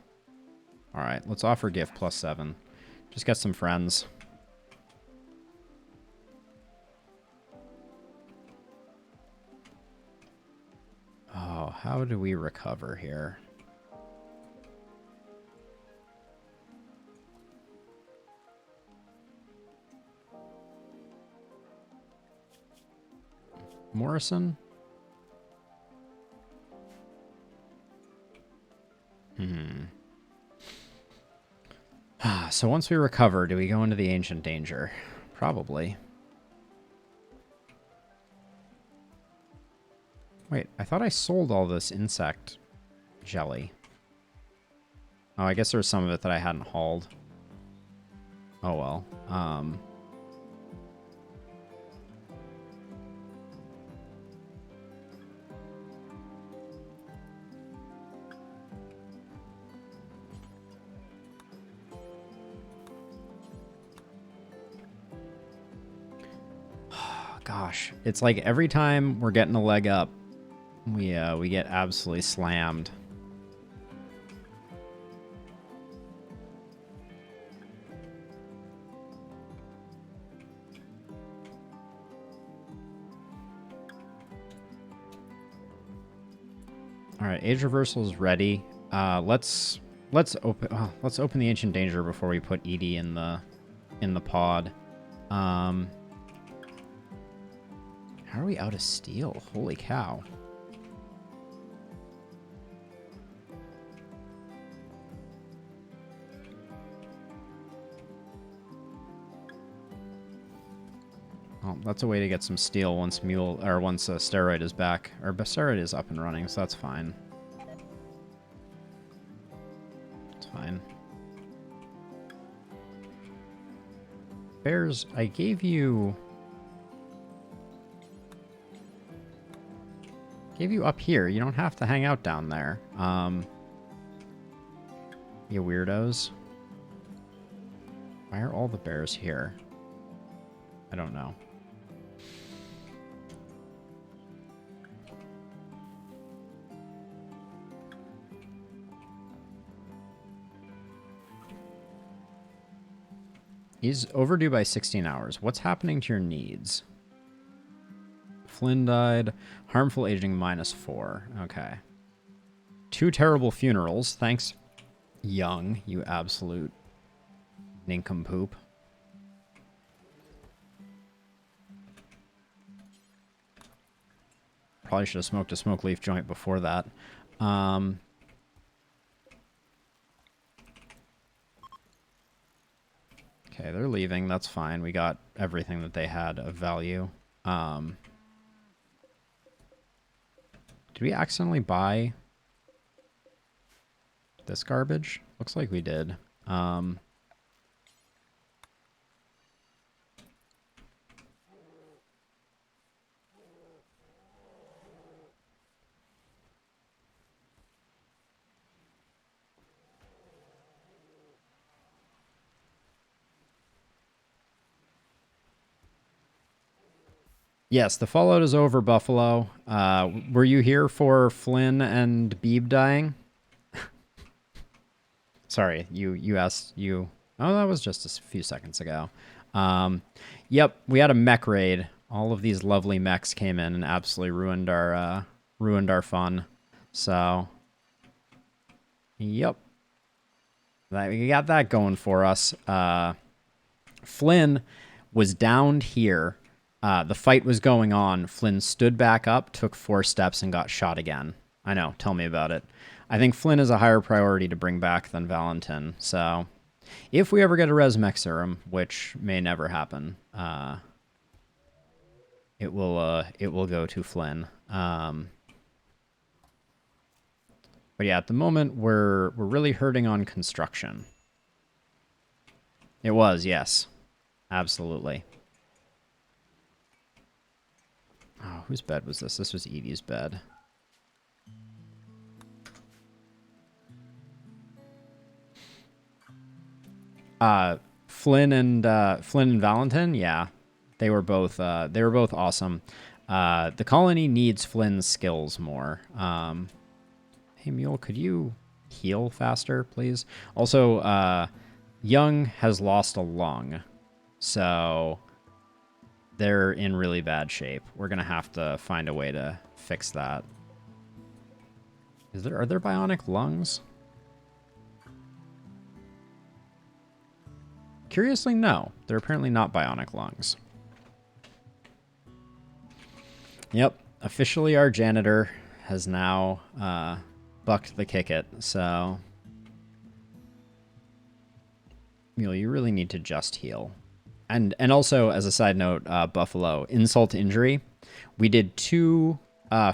All right, let's offer gift +7. Just get some friends. Oh, how do we recover here? Morrison? So once we recover, do we go into the ancient danger? Probably. Wait, I thought I sold all this insect jelly. Oh, I guess there was some of it that I hadn't hauled. Oh well. Gosh, it's like every time we're getting a leg up, we get absolutely slammed. All right, age reversal is ready. Let's open the ancient danger before we put Edie in the pod. How are we out of steel? Holy cow. Well, that's a way to get some steel once Steroid is back. Or Steroid is up and running, so that's fine. It's fine. Bears, I gave you up here. You don't have to hang out down there. You weirdos. Why are all the bears here? I don't know. He's overdue by 16 hours. What's happening to your needs? Flynn died. Harmful aging -4. Okay. 2 terrible funerals. Thanks, Young, you absolute nincompoop. Probably should have smoked a smoke leaf joint before that. Okay, they're leaving. That's fine. We got everything that they had of value. Did we accidentally buy this garbage? Looks like we did. Yes, the fallout is over, Buffalo. Were you here for Flynn and Beeb dying? Sorry, you asked you. Oh, that was just a few seconds ago. Yep, we had a mech raid. All of these lovely mechs came in and absolutely ruined our fun. So, yep, we got that going for us. Flynn was downed here. The fight was going on. Flynn stood back up, took 4 steps, and got shot again. I know. Tell me about it. I think Flynn is a higher priority to bring back than Valentin. So, if we ever get a res mech serum, which may never happen, it will go to Flynn. But yeah, at the moment we're really hurting on construction. It was, yes, absolutely. Oh, whose bed was this? This was Edie's bed. Flynn and Valentin, yeah, they were both awesome. The colony needs Flynn's skills more. Hey Mule, could you heal faster, please? Also, Young has lost a lung, so they're in really bad shape. We're gonna have to find a way to fix that. Are there bionic lungs? Curiously, no. They're apparently not bionic lungs. Yep. Officially, our janitor has now bucked the kick it, so... Mule, you really need to just heal. And also, as a side note, Buffalo, insult to injury, we did 2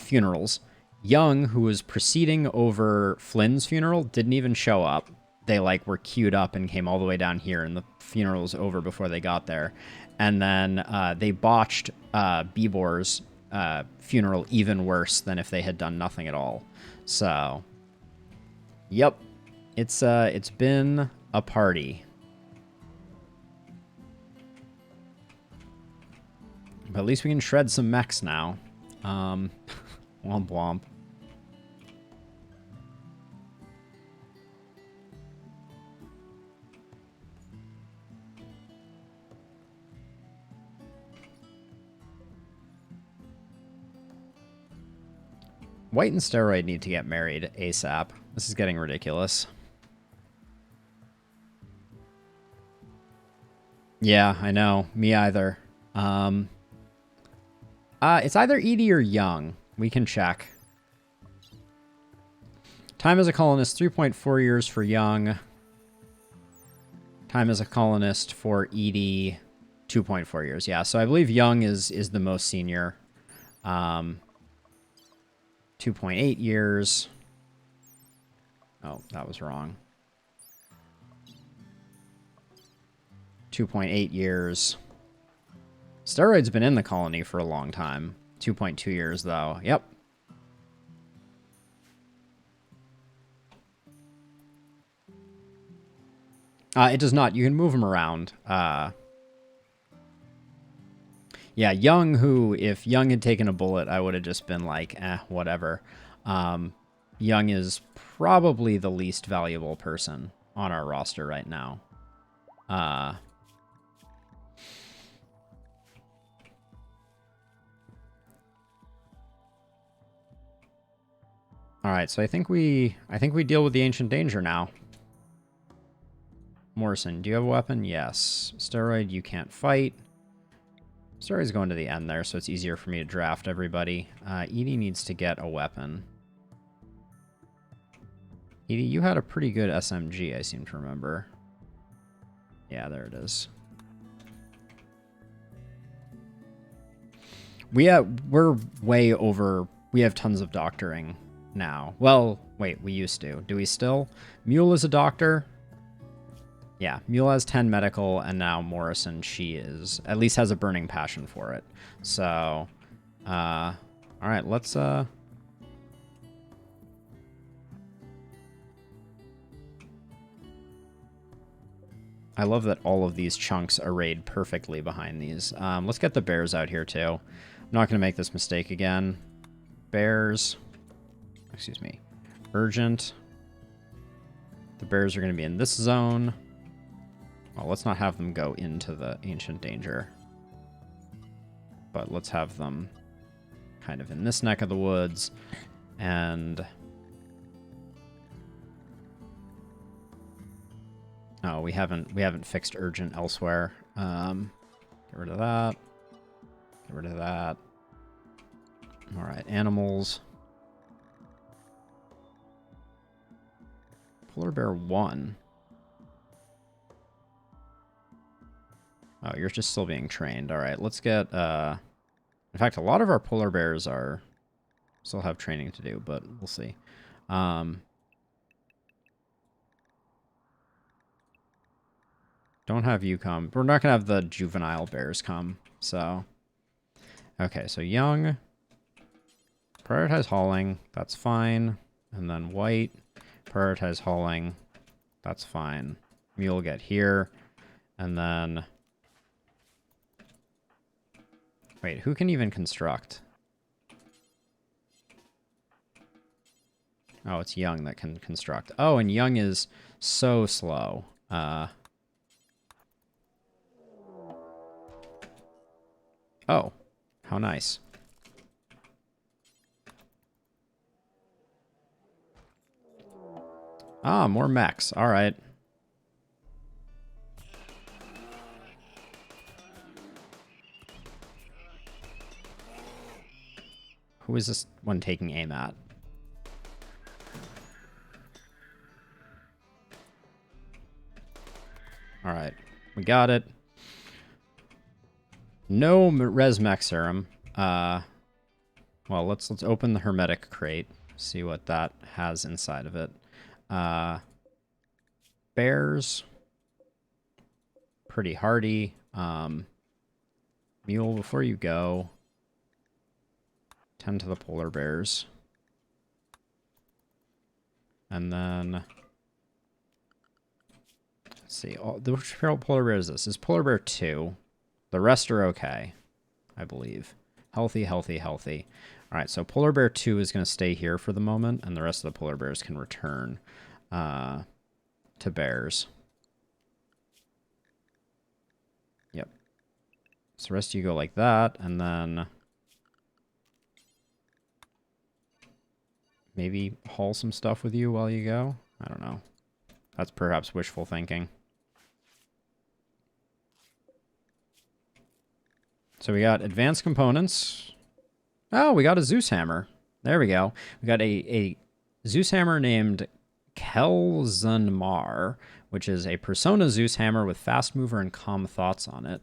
funerals. Young, who was proceeding over Flynn's funeral, didn't even show up. They were queued up and came all the way down here, and the funeral was over before they got there. And then they botched Bibor's funeral even worse than if they had done nothing at all. So, yep, it's been a party. But at least we can shred some mechs now. Womp womp. White and Steroid need to get married ASAP. This is getting ridiculous. Yeah, I know. Me either. It's either Edie or Young. We can check. Time as a colonist, 3.4 years for Young. Time as a colonist for Edie, 2.4 years. Yeah, so I believe Young is the most senior. 2.8 years. Oh, that was wrong. 2.8 years. Steroid's been in the colony for a long time. 2.2 years, though. Yep. It does not. You can move him around. Yeah, Young, who, if Young had taken a bullet, I would have just been like, whatever. Young is probably the least valuable person on our roster right now. All right, so I think we deal with the ancient danger now. Morrison, do you have a weapon? Yes. Steroid, you can't fight. Steroid's going to the end there, so it's easier for me to draft everybody. Edie needs to get a weapon. Edie, you had a pretty good SMG, I seem to remember. Yeah, there it is. We're way over. We have tons of doctoring now. Well, wait, we used to. Do we still? Mule is a doctor. Yeah, Mule has 10 medical, and now Morrison, she at least has a burning passion for it. So, all right, let's, I love that all of these chunks arrayed perfectly behind these. Let's get the bears out here, too. I'm not going to make this mistake again. Bears. Excuse me. Urgent. The bears are going to be in this zone. Well, let's not have them go into the ancient danger. But let's have them kind of in this neck of the woods. And... oh, we haven't fixed urgent elsewhere. Get rid of that. Get rid of that. All right, animals. Polar bear 1. Oh, you're just still being trained. All right, let's get... in fact, a lot of our polar bears are still have training to do, but we'll see. Don't have you come. We're not going to have the juvenile bears come, so... okay, so young. Prioritize hauling. That's fine. And then white. Prioritize hauling. That's fine. Mule get here. And then... wait, who can even construct? Oh, it's young that can construct. Oh, and young is so slow. Oh, how nice. Ah, more mechs. All right. Who is this one taking aim at? All right, we got it. No res mech serum. Well, let's open the hermetic crate. See what that has inside of it. Bears. Pretty hardy. Mule, before you go, tend to the polar bears. And then... let's see. Which polar bear is this? This is polar bear 2. The rest are okay, I believe. Healthy, healthy, healthy. All right, so polar bear 2 is going to stay here for the moment, and the rest of the polar bears can return to bears. Yep. So the rest of you go like that, and then maybe haul some stuff with you while you go. I don't know. That's perhaps wishful thinking. So we got advanced components. Oh, we got a Zeus hammer. There we go. We got a Zeus hammer named Kelzunmar, which is a Persona Zeus hammer with fast mover and calm thoughts on it.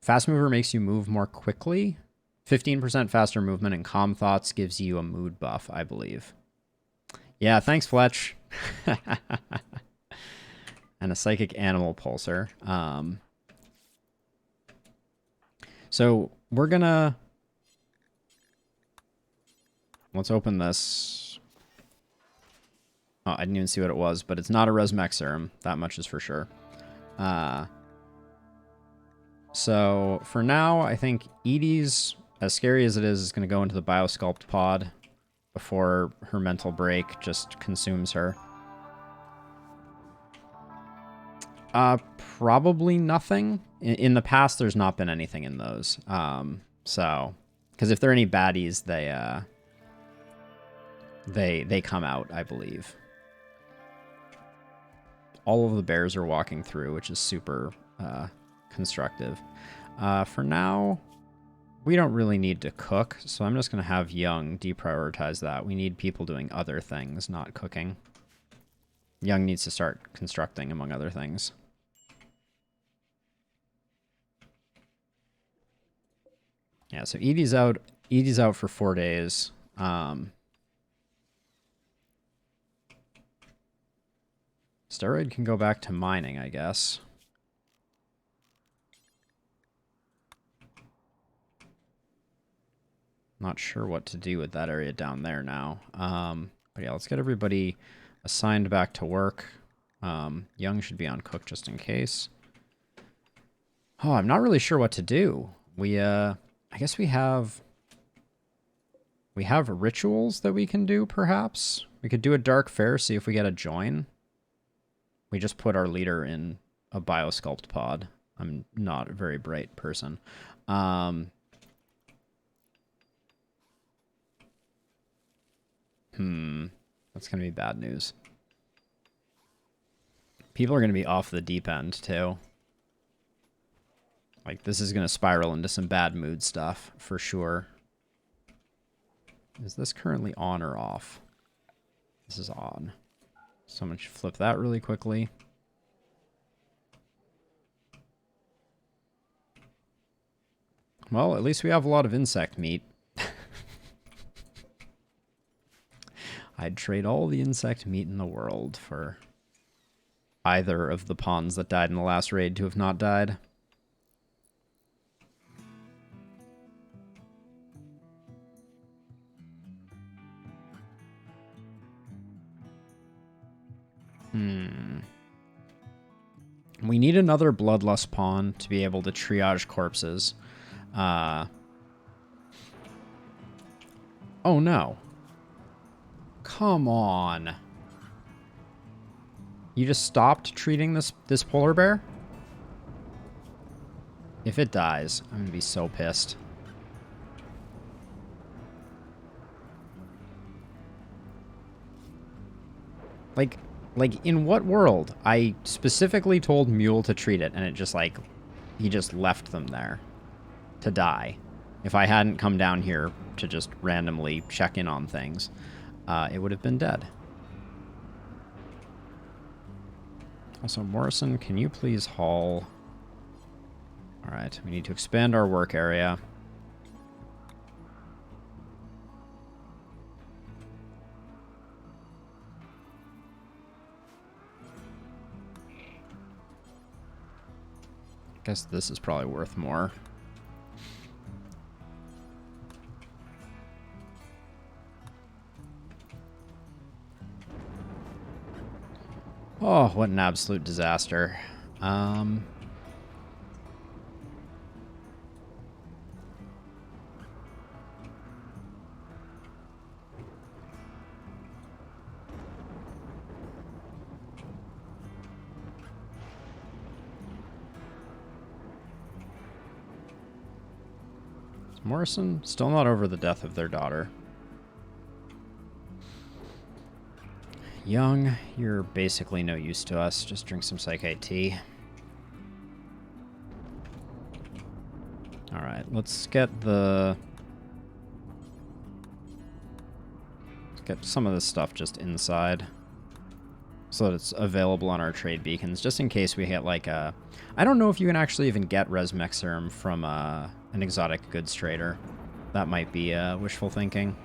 Fast mover makes you move more quickly. 15% faster movement, and calm thoughts gives you a mood buff, I believe. Yeah, thanks, Fletch. And a psychic animal pulsar. So we're gonna... let's open this. Oh, I didn't even see what it was, but it's not a Resmech serum. That much is for sure. So for now, I think Edie's, as scary as it is going to go into the Biosculpt pod before her mental break just consumes her. Probably nothing. In the past, there's not been anything in those. So, because if there are any baddies, they come out, I believe. All of the bears are walking through, which is super constructive. For now, we don't really need to cook, so I'm just going to have Young deprioritize that. We need people doing other things, not cooking. Young needs to start constructing, among other things. Yeah, so Edie's out. Edie's out for 4 days. Steroid can go back to mining, I guess. Not sure what to do with that area down there now. But yeah, let's get everybody assigned back to work. Young should be on cook just in case. Oh, I'm not really sure what to do. I guess we have rituals that we can do, perhaps. We could do a dark fair, see if we get a join. We just put our leader in a biosculpt pod. I'm not a very bright person. That's going to be bad news. People are going to be off the deep end, too. Like, this is going to spiral into some bad mood stuff, for sure. Is this currently on or off? This is on. Someone should flip that really quickly. Well, at least we have a lot of insect meat. I'd trade all the insect meat in the world for either of the pawns that died in the last raid to have not died. We need another Bloodlust pawn to be able to triage corpses. Oh no. Come on. You just stopped treating this polar bear? If it dies, I'm gonna be so pissed. Like, in what world? I specifically told Mule to treat it, and it just, like, he just left them there to die. If I hadn't come down here to just randomly check in on things, it would have been dead. Also, Morrison, can you please haul? Alright, we need to expand our work area. Guess this is probably worth more. Oh, what an absolute disaster. Morrison still not over the death of their daughter. Young, you're basically no use to us. Just drink some psychite tea. Alright, let's get some of this stuff just inside, so that it's available on our trade beacons, just in case we hit like a... I don't know if you can actually even get Resmec Serum from an exotic goods trader. That might be wishful thinking.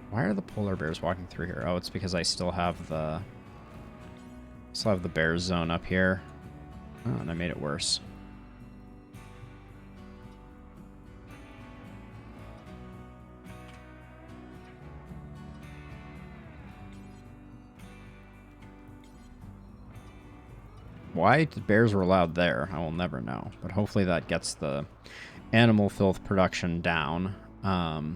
Why are the polar bears walking through here? Oh, it's because I still have the bear zone up here. Oh, and I made it worse. Why the bears were allowed there, I will never know. But hopefully that gets the animal filth production down. Oh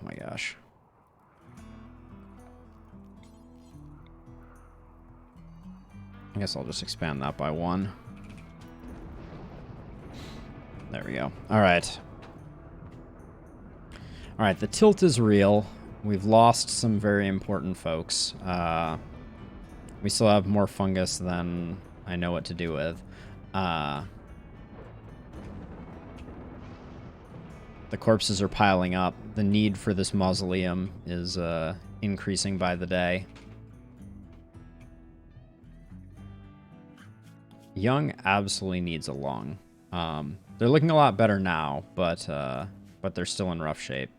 my gosh. I guess I'll just expand that by 1. There we go. Alright. Alright, the tilt is real. We've lost some very important folks. We still have more fungus than I know what to do with. The corpses are piling up. The need for this mausoleum is increasing by the day. Young absolutely needs a lung. They're looking a lot better now, but they're still in rough shape.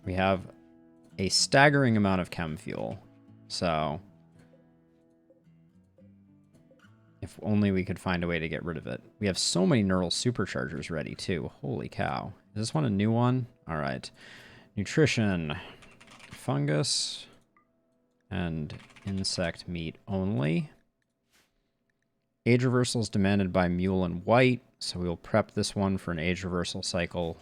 We have a staggering amount of chem fuel, so if only we could find a way to get rid of it. We have so many neural superchargers ready, too. Holy cow. Is this one a new one? All right. Nutrition, fungus, and insect meat only. Age reversal is demanded by mule and white, so we will prep this one for an age reversal cycle.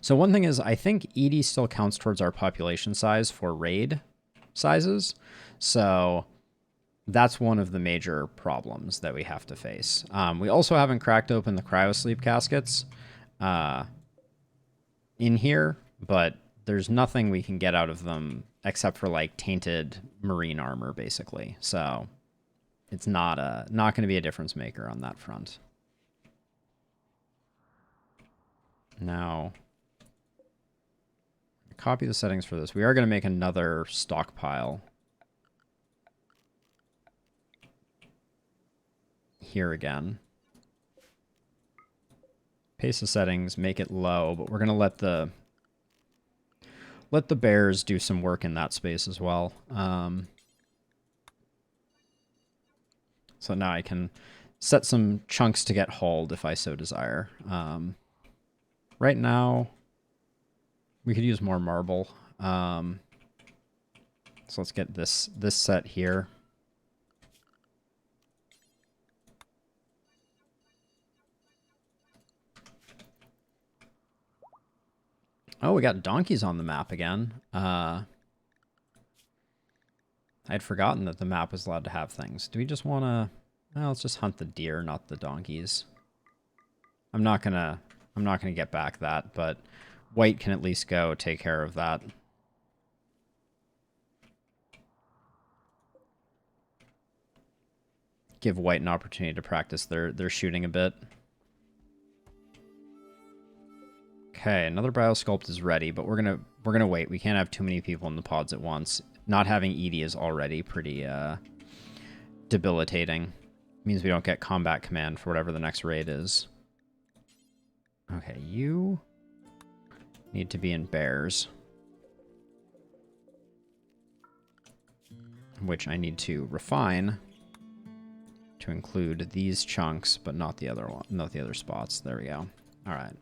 So one thing is, I think Edie still counts towards our population size for raid sizes. So that's one of the major problems that we have to face. We also haven't cracked open the cryosleep caskets in here, but there's nothing we can get out of them except for like tainted marine armor, basically. So it's not going to be a difference maker on that front. Now, copy the settings for this. We are going to make another stockpile here again. Paste the settings, make it low, but we're going to let the bears do some work in that space as well. So now I can set some chunks to get hauled if I so desire. Right now, we could use more marble. So let's get this set here. Oh, we got donkeys on the map again. I'd forgotten that the map was allowed to have things. Do we just want to... Well, let's just hunt the deer, not the donkeys. I'm not gonna get back that, but white can at least go take care of that. Give white an opportunity to practice their shooting a bit. Okay, another biosculpt is ready, but we're gonna wait. We can't have too many people in the pods at once. Not having Edie is already pretty debilitating. Means we don't get combat command for whatever the next raid is. Okay, you need to be in bears, which I need to refine to include these chunks, but not the other one, not the other spots. There we go. All right.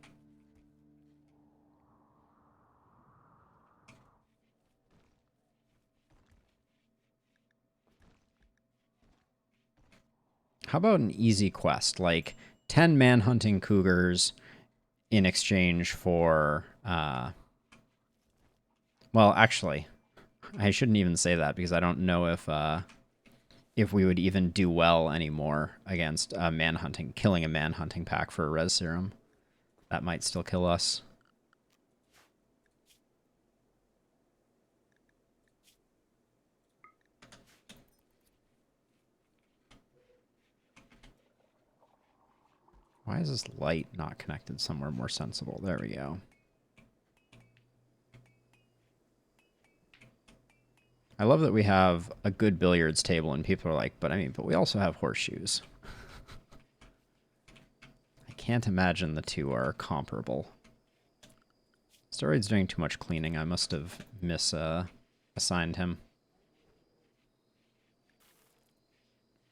How about an easy quest, like 10 man-hunting cougars in exchange for... well, actually, I shouldn't even say that because I don't know if we would even do well anymore against killing a man-hunting pack for a res serum. That might still kill us. Why is this light not connected somewhere more sensible? There we go. I love that we have a good billiards table and people are like, but we also have horseshoes. I can't imagine the two are comparable. Steroid's doing too much cleaning. I must have assigned him.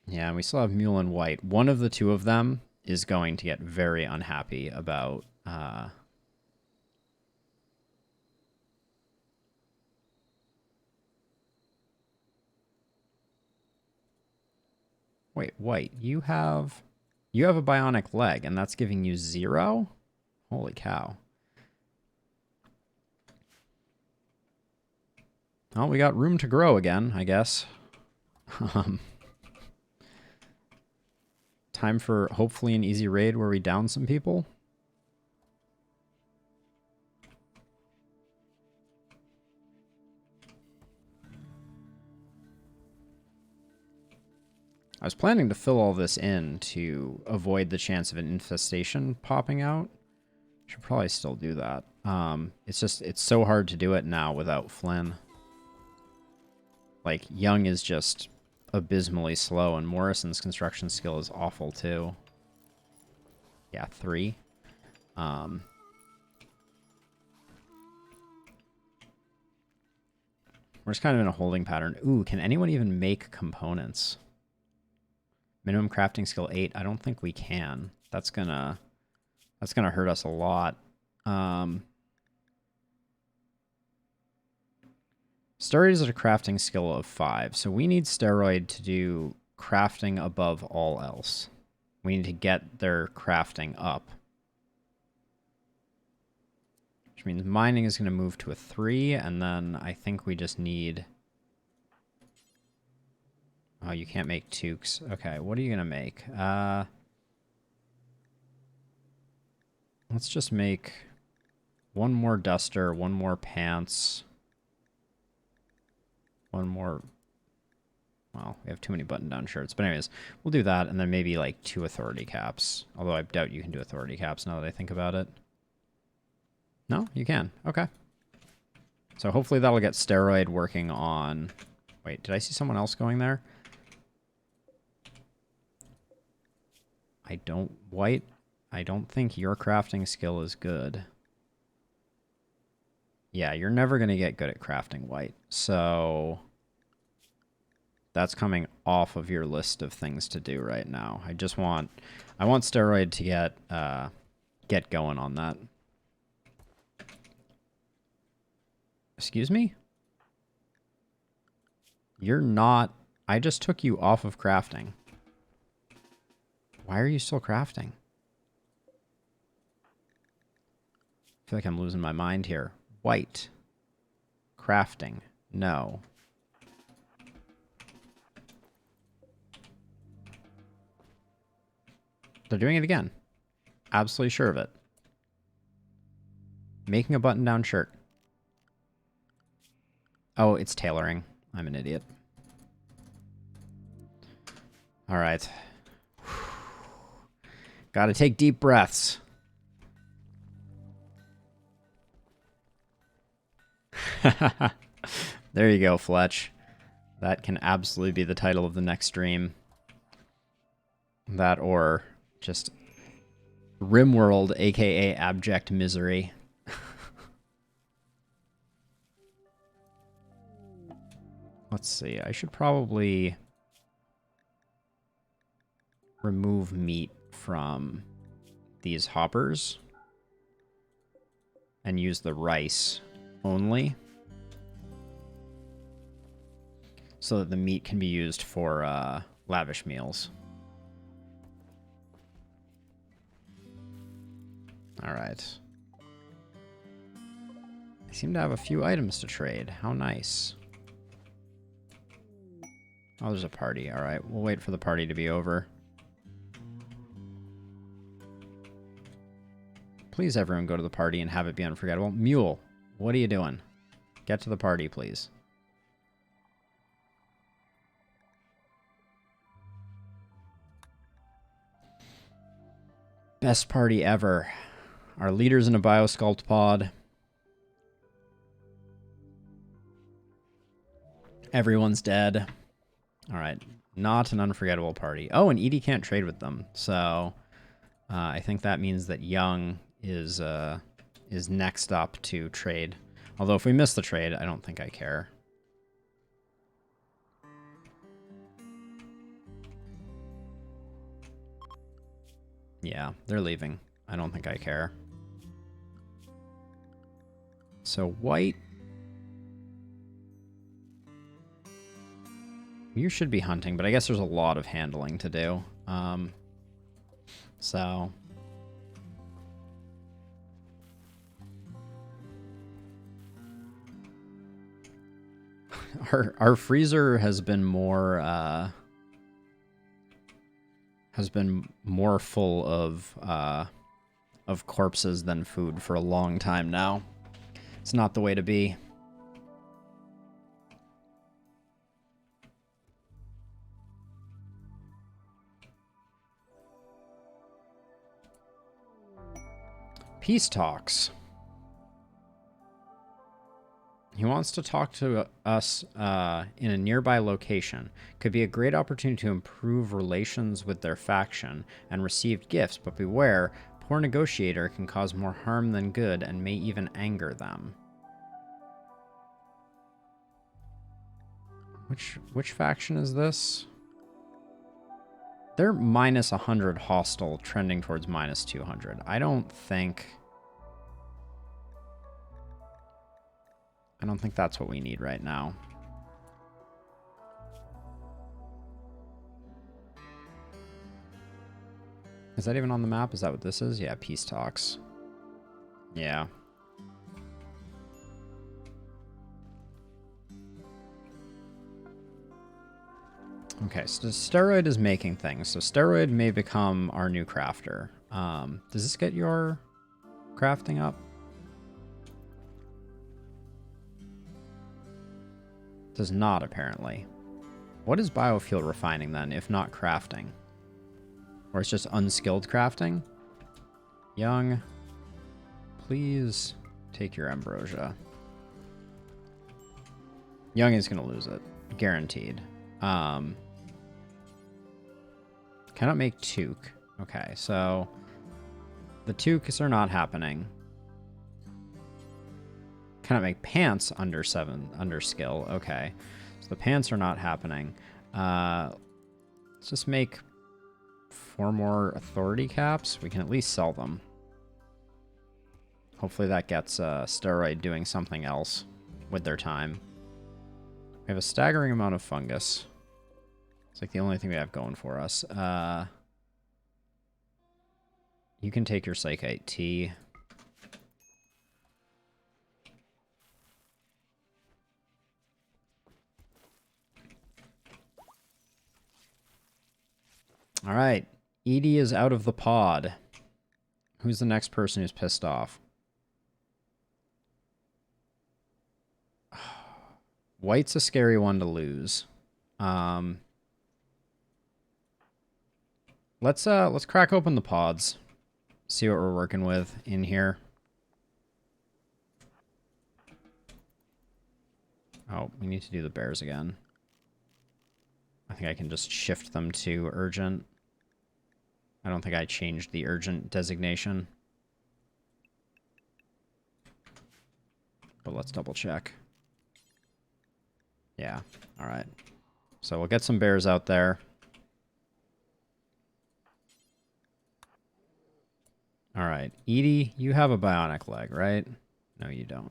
Yeah, and we still have mule and white. One of the two of them is going to get very unhappy about wait, white, you have a bionic leg and that's giving you 0? Holy cow. Well, we got room to grow again, I guess. Time for hopefully an easy raid where we down some people. I was planning to fill all this in to avoid the chance of an infestation popping out. Should probably still do that. It's so hard to do it now without Flynn. Like, Young is just abysmally slow, and Morrison's construction skill is awful too. Yeah, 3. We're just kind of in a holding pattern. Ooh, can anyone even make components? Minimum crafting skill 8. I don't think we can. That's gonna That's going to hurt us a lot. Steroid is a crafting skill of 5, so we need Steroid to do crafting above all else. We need to get their crafting up. Which means mining is going to move to a 3, and then I think we just need... Oh, you can't make toques. Okay, what are you going to make? Let's just make one more duster, one more pants, one more... Well, we have too many button-down shirts. But anyways, we'll do that, and then maybe like 2 authority caps. Although I doubt you can do authority caps now that I think about it. No? You can. Okay. So hopefully that'll get Steroid working on... Wait, did I see someone else going there? White, I don't think your crafting skill is good. Yeah, you're never going to get good at crafting, White. So that's coming off of your list of things to do right now. I want Steroid to get going on that. Excuse me? You're not... I just took you off of crafting. Why are you still crafting? I feel like I'm losing my mind here. White. Crafting. No. They're doing it again. Absolutely sure of it. Making a button-down shirt. Oh, it's tailoring. I'm an idiot. All right. Gotta take deep breaths. There you go, Fletch. That can absolutely be the title of the next stream. That or just RimWorld, aka Abject Misery. Let's see, I should probably remove meat from these hoppers and use the rice only so that the meat can be used for lavish meals. All right. I seem to have a few items to trade. How nice. Oh, there's a party. All right, we'll wait for the party to be over. Please, everyone, go to the party and have it be unforgettable. Mule, what are you doing? Get to the party, please. Best party ever. Our leader's in a biosculpt pod. Everyone's dead. All right, not an unforgettable party. Oh, and Edie can't trade with them, so I think that means that Young is next up to trade. Although if we miss the trade, I don't think I care. Yeah, they're leaving. I don't think I care. So White... You should be hunting, but I guess there's a lot of handling to do. So... Our freezer has been more full of corpses than food for a long time now. It's not the way to be. Peace talks. He wants to talk to us in a nearby location. Could be a great opportunity to improve relations with their faction and receive gifts, but beware, poor negotiator can cause more harm than good and may even anger them. Which faction is this? They're minus 100 hostile, trending towards minus 200. I don't think that's what we need right now. Is that even on the map? Is that what this is? Yeah, peace talks. Yeah. Okay, so Steroid is making things. So Steroid may become our new crafter. Does this get your crafting up? Does not, apparently. What is biofuel refining then, if not crafting? Or it's just unskilled crafting? Young, please take your ambrosia. Young is going to lose it. Guaranteed. Cannot make toque. Okay, so the toques are not happening. Cannot make pants under 7, under skill. Okay, so the pants are not happening. Let's just make 4 more authority caps. We can at least sell them. Hopefully that gets Steroid doing something else with their time. We have a staggering amount of fungus. It's like the only thing we have going for us. You can take your Psychite Tea. All right. Edie is out of the pod. Who's the next person who's pissed off? White's a scary one to lose. Let's crack open the pods. See what we're working with in here. Oh, we need to do the bears again. I think I can just shift them to urgent. I don't think I changed the urgent designation. But let's double check. Yeah, all right. So we'll get some bears out there. All right, Edie, you have a bionic leg, right? No, you don't.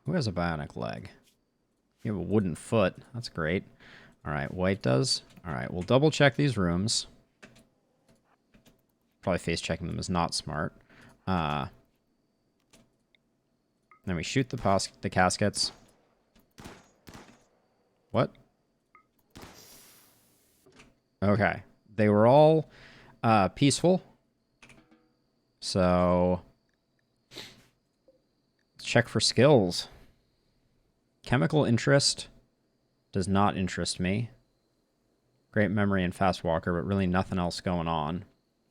Who has a bionic leg? You have a wooden foot. That's great. All right, White does. All right, we'll double check these rooms. Probably face checking them is not smart. Then we shoot the caskets. What? Okay. They were all peaceful. So let's check for skills. Chemical interest does not interest me. Great memory and fast walker, but really nothing else going on.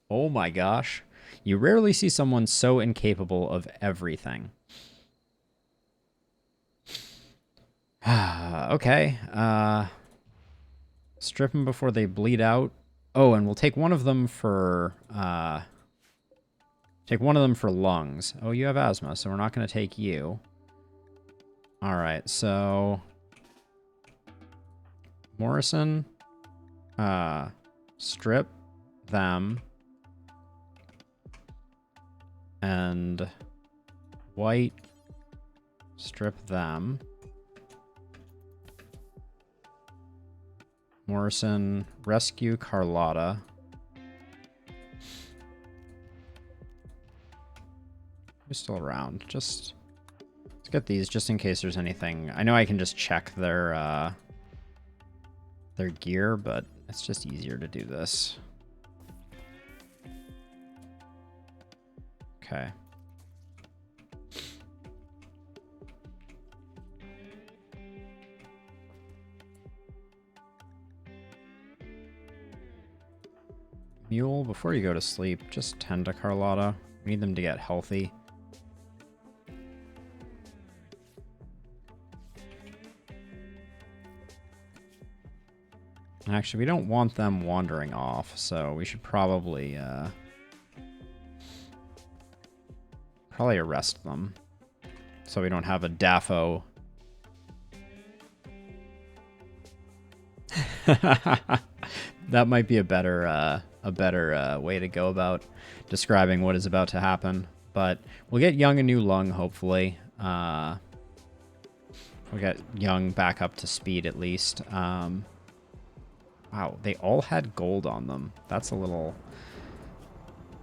Oh my gosh. You rarely see someone so incapable of everything. Okay. Strip them before they bleed out. Oh, and we'll take one of them for lungs. Oh, you have asthma, so we're not going to take you. All right, so Morrison, strip them, and White, strip them. Morrison, rescue Carlotta. Who's still around? Just let's get these just in case there's anything. I know I can just check their gear, but it's just easier to do this. Okay. Mule, before you go to sleep, just tend to Carlotta. We need them to get healthy. Actually, we don't want them wandering off, so we should probably arrest them. So we don't have a Daffo. That might be a better way to go about describing what is about to happen. But we'll get Young a new lung, hopefully. We'll get Young back up to speed at least. Wow, they all had gold on them. That's a little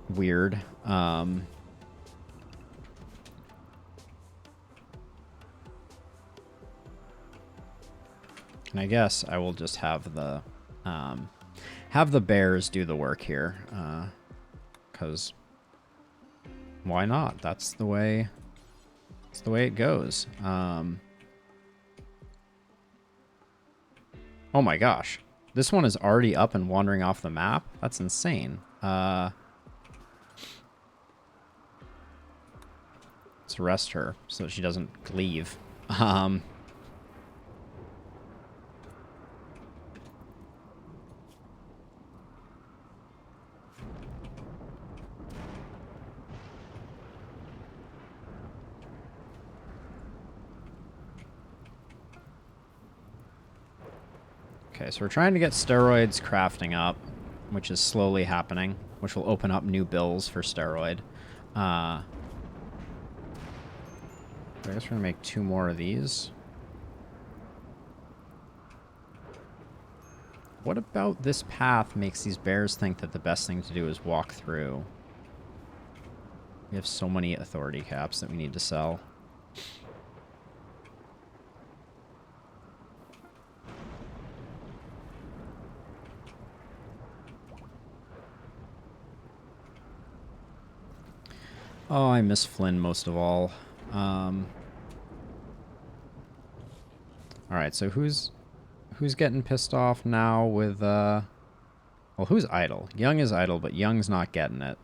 weird. And I guess I will just have the bears do the work here, because why not? That's the way it goes. Oh my gosh, this one is already up and wandering off the map. That's insane. Let's arrest her so that she doesn't leave. Okay, so we're trying to get steroids crafting up, which is slowly happening, which will open up new bills for steroid. I guess we're gonna make 2 more of these. What about this path makes these bears think that the best thing to do is walk through? We have so many authority caps that we need to sell. Oh, I miss Flynn most of all. Alright, so who's getting pissed off now with, well, who's idle? Young is idle, but Young's not getting it.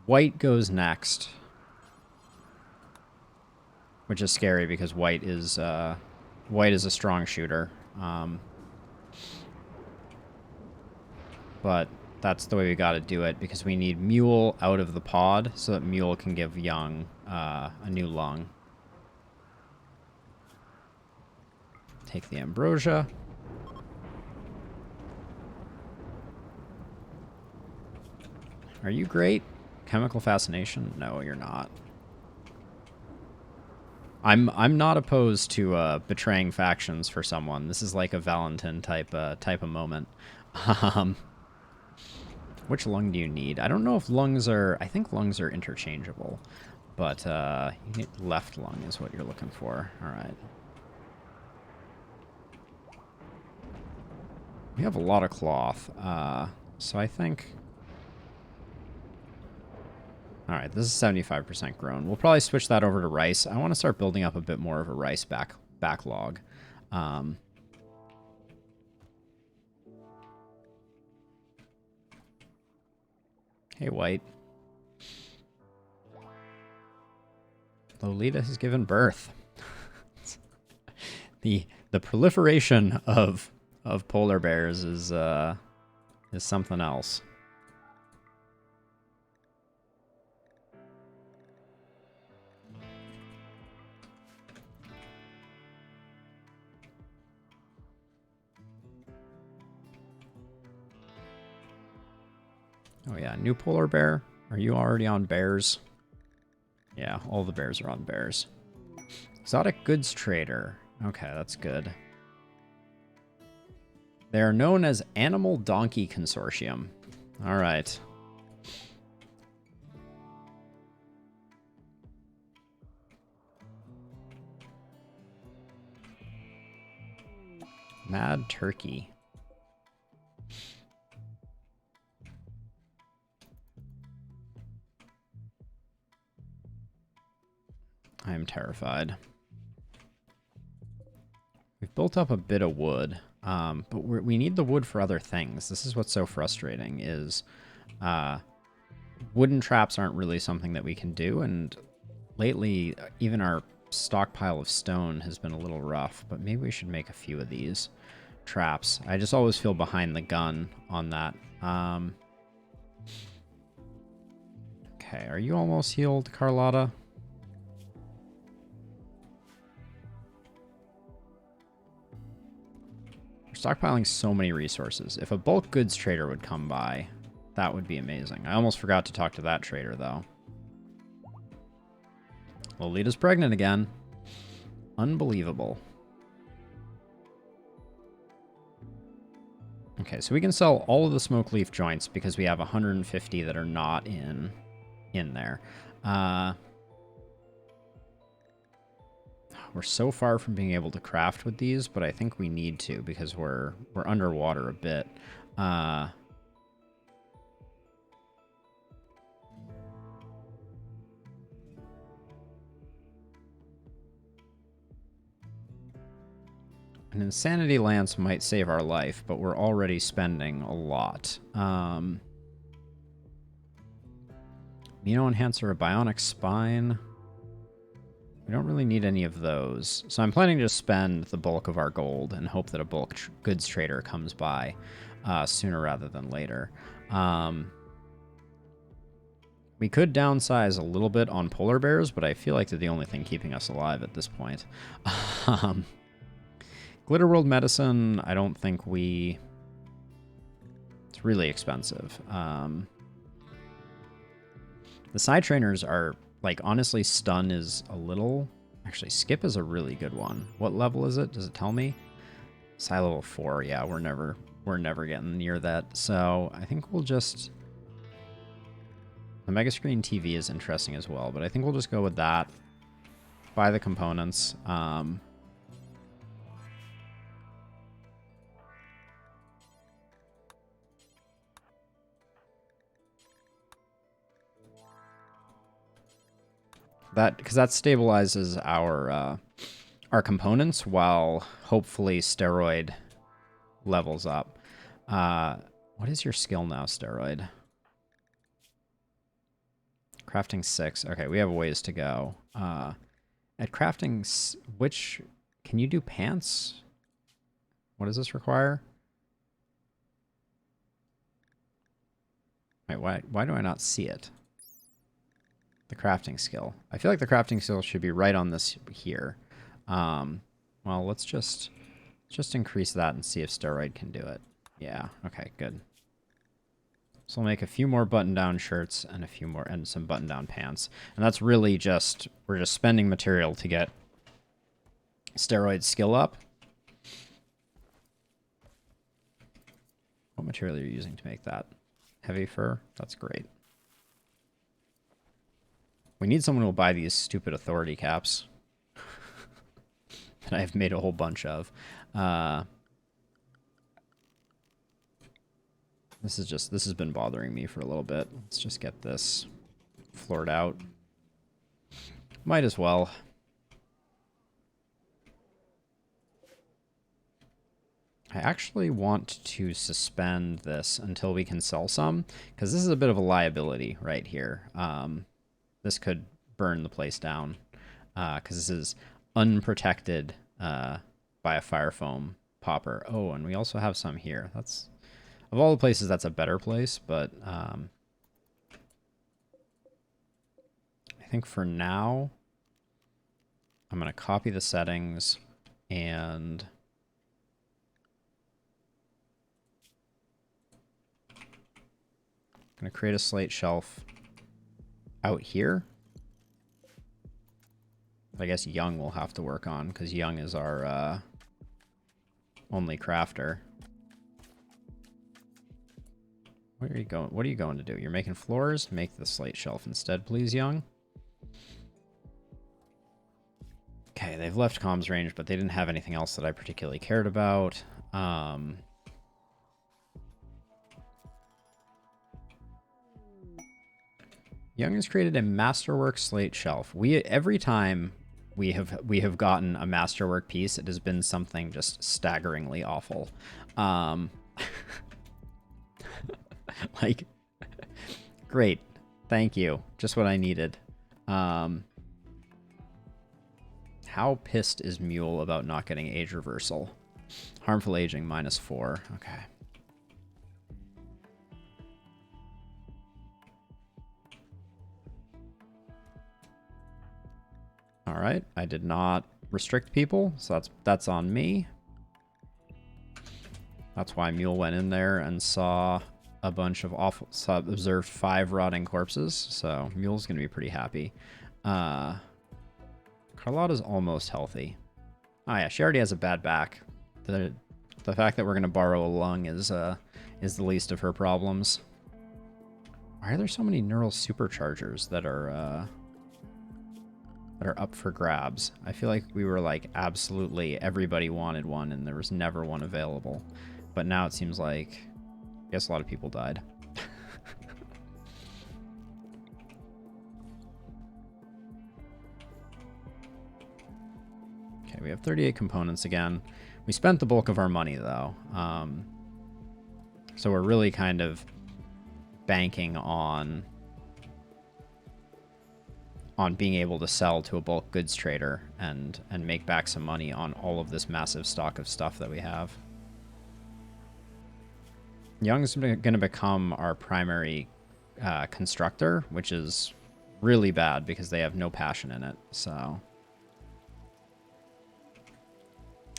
White goes next. Which is scary because White is a strong shooter. But that's the way we gotta do it, because we need Mule out of the pod so that Mule can give Young a new lung. Take the ambrosia. Are you great? Chemical fascination? No, you're not. I'm not opposed to betraying factions for someone. This is like a Valentin type of moment. Which lung do you need? I don't know if lungs are... I think lungs are interchangeable. But you need left lung is what you're looking for. Alright. We have a lot of cloth. So I think... Alright, this is 75% grown. We'll probably switch that over to rice. I want to start building up a bit more of a rice backlog. Hey, White. Lolita has given birth. The proliferation of polar bears is something else. Oh yeah, new polar bear. Are you already on bears? Yeah, all the bears are on bears. Exotic goods trader. Okay, that's good. They are known as Animal Donkey Consortium. All right. Mad Turkey. I am terrified. We've built up a bit of wood, but we need the wood for other things. This is what's so frustrating is wooden traps aren't really something that we can do, and lately even our stockpile of stone has been a little rough, but maybe we should make a few of these traps. I just always feel behind the gun on that. Okay, are you almost healed, Carlotta? stockpiling so many resources. If a bulk goods trader would come by, that would be amazing. I almost forgot to talk to that trader, though. Lolita's pregnant again. Unbelievable. Okay, so we can sell all of the smoke leaf joints because we have 150 that are not in there. We're so far from being able to craft with these, but I think we need to because we're underwater a bit. And Insanity Lance might save our life, but we're already spending a lot. Amino Enhancer, a Bionic Spine. We don't really need any of those. So I'm planning to spend the bulk of our gold and hope that a bulk goods trader comes by sooner rather than later. We could downsize a little bit on polar bears, but I feel like they're the only thing keeping us alive at this point. Glitter World Medicine, I don't think we... It's really expensive. The side trainers are... Like, honestly, stun is a little... Actually, skip is a really good one. What level is it? Does it tell me? Psi level 4. Yeah, we're never getting near that. So, I think we'll just... The Mega Screen TV is interesting as well, but I think we'll just go with that. Buy the components. Because that stabilizes our components while hopefully steroid levels up. What is your skill now, steroid? Crafting 6. Okay, we have a ways to go. At crafting, can you do pants? What does this require? Wait, why do I not see it? The crafting skill. I feel like the crafting skill should be right on this here. Well, let's just increase that and see if steroid can do it. Yeah, okay, good. So we'll make a few more button-down shirts and some button-down pants. And that's really just, we're just spending material to get steroid skill up. What material are you using to make that? Heavy fur? That's great. We need someone who will buy these stupid authority caps that I've made a whole bunch of. This has been bothering me for a little bit. Let's just get this floored out. Might as well. I actually want to suspend this until we can sell some, because this is a bit of a liability right here. This could burn the place down, because this is unprotected by a fire foam popper. Oh, and we also have some here. That's, of all the places, that's a better place, but I think for now, I'm going to copy the settings and I'm going to create a slate shelf out here. I guess Young will have to work on, because Young is our only crafter. Where are you going? What are you going to do? You're making floors? Make the slate shelf instead, please, Young. Okay, they've left comms range, but they didn't have anything else that I particularly cared about. Young has created a masterwork slate shelf. Every time we have gotten a masterwork piece, it has been something just staggeringly awful. Like, great, thank you, just what I needed. How pissed is Mule about not getting age reversal? Harmful aging -4. Okay. All right, I did not restrict people, so that's on me. That's why Mule went in there and saw a bunch of observed 5 rotting corpses. So Mule's going to be pretty happy. Carlotta's almost healthy. Oh yeah, she already has a bad back. The fact that we're going to borrow a lung is the least of her problems. Why are there so many neural superchargers that are up for grabs? I feel like we were like absolutely everybody wanted one and there was never one available. But now it seems like, I guess a lot of people died. Okay, we have 38 components again. We spent the bulk of our money though. So we're really kind of banking on being able to sell to a bulk goods trader and make back some money on all of this massive stock of stuff that we have. Young's going to become our primary constructor, which is really bad because they have no passion in it. So,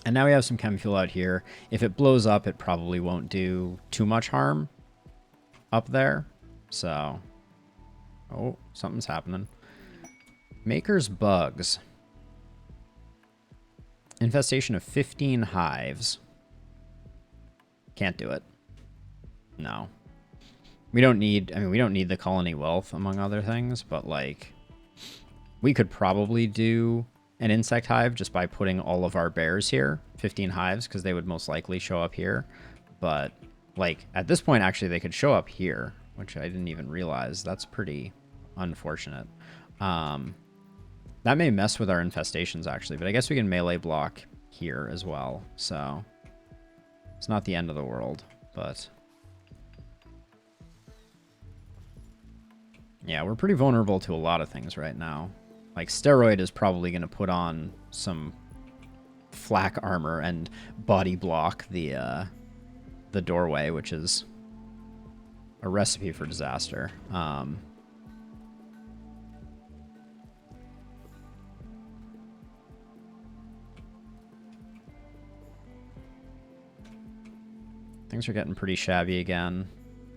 and now we have some chem fuel out here. If it blows up, it probably won't do too much harm up there. So, oh, something's happening. Maker's bugs. Infestation of 15 hives. Can't do it. No. We don't need, I mean, we don't need the colony wealth, among other things, but like, we could probably do an insect hive just by putting all of our bears here, 15 hives, because they would most likely show up here. But like, at this point, actually, they could show up here, which I didn't even realize. That's pretty unfortunate. That may mess with our infestations, actually, but I guess we can melee block here as well, so it's not the end of the world, but yeah, we're pretty vulnerable to a lot of things right now. Like, Steroid is probably going to put on some flak armor and body block the doorway, which is a recipe for disaster. Things are getting pretty shabby again.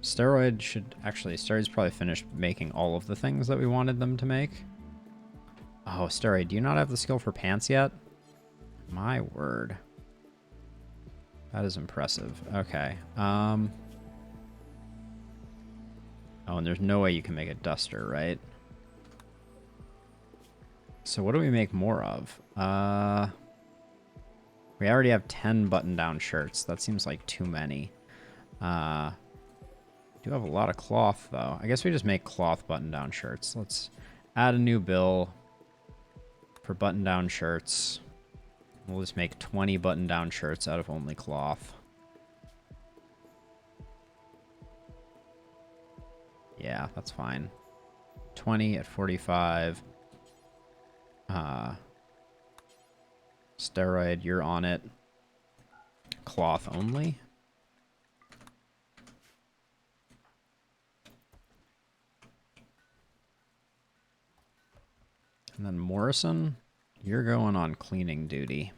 Steroid's probably finished making all of the things that we wanted them to make. Oh, Steroid, do you not have the skill for pants yet? My word. That is impressive. Okay. Oh, and there's no way you can make a duster, right? So what do we make more of? We already have 10 button-down shirts. That seems like too many. We do have a lot of cloth, though. I guess we just make cloth button-down shirts. Let's add a new bill for button-down shirts. We'll just make 20 button-down shirts out of only cloth. Yeah, that's fine. 20 at 45. Steroid, you're on it. Cloth only. And then Morrison, you're going on cleaning duty.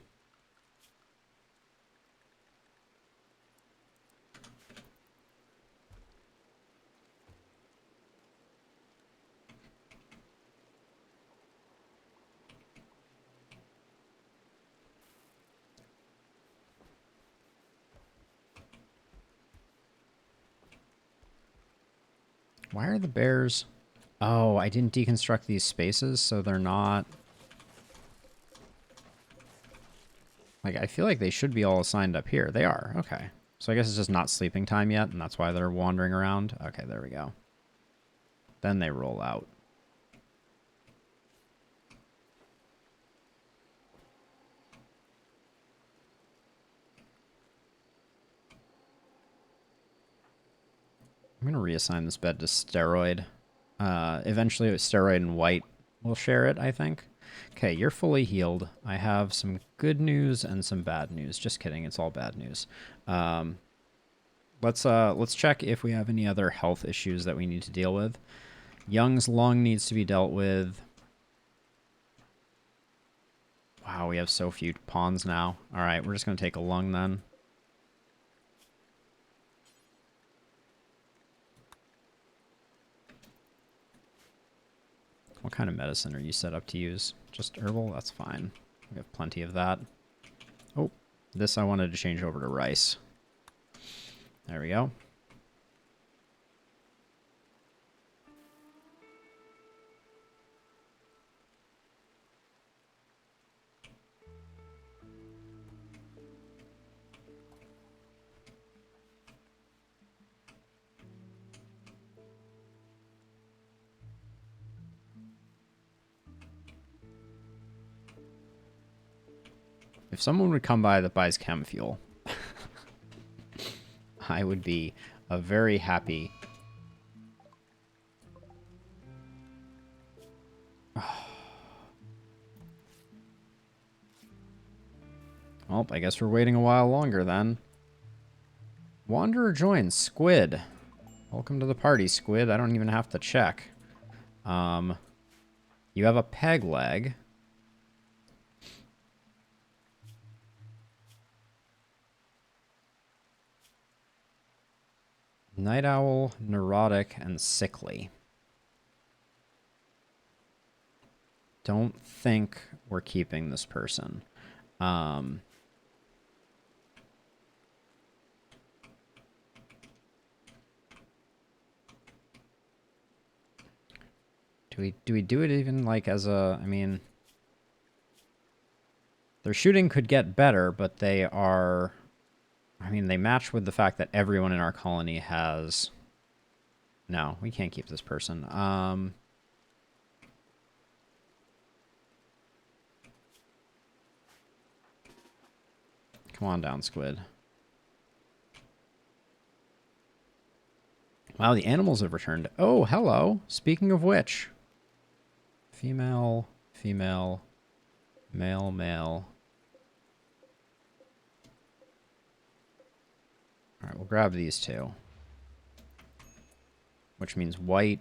Why are the bears... Oh, I didn't deconstruct these spaces, so they're not... Like, I feel like they should be all assigned up here. They are. Okay. So I guess it's just not sleeping time yet, and that's why they're wandering around. Okay, there we go. Then they roll out. I'm going to reassign this bed to Steroid. Eventually, Steroid and White will share it, I think. Okay, you're fully healed. I have some good news and some bad news. Just kidding, it's all bad news. Let's check if we have any other health issues that we need to deal with. Young's lung needs to be dealt with. Wow, we have so few pawns now. All right, we're just going to take a lung then. What kind of medicine are you set up to use? Just herbal? That's fine. We have plenty of that. Oh, this I wanted to change over to rice. There we go. If someone would come by that buys chem fuel, I would be a very happy... Well, I guess we're waiting a while longer then. Wanderer joins. Squid. Welcome to the party, Squid. I don't even have to check. You have a peg leg. Night owl, neurotic, and sickly. Don't think we're keeping this person. Do we do it even like as a, I mean, their shooting could get better, but they are, I mean, they match with the fact that everyone in our colony has, no, we can't keep this person. Come on down, Squid. Wow, the animals have returned. Oh, hello. Speaking of which. Female, female, male, male. All right, we'll grab these two. Which means white.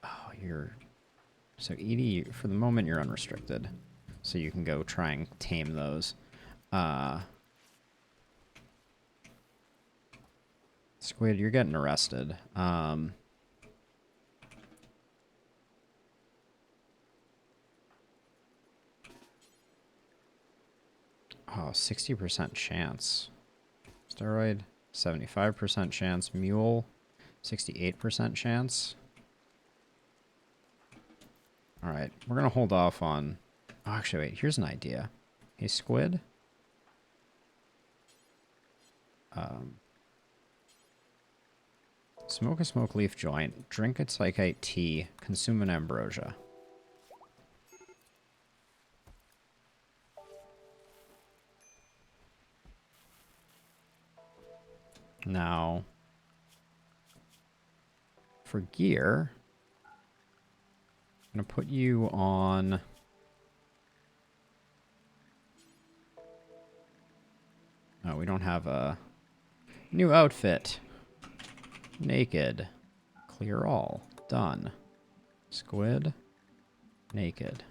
Oh, you're... So, Edie, for the moment, you're unrestricted. So you can go try and tame those. Squid, you're getting arrested. Oh, 60% chance. Steroid, 75% chance. Mule, 68% chance. Alright, we're going to hold off on... Oh, actually, wait, here's an idea. Hey, Squid. Smoke a smoke leaf joint. Drink a psychite tea. Consume an ambrosia. Now, for gear, I'm going to put you on... Oh, we don't have a new outfit. Naked. Clear all. Done. Squid. Naked.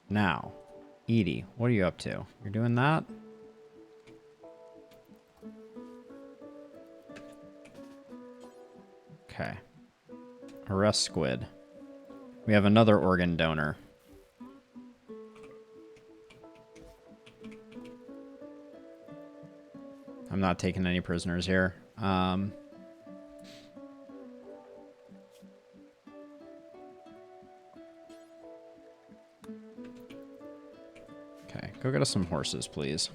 Now, Edie, what are you up to? You're doing that? Okay. Arrest Squid. We have another organ donor. I'm not taking any prisoners here. Okay, go get us some horses, please.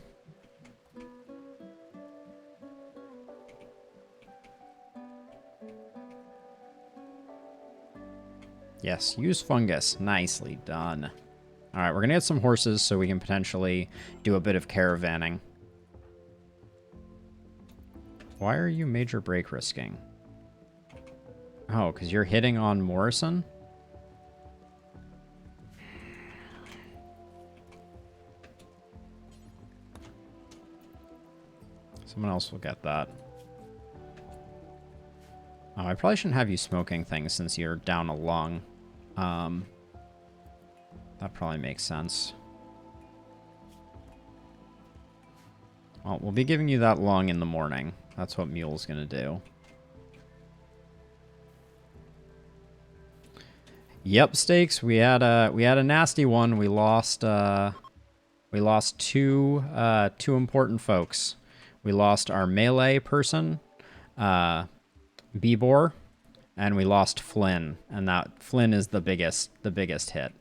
Yes, use fungus. Nicely done. All right, we're going to get some horses so we can potentially do a bit of caravanning. Why are you major break risking? Oh, because you're hitting on Morrison? Someone else will get that. Oh, I probably shouldn't have you smoking things since you're down a lung. That probably makes sense. Well, we'll be giving you that lung in the morning. That's what Mule's gonna do. Yep, Stakes. We had a nasty one. We lost two important folks. We lost our melee person, Bebor, and we lost Flynn. And that Flynn is the biggest hit.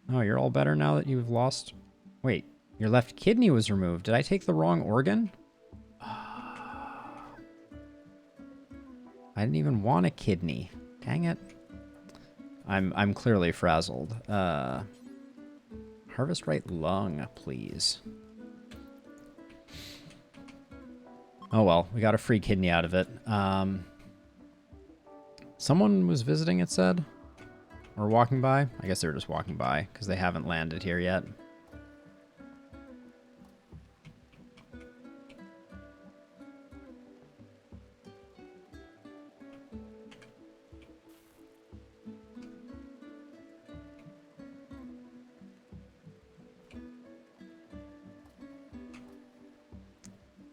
Oh, you're all better now that you've lost. Wait, your left kidney was removed. Did I take the wrong organ? I didn't even want a kidney. Dang it. I'm clearly frazzled. Harvest right lung, please. Oh well, we got a free kidney out of it. Someone was visiting, it said? Or walking by? I guess they were just walking by, because they haven't landed here yet.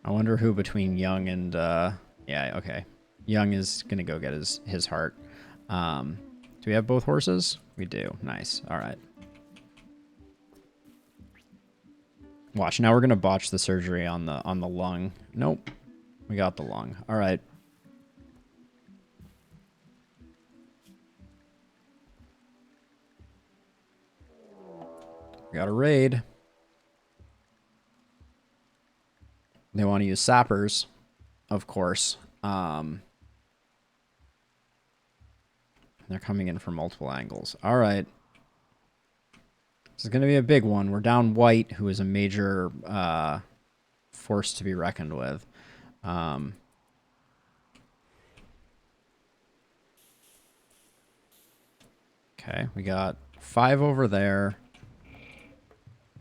I wonder who between Young and, yeah, okay. Young is going to go get his heart. Do we have both horses? We do. Nice. All right. Watch, now we're going to botch the surgery on the lung. Nope. We got the lung. All right. We got a raid. They want to use sappers, of course. They're coming in from multiple angles. All right. This is going to be a big one. We're down White, who is a major force to be reckoned with. Okay, we got 5 over there.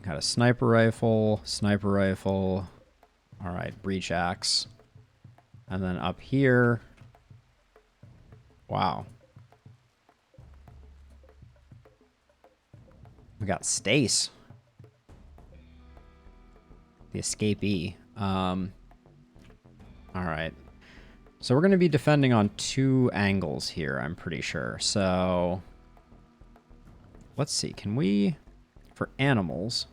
Got a sniper rifle. All right, breach axe. And then up here. Wow. We got Stace. The escapee. All right. So we're going to be defending on 2 angles here, I'm pretty sure. So let's see. Can we, for animals,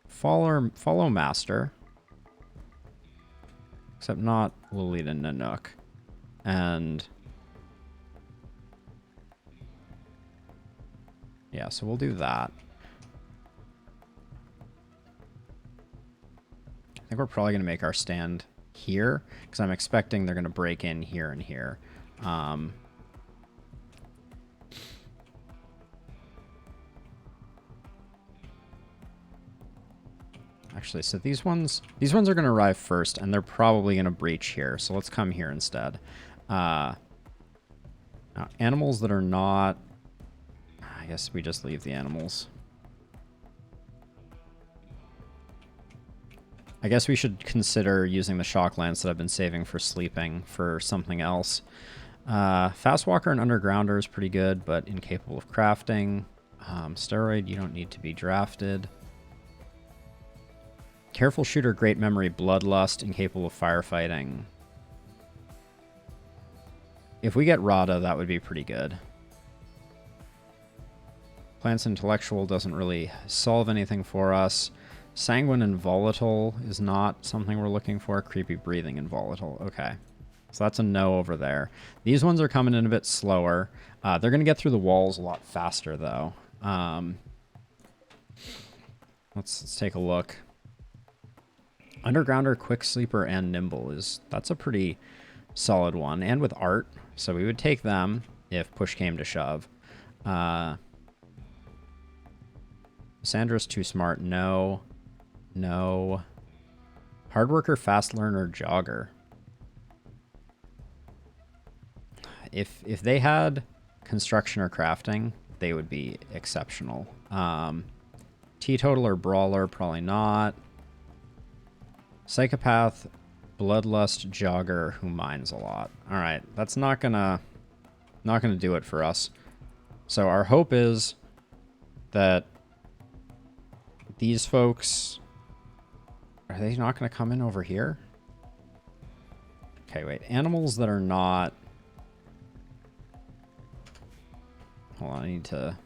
follow Master? Except not Lily and Nanook. And yeah, so we'll do that. I think we're probably going to make our stand here, because I'm expecting they're going to break in here and here. Actually, so these ones are going to arrive first, and they're probably going to breach here. So let's come here instead. Now, animals that are not... I guess we just leave the animals. I guess we should consider using the shock lance that I've been saving for sleeping for something else. Fast walker and undergrounder is pretty good, but incapable of crafting. Steroid, you don't need to be drafted. Careful shooter, great memory, bloodlust, incapable of firefighting. If we get Rada, that would be pretty good. Plants intellectual doesn't really solve anything for us. Sanguine and volatile is not something we're looking for. Creepy breathing and volatile. Okay. So that's a no over there. These ones are coming in a bit slower. They're going to get through the walls a lot faster, though. Let's take a look. Undergrounder, quick sleeper, and nimble that's a pretty solid one. And with art, so we would take them if push came to shove. Sandra's too smart. No. Hard worker, fast learner, jogger. If they had construction or crafting, they would be exceptional. Teetotaler, brawler, probably not. Psychopath, bloodlust, jogger who mines a lot. All right, that's not gonna do it for us. So our hope is that These folks, are they not going to come in over here? Okay, wait. Animals that are not... Hold on, I need to...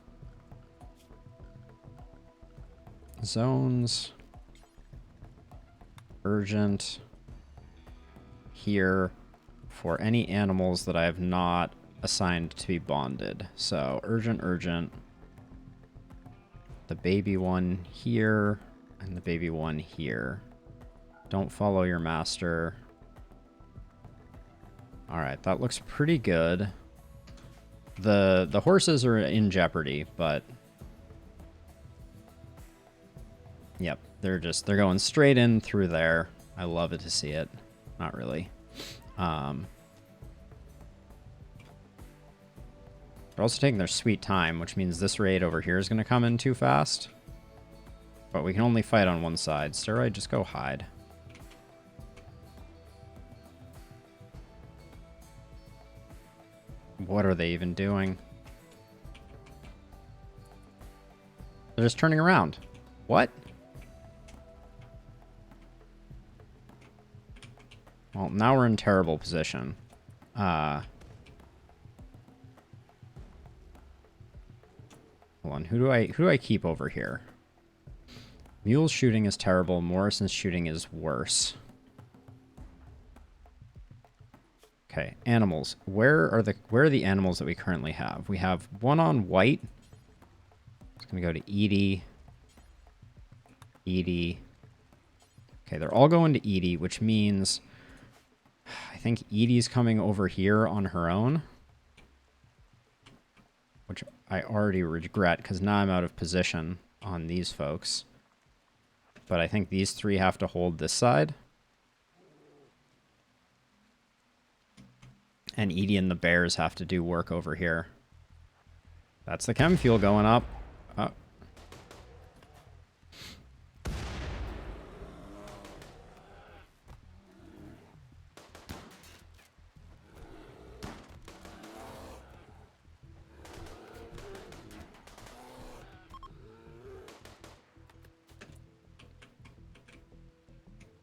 Zones. Urgent. Here for any animals that I have not assigned to be bonded. So, urgent, urgent. The baby one here, and the baby one here. Don't follow your master. Alright, that looks pretty good. The horses are in jeopardy, but... Yep, they're going straight in through there. I love it to see it. Not really. They're also taking their sweet time, which means this raid over here is going to come in too fast. But we can only fight on one side. Steroid, just go hide. What are they even doing? They're just turning around. What? Well, now we're in terrible position. Hold on, who do I keep over here? Mule's shooting is terrible. Morrison's shooting is worse. Okay, animals. Where are the animals that we currently have? We have one on white. It's gonna go to Edie. Edie. Okay, they're all going to Edie, which means I think Edie's coming over here on her own. Which I already regret, because now I'm out of position on these folks. But I think these three have to hold this side. And Edie and the bears have to do work over here. That's the chem fuel going up. Oh.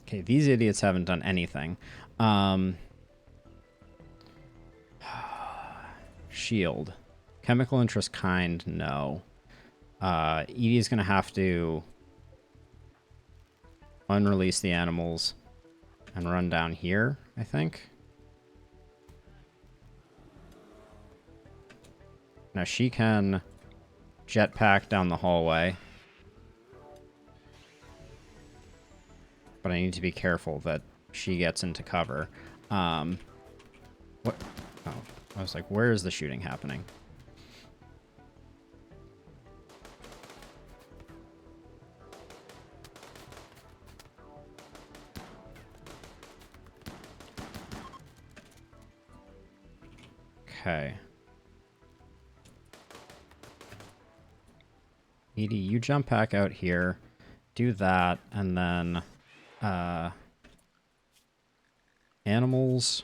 Okay, these idiots haven't done anything. Shield. Chemical interest kind, no. Edie's going to have to unrelease the animals and run down here, I think. Now she can jetpack down the hallway. But I need to be careful that she gets into cover. What? Oh, I was like, where is the shooting happening? Okay. Edie, you jump back out here, do that, and then animals.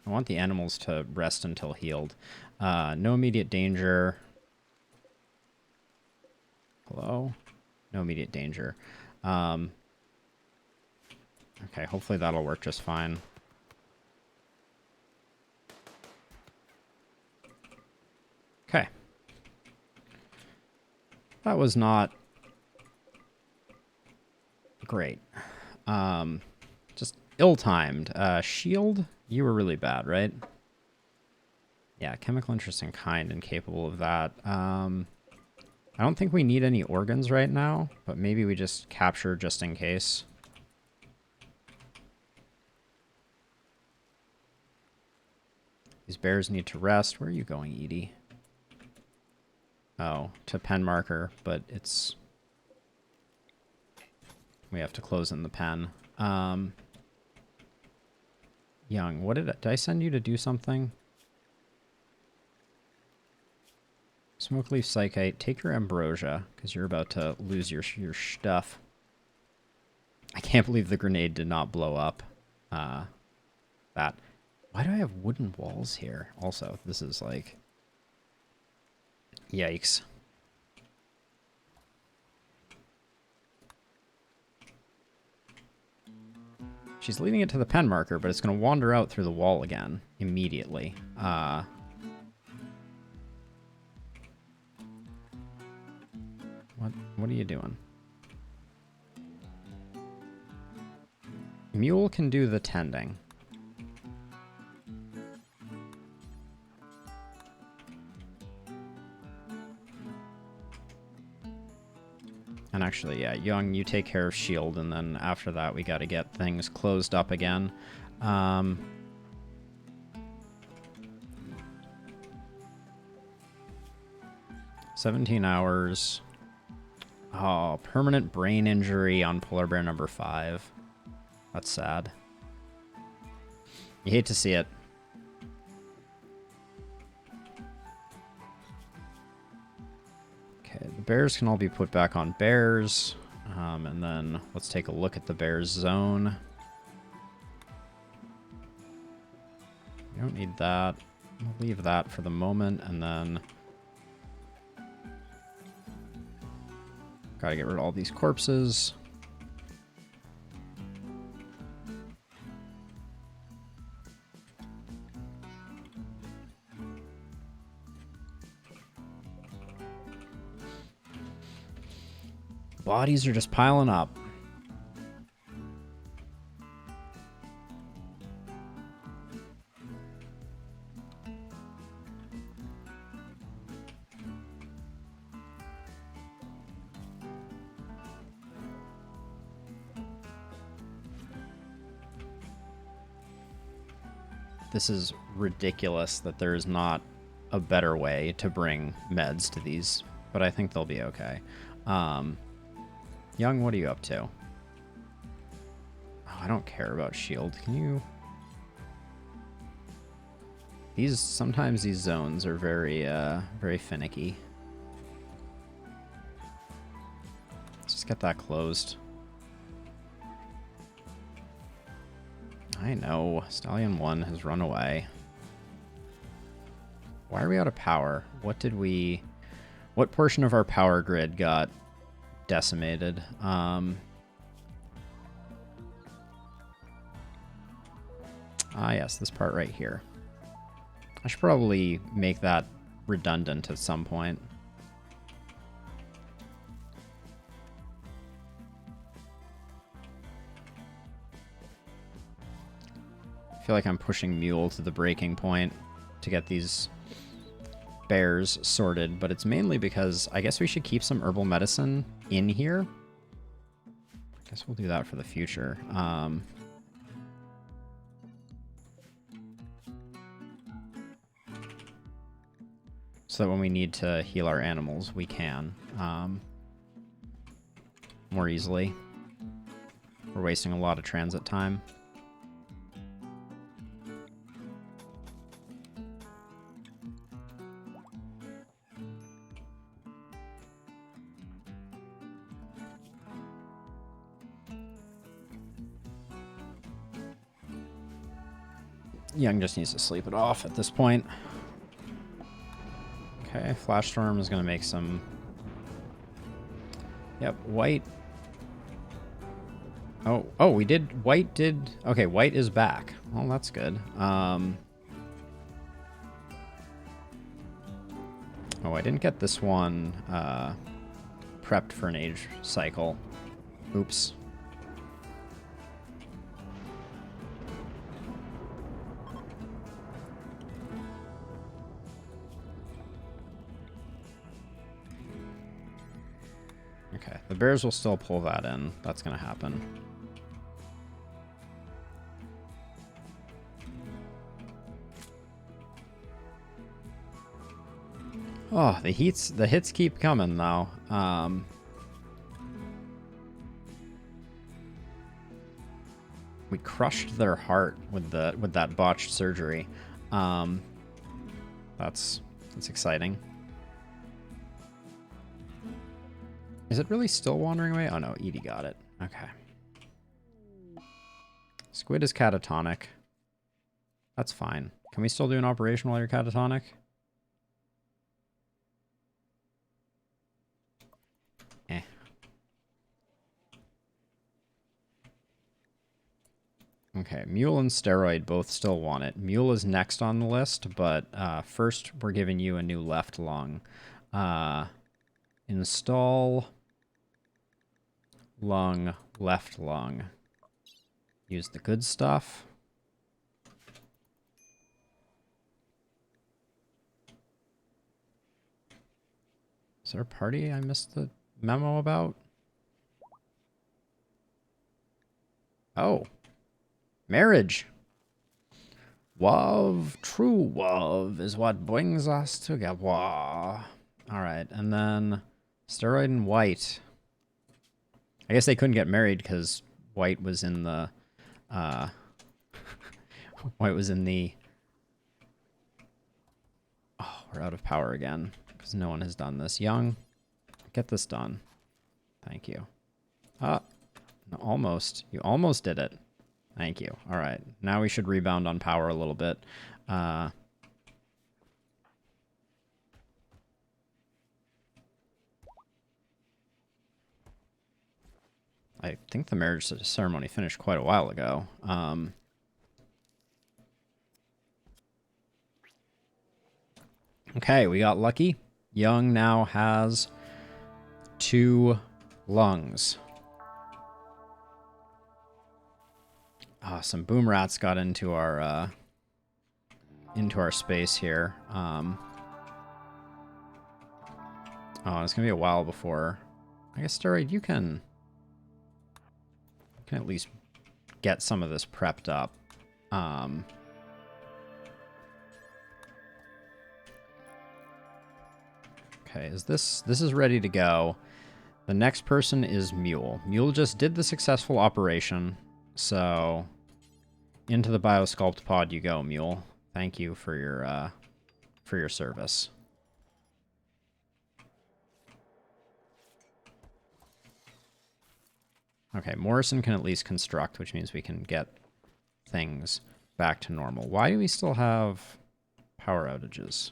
I want the animals to rest until healed. No immediate danger. Hello? No immediate danger. Okay, hopefully that'll work just fine. Okay. That was not great. Just ill-timed. Shield, you were really bad, right? Yeah, chemical interest in kind, incapable of that. I don't think we need any organs right now, but maybe we just capture just in case. These bears need to rest. Where are you going, Edie? Oh, to pen marker, but it's... We have to close in the pen. Young, what did I send you to do something? Smoke leaf psychite. Take your ambrosia, because you're about to lose your stuff. I can't believe the grenade did not blow up. That. Why do I have wooden walls here? Also, this is like Yikes. She's leading it to the pen marker, but it's going to wander out through the wall again immediately. What are you doing? Mule can do the tending. And actually, yeah, Young, you take care of shield, and then after that, we got to get things closed up again. 17 hours. Oh, permanent brain injury on polar bear number 5. That's sad. You hate to see it. Okay, the bears can all be put back on bears. And then let's take a look at the bears zone. We don't need that. We'll leave that for the moment, and then gotta get rid of all these corpses. Bodies are just piling up. This is ridiculous that there is not a better way to bring meds to these, but I think they'll be okay. Young, what are you up to? Oh, I don't care about shield. Can you... Sometimes these zones are very, very finicky. Let's just get that closed. I know. Stallion 1 has run away. Why are we out of power? What portion of our power grid got decimated? Yes, this part right here. I should probably make that redundant at some point. I feel like I'm pushing Mule to the breaking point to get these bears sorted, but it's mainly because I guess we should keep some herbal medicine in here. I guess we'll do that for the future. So that when we need to heal our animals, we can more easily. We're wasting a lot of transit time. Young just needs to sleep it off at this point. Okay, Flash Storm is going to make some... Yep, White... Oh, we did... White did... Okay, White is back. Well, that's good. Oh, I didn't get this one prepped for an age cycle. Oops. Okay, the bears will still pull that in. That's going to happen. Oh, the hits keep coming though. We crushed their heart with that botched surgery. That's exciting. Is it really still wandering away? Oh no, Edie got it. Okay. Squid is catatonic. That's fine. Can we still do an operation while you're catatonic? Okay, Mule and Steroid both still want it. Mule is next on the list, but first we're giving you a new left lung. Install lung, left lung. Use the good stuff. Is there a party I missed the memo about? Oh. Marriage. Love, true love, is what brings us together. Alright, and then Steroid and White. I guess they couldn't get married because White was in the... White was in the... Oh, we're out of power again because no one has done this. Young, get this done. Thank you. Almost. You almost did it. Thank you. All right. Now we should rebound on power a little bit. I think the marriage ceremony finished quite a while ago. Okay, we got lucky. Young now has 2 lungs. Some boom rats got into our space here. Oh, it's gonna be a while before. I guess Steroid, you can at least get some of this prepped up. Okay, this is ready to go. The next person is Mule. Mule just did the successful operation, so into the biosculpt pod you go, Mule. Thank you for your service. Okay, Morrison can at least construct, which means we can get things back to normal. Why do we still have power outages?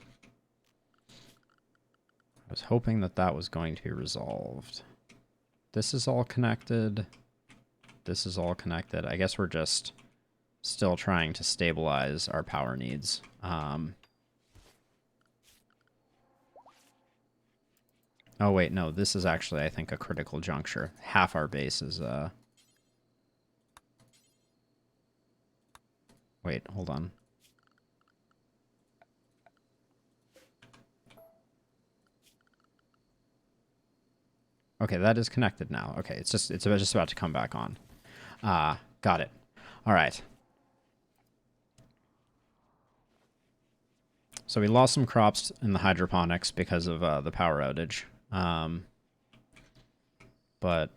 I was hoping that that was going to be resolved. This is all connected. This is all connected. I guess we're just still trying to stabilize our power needs. Oh, wait, no. This is actually, I think, a critical juncture. Half our base is... Wait, hold on. Okay, that is connected now. Okay, it's just about to come back on. Got it. All right. So we lost some crops in the hydroponics because of the power outage. But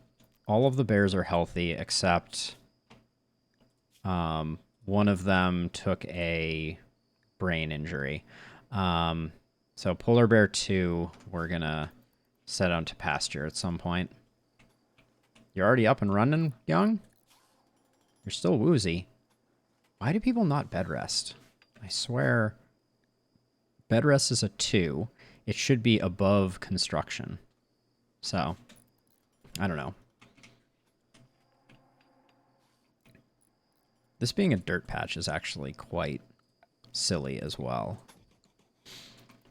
all of the bears are healthy except one of them took a brain injury. So Polar Bear 2, we're going to set out to pasture at some point. You're already up and running, Young? You're still woozy. Why do people not bed rest? I swear... Bed rest is a 2. It should be above construction. So, I don't know. This being a dirt patch is actually quite silly as well.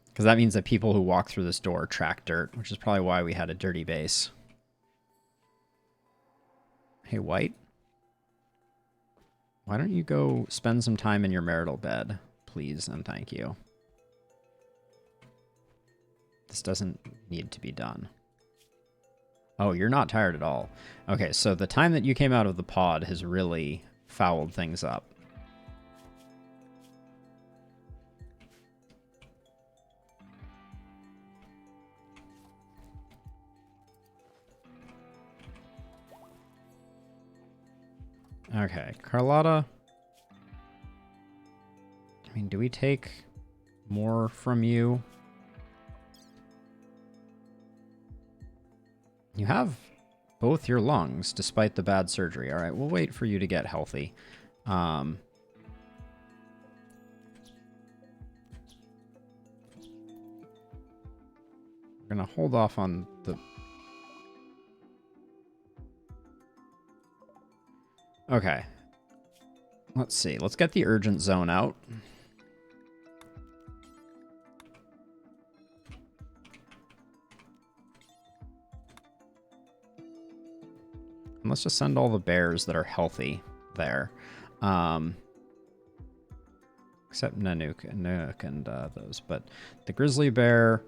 Because that means that people who walk through this door track dirt, which is probably why we had a dirty base. Hey, White. Why don't you go spend some time in your marital bed, please, and thank you. This doesn't need to be done. Oh, you're not tired at all. Okay, so the time that you came out of the pod has really fouled things up. Okay, Carlotta. I mean, do we take more from you? You have both your lungs, despite the bad surgery. All right, we'll wait for you to get healthy. We're going to hold off on the... Okay. Let's see. Let's get the urgent zone out. And let's just send all the bears that are healthy there. Except Nanook and those. But the grizzly bear,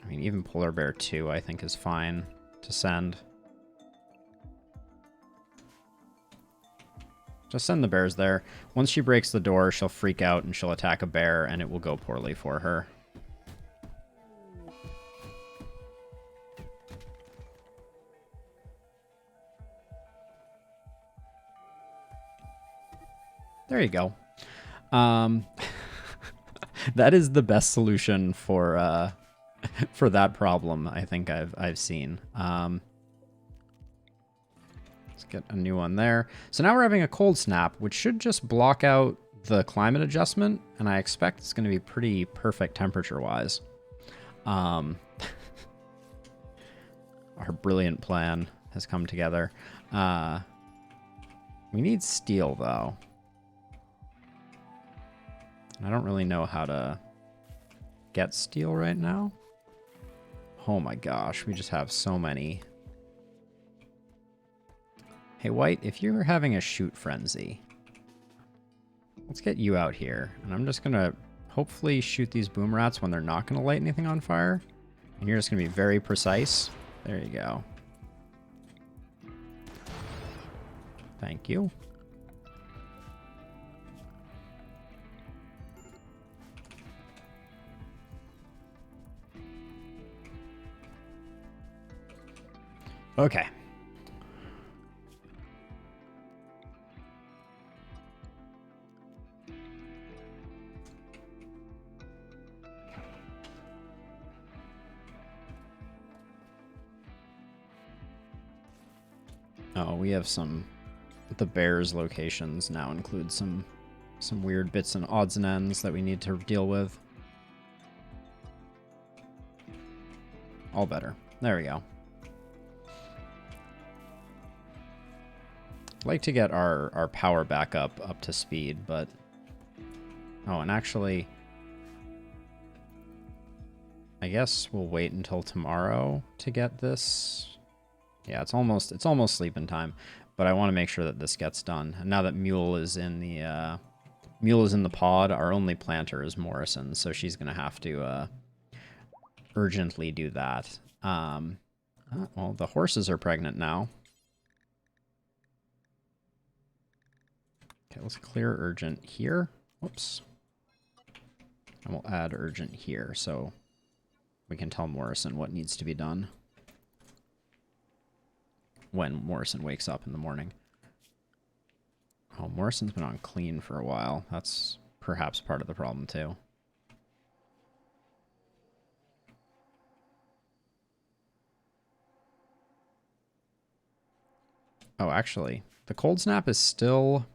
I mean, even polar bear 2, I think is fine to send. Just send the bears there. Once she breaks the door, she'll freak out and she'll attack a bear, and it will go poorly for her. There you go. That is the best solution for that problem I think I've seen. Let's get a new one there. So now we're having a cold snap, which should just block out the climate adjustment, and I expect it's going to be pretty perfect temperature-wise. Our brilliant plan has come together. We need steel, though. I don't really know how to get steel right now. Oh my gosh, we just have so many. Hey, White, if you're having a shoot frenzy, let's get you out here. And I'm just going to hopefully shoot these boom rats when they're not going to light anything on fire. And you're just going to be very precise. There you go. Thank you. Okay. Oh, we have some... The bears locations now include some weird bits and odds and ends that we need to deal with. All better. There we go. I'd like to get our power back up to speed, but... Oh, and actually... I guess we'll wait until tomorrow to get this. Yeah, it's almost sleeping time, but I want to make sure that this gets done. And now that Mule is in the pod, our only planter is Morrison, so she's gonna have to urgently do that. Well, the horses are pregnant now. Okay, let's clear urgent here. Whoops. And we'll add urgent here, so we can tell Morrison what needs to be done when Morrison wakes up in the morning. Oh, Morrison's been on clean for a while. That's perhaps part of the problem, too. Oh, actually, the cold snap is still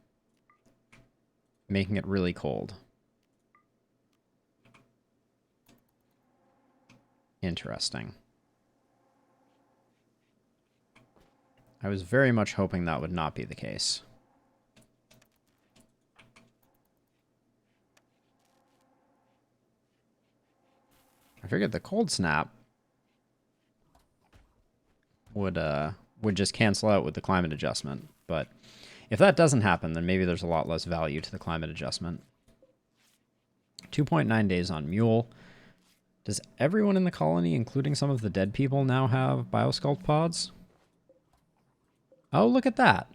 making it really cold. Interesting. I was very much hoping that would not be the case. I figured the cold snap would just cancel out with the climate adjustment, but if that doesn't happen, then maybe there's a lot less value to the climate adjustment. 2.9 days on Mule. Does everyone in the colony, including some of the dead people, now have biosculpt pods? Oh, look at that.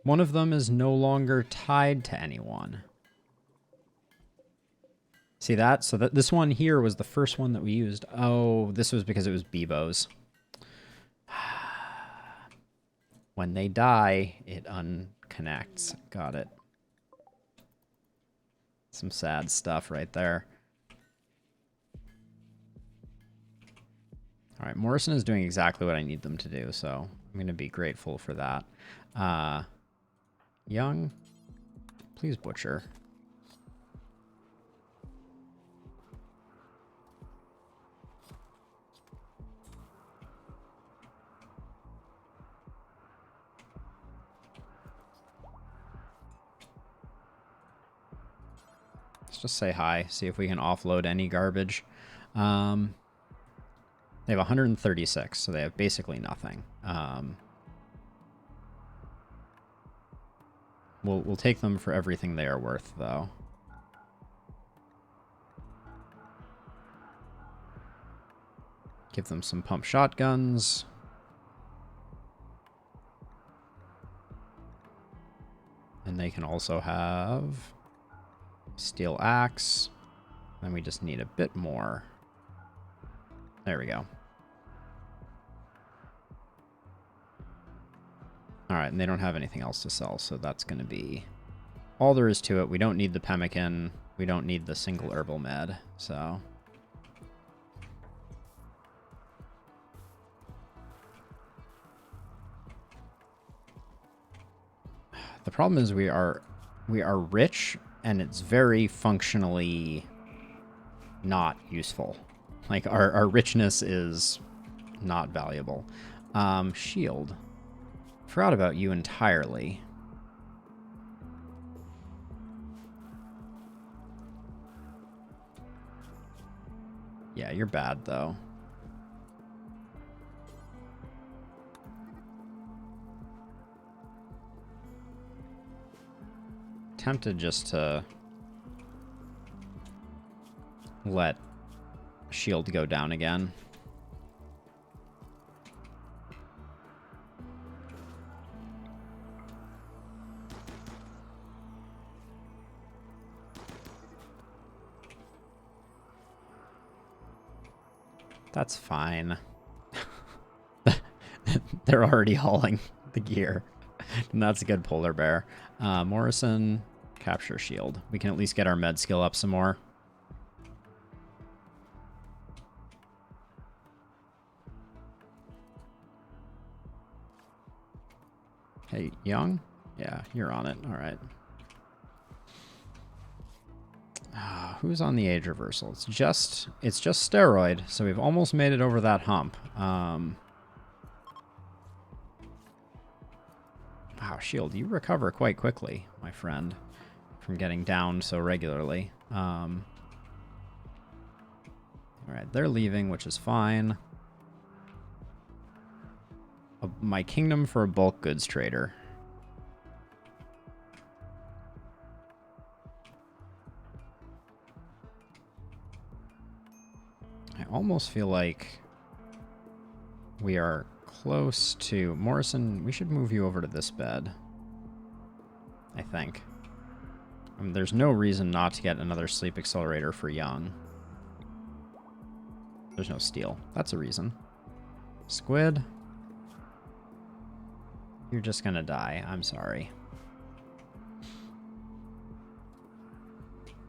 One of them is no longer tied to anyone. See that? So this one here was the first one that we used. Oh, this was because it was Bebo's. When they die, it unconnects. Got it. Some sad stuff right there. All right, Morrison is doing exactly what I need them to do, so I'm going to be grateful for that. Young, please butcher. Let's just say hi, see if we can offload any garbage. They have 136, so they have basically nothing. We'll take them for everything they are worth, though. Give them some pump shotguns. And they can also have steel axe. And we just need a bit more. There we go. Alright, and they don't have anything else to sell, so that's going to be all there is to it. We don't need the pemmican. We don't need the single herbal med, so... The problem is we are rich, and it's very functionally not useful. Like, our richness is not valuable. Shield. Forgot about you entirely. Yeah, you're bad, though. Tempted just to let shield go down again. That's fine. They're already hauling the gear. And that's a good polar bear. Morrison, capture shield. We can at least get our med skill up some more. Hey, Young? Yeah, you're on it. All right. Who's on the age reversal? It's just steroid, so we've almost made it over that hump. Wow, shield, you recover quite quickly, my friend, from getting downed so regularly. All right, they're leaving, which is fine. My kingdom for a bulk goods trader. I almost feel like we are close to... Morrison, we should move you over to this bed. I think. I mean, there's no reason not to get another sleep accelerator for Young. There's no steel. That's a reason. Squid. You're just gonna die. I'm sorry.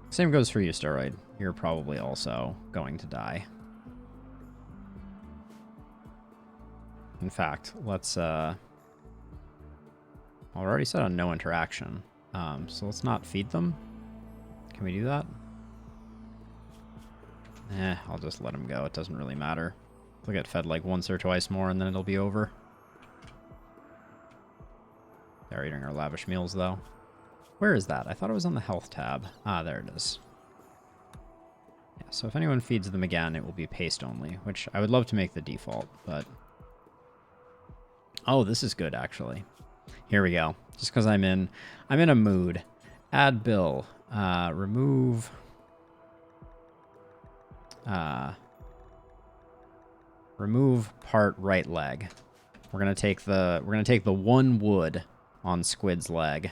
Same goes for you, Steroid. You're probably also going to die. In fact, let's, I already said on no interaction. So let's not feed them. Can we do that? I'll just let them go. It doesn't really matter. They'll get fed like once or twice more and then it'll be over. They're eating our lavish meals, though. Where is that? I thought it was on the health tab. Ah, there it is. Yeah, so if anyone feeds them again, it will be paste only, which I would love to make the default, but... Oh, this is good, actually. Here we go. Just because I'm in a mood. Add bill. Remove... remove part right leg. We're gonna take the one wood on Squid's leg.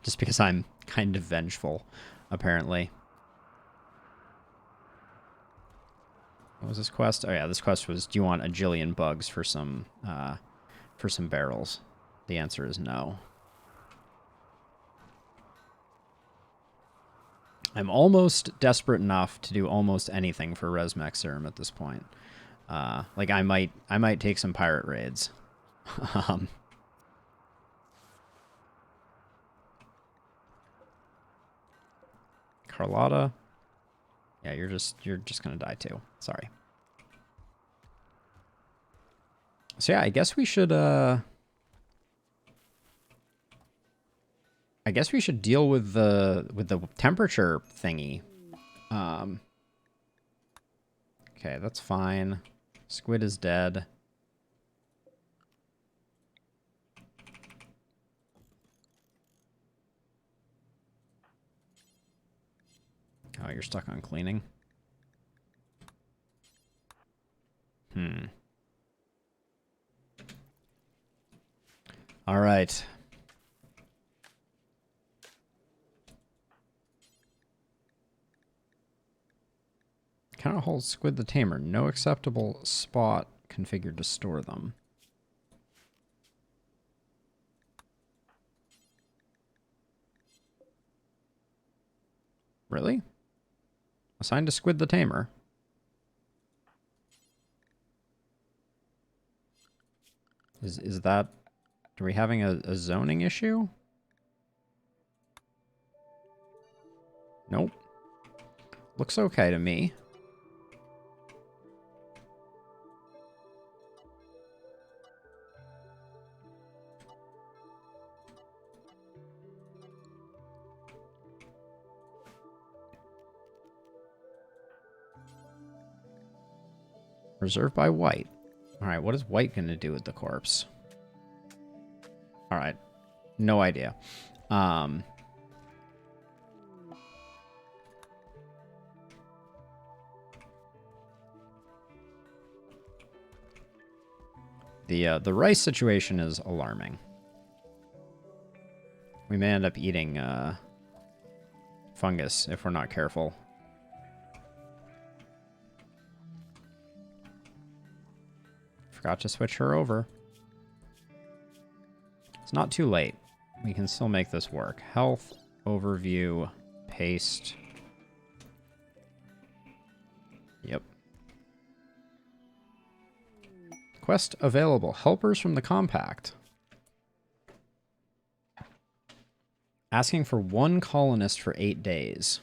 Just because I'm kind of vengeful, apparently. What was this quest? Oh yeah, this quest was, do you want a jillion bugs for some barrels? The answer is no. I'm almost desperate enough to do almost anything for Resmec Serum at this point. Like I might take some pirate raids. Carlotta. Yeah, you're just gonna die too. Sorry. So yeah, I guess we should I I guess we should deal with the temperature thingy. Okay, that's fine. Squid is dead. Oh, you're stuck on cleaning? All right. Cannot hold Squid the Tamer. No acceptable spot configured to store them. Really? Assigned to Squid the Tamer. Is that... Are we having a zoning issue? Nope. Looks okay to me. Reserved by White. Alright, what is White going to do with the corpse? Alright. No idea. The rice situation is alarming. We may end up eating fungus if we're not careful. Forgot to switch her over. It's not too late. We can still make this work. Health, overview, paste. Yep. Quest available. Helpers from the compact. Asking for 1 colonist for 8 days.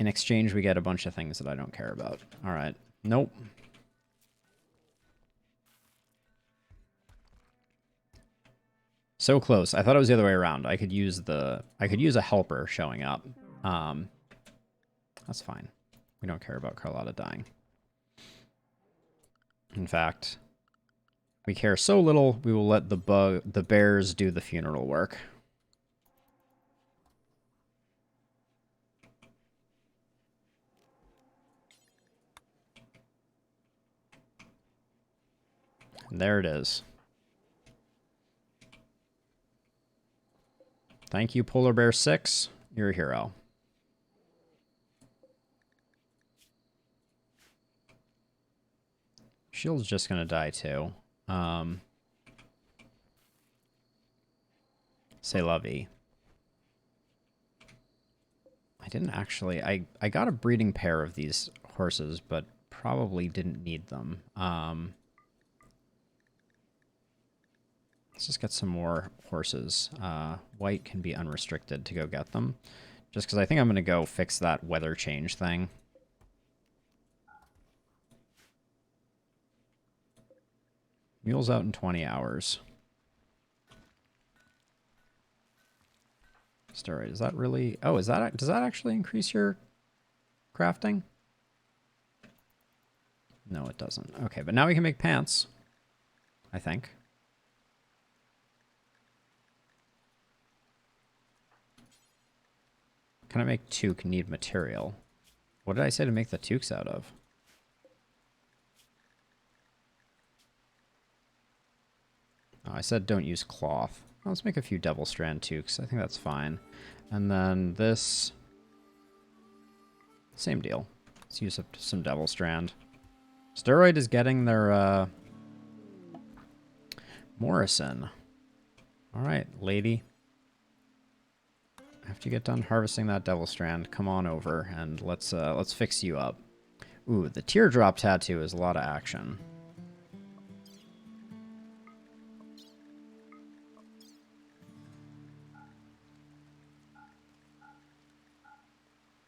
In exchange, we get a bunch of things that I don't care about. All right. Nope. So close. I thought it was the other way around. I could use a helper showing up. That's fine. We don't care about Carlotta dying. In fact, we care so little, we will let the bears do the funeral work. And there it is. Thank you, Polar Bear 6. You're a hero. Shield's just gonna die too. C'est la vie. I didn't actually... I got a breeding pair of these horses, but probably didn't need them. Let's just get some more horses. White can be unrestricted to go get them. Just because I think I'm going to go fix that weather change thing. Mule's out in 20 hours. Steroid, is that really... Oh, does that actually increase your crafting? No, it doesn't. Okay, but now we can make pants. I think. Can I make toque need material? What did I say to make the toques out of? Oh, I said don't use cloth. Well, let's make a few double strand toques. I think that's fine. And then this... Same deal. Let's use up some double strand. Steroid is getting their, Morrison. Alright, lady. After you get done harvesting that devil strand, come on over and let's fix you up. Ooh, the teardrop tattoo is a lot of action.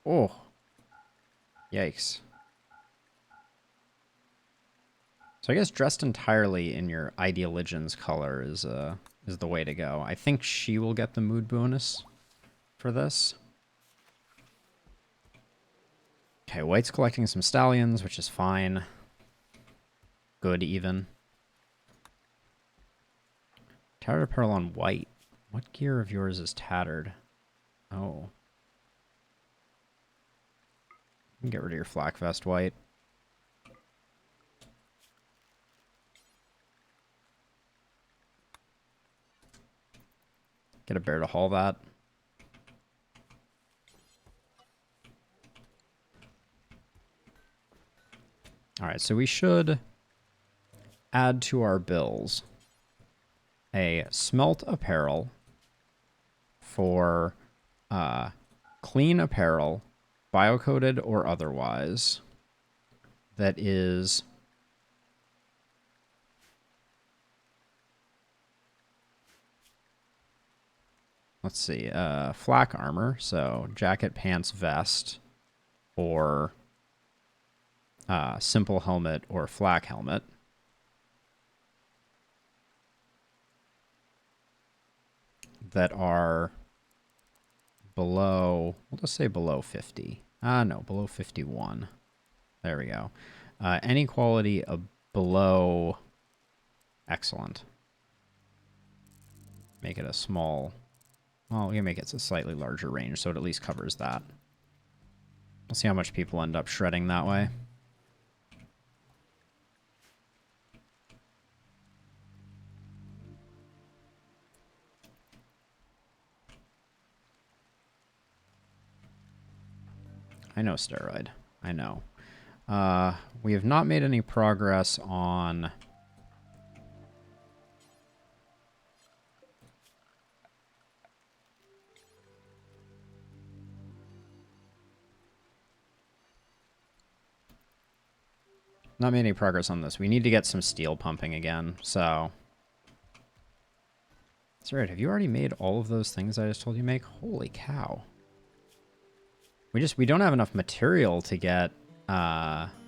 Oh. Yikes. So I guess dressed entirely in your Ideal Legends color is is the way to go. I think she will get the mood bonus for this. Okay, white's collecting some stallions, which is fine. Good, even. Tattered apparel on white. What gear of yours is tattered? Oh. You can get rid of your flak vest, white. Get a bear to haul that. Alright, so we should add to our bills a smelt apparel for clean apparel, bio-coated or otherwise, that is let's see, flak armor, so jacket, pants, vest, or simple helmet or flak helmet. That are below, we'll just say below 50. No, below 51. There we go. Any quality below, excellent. Make it a small, well, we can make it a slightly larger range, so it at least covers that. We'll see how much people end up shredding that way. I know, steroid. I know. We have not made any progress on... Not made any progress on this. We need to get some steel pumping again, so... That's right. Have you already made all of those things I just told you to make? Holy cow. We don't have enough material to get steroid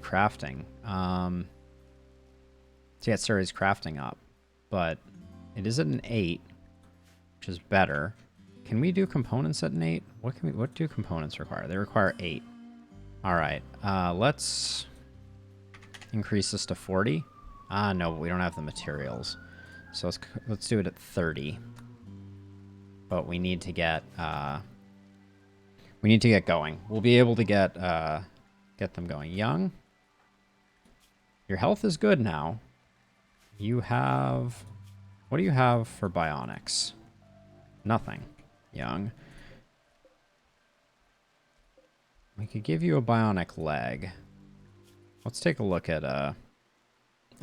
crafting. To get steroids crafting up. But it is at an 8, which is better. Can we do components at an 8? What do components require? They require 8. Alright, let's increase this to 40. No, but we don't have the materials. So let's do it at 30. But we need to get going. We'll be able to get them going. Young, your health is good now. You have, what do you have for bionics? Nothing. Young. We could give you a bionic leg. Let's take a look at I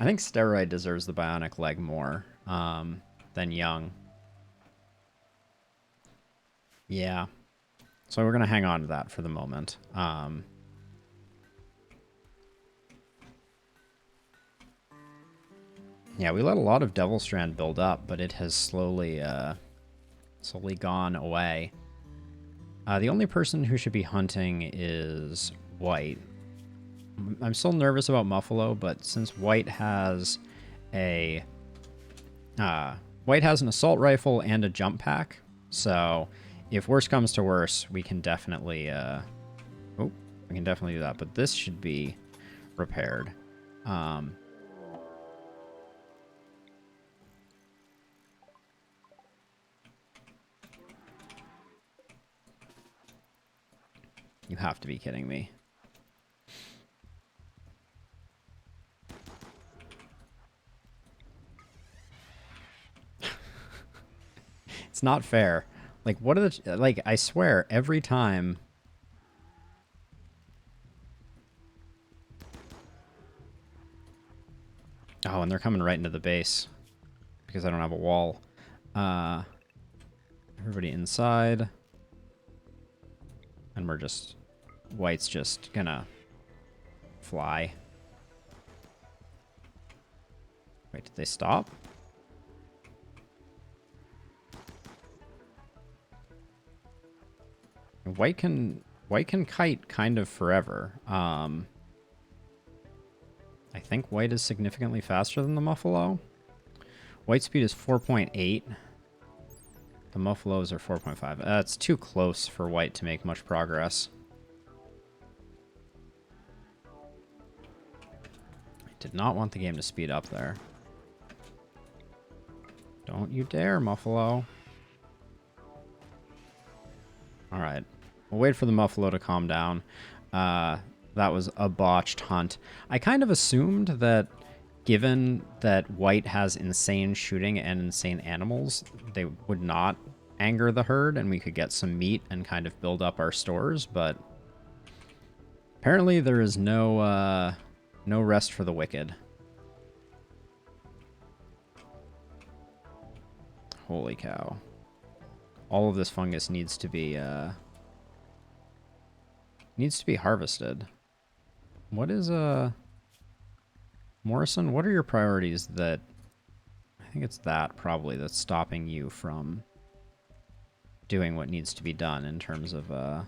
think steroid deserves the bionic leg more than young. Yeah. So we're going to hang on to that for the moment. Yeah, we let a lot of Devil Strand build up, but it has slowly gone away. The only person who should be hunting is White. I'm still nervous about Muffalo, but since White has an assault rifle and a jump pack, so if worse comes to worse, we can definitely do that. But this should be repaired. You have to be kidding me. It's not fair. Like, what are the... Like, I swear, every time... Oh, and they're coming right into the base. Because I don't have a wall. Everybody inside. And we're just... White's just gonna... fly. Wait, did they stop? White can kite kind of forever. I think White is significantly faster than the Muffalo. White speed is 4.8. The muffaloes are 4.5. It's too close for white to make much progress. I did not want the game to speed up there. Don't you dare, muffalo. Alright. We'll wait for the muffalo to calm down. That was a botched hunt. I kind of assumed that given that white has insane shooting and insane animals, they would not anger the herd and we could get some meat and kind of build up our stores, but apparently there is no rest for the wicked. Holy cow. All of this fungus needs to be harvested. What is Morrison, what are your priorities that I think it's that probably that's stopping you from doing what needs to be done in terms of oh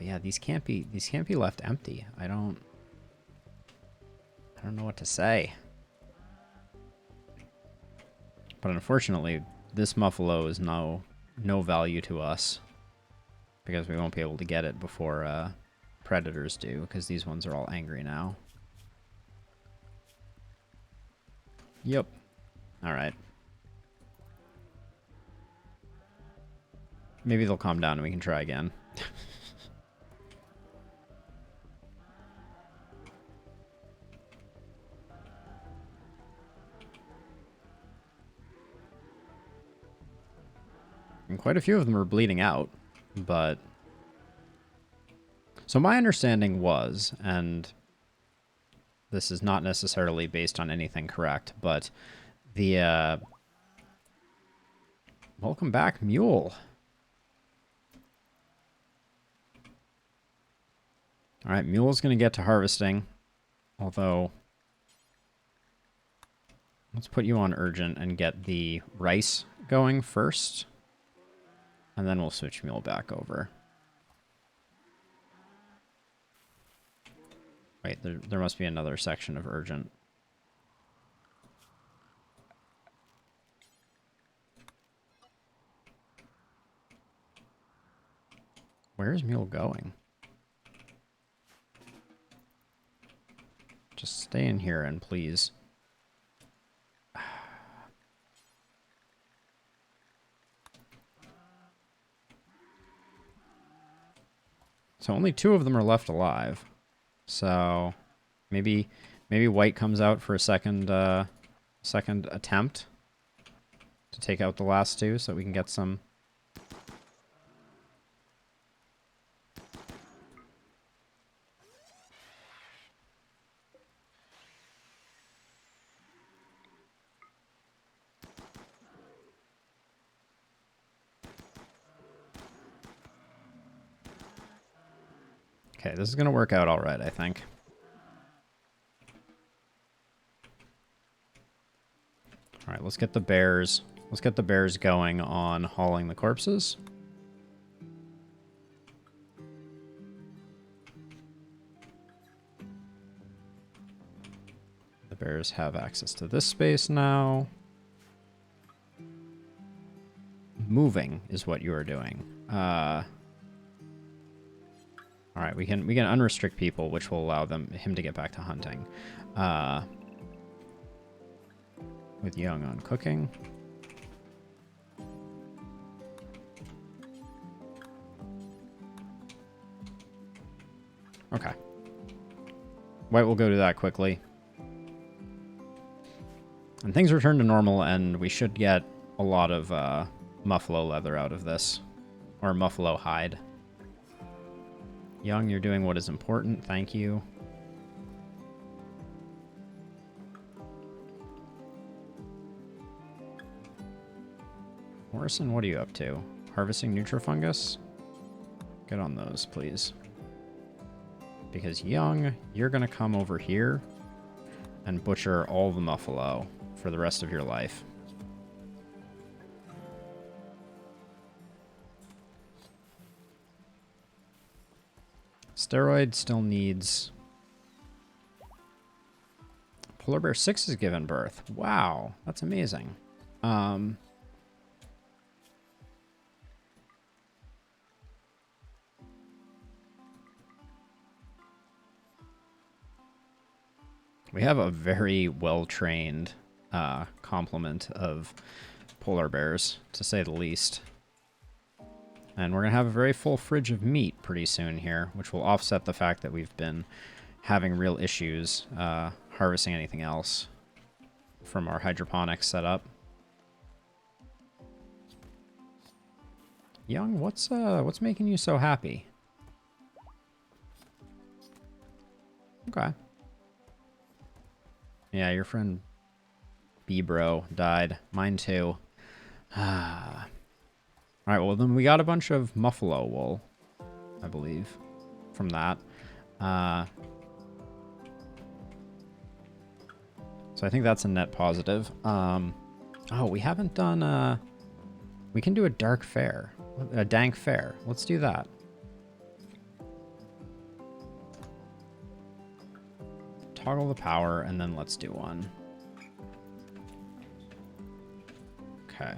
yeah, these can't be left empty. I don't know what to say. But unfortunately, this muffalo is no value to us because we won't be able to get it before predators do, because these ones are all angry now. Yep. Alright. Maybe they'll calm down and we can try again. And quite a few of them are bleeding out, but... So my understanding was, and this is not necessarily based on anything correct, but the... Welcome back, Mule. Alright, Mule's going to get to harvesting, although... Let's put you on urgent and get the rice going first. And then we'll switch Mule back over. Wait, there must be another section of urgent. Where is Mule going? Just stay in here and please. So only 2 of them are left alive. So maybe white comes out for a second attempt to take out the last 2 so we can get some. Okay, this is going to work out all right, I think. All right, let's get the bears. Let's get the bears going on hauling the corpses. The bears have access to this space now. Moving is what you are doing. All right, we can unrestrict people, which will allow him to get back to hunting. With Young on cooking. Okay. White will go to that quickly. And things return to normal, and we should get a lot of muffalo leather out of this. Or muffalo hide. Young, you're doing what is important. Thank you. Morrison, what are you up to? Harvesting Nutrifungus? Get on those, please. Because Young, you're going to come over here and butcher all the muffalo for the rest of your life. Steroid still needs... Polar Bear 6 has given birth. Wow, that's amazing. We have a very well-trained complement of polar bears, to say the least. And we're going to have a very full fridge of meat pretty soon here, which will offset the fact that we've been having real issues harvesting anything else from our hydroponics setup. Young, what's making you so happy? Okay. Yeah, your friend B-Bro died. Mine too. Alright, well then we got a bunch of muffalo wool, I believe, from that. So I think that's a net positive. Oh, we haven't done... we can do a dark fair. A dank fair. Let's do that. Toggle the power, and then let's do one. Okay.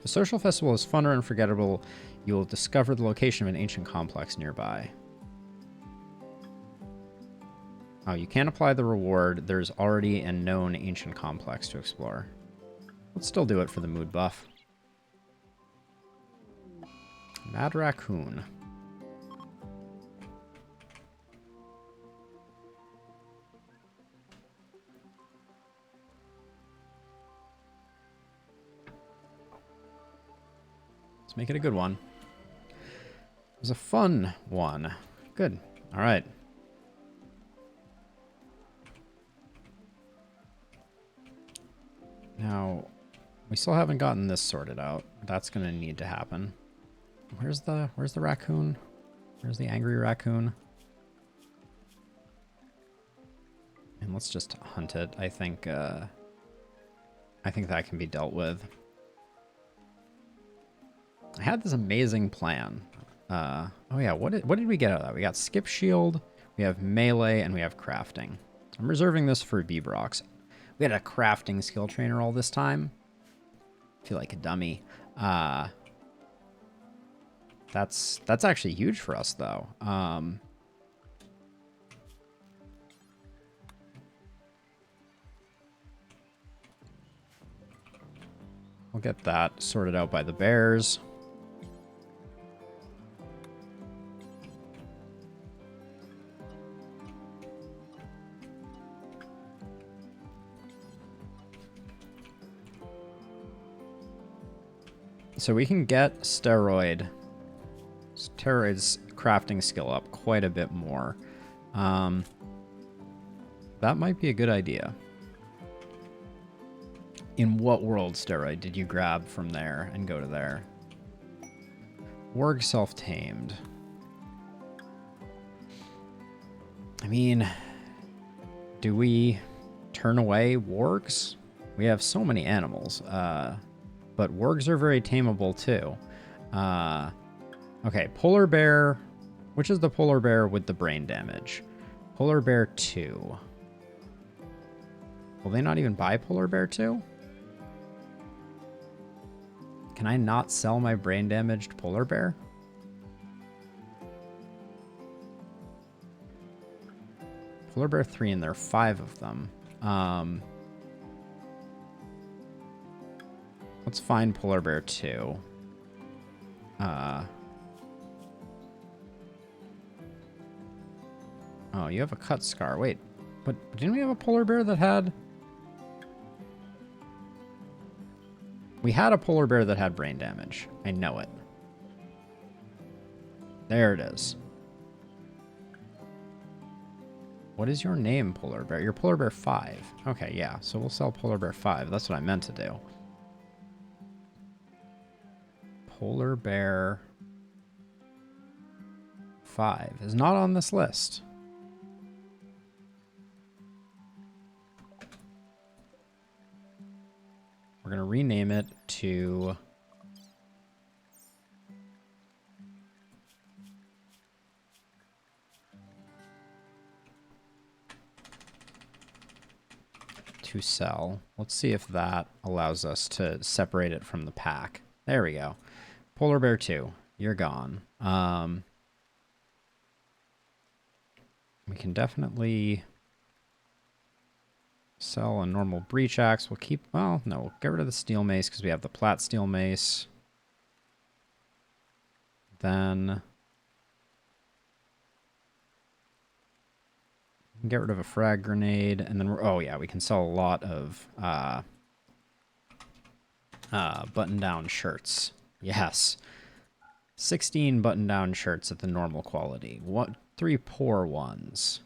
The social festival is fun or unforgettable. You will discover the location of an ancient complex nearby. Oh, you can't apply the reward. There's already a known ancient complex to explore. Let's still do it for the mood buff. Mad Raccoon. Let's make it a good one. It was a fun one. Good. All right. Now, we still haven't gotten this sorted out. That's going to need to happen. Where's the raccoon? Where's the angry raccoon? And let's just hunt it. I think that can be dealt with. I had this amazing plan. Oh yeah, what did we get out of that? We got skip shield, we have melee, and we have crafting. I'm reserving this for B-Brox. We had a crafting skill trainer all this time. I feel like a dummy. That's actually huge for us though. We'll get that sorted out by the bears. So we can get steroid's crafting skill up quite a bit more. That might be a good idea. In what world steroid did you grab from there and go to there? Warg self-tamed. I mean, do we turn away wargs? We have so many animals. But wargs are very tameable too. Okay, polar bear. Which is the polar bear with the brain damage? Polar bear 2. Will they not even buy polar bear 2? Can I not sell my brain damaged polar bear? Polar bear 3, and there are 5 of them. Let's find polar bear 2. Oh, you have a cut scar. Wait, but didn't we have a polar bear that had... We had a polar bear that had brain damage. I know it. There it is. What is your name, polar bear? You're polar bear 5. Okay, yeah, so we'll sell polar bear 5. That's what I meant to do. Polar bear 5 is not on this list. We're going to rename it to... to sell. Let's see if that allows us to separate it from the pack. There we go. Polar Bear 2, you're gone. We can definitely sell a normal breach axe. We'll keep, well, no, we'll get rid of the steel mace because we have the plat steel mace. Then get rid of a frag grenade, and then oh yeah, we can sell a lot of button-down shirts. Yes, 16 button-down shirts at the normal quality. What? 3 poor ones.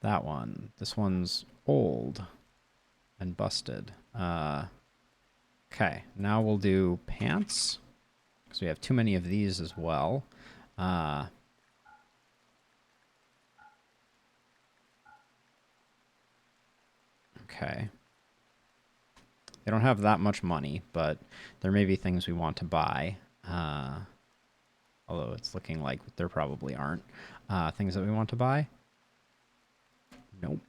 That one. This one's old and busted. Okay, now we'll do pants because we have too many of these as well. Okay. They don't have that much money, but there may be things we want to buy. Although it's looking like there probably aren't things that we want to buy. Nope.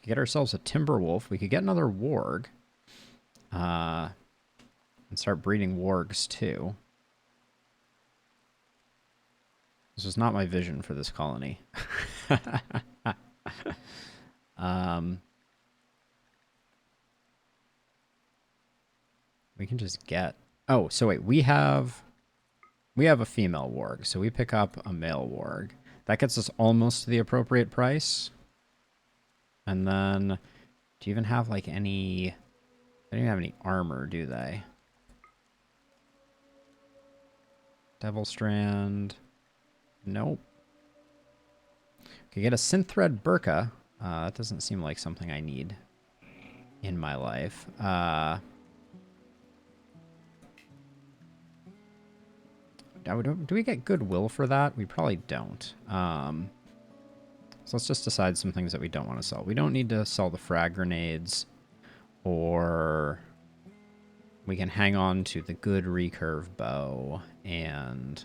Get ourselves a Timberwolf. We could get another Warg. And start breeding Wargs too. This was not my vision for this colony. We can just get... Oh, so wait, we have a female warg, so we pick up a male warg. That gets us almost to the appropriate price. And then, do you even have like any... They don't even have any armor, do they? Devil Strand. Nope. Okay, get a synth thread burqa. That doesn't seem like something I need in my life. Do we get goodwill for that? We probably don't. So let's just decide some things that we don't want to sell. We don't need to sell the frag grenades, or we can hang on to the good recurve bow and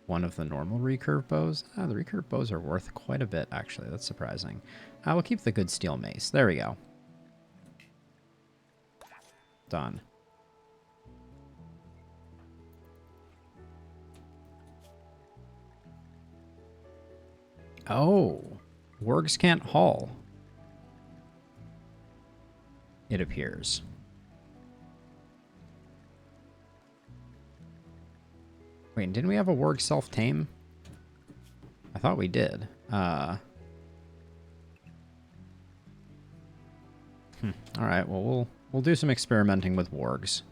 one of the normal recurve bows. The recurve bows are worth quite a bit, actually. That's surprising. We'll keep the good steel mace. There we go. Done. Oh, wargs can't haul, it appears. Wait, didn't we have a warg self-tame? I thought we did. All right, well, we'll do some experimenting with wargs.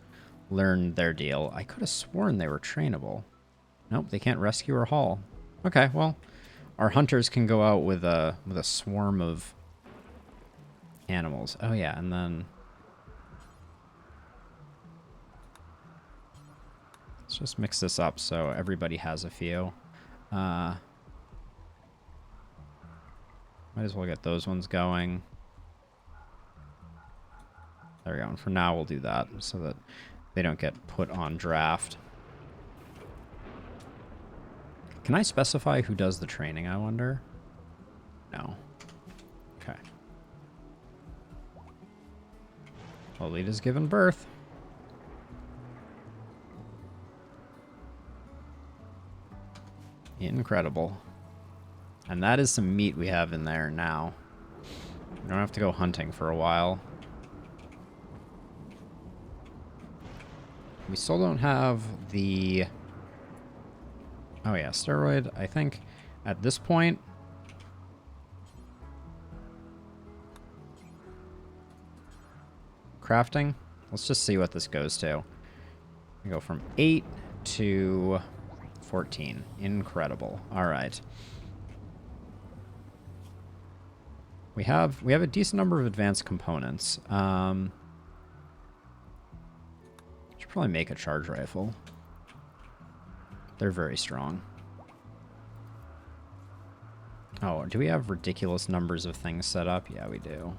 Learn their deal. I could have sworn they were trainable. Nope, they can't rescue or haul. Okay, well... Our hunters can go out with a swarm of animals. Oh yeah, and then let's just mix this up so everybody has a few. Might as well get those ones going. There we go. And for now, we'll do that so that they don't get put on draft. Can I specify who does the training, I wonder? No. Okay. Lolita's given birth. Incredible. And that is some meat we have in there now. We don't have to go hunting for a while. We still don't have the... Oh yeah, steroid, I think, at this point... Crafting? Let's just see what this goes to. We go from 8 to 14. Incredible. Alright. We have a decent number of advanced components. Should probably make a charge rifle. They're very strong. Oh, do we have ridiculous numbers of things set up? Yeah, we do.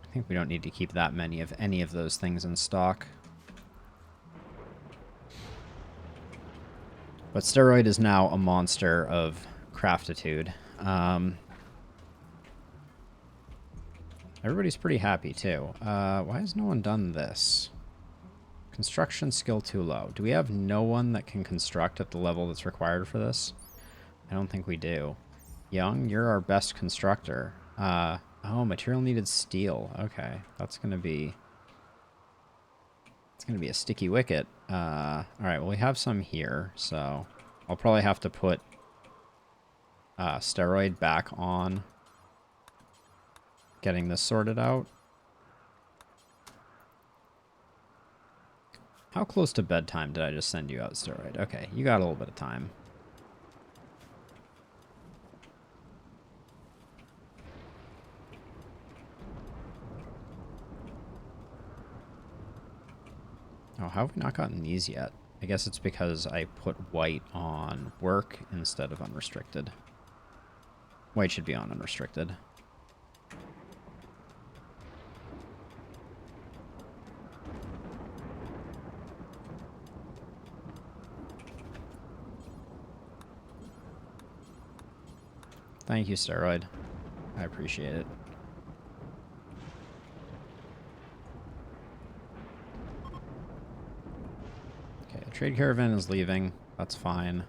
I think we don't need to keep that many of any of those things in stock. But Steroid is now a monster of craftitude. Everybody's pretty happy, too. Why has no one done this? Construction skill too low. Do we have no one that can construct at the level that's required for this? I don't think we do. Young, you're our best constructor. Oh, material needed steel. Okay, that's gonna be... It's gonna be a sticky wicket. Alright, well we have some here, so... I'll probably have to put... Steroid back on... getting this sorted out. How close to bedtime did I just send you out, Steroid? Okay, you got a little bit of time. Oh, how have we not gotten these yet? I guess it's because I put white on work instead of unrestricted. White should be on unrestricted. Thank you, Steroid. I appreciate it. Okay, trade caravan is leaving. That's fine.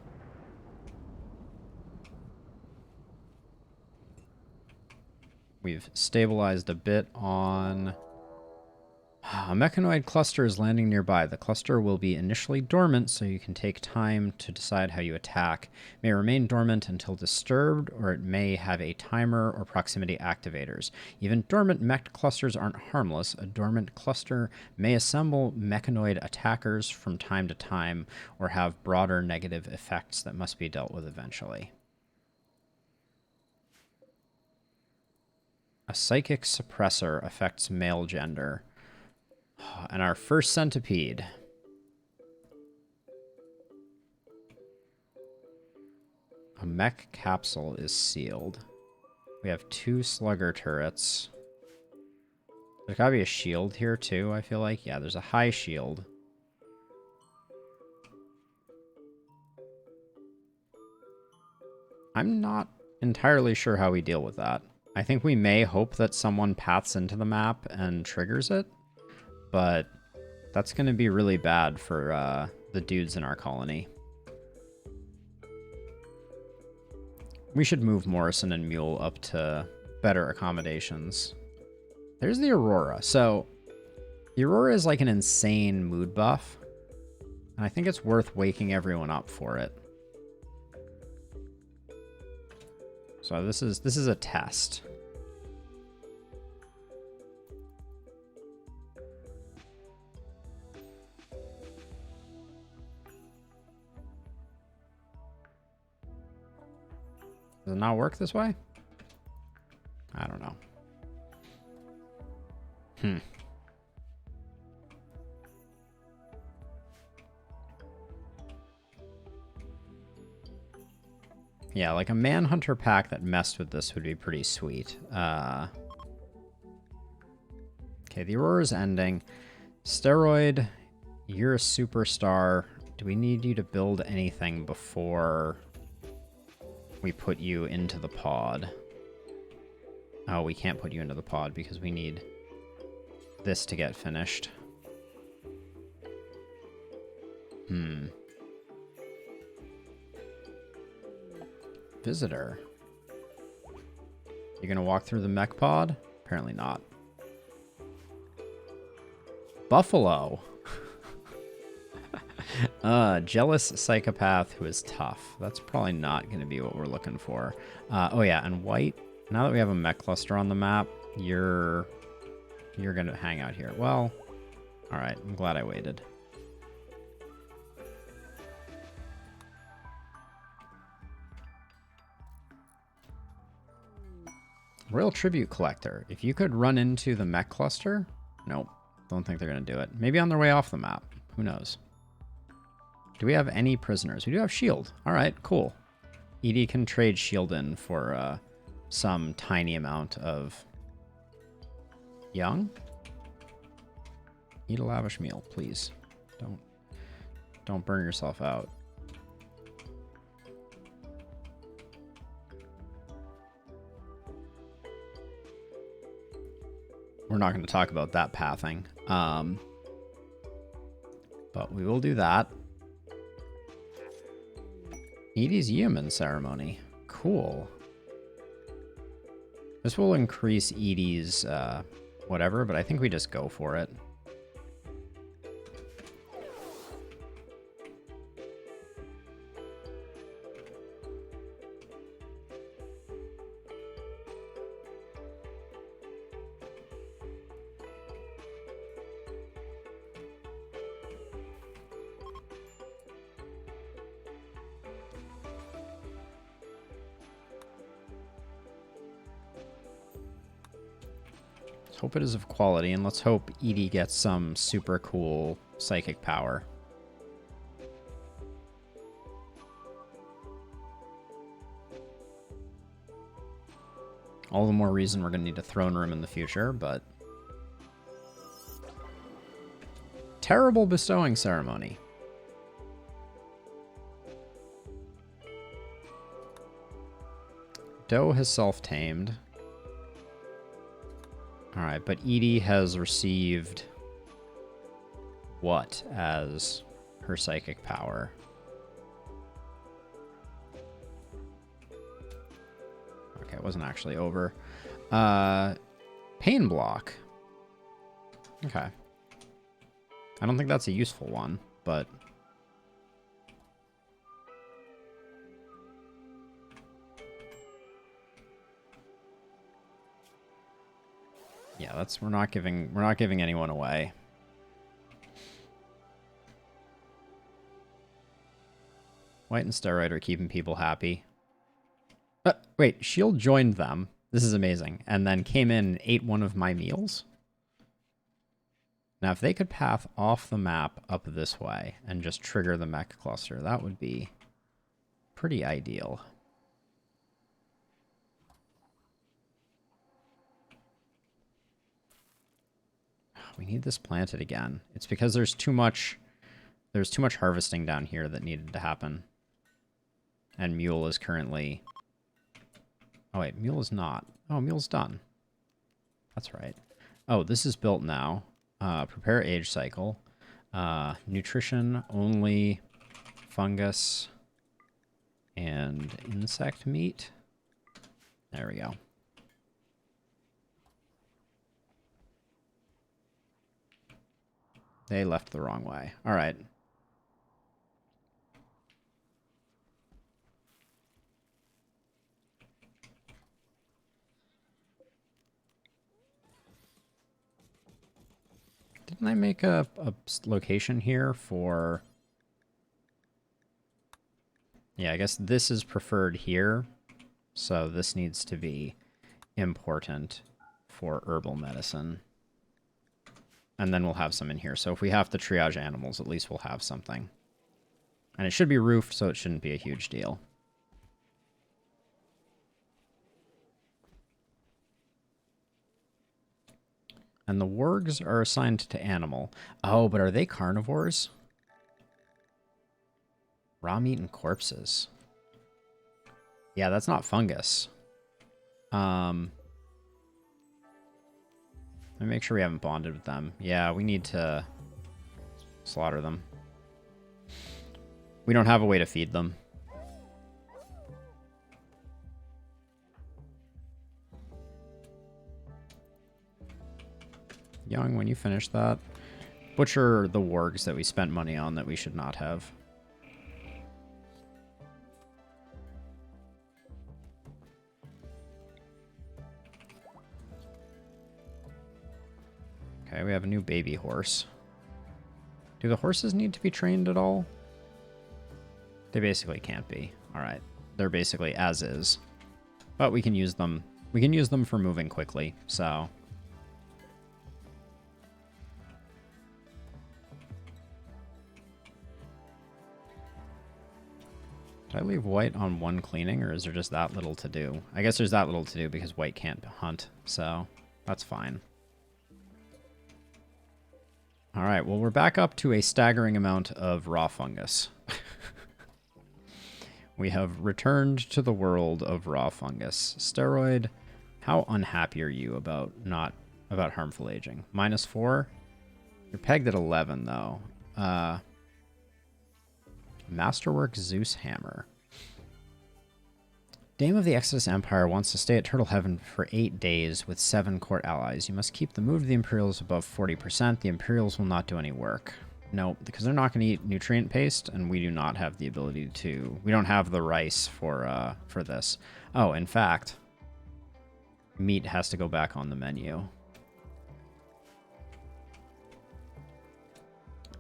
We've stabilized a bit on... A mechanoid cluster is landing nearby. The cluster will be initially dormant, so you can take time to decide how you attack. It may remain dormant until disturbed, or it may have a timer or proximity activators. Even dormant mech clusters aren't harmless. A dormant cluster may assemble mechanoid attackers from time to time, or have broader negative effects that must be dealt with eventually. A psychic suppressor affects male gender. And our first centipede. A mech capsule is sealed. We have 2 slugger turrets. There's gotta be a shield here too, I feel like. Yeah, there's a high shield. I'm not entirely sure how we deal with that. I think we may hope that someone paths into the map and triggers it. But that's going to be really bad for the dudes in our colony. We should move Morrison and Mule up to better accommodations. There's the Aurora. So the Aurora is like an insane mood buff. And I think it's worth waking everyone up for it. So this is a test. Does it not work this way? I don't know. Yeah, like a Manhunter pack that messed with this would be pretty sweet. Okay, the Aurora's ending. Steroid, you're a superstar. Do we need you to build anything before we put you into the pod? Oh, we can't put you into the pod because we need this to get finished. Visitor. You gonna walk through the mech pod? Apparently not. Buffalo. Jealous psychopath who is tough. That's probably not going to be what we're looking for. Oh yeah, and white. Now that we have a mech cluster on the map, you're going to hang out here. Well, all right. I'm glad I waited. Royal Tribute Collector. If you could run into the mech cluster, nope. Don't think they're going to do it. Maybe on their way off the map. Who knows? Do we have any prisoners? We do have shield. All right, cool. Edie can trade shield in for some tiny amount of young. Eat a lavish meal, please. Don't burn yourself out. we're not going to talk about that pathing. But we will do that. Edie's Yeoman ceremony. Cool. This will increase Edie's whatever, but I think we just go for it. Hope it is of quality, and let's hope Edie gets some super cool psychic power. All the more reason we're going to need a throne room in the future, but... Terrible bestowing ceremony. Doe has self-tamed. Alright, but Edie has received what as her psychic power? Okay, it wasn't actually over. Pain block. Okay. I don't think that's a useful one, but... Yeah, that's we're not giving anyone away. White and Steroid are keeping people happy. Wait, Shield joined them. This is amazing. And then came in and ate one of my meals. Now, if they could path off the map up this way and just trigger the mech cluster, that would be pretty ideal. We need this planted again. It's because there's too much harvesting down here that needed to happen. And Mule is currently... Oh wait, Mule is not. Oh, Mule's done. That's right. Oh, this is built now. Prepare age cycle. Nutrition only fungus and insect meat. There we go. They left the wrong way. All right. Didn't I make a location here for... Yeah, I guess this is preferred here. So this needs to be important for herbal medicine. And then we'll have some in here. So if we have to triage animals, at least we'll have something. And it should be roofed, so it shouldn't be a huge deal. And the wargs are assigned to animal. Oh, but are they carnivores? Raw meat and corpses. Yeah, that's not fungus. Let me make sure we haven't bonded with them. Yeah, we need to slaughter them. We don't have a way to feed them. Young, when you finish that, butcher the wargs that we spent money on that we should not have. Okay, we have a new baby horse. Do the horses need to be trained at all? They basically can't be. Alright. They're basically as is. But we can use them. We can use them for moving quickly, so... Did I leave white on one cleaning, or is there just that little to do? I guess there's that little to do because white can't hunt, so that's fine. Alright, well, we're back up to a staggering amount of raw fungus. We have returned to the world of raw fungus. Steroid, how unhappy are you about not about harmful aging. -4. You're pegged at 11, though. Masterwork Zeus Hammer. Dame of the Exodus Empire wants to stay at Turtle Heaven for 8 days with 7 court allies. You must keep the move to the Imperials above 40%. The Imperials will not do any work. No, because they're not going to eat nutrient paste, and we do not have the ability to... We don't have the rice for this. Oh, in fact, meat has to go back on the menu.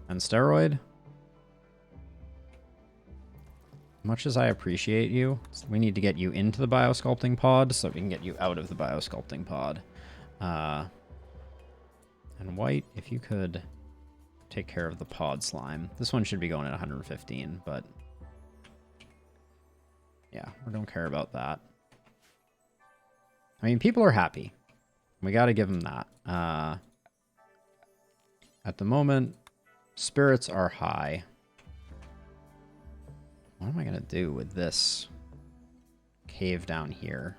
And steroid? Much as I appreciate you, we need to get you into the biosculpting pod so we can get you out of the biosculpting pod. And white, if you could take care of the pod slime. This one should be going at 115, but yeah, we don't care about that. I mean, people are happy. We got to give them that. At the moment, spirits are high. What am I going to do with this cave down here?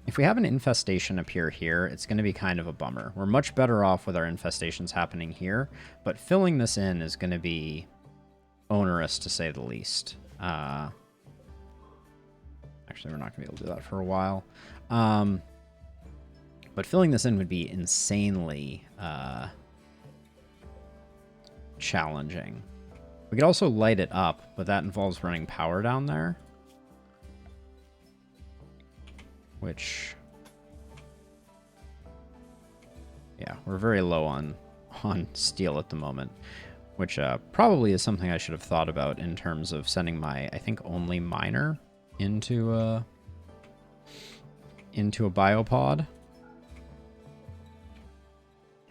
If we have an infestation appear here, it's going to be kind of a bummer. We're much better off with our infestations happening here, but filling this in is going to be onerous, to say the least. Actually, we're not going to be able to do that for a while. But filling this in would be insanely... challenging. We could also light it up, but that involves running power down there. Which... yeah, we're very low on steel at the moment. Which probably is something I should have thought about in terms of sending my, I think, only miner into a biopod.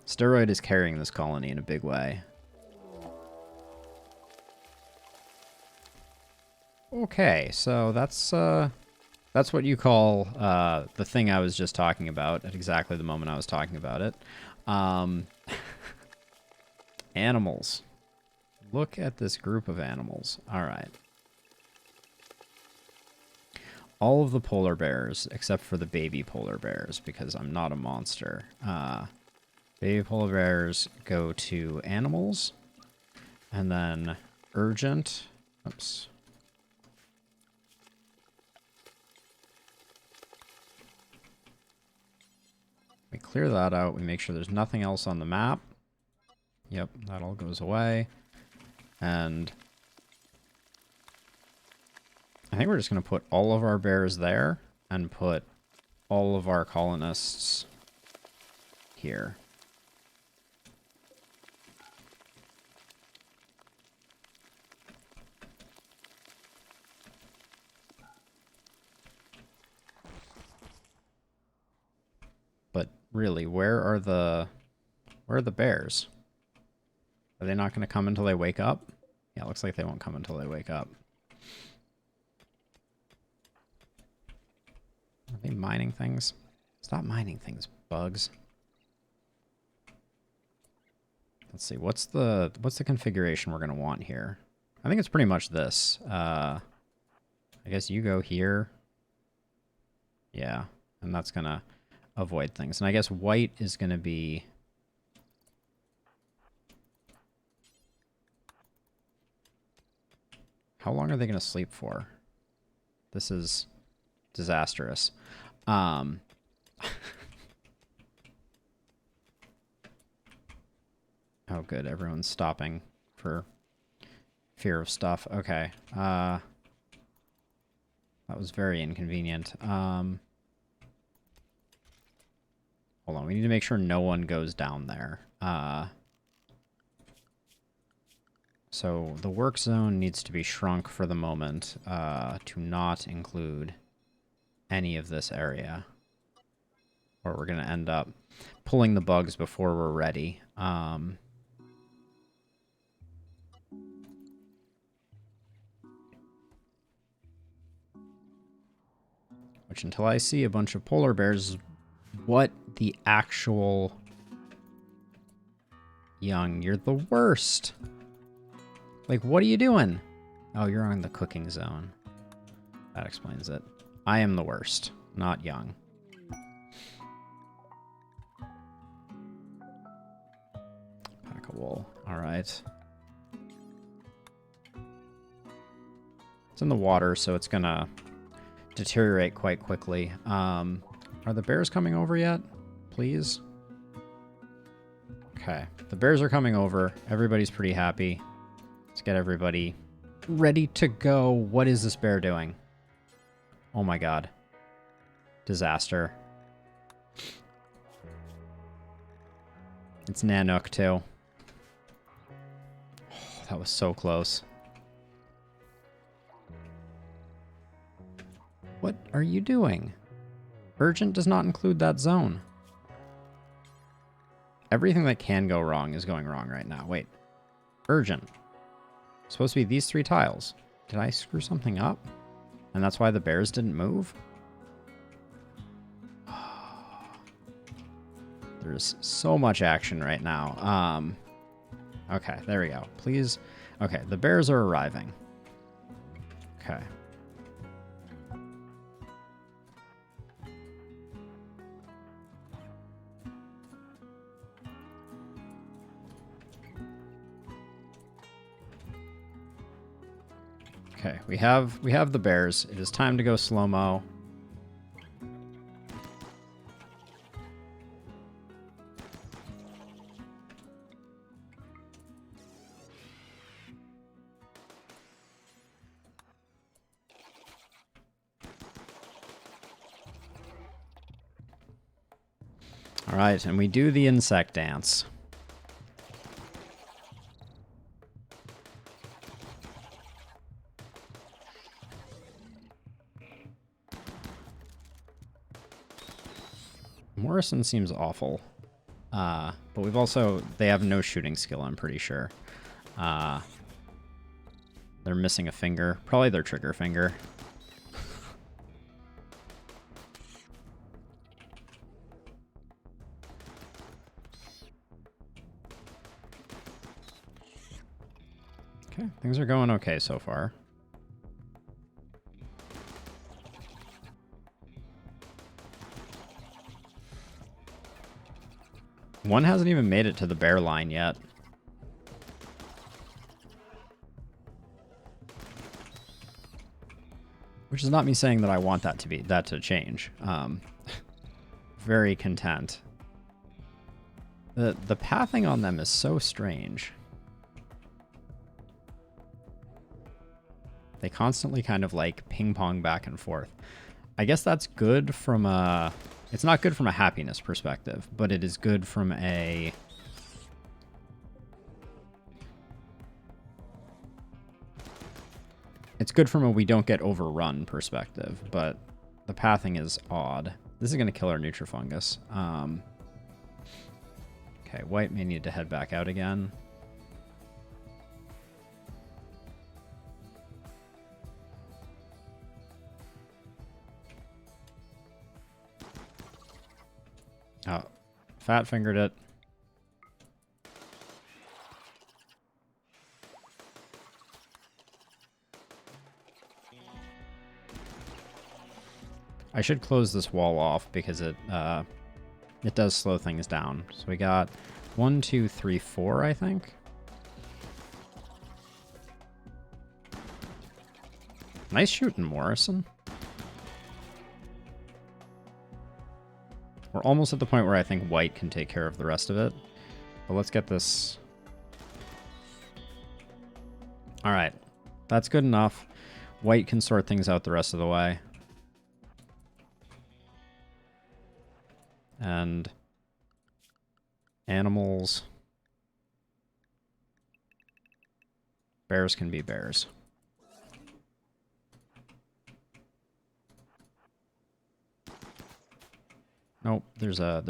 Steroid is carrying this colony in a big way. Okay, so that's what you call the thing I was just talking about at exactly the moment I was talking about it. Animals. Look at this group of animals. All right. All of the polar bears, except for the baby polar bears, because I'm not a monster. Baby polar bears go to animals, and then urgent. Oops. We clear that out. We make sure there's nothing else on the map. Yep, that all goes away. And I think we're just going to put all of our bears there and put all of our colonists here. But really, where are the bears? Are they not going to come until they wake up? Yeah, it looks like they won't come until they wake up. Are they mining things? Stop mining things, bugs. Let's see, what's the configuration we're going to want here? I think it's pretty much this. I guess you go here. Yeah, and that's going to avoid things. And I guess white is going to be... How long are they going to sleep for? This is disastrous. Oh, good. Everyone's stopping for fear of stuff. Okay. That was very inconvenient. Hold on. We need to make sure no one goes down there. So the work zone needs to be shrunk for the moment to not include any of this area. Or we're going to end up pulling the bugs before we're ready. Which, until I see a bunch of polar bears, what the actual... Young, you're the worst. Like, what are you doing? Oh, you're on the cooking zone. That explains it. I am the worst, not young. Pack of wool. All right. It's in the water, so it's gonna deteriorate quite quickly. Are the bears coming over yet? Please? Okay. The bears are coming over. Everybody's pretty happy. Let's get everybody ready to go. What is this bear doing? Oh my god. Disaster. It's Nanook, too. Oh, that was so close. What are you doing? Urgent does not include that zone. Everything that can go wrong is going wrong right now. Wait. Urgent. Supposed to be these 3 tiles. Did I screw something up? And that's why the bears didn't move? There's so much action right now. Okay, there we go. Please. Okay, the bears are arriving. Okay. Okay, we have the bears. It is time to go slow-mo. All right, and we do the insect dance. Morrison seems awful. But we've also... They have no shooting skill, I'm pretty sure. They're missing a finger. Probably their trigger finger. Okay, things are going okay so far. One hasn't even made it to the bear line yet. Which is not me saying that I want that to change. Very content. The pathing on them is so strange. They constantly kind of like ping pong back and forth. I guess that's good from a... It's not good from a happiness perspective, but it is good from a... It's good from a we don't get overrun perspective, but the pathing is odd. This is going to kill our Nutrifungus. Okay, white may need to head back out again. Oh, fat fingered it. I should close this wall off because it does slow things down. So we got 1, 2, 3, 4, I think. Nice shooting, Morrison. We're almost at the point where I think white can take care of the rest of it. But let's get this. All right. That's good enough. White can sort things out the rest of the way. And animals. Bears can be bears. Nope, there's a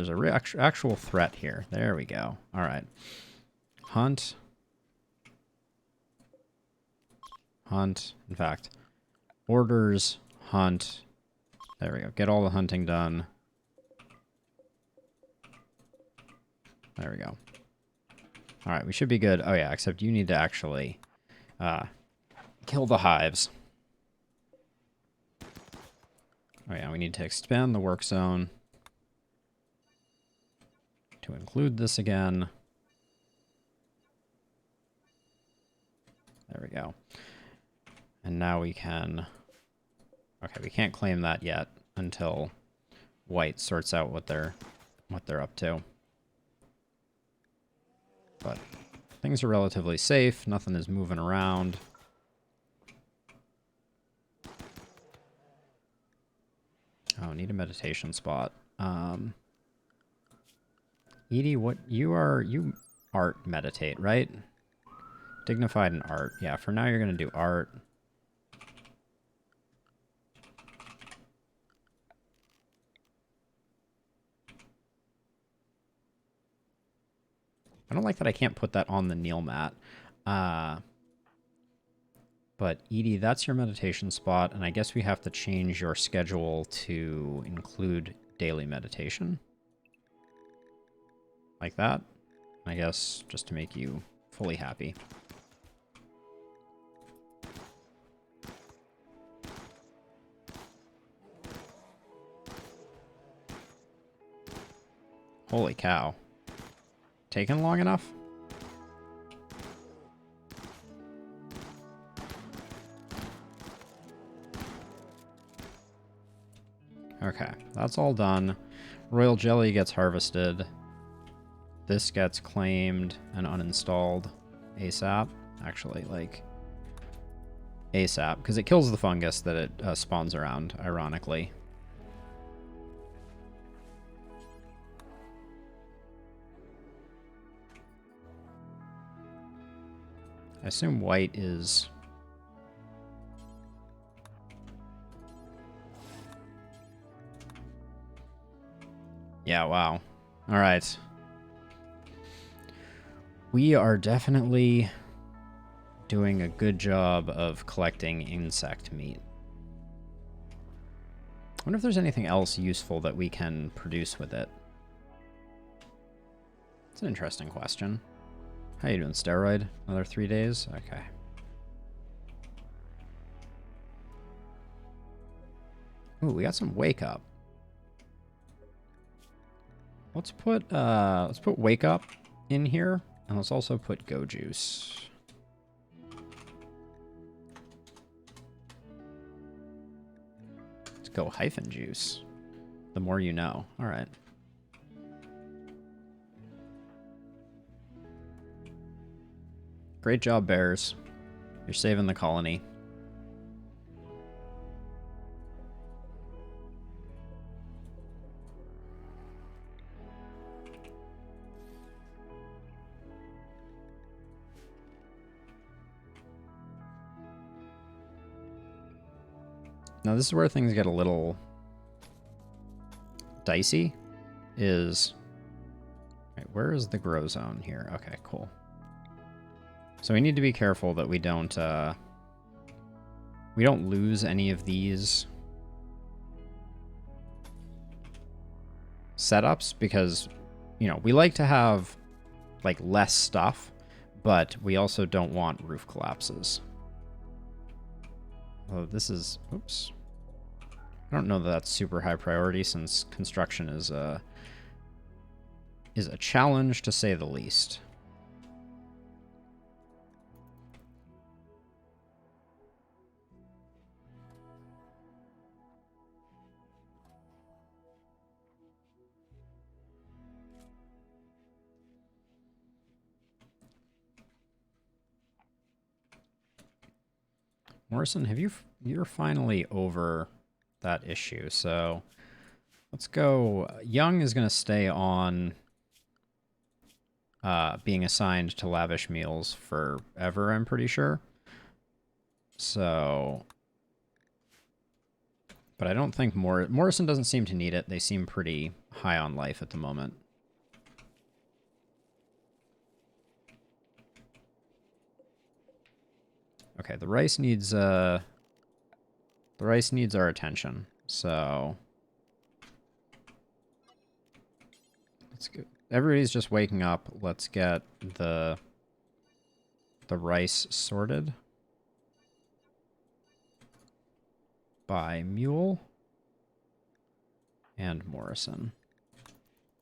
actual threat here. There we go. All right. Hunt. Hunt. In fact, orders, hunt. There we go. Get all the hunting done. There we go. All right, we should be good. Oh yeah, except you need to actually kill the hives. Oh yeah, we need to expand the work zone to include this again. There we go. And now we can... Okay, we can't claim that yet until white sorts out what they're up to. But things are relatively safe. Nothing is moving around. Oh, need a meditation spot. Edie, what you art meditate, right? Dignified and art. Yeah, for now you're gonna do art. I don't like that I can't put that on the kneel mat. But Edie, that's your meditation spot, and I guess we have to change your schedule to include daily meditation. Like that. I guess just to make you fully happy. Holy cow. Taken long enough? Okay, that's all done. Royal Jelly gets harvested. This gets claimed and uninstalled ASAP. Actually, like, ASAP, because it kills the fungus that it spawns around, ironically. I assume white is... Yeah, wow. All right. We are definitely doing a good job of collecting insect meat. I wonder if there's anything else useful that we can produce with it. It's an interesting question. How you doing, steroid? Another 3 days? Okay. Ooh, we got some wake up. Let's put wake up in here, and let's also put go juice. Let's go hyphen juice. The more you know. All right. Great job, bears. You're saving the colony. Now this is where things get a little dicey. Right, where is the grow zone here? Okay, cool. So we need to be careful that we don't lose any of these setups, because, you know, we like to have like less stuff, but we also don't want roof collapses. Oh, this is, oops. I don't know that that's super high priority, since construction is a challenge, to say the least. Morrison, you're finally over that issue, so let's go. Young is going to stay on being assigned to lavish meals forever, I'm pretty sure. So, but I don't think Morrison doesn't seem to need it. They seem pretty high on life at the moment. Okay, the rice needs our attention. So let's go. Everybody's just waking up. Let's get the rice sorted by mule. and Morrison.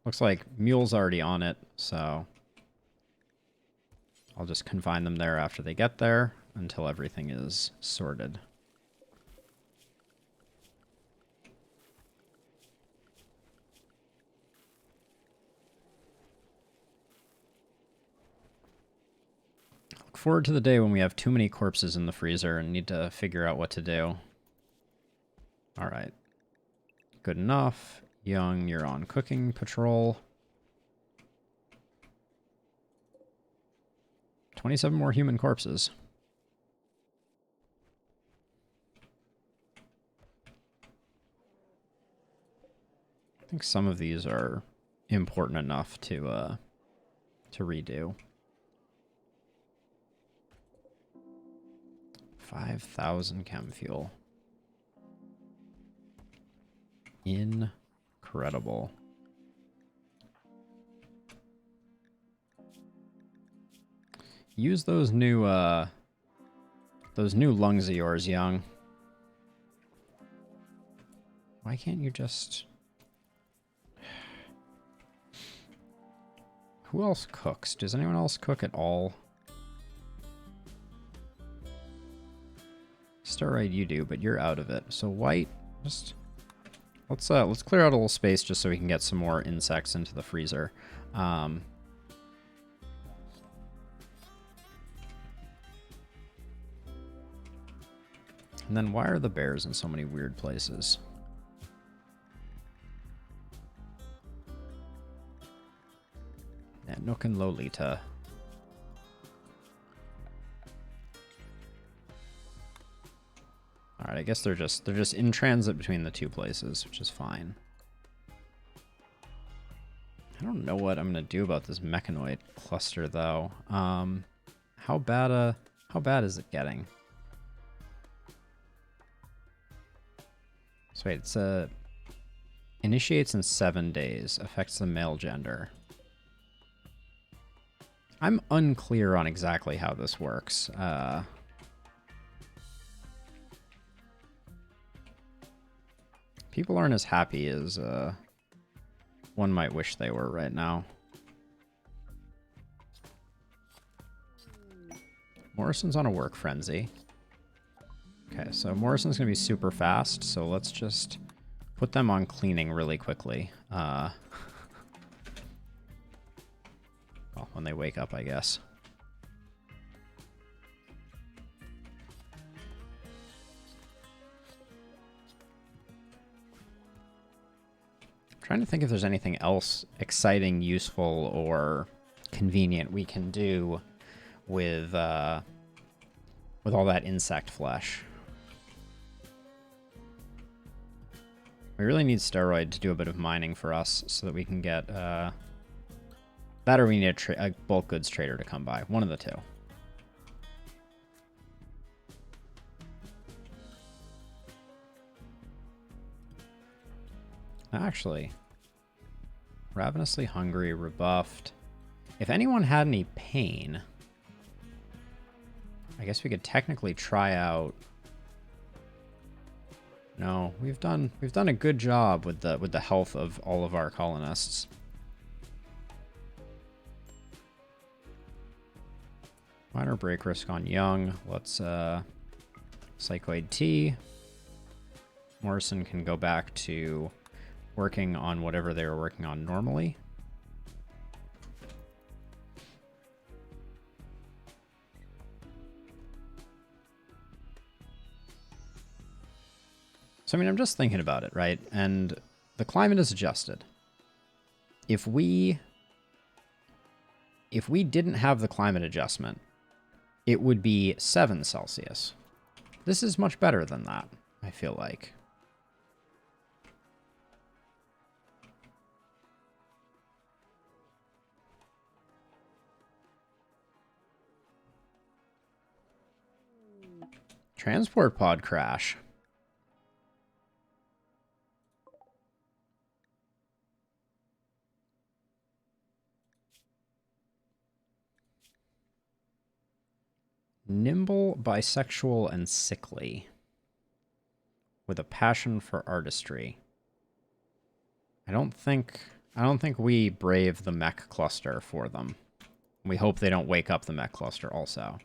Looks like Mule's already on it, so I'll just confine them there after they get there until everything is sorted. Look forward to the day when we have too many corpses in the freezer and need to figure out what to do. All right. Good enough. Young, you're on cooking patrol. 27 more human corpses. I think some of these are important enough to redo. 5,000 chem fuel. Incredible. Use those new lungs of yours, Young. Why can't you just... Who else cooks? Does anyone else cook at all? Steroid you do, but you're out of it. So White, just... Let's clear out a little space just so we can get some more insects into the freezer. And then why are the bears in so many weird places? Yeah, Nook and Lolita. Alright, I guess they're just in transit between the two places, which is fine. I don't know what I'm gonna do about this mechanoid cluster though. How bad is it getting? So wait, it's initiates in 7 days, affects the male gender. I'm unclear on exactly how this works. People aren't as happy as one might wish they were right now. Morrison's on a work frenzy. Okay, so Morrison's going to be super fast, so let's just put them on cleaning really quickly. Well, when they wake up, I guess. Trying to think if there's anything else exciting, useful, or convenient we can do with all that insect flesh. We really need Steroid to do a bit of mining for us so that we can get that, or we need a bulk goods trader to come by. One of the two. Actually, ravenously hungry, rebuffed. If anyone had any pain, I guess we could technically try out. No, we've done a good job with the health of all of our colonists. Minor break risk on Young. Let's Psychoid T. Morrison can go back to working on whatever they were working on normally. So, I mean, I'm just thinking about it, right? And the climate is adjusted. If we didn't have the climate adjustment, it would be 7 Celsius. This is much better than that, I feel like. Transport pod crash. Nimble, bisexual, and sickly. With a passion for artistry. I don't think we brave the mech cluster for them. We hope they don't wake up the mech cluster also.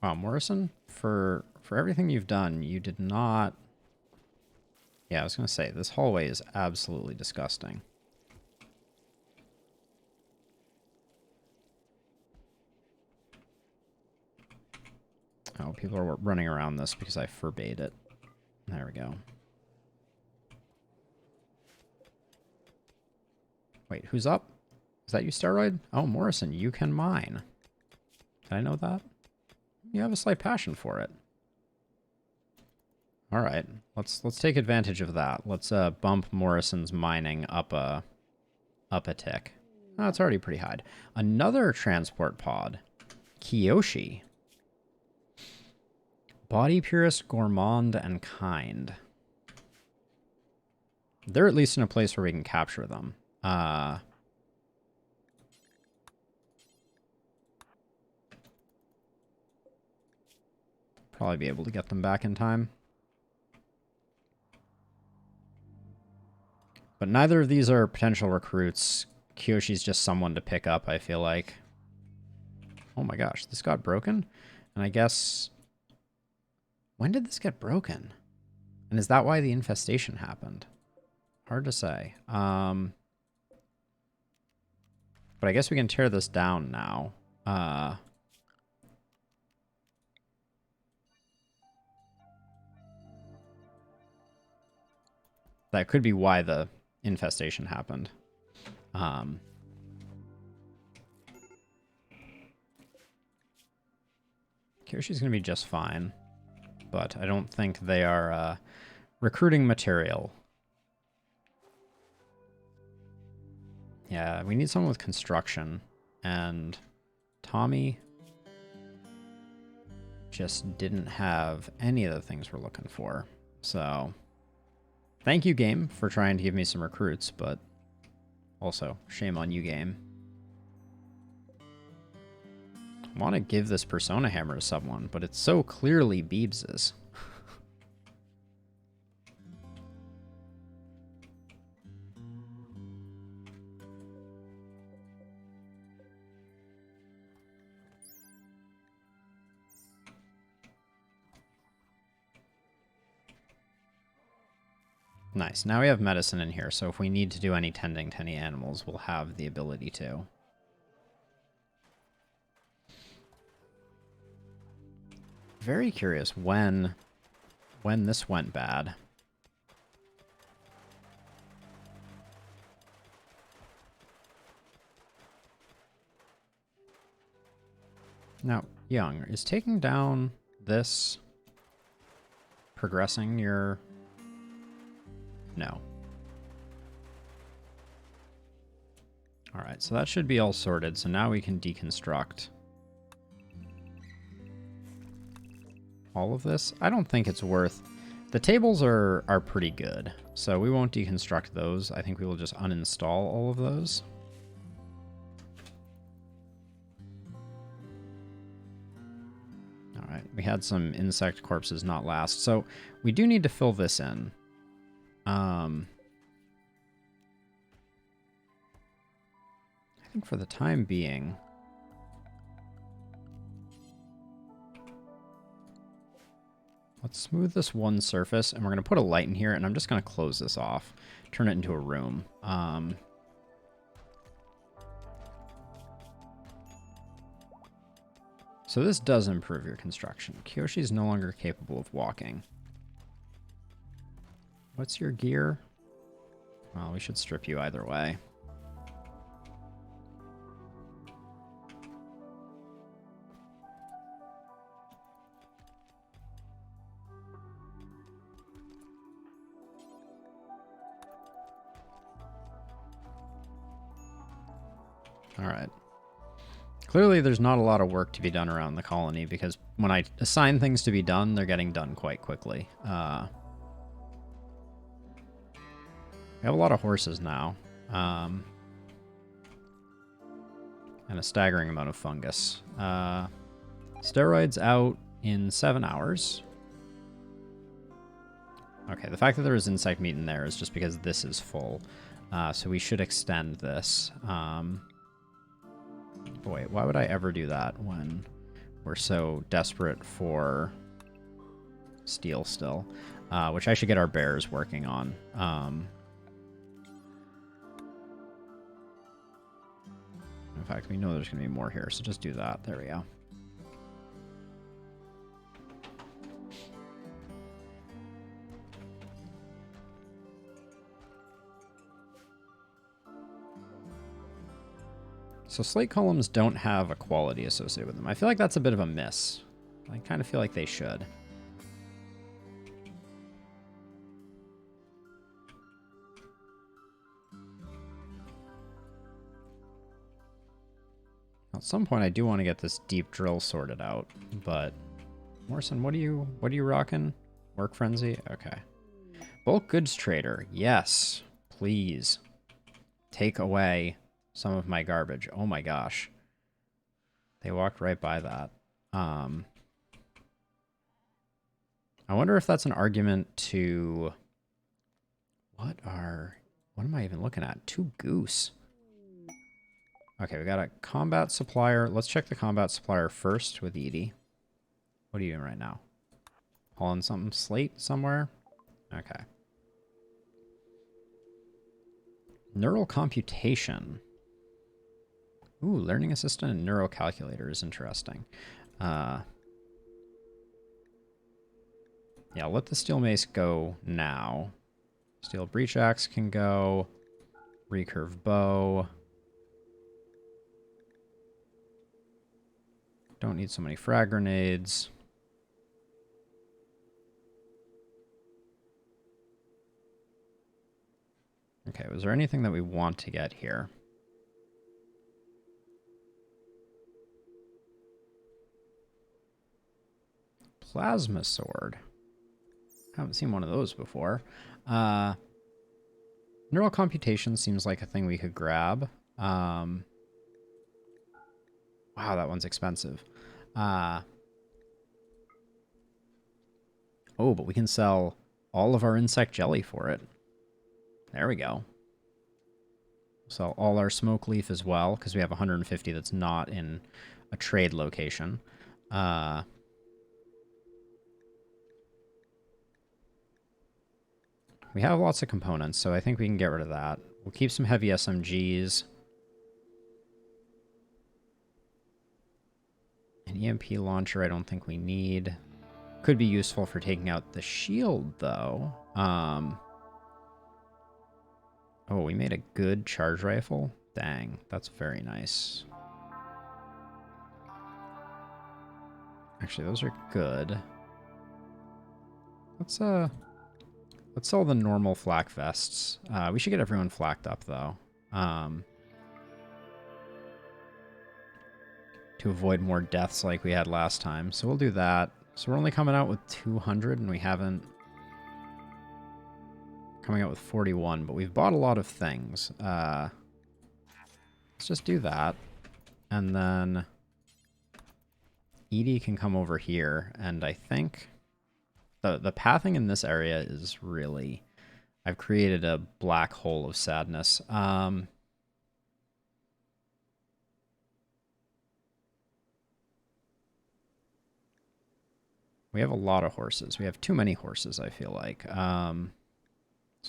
Wow, Morrison, for everything you've done, you did not... Yeah, I was going to say, this hallway is absolutely disgusting. Oh, people are running around this because I forbade it. There we go. Wait, who's up? Is that you, Steroid? Oh, Morrison, you can mine. Did I know that? You have a slight passion for it. All right, let's take advantage of that. Let's bump Morrison's mining up a tick. Oh, it's already pretty high. Another transport pod, Kiyoshi. Body purist, gourmand, and kind. They're at least in a place where we can capture them. Probably be able to get them back in time. But neither of these are potential recruits. Kiyoshi's just someone to pick up, I feel like. Oh my gosh, this got broken? And I guess... When did this get broken? And is that why the infestation happened? Hard to say. But I guess we can tear this down now. That could be why the infestation happened. Kiroshi's going to be just fine. But I don't think they are recruiting material. Yeah, we need someone with construction. And Tommy just didn't have any of the things we're looking for. So, thank you, game, for trying to give me some recruits, but also, shame on you, game. I want to give this Persona Hammer to someone, but it's so clearly Beebs's. Nice. Now we have medicine in here, so if we need to do any tending to any animals, we'll have the ability to. Very curious when this went bad. Now, Young, is taking down this progressing your... No. Alright, so that should be all sorted, so now we can deconstruct all of this. I don't think it's worth... The tables are pretty good, so we won't deconstruct those. I think we will just uninstall all of those. Alright, we had some insect corpses not last, so we do need to fill this in. I think for the time being... Let's smooth this one surface, and we're going to put a light in here, and I'm just going to close this off. Turn it into a room. So this does improve your construction. Kiyoshi is no longer capable of walking. What's your gear? Well, we should strip you either way. All right. Clearly, there's not a lot of work to be done around the colony, because when I assign things to be done, they're getting done quite quickly. We have a lot of horses now. And a staggering amount of fungus. Steroids out in 7 hours. Okay, the fact that there is insect meat in there is just because this is full. So we should extend this. Boy, why would I ever do that when we're so desperate for steel still? Which I should get our bears working on. In fact, we know there's going to be more here, so just do that. There we go. So slate columns don't have a quality associated with them. I feel like that's a bit of a miss. I kind of feel like they should. At some point, I do want to get this deep drill sorted out, but Morrison, what are you rocking? Work frenzy? Okay. Bulk goods trader. Yes, please. Take away some of my garbage. Oh my gosh. They walked right by that. I wonder if that's an argument to... What am I even looking at? 2 goose. Okay, we got a combat supplier. Let's check the combat supplier first with Edie. What are you doing right now? Hauling something slate somewhere? Okay. Neural computation. Ooh, learning assistant and neural calculator is interesting. Yeah, I'll let the steel mace go now. Steel breach axe can go. Recurve bow. Don't need so many frag grenades. Okay, was there anything that we want to get here? Plasma sword. Haven't seen one of those before. Neural computation seems like a thing we could grab. Wow, that one's expensive. Oh, but we can sell all of our insect jelly for it. There we go. Sell all our smoke leaf as well, because we have 150 that's not in a trade location. We have lots of components, so I think we can get rid of that. We'll keep some heavy SMGs. An EMP launcher I don't think we need. Could be useful for taking out the shield, though. Oh, we made a good charge rifle? Dang, that's very nice. Actually, those are good. Let's sell the normal flak vests. We should get everyone flacked up, though. To avoid more deaths like we had last time. So we'll do that. So we're only coming out with 200, and we haven't... Coming out with 41, but we've bought a lot of things. Let's just do that. And then... Edie can come over here, and I think... The pathing in this area is really... I've created a black hole of sadness. We have a lot of horses. We have too many horses, I feel like. So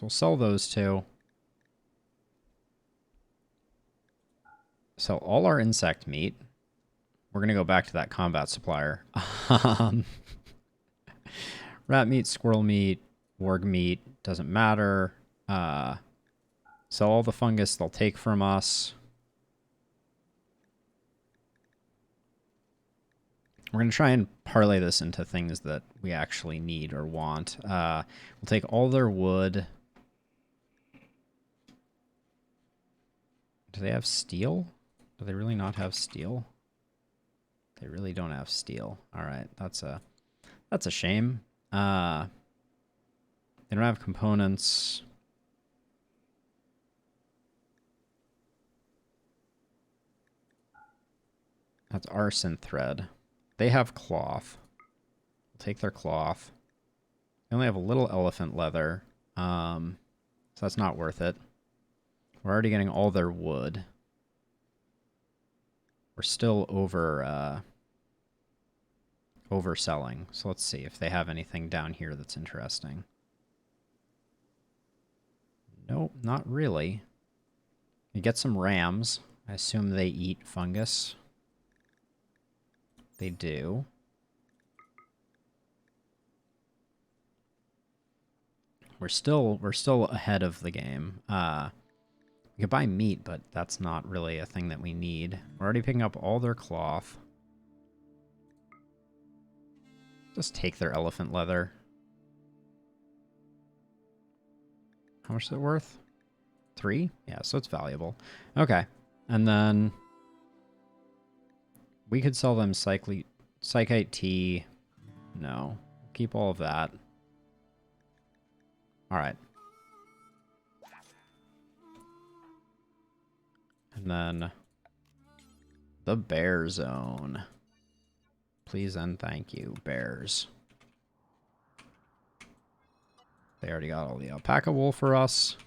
we'll sell those two. Sell all our insect meat. We're going to go back to that combat supplier. Rat meat, squirrel meat, warg meat, doesn't matter. Sell all the fungus they'll take from us. We're going to try and parlay this into things that we actually need or want. We'll take all their wood. Do they have steel? Do they really not have steel? They really don't have steel. All right, that's a shame. They don't have components. That's arson thread. They have cloth. We'll take their cloth. They only have a little elephant leather. So that's not worth it. We're already getting all their wood. We're still overselling. So let's see if they have anything down here that's interesting. Nope, not really. You get some rams. I assume they eat fungus. They do. We're still ahead of the game. We could buy meat, but that's not really a thing that we need. We're already picking up all their cloth. Just take their elephant leather. How much is it worth? 3? Yeah, so it's valuable. Okay. And then we could sell them psychite tea. No. Keep all of that. All right. And then the bear zone. Please and thank you, bears. They already got all the alpaca wool for us.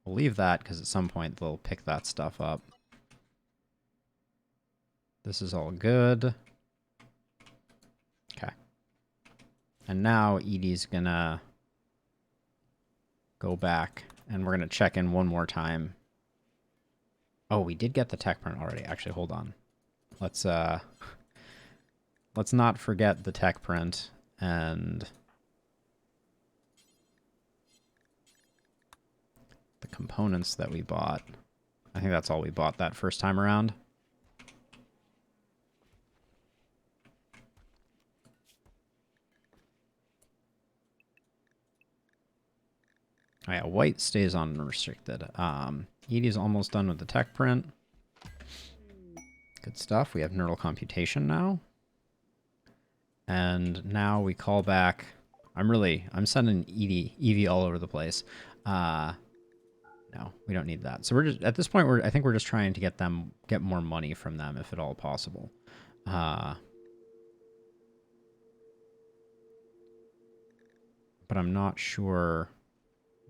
We'll leave that because at some point they'll pick that stuff up. This is all good. Okay. And now Edie's gonna go back and we're gonna check in one more time. Oh, we did get the tech print already. Actually, hold on. Let's not forget the tech print and the components that we bought. I think that's all we bought that first time around. Oh yeah, white stays on unrestricted. Edie's almost done with the tech print. Good stuff. We have neural computation now. And now we call back. I'm sending Evie all over the place. No, we don't need that. So we're just at this point I think we're just trying to get more money from them if at all possible. But I'm not sure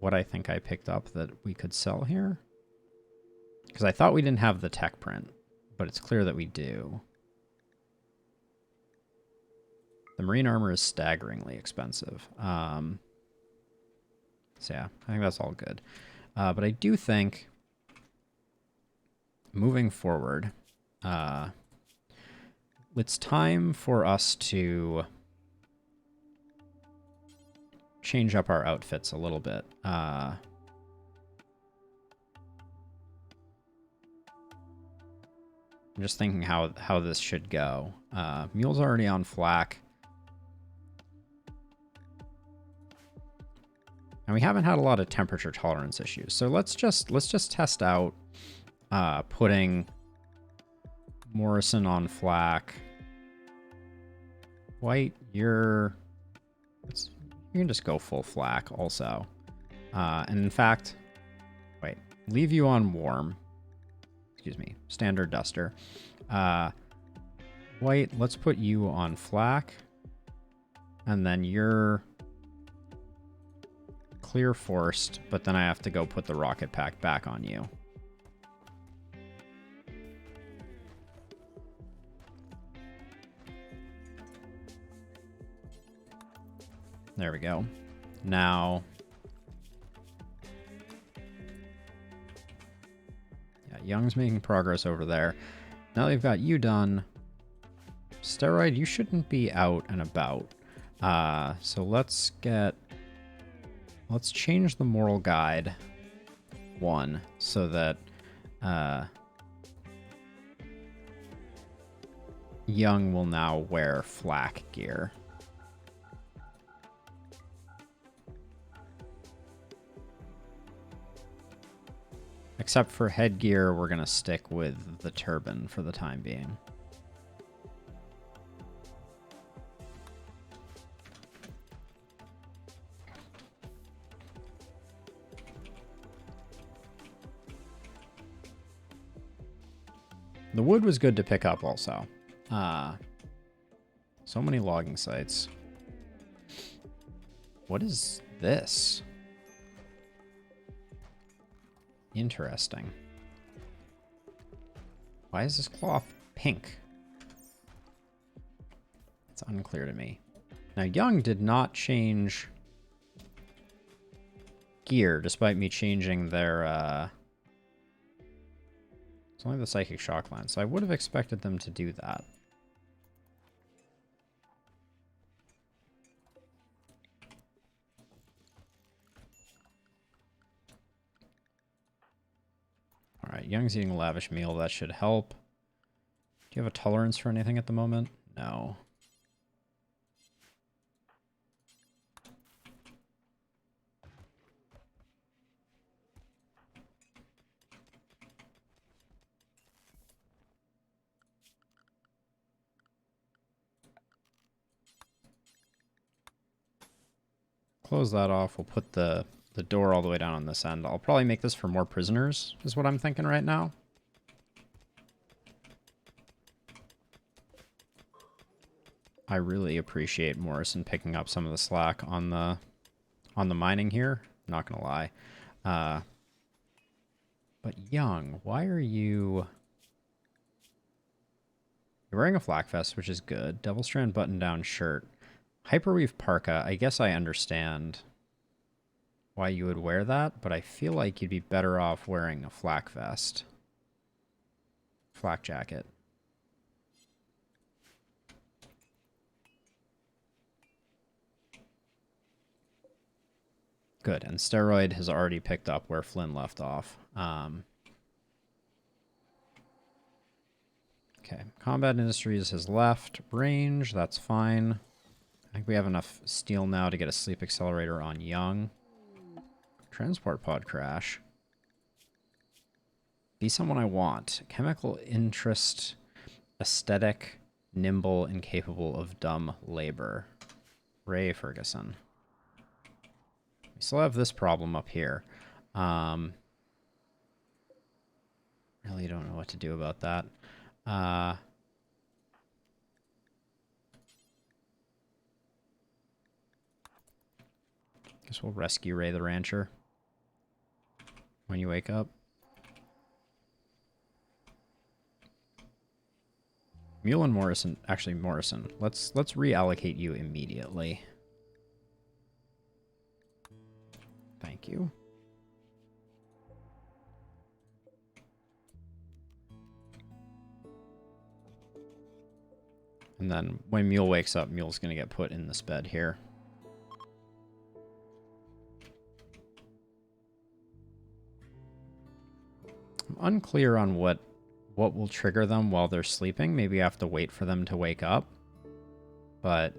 what I think I picked up that we could sell here. Because I thought we didn't have the tech print, but it's clear that we do. The marine armor is staggeringly expensive. So yeah, I think that's all good. But I do think moving forward, it's time for us to change up our outfits a little bit. I'm just thinking how this should go. Mule's already on flak. And we haven't had a lot of temperature tolerance issues. So let's just test out putting Morrison on flak. White, you can just go full flak also. And in fact, wait, leave you on warm. Excuse me, standard duster. White, let's put you on flak. And then you're clear forced, but then I have to go put the rocket pack back on you. There we go. Now, yeah, Young's making progress over there. Now they've got you done. Steroid, you shouldn't be out and about. So let's change the moral guide 1 so that Young will now wear flak gear. Except for headgear, we're going to stick with the turban for the time being. The wood was good to pick up also. So many logging sites. What is this? Interesting. Why is this cloth pink? It's unclear to me. Now, Young did not change gear, despite me changing their, It's only the Psychic Shock Lance, so I would have expected them to do that. Alright, Young's eating a lavish meal. That should help. Do you have a tolerance for anything at the moment? No. Close that off. We'll put the door all the way down on this end. I'll probably make this for more prisoners, is what I'm thinking right now. I really appreciate Morrison picking up some of the slack on the mining here. Not gonna lie. But Young, why are you... You're wearing a flak vest, which is good. Devil Strand button-down shirt. Hyperweave parka, I guess I understand why you would wear that, but I feel like you'd be better off wearing a flak vest. Flak jacket. Good, and Steroid has already picked up where Flynn left off. Okay, Combat Industries has left. Range, that's fine. I think we have enough steel now to get a sleep accelerator on Young. Transport pod crash. Be someone I want. Chemical interest, aesthetic, nimble, and capable of dumb labor. Ray Ferguson. We still have this problem up here. Really don't know what to do about that. Guess we'll rescue Ray the Rancher when you wake up. Mule and Morrison, actually Morrison, let's reallocate you immediately. Thank you. And then when Mule wakes up, Mule's gonna get put in this bed here. I'm unclear on what will trigger them while they're sleeping. Maybe I have to wait for them to wake up. But...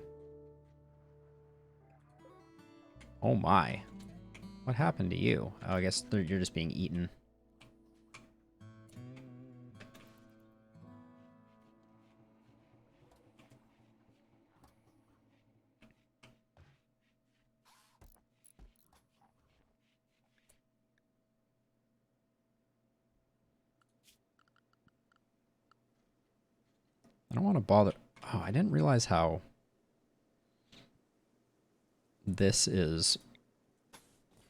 oh my. What happened to you? Oh, I guess you're just being eaten. I don't want to bother... oh, I didn't realize how... this is...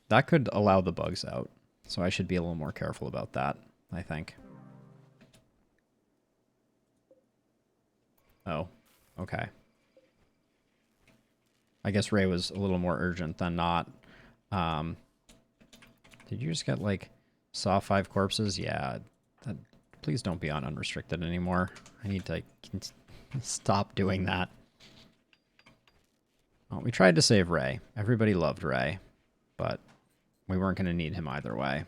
that could allow the bugs out. So I should be a little more careful about that, I think. Oh, okay. I guess Ray was a little more urgent than not. Did you just get, like, saw 5 corpses? Yeah. Please don't be on unrestricted anymore. I need to stop doing that. Well, we tried to save Ray. Everybody loved Ray. But we weren't going to need him either way.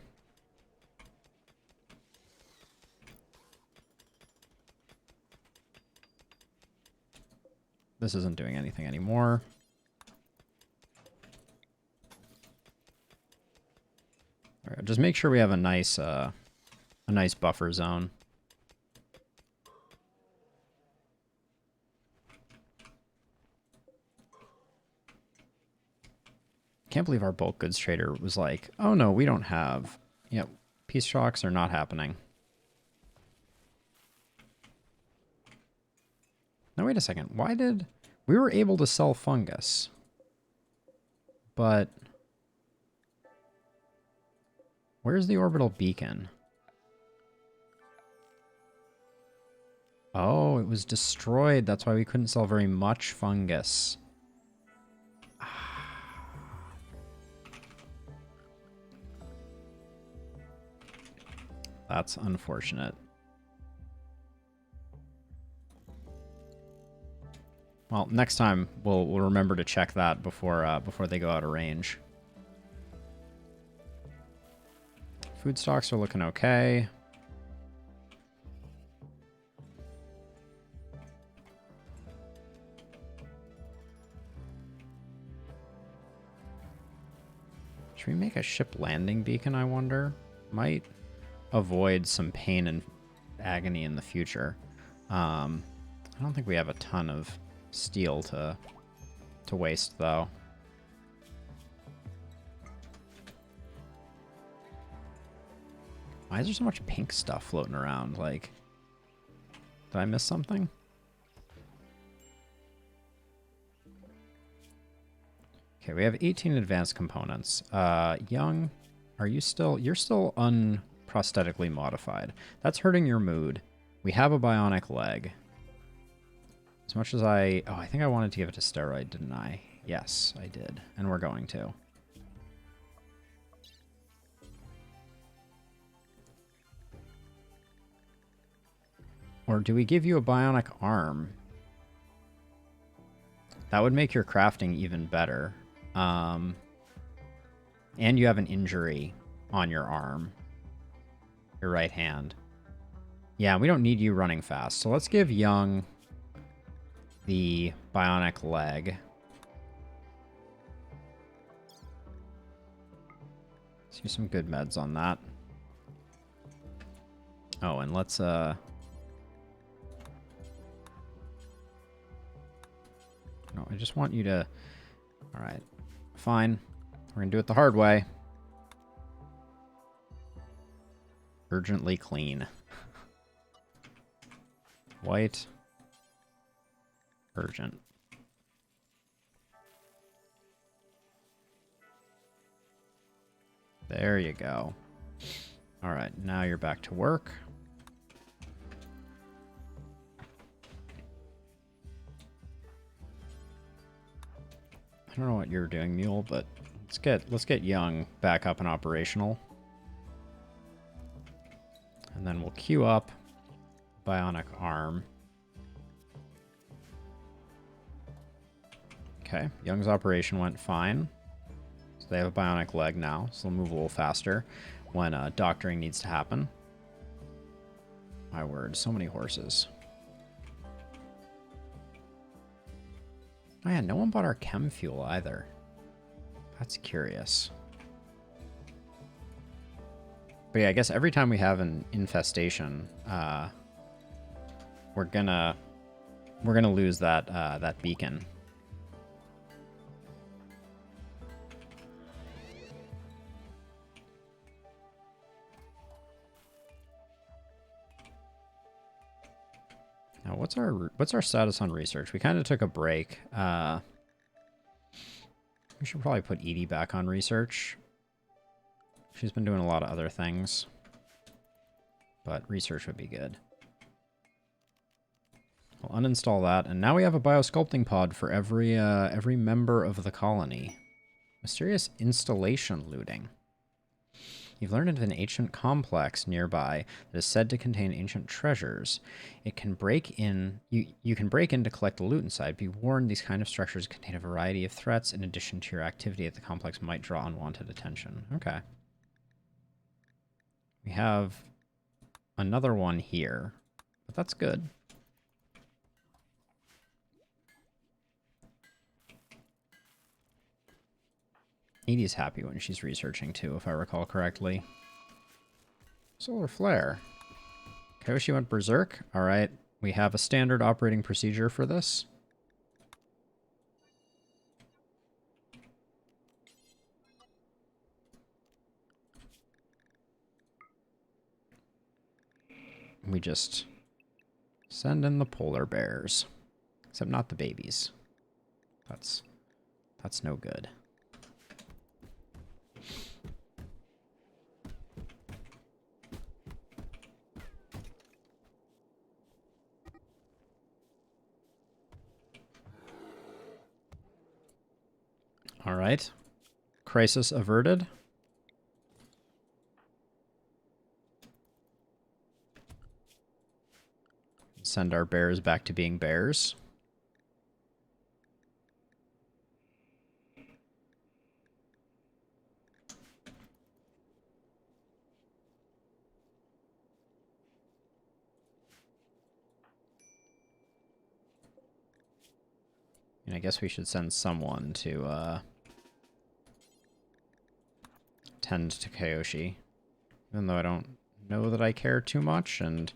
This isn't doing anything anymore. All right, just make sure we have a nice buffer zone. Can't believe our bulk goods trader was like, oh no, we don't have... yep, peace shocks are not happening. Now wait a second, why did We were able to sell fungus. But where's the orbital beacon? Oh, it was destroyed. That's why we couldn't sell very much fungus. That's unfortunate. Well, next time we'll remember to check that before they go out of range. Food stocks are looking okay. Should we make a ship landing beacon, I wonder? Might avoid some pain and agony in the future. I don't think we have a ton of steel to waste, though. Why is there so much pink stuff floating around? Like, did I miss something? Okay, we have 18 advanced components. Young, are you still... You're still unprosthetically modified. That's hurting your mood. We have a bionic leg. As much as I... Oh, I think I wanted to give it a steroid, didn't I? Yes, I did. And we're going to. Or do we give you a bionic arm? That would make your crafting even better. And you have an injury on your arm. Your right hand. Yeah, we don't need you running fast. So let's give Young the bionic leg. Let's use some good meds on that. Oh, and let's no, I just want you to... Alright. Fine. We're gonna do it the hard way. Urgently clean. White. Urgent. There you go. Alright, now you're back to work. I don't know what you're doing, Mule, but let's get Young back up and operational. And then we'll queue up bionic arm. Okay, Young's operation went fine. So they have a bionic leg now, so they'll move a little faster when doctoring needs to happen. My word, so many horses. Oh yeah, no one bought our chem fuel either. That's curious. But yeah, I guess every time we have an infestation, we're gonna lose that that beacon. Now, what's our status on research? We kind of took a break. We should probably put Edie back on research. She's been doing a lot of other things, but research would be good. We'll uninstall that, and now we have a biosculpting pod for every member of the colony. Mysterious installation looting. You've learned of an ancient complex nearby that is said to contain ancient treasures. It can break in. You can break in to collect the loot inside. Be warned, these kind of structures contain a variety of threats. In addition to your activity at the complex, might draw unwanted attention. Okay. We have another one here, but that's good. Edie's happy when she's researching too, if I recall correctly. Solar flare. Okay, she went berserk. All right, we have a standard operating procedure for this. We just send in the polar bears, except not the babies. That's no good. All right. Crisis averted. Send our bears back to being bears. And I guess we should send someone to tend to Kyoshi. Even though I don't know that I care too much and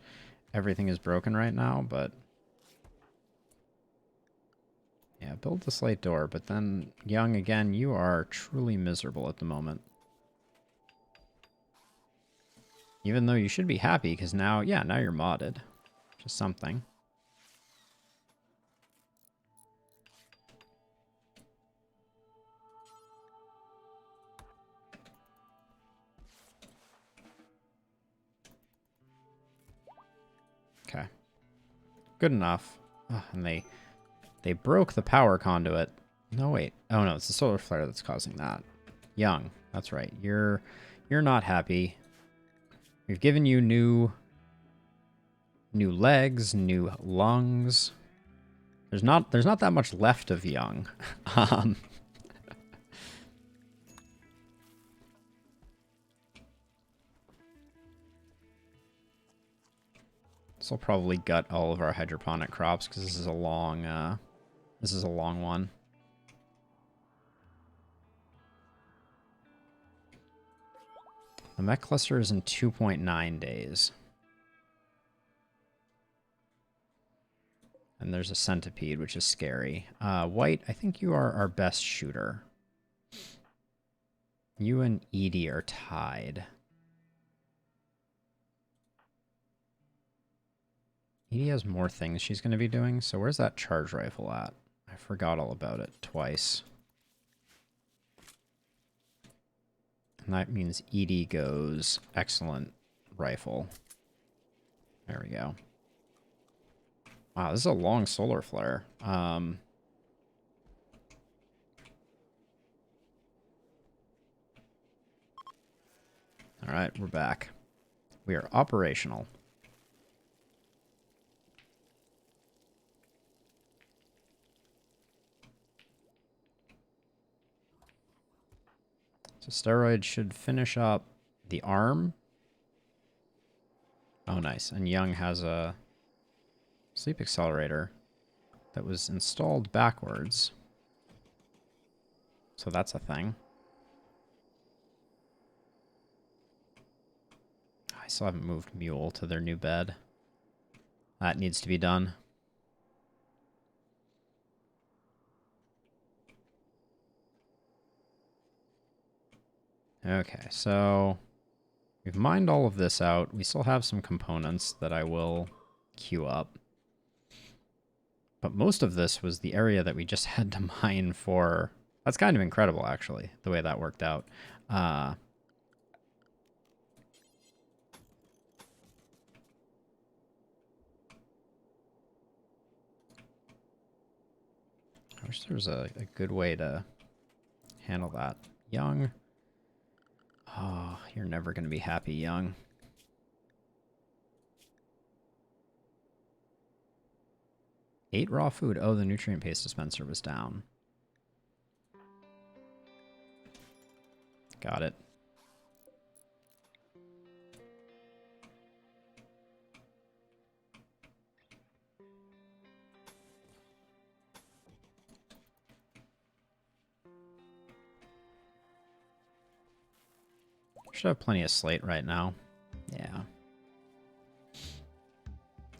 everything is broken right now, but... Yeah, build the slate door, but then, Young, again, you are truly miserable at the moment. Even though you should be happy, because now, yeah, now you're modded. Just something. Okay. Good enough. Ugh, and they broke the power conduit. No, wait. Oh, no, it's the solar flare that's causing that. Young, that's right. You're not happy. We've given you new legs, new lungs. There's not that much left of Young. This will probably gut all of our hydroponic crops because this is a long one. The mech cluster is in 2.9 days. And there's a centipede, which is scary. White, I think you are our best shooter. You and Edie are tied. Edie has more things she's going to be doing, so where's that charge rifle at? I forgot all about it twice. And that means Edie goes excellent rifle. There we go. Wow, this is a long solar flare. All right, we're back. We are operational. So steroids should finish up the arm. Oh, nice. And Young has a sleep accelerator that was installed backwards. So that's a thing. I still haven't moved Mule to their new bed. That needs to be done. Okay, so we've mined all of this out. We still have some components that I will queue up. But most of this was the area that we just had to mine for. That's kind of incredible, actually, the way that worked out. I wish there was a good way to handle that. Young. Oh, you're never going to be happy, Young. Ate raw food. Oh, the nutrient paste dispenser was down. Got it. Should have plenty of slate right now. Yeah.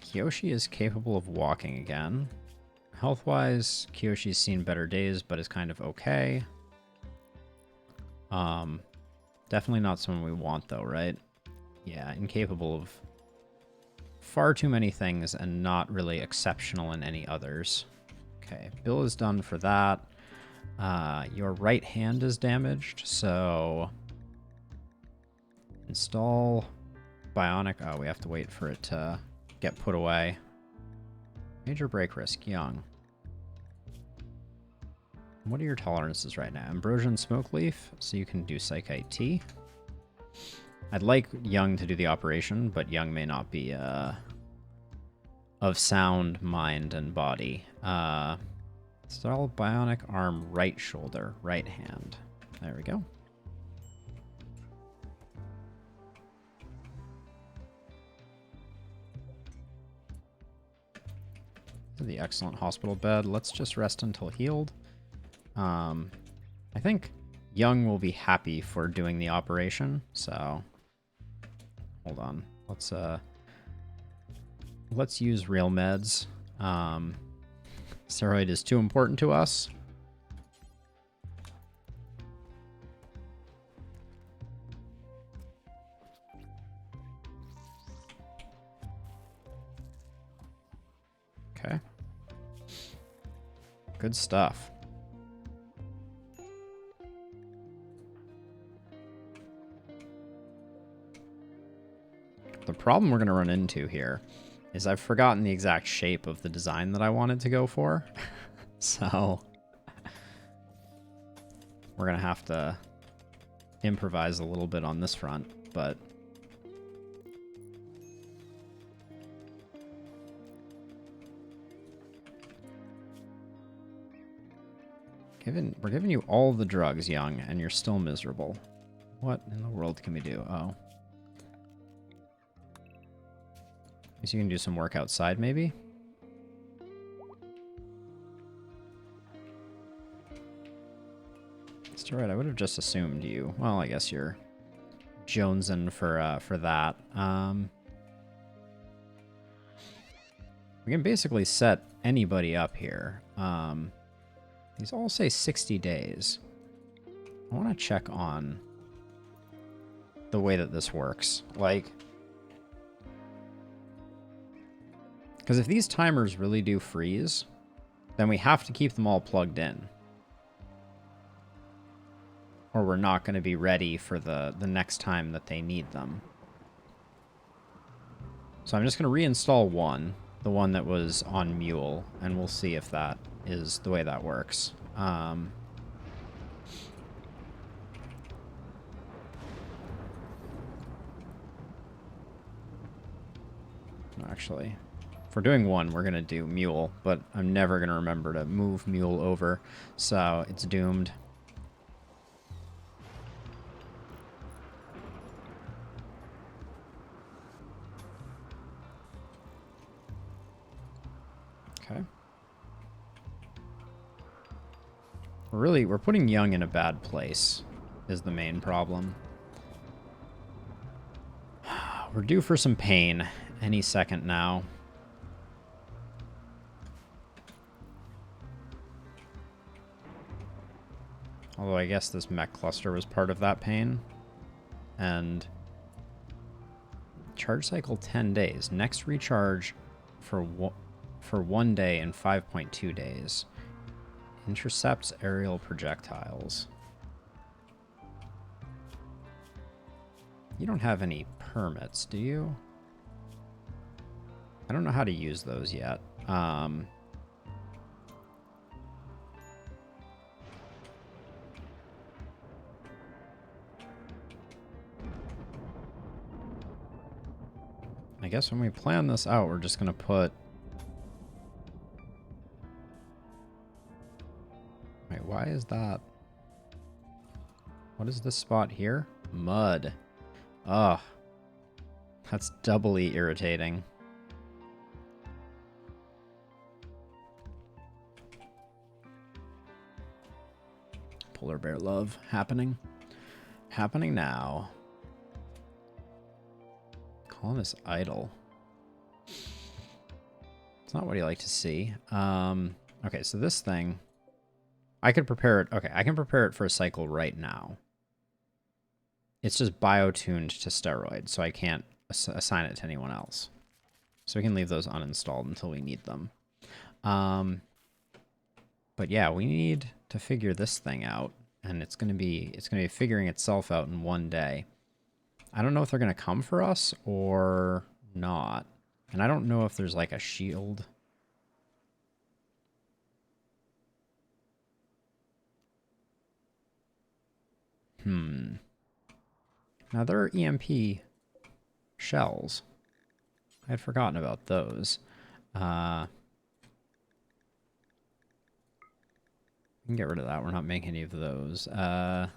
Kyoshi is capable of walking again. Health-wise, Kyoshi's seen better days, but is kind of okay. Definitely not someone we want, though, right? Yeah, incapable of far too many things and not really exceptional in any others. Okay, Bill is done for that. Your right hand is damaged, so install bionic. Oh, we have to wait for it to get put away. Major break risk, Young. What are your tolerances right now? Ambrosia Smoke Leaf, so you can do Psychite Tea. I'd like Young to do the operation, but Young may not be of sound mind and body. Install bionic arm, right shoulder, right hand. There we go. The excellent hospital bed. Let's just rest until healed. I think Young will be happy for doing the operation, so hold on. Let's use real meds. Steroid is too important to us. Okay. Good stuff. The problem we're going to run into here is I've forgotten the exact shape of the design that I wanted to go for. So we're going to have to improvise a little bit on this front, but we're giving you all the drugs, Young, and you're still miserable. What in the world can we do? Oh. Guess you can do some work outside, maybe? It's alright, I would have just assumed you. Well, I guess you're jonesing for that. We can basically set anybody up here. These all say 60 days. I want to check on the way that this works. Like, because if these timers really do freeze, then we have to keep them all plugged in. Or we're not going to be ready for the next time that they need them. So I'm just going to reinstall one, the one that was on Mule, and we'll see if that is the way that works. Actually, if we're doing one, we're going to do Mule, but I'm never going to remember to move Mule over, so it's doomed. Okay. We're putting Young in a bad place, is the main problem. We're due for some pain any second now. Although I guess this mech cluster was part of that pain. And charge cycle 10 days. Next recharge for 1 day and 5.2 days. Intercepts aerial projectiles. You don't have any permits, do you? I don't know how to use those yet. I guess when we plan this out, we're just going to put... Wait, why is that? What is this spot here? Mud. Ugh. That's doubly irritating. Polar bear love happening. Happening now. Colonist idle. It's not what you like to see. Okay, so this thing, I could prepare it. Okay, I can prepare it for a cycle right now. It's just bio-tuned to steroid, so I can't assign it to anyone else. So we can leave those uninstalled until we need them. But yeah, we need to figure this thing out, and it's gonna be figuring itself out in one day. I don't know if they're gonna come for us or not, and I don't know if there's like a shield. Now there are EMP shells. I had forgotten about those. We can get rid of that. We're not making any of those. Yeah,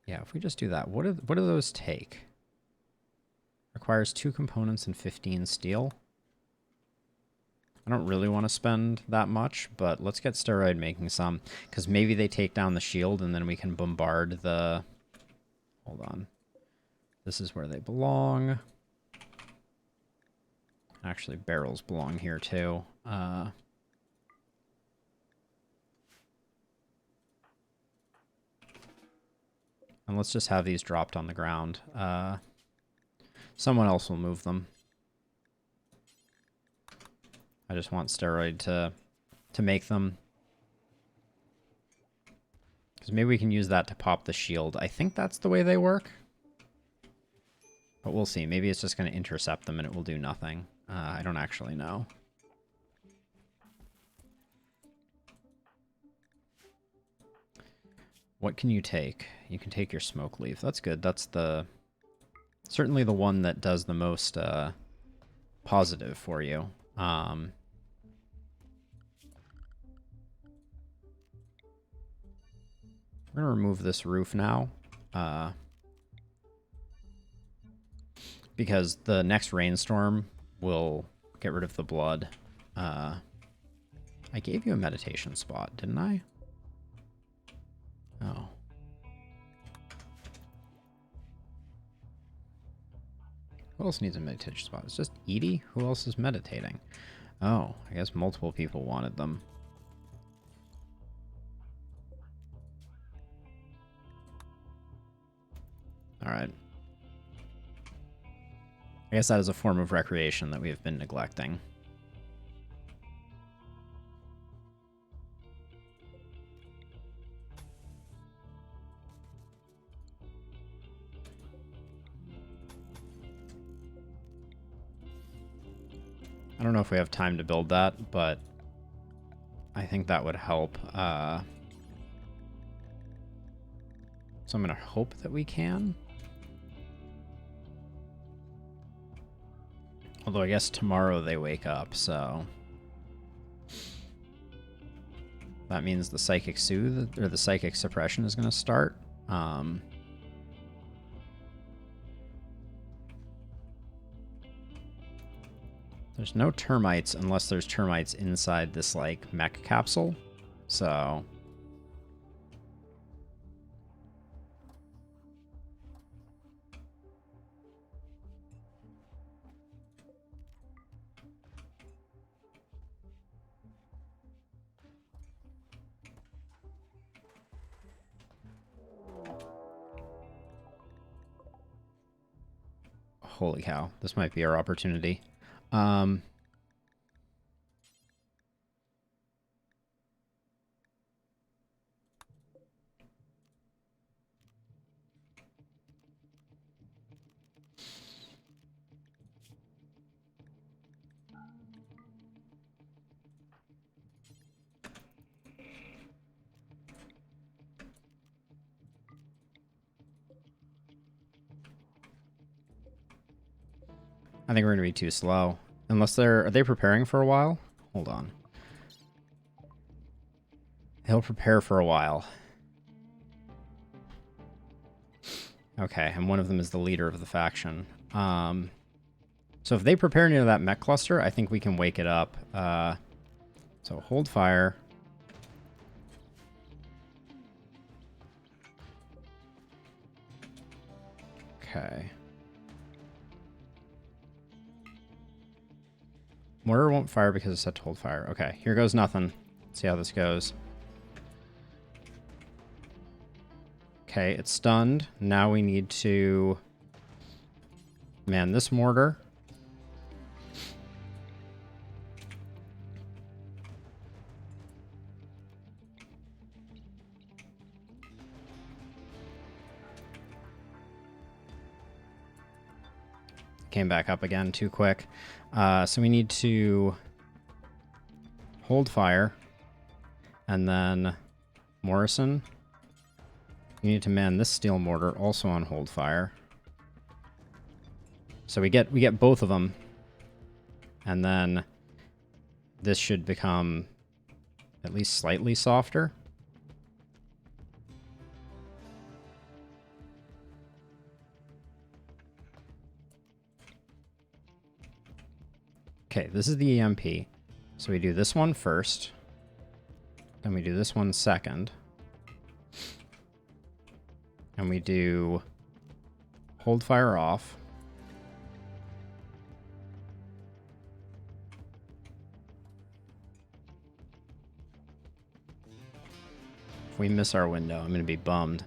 if we just do that, what do those take? Requires 2 components and 15 steel. I don't really want to spend that much, but let's get steroid making some, because maybe they take down the shield and then we can bombard the... Hold on. This is where they belong. Actually, barrels belong here too. And let's just have these dropped on the ground. Someone else will move them. I just want steroid to make them. Because maybe we can use that to pop the shield. I think that's the way they work. But we'll see. Maybe it's just going to intercept them and it will do nothing. I don't actually know. What can you take? You can take your smoke leaf. That's good. That's certainly the one that does the most positive for you. We're going to remove this roof now. Because the next rainstorm will get rid of the blood. I gave you a meditation spot, didn't I? Oh. Who else needs a meditation spot? It's just Edie? Who else is meditating? Oh, I guess multiple people wanted them. Alright. I guess that is a form of recreation that we have been neglecting. I don't know if we have time to build that, but I think that would help. So I'm going to hope that we can. Although I guess tomorrow they wake up, so... That means the Psychic Soothe, or the Psychic Suppression is going to start. There's no termites unless there's termites inside this, like, mech capsule. So... Holy cow, this might be our opportunity. I think we're going to be too slow. Unless are they preparing for a while? Hold on. He'll prepare for a while. Okay, and one of them is the leader of the faction. So if they prepare near that mech cluster, I think we can wake it up. So hold fire. Okay. Mortar won't fire because it's set to hold fire. Okay, here goes nothing. Let's see how this goes. Okay, it's stunned. Now we need to man this mortar. came back up again too quick. So we need to hold fire. And then Morrison, you need to man this steel mortar also on hold fire. So we get both of them. And then this should become at least slightly softer. Okay, this is the EMP. So we do this one first. Then we do this one second. And we do hold fire off. If we miss our window, I'm going to be bummed.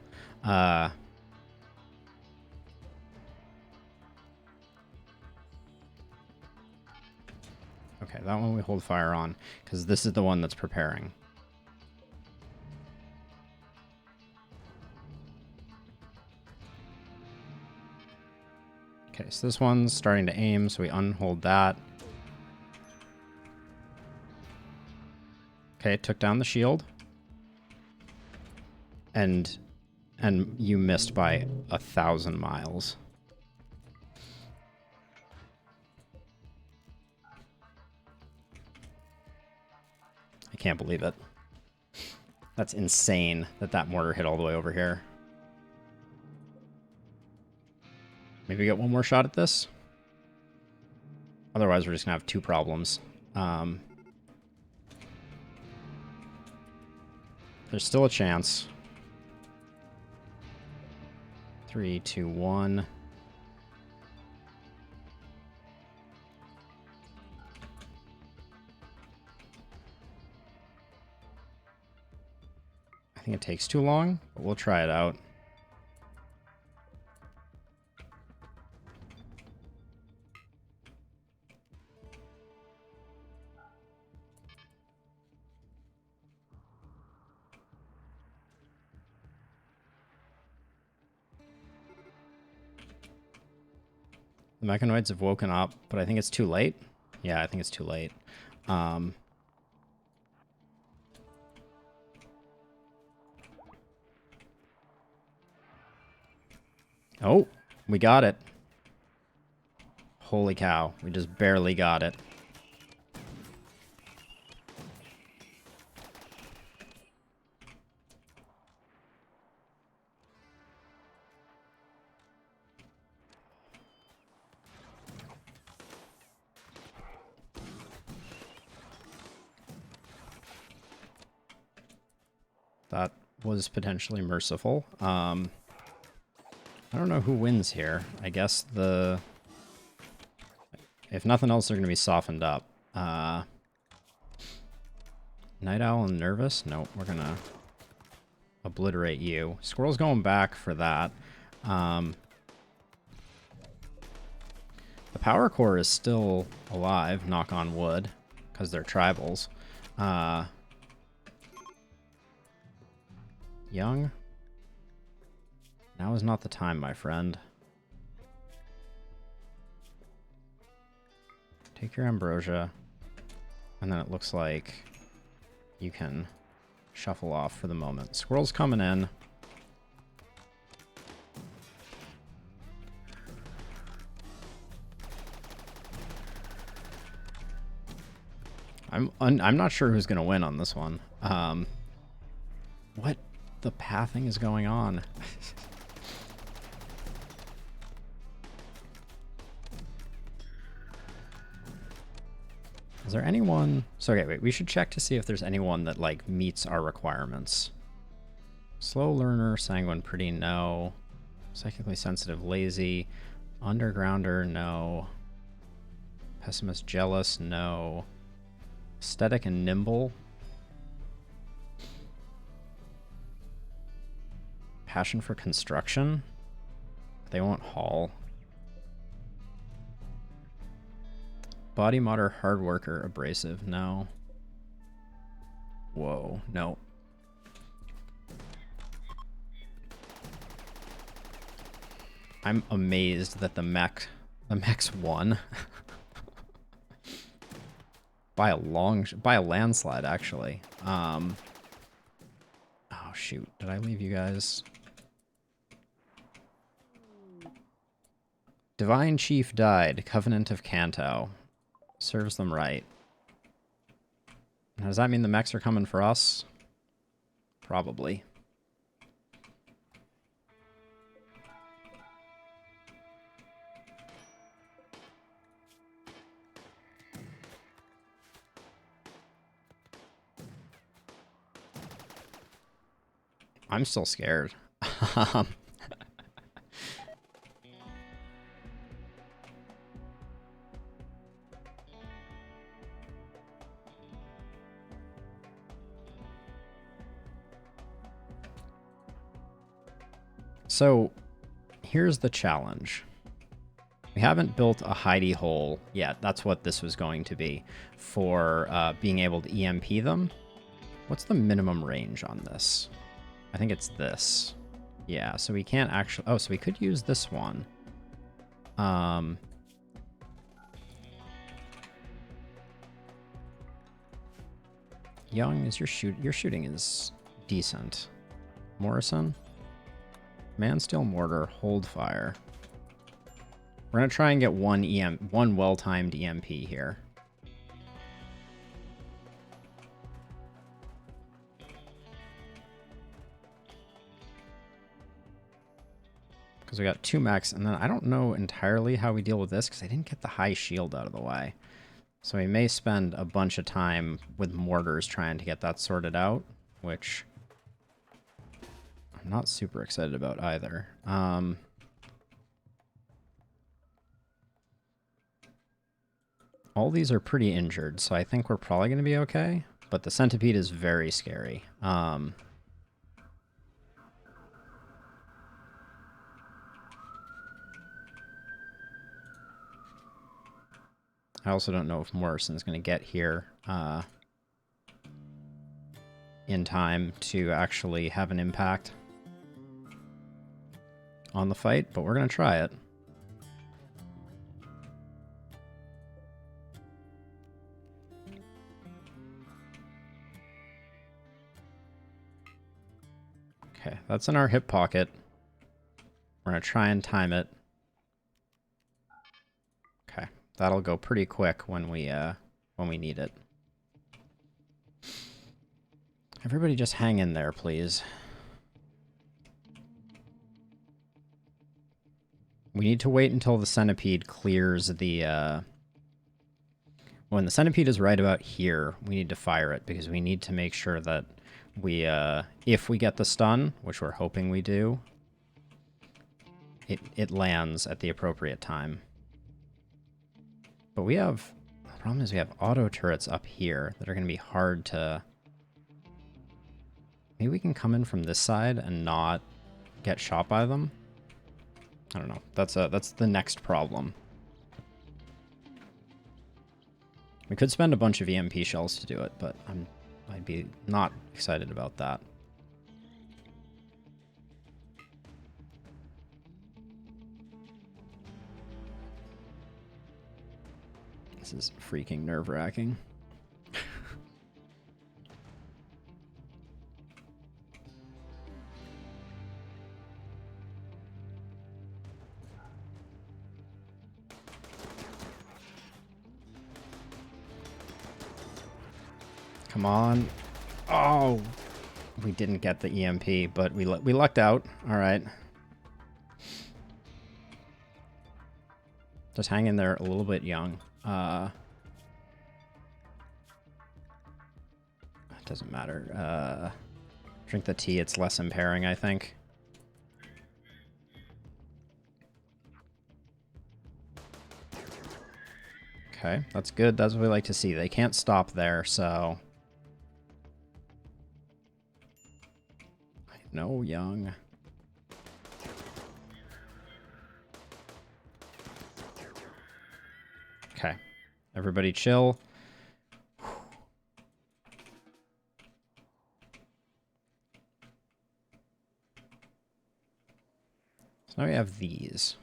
Okay, that one we hold fire on, because this is the one that's preparing. Okay, so this one's starting to aim, so we unhold that. Okay, took down the shield. And you missed by 1,000 miles. I can't believe it. That's insane that that mortar hit all the way over here. Maybe get one more shot at this. Otherwise, we're just gonna have two problems. There's still a chance. 3, 2, 1. I think it takes too long, but we'll try it out. The mechanoids have woken up, but I think it's too late. Yeah, I think it's too late. Oh, we got it. Holy cow, we just barely got it. That was potentially merciful. I don't know who wins here. I guess if nothing else, they're going to be softened up. Night Owl and Nervous? Nope, we're going to obliterate you. Squirrel's going back for that. The Power Core is still alive, knock on wood, because they're tribals. Young? Now is not the time, my friend. Take your ambrosia, and then it looks like you can shuffle off for the moment. Squirrel's coming in. I'm not sure who's gonna win on this one. What the pathing is going on? Is there anyone? So okay, wait. We should check to see if there's anyone that like meets our requirements. Slow learner, sanguine, pretty, no. Psychically sensitive, lazy. Undergrounder, no. Pessimist, jealous, no. Aesthetic and nimble. Passion for construction. They won't haul. Body modder, hard worker, abrasive, no. Whoa, no. I'm amazed that the mech The mech's won. by a landslide, actually. Oh shoot, did I leave you guys? Divine Chief died, Covenant of Kanto. Serves them right. Now, does that mean the mechs are coming for us? Probably. I'm still scared. So, here's the challenge. We haven't built a hidey hole yet. That's what this was going to be for being able to EMP them. What's the minimum range on this? I think it's this. Yeah, so we can't actually... Oh, so we could use this one. Young, is your shooting is decent. Morrison? Man-Steel Mortar, hold fire. We're gonna try and get one well-timed EMP here. Because we got 2 mechs, and then I don't know entirely how we deal with this, because I didn't get the high shield out of the way. So we may spend a bunch of time with mortars trying to get that sorted out, which I'm not super excited about either. All these are pretty injured, so I think we're probably going to be okay. But the centipede is very scary. I also don't know if Morrison's going to get here in time to actually have an impact on the fight, but we're going to try it. Okay, that's in our hip pocket. We're going to try and time it. Okay, that'll go pretty quick when we need it. Everybody just hang in there, please. We need to wait until the centipede clears the... When the centipede is right about here, we need to fire it, because we need to make sure that we, if we get the stun, which we're hoping we do, it lands at the appropriate time. But we have... The problem is we have auto turrets up here that are going to be hard to... Maybe we can come in from this side and not get shot by them? I don't know. That's the next problem. We could spend a bunch of EMP shells to do it, but I'd be not excited about that. This is freaking nerve-wracking. Come on. Oh, we didn't get the EMP, but we lucked out. All right. Just hang in there a little bit, Young. It doesn't matter. Drink the tea. It's less impairing, I think. Okay, that's good. That's what we like to see. They can't stop there, so... No, Young. Okay. Everybody chill. So now we have these.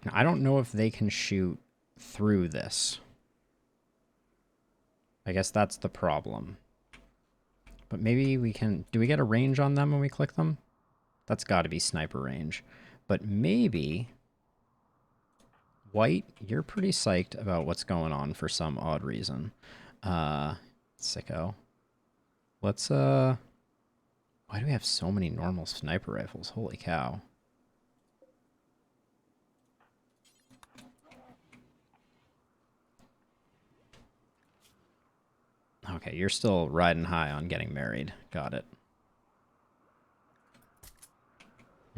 I don't know if they can shoot through this. I guess that's the problem. But maybe we can... Do we get a range on them when we click them? That's got to be sniper range. But maybe... White, you're pretty psyched about what's going on for some odd reason. Sicko. Let's, Why do we have so many normal sniper rifles? Holy cow. Okay, you're still riding high on getting married. Got it.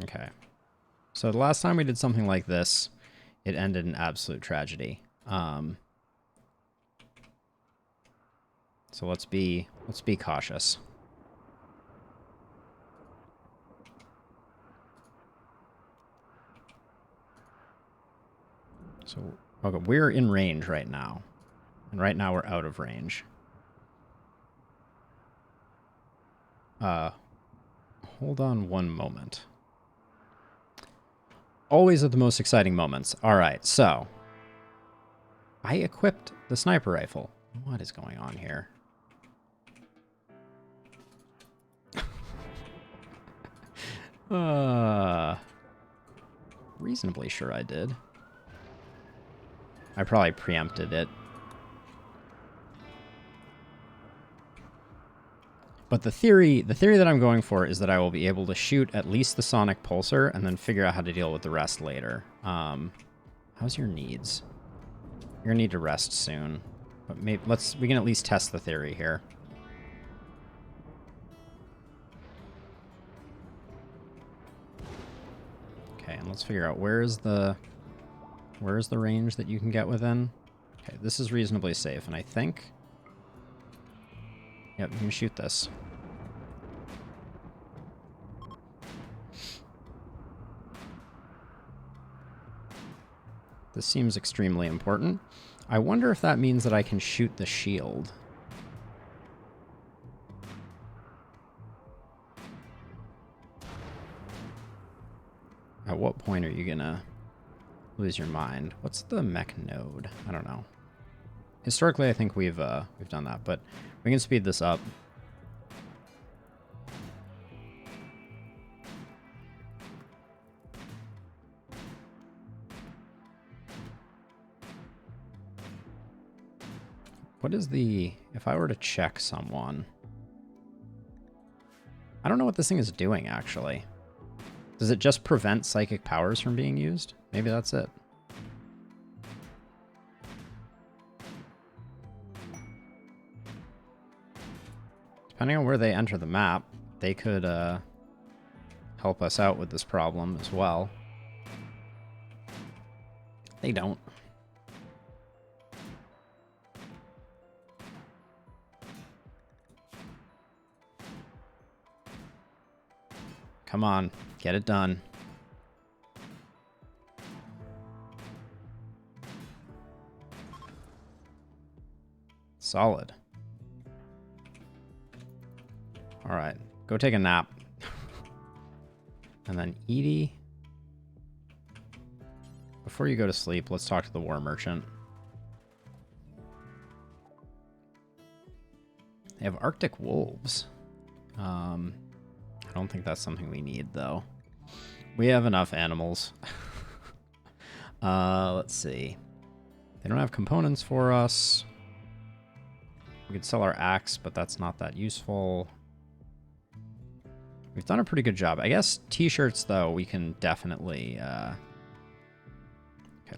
Okay. So the last time we did something like this, it ended in absolute tragedy. So let's be cautious. So okay, we're in range right now. And right now we're out of range. Hold on one moment. Always at the most exciting moments. All right, so I equipped the sniper rifle. What is going on here? Reasonably sure I did. I probably preempted it. But the theory that I'm going for is that I will be able to shoot at least the sonic pulsar and then figure out how to deal with the rest later. How's your needs? You're gonna need to rest soon. But maybe we can at least test the theory here. Okay, and let's figure out where's the range that you can get within. Okay, this is reasonably safe, and I think... Yep, you can shoot this. This seems extremely important. I wonder if that means that I can shoot the shield. At what point are you gonna lose your mind? What's the mech node? I don't know. Historically, I think we've done that, but we can speed this up. What is the... If I were to check someone... I don't know what this thing is doing, actually. Does it just prevent psychic powers from being used? Maybe that's it. Depending on where they enter the map, they could help us out with this problem as well. They don't. Come on, get it done. Solid. All right, go take a nap. And then Edie, before you go to sleep, let's talk to the war merchant. They have Arctic wolves. I don't think that's something we need, though. We have enough animals. Let's see. They don't have components for us. We could sell our axe, but that's not that useful. We've done a pretty good job. I guess t-shirts, though, we can definitely... Okay,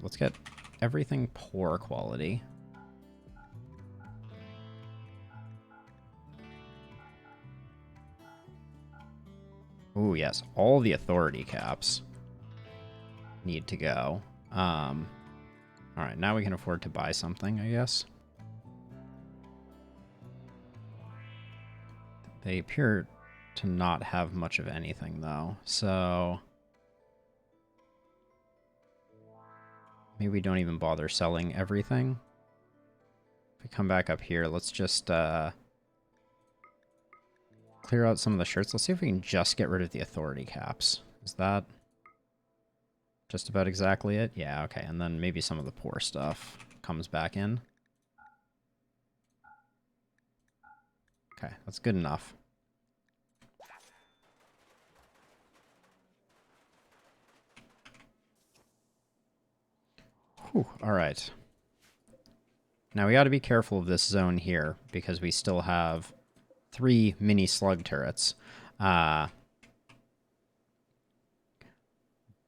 let's get everything poor quality. Ooh, yes. All the authority caps need to go. All right, now we can afford to buy something, I guess. They appear to not have much of anything, though. So maybe we don't even bother selling everything. If we come back up here, let's just... clear out some of the shirts. Let's see if we can just get rid of the authority caps. Is that... just about exactly it? Yeah, okay. And then maybe some of the poor stuff comes back in. Okay, that's good enough. Whew, all right. Now we got to be careful of this zone here because we still have 3 mini slug turrets.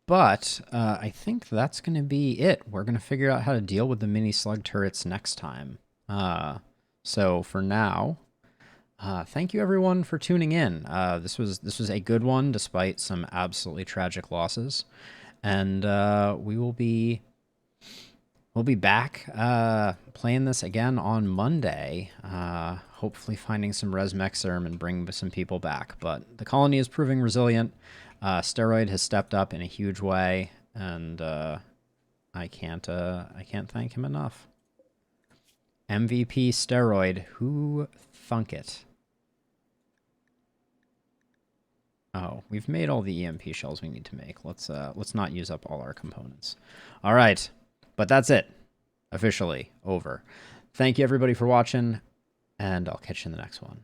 But I think that's going to be it. We're going to figure out how to deal with the mini slug turrets next time. So for now, thank you everyone for tuning in. This was a good one despite some absolutely tragic losses, and we'll be back playing this again on Monday. Hopefully finding some res mexerm and bring some people back. But the colony is proving resilient. Steroid has stepped up in a huge way, and I can't thank him enough. MVP Steroid, who thunk it? Oh, we've made all the EMP shells we need to make. Let's not use up all our components. All right, but that's it. Officially over. Thank you everybody for watching, and I'll catch you in the next one.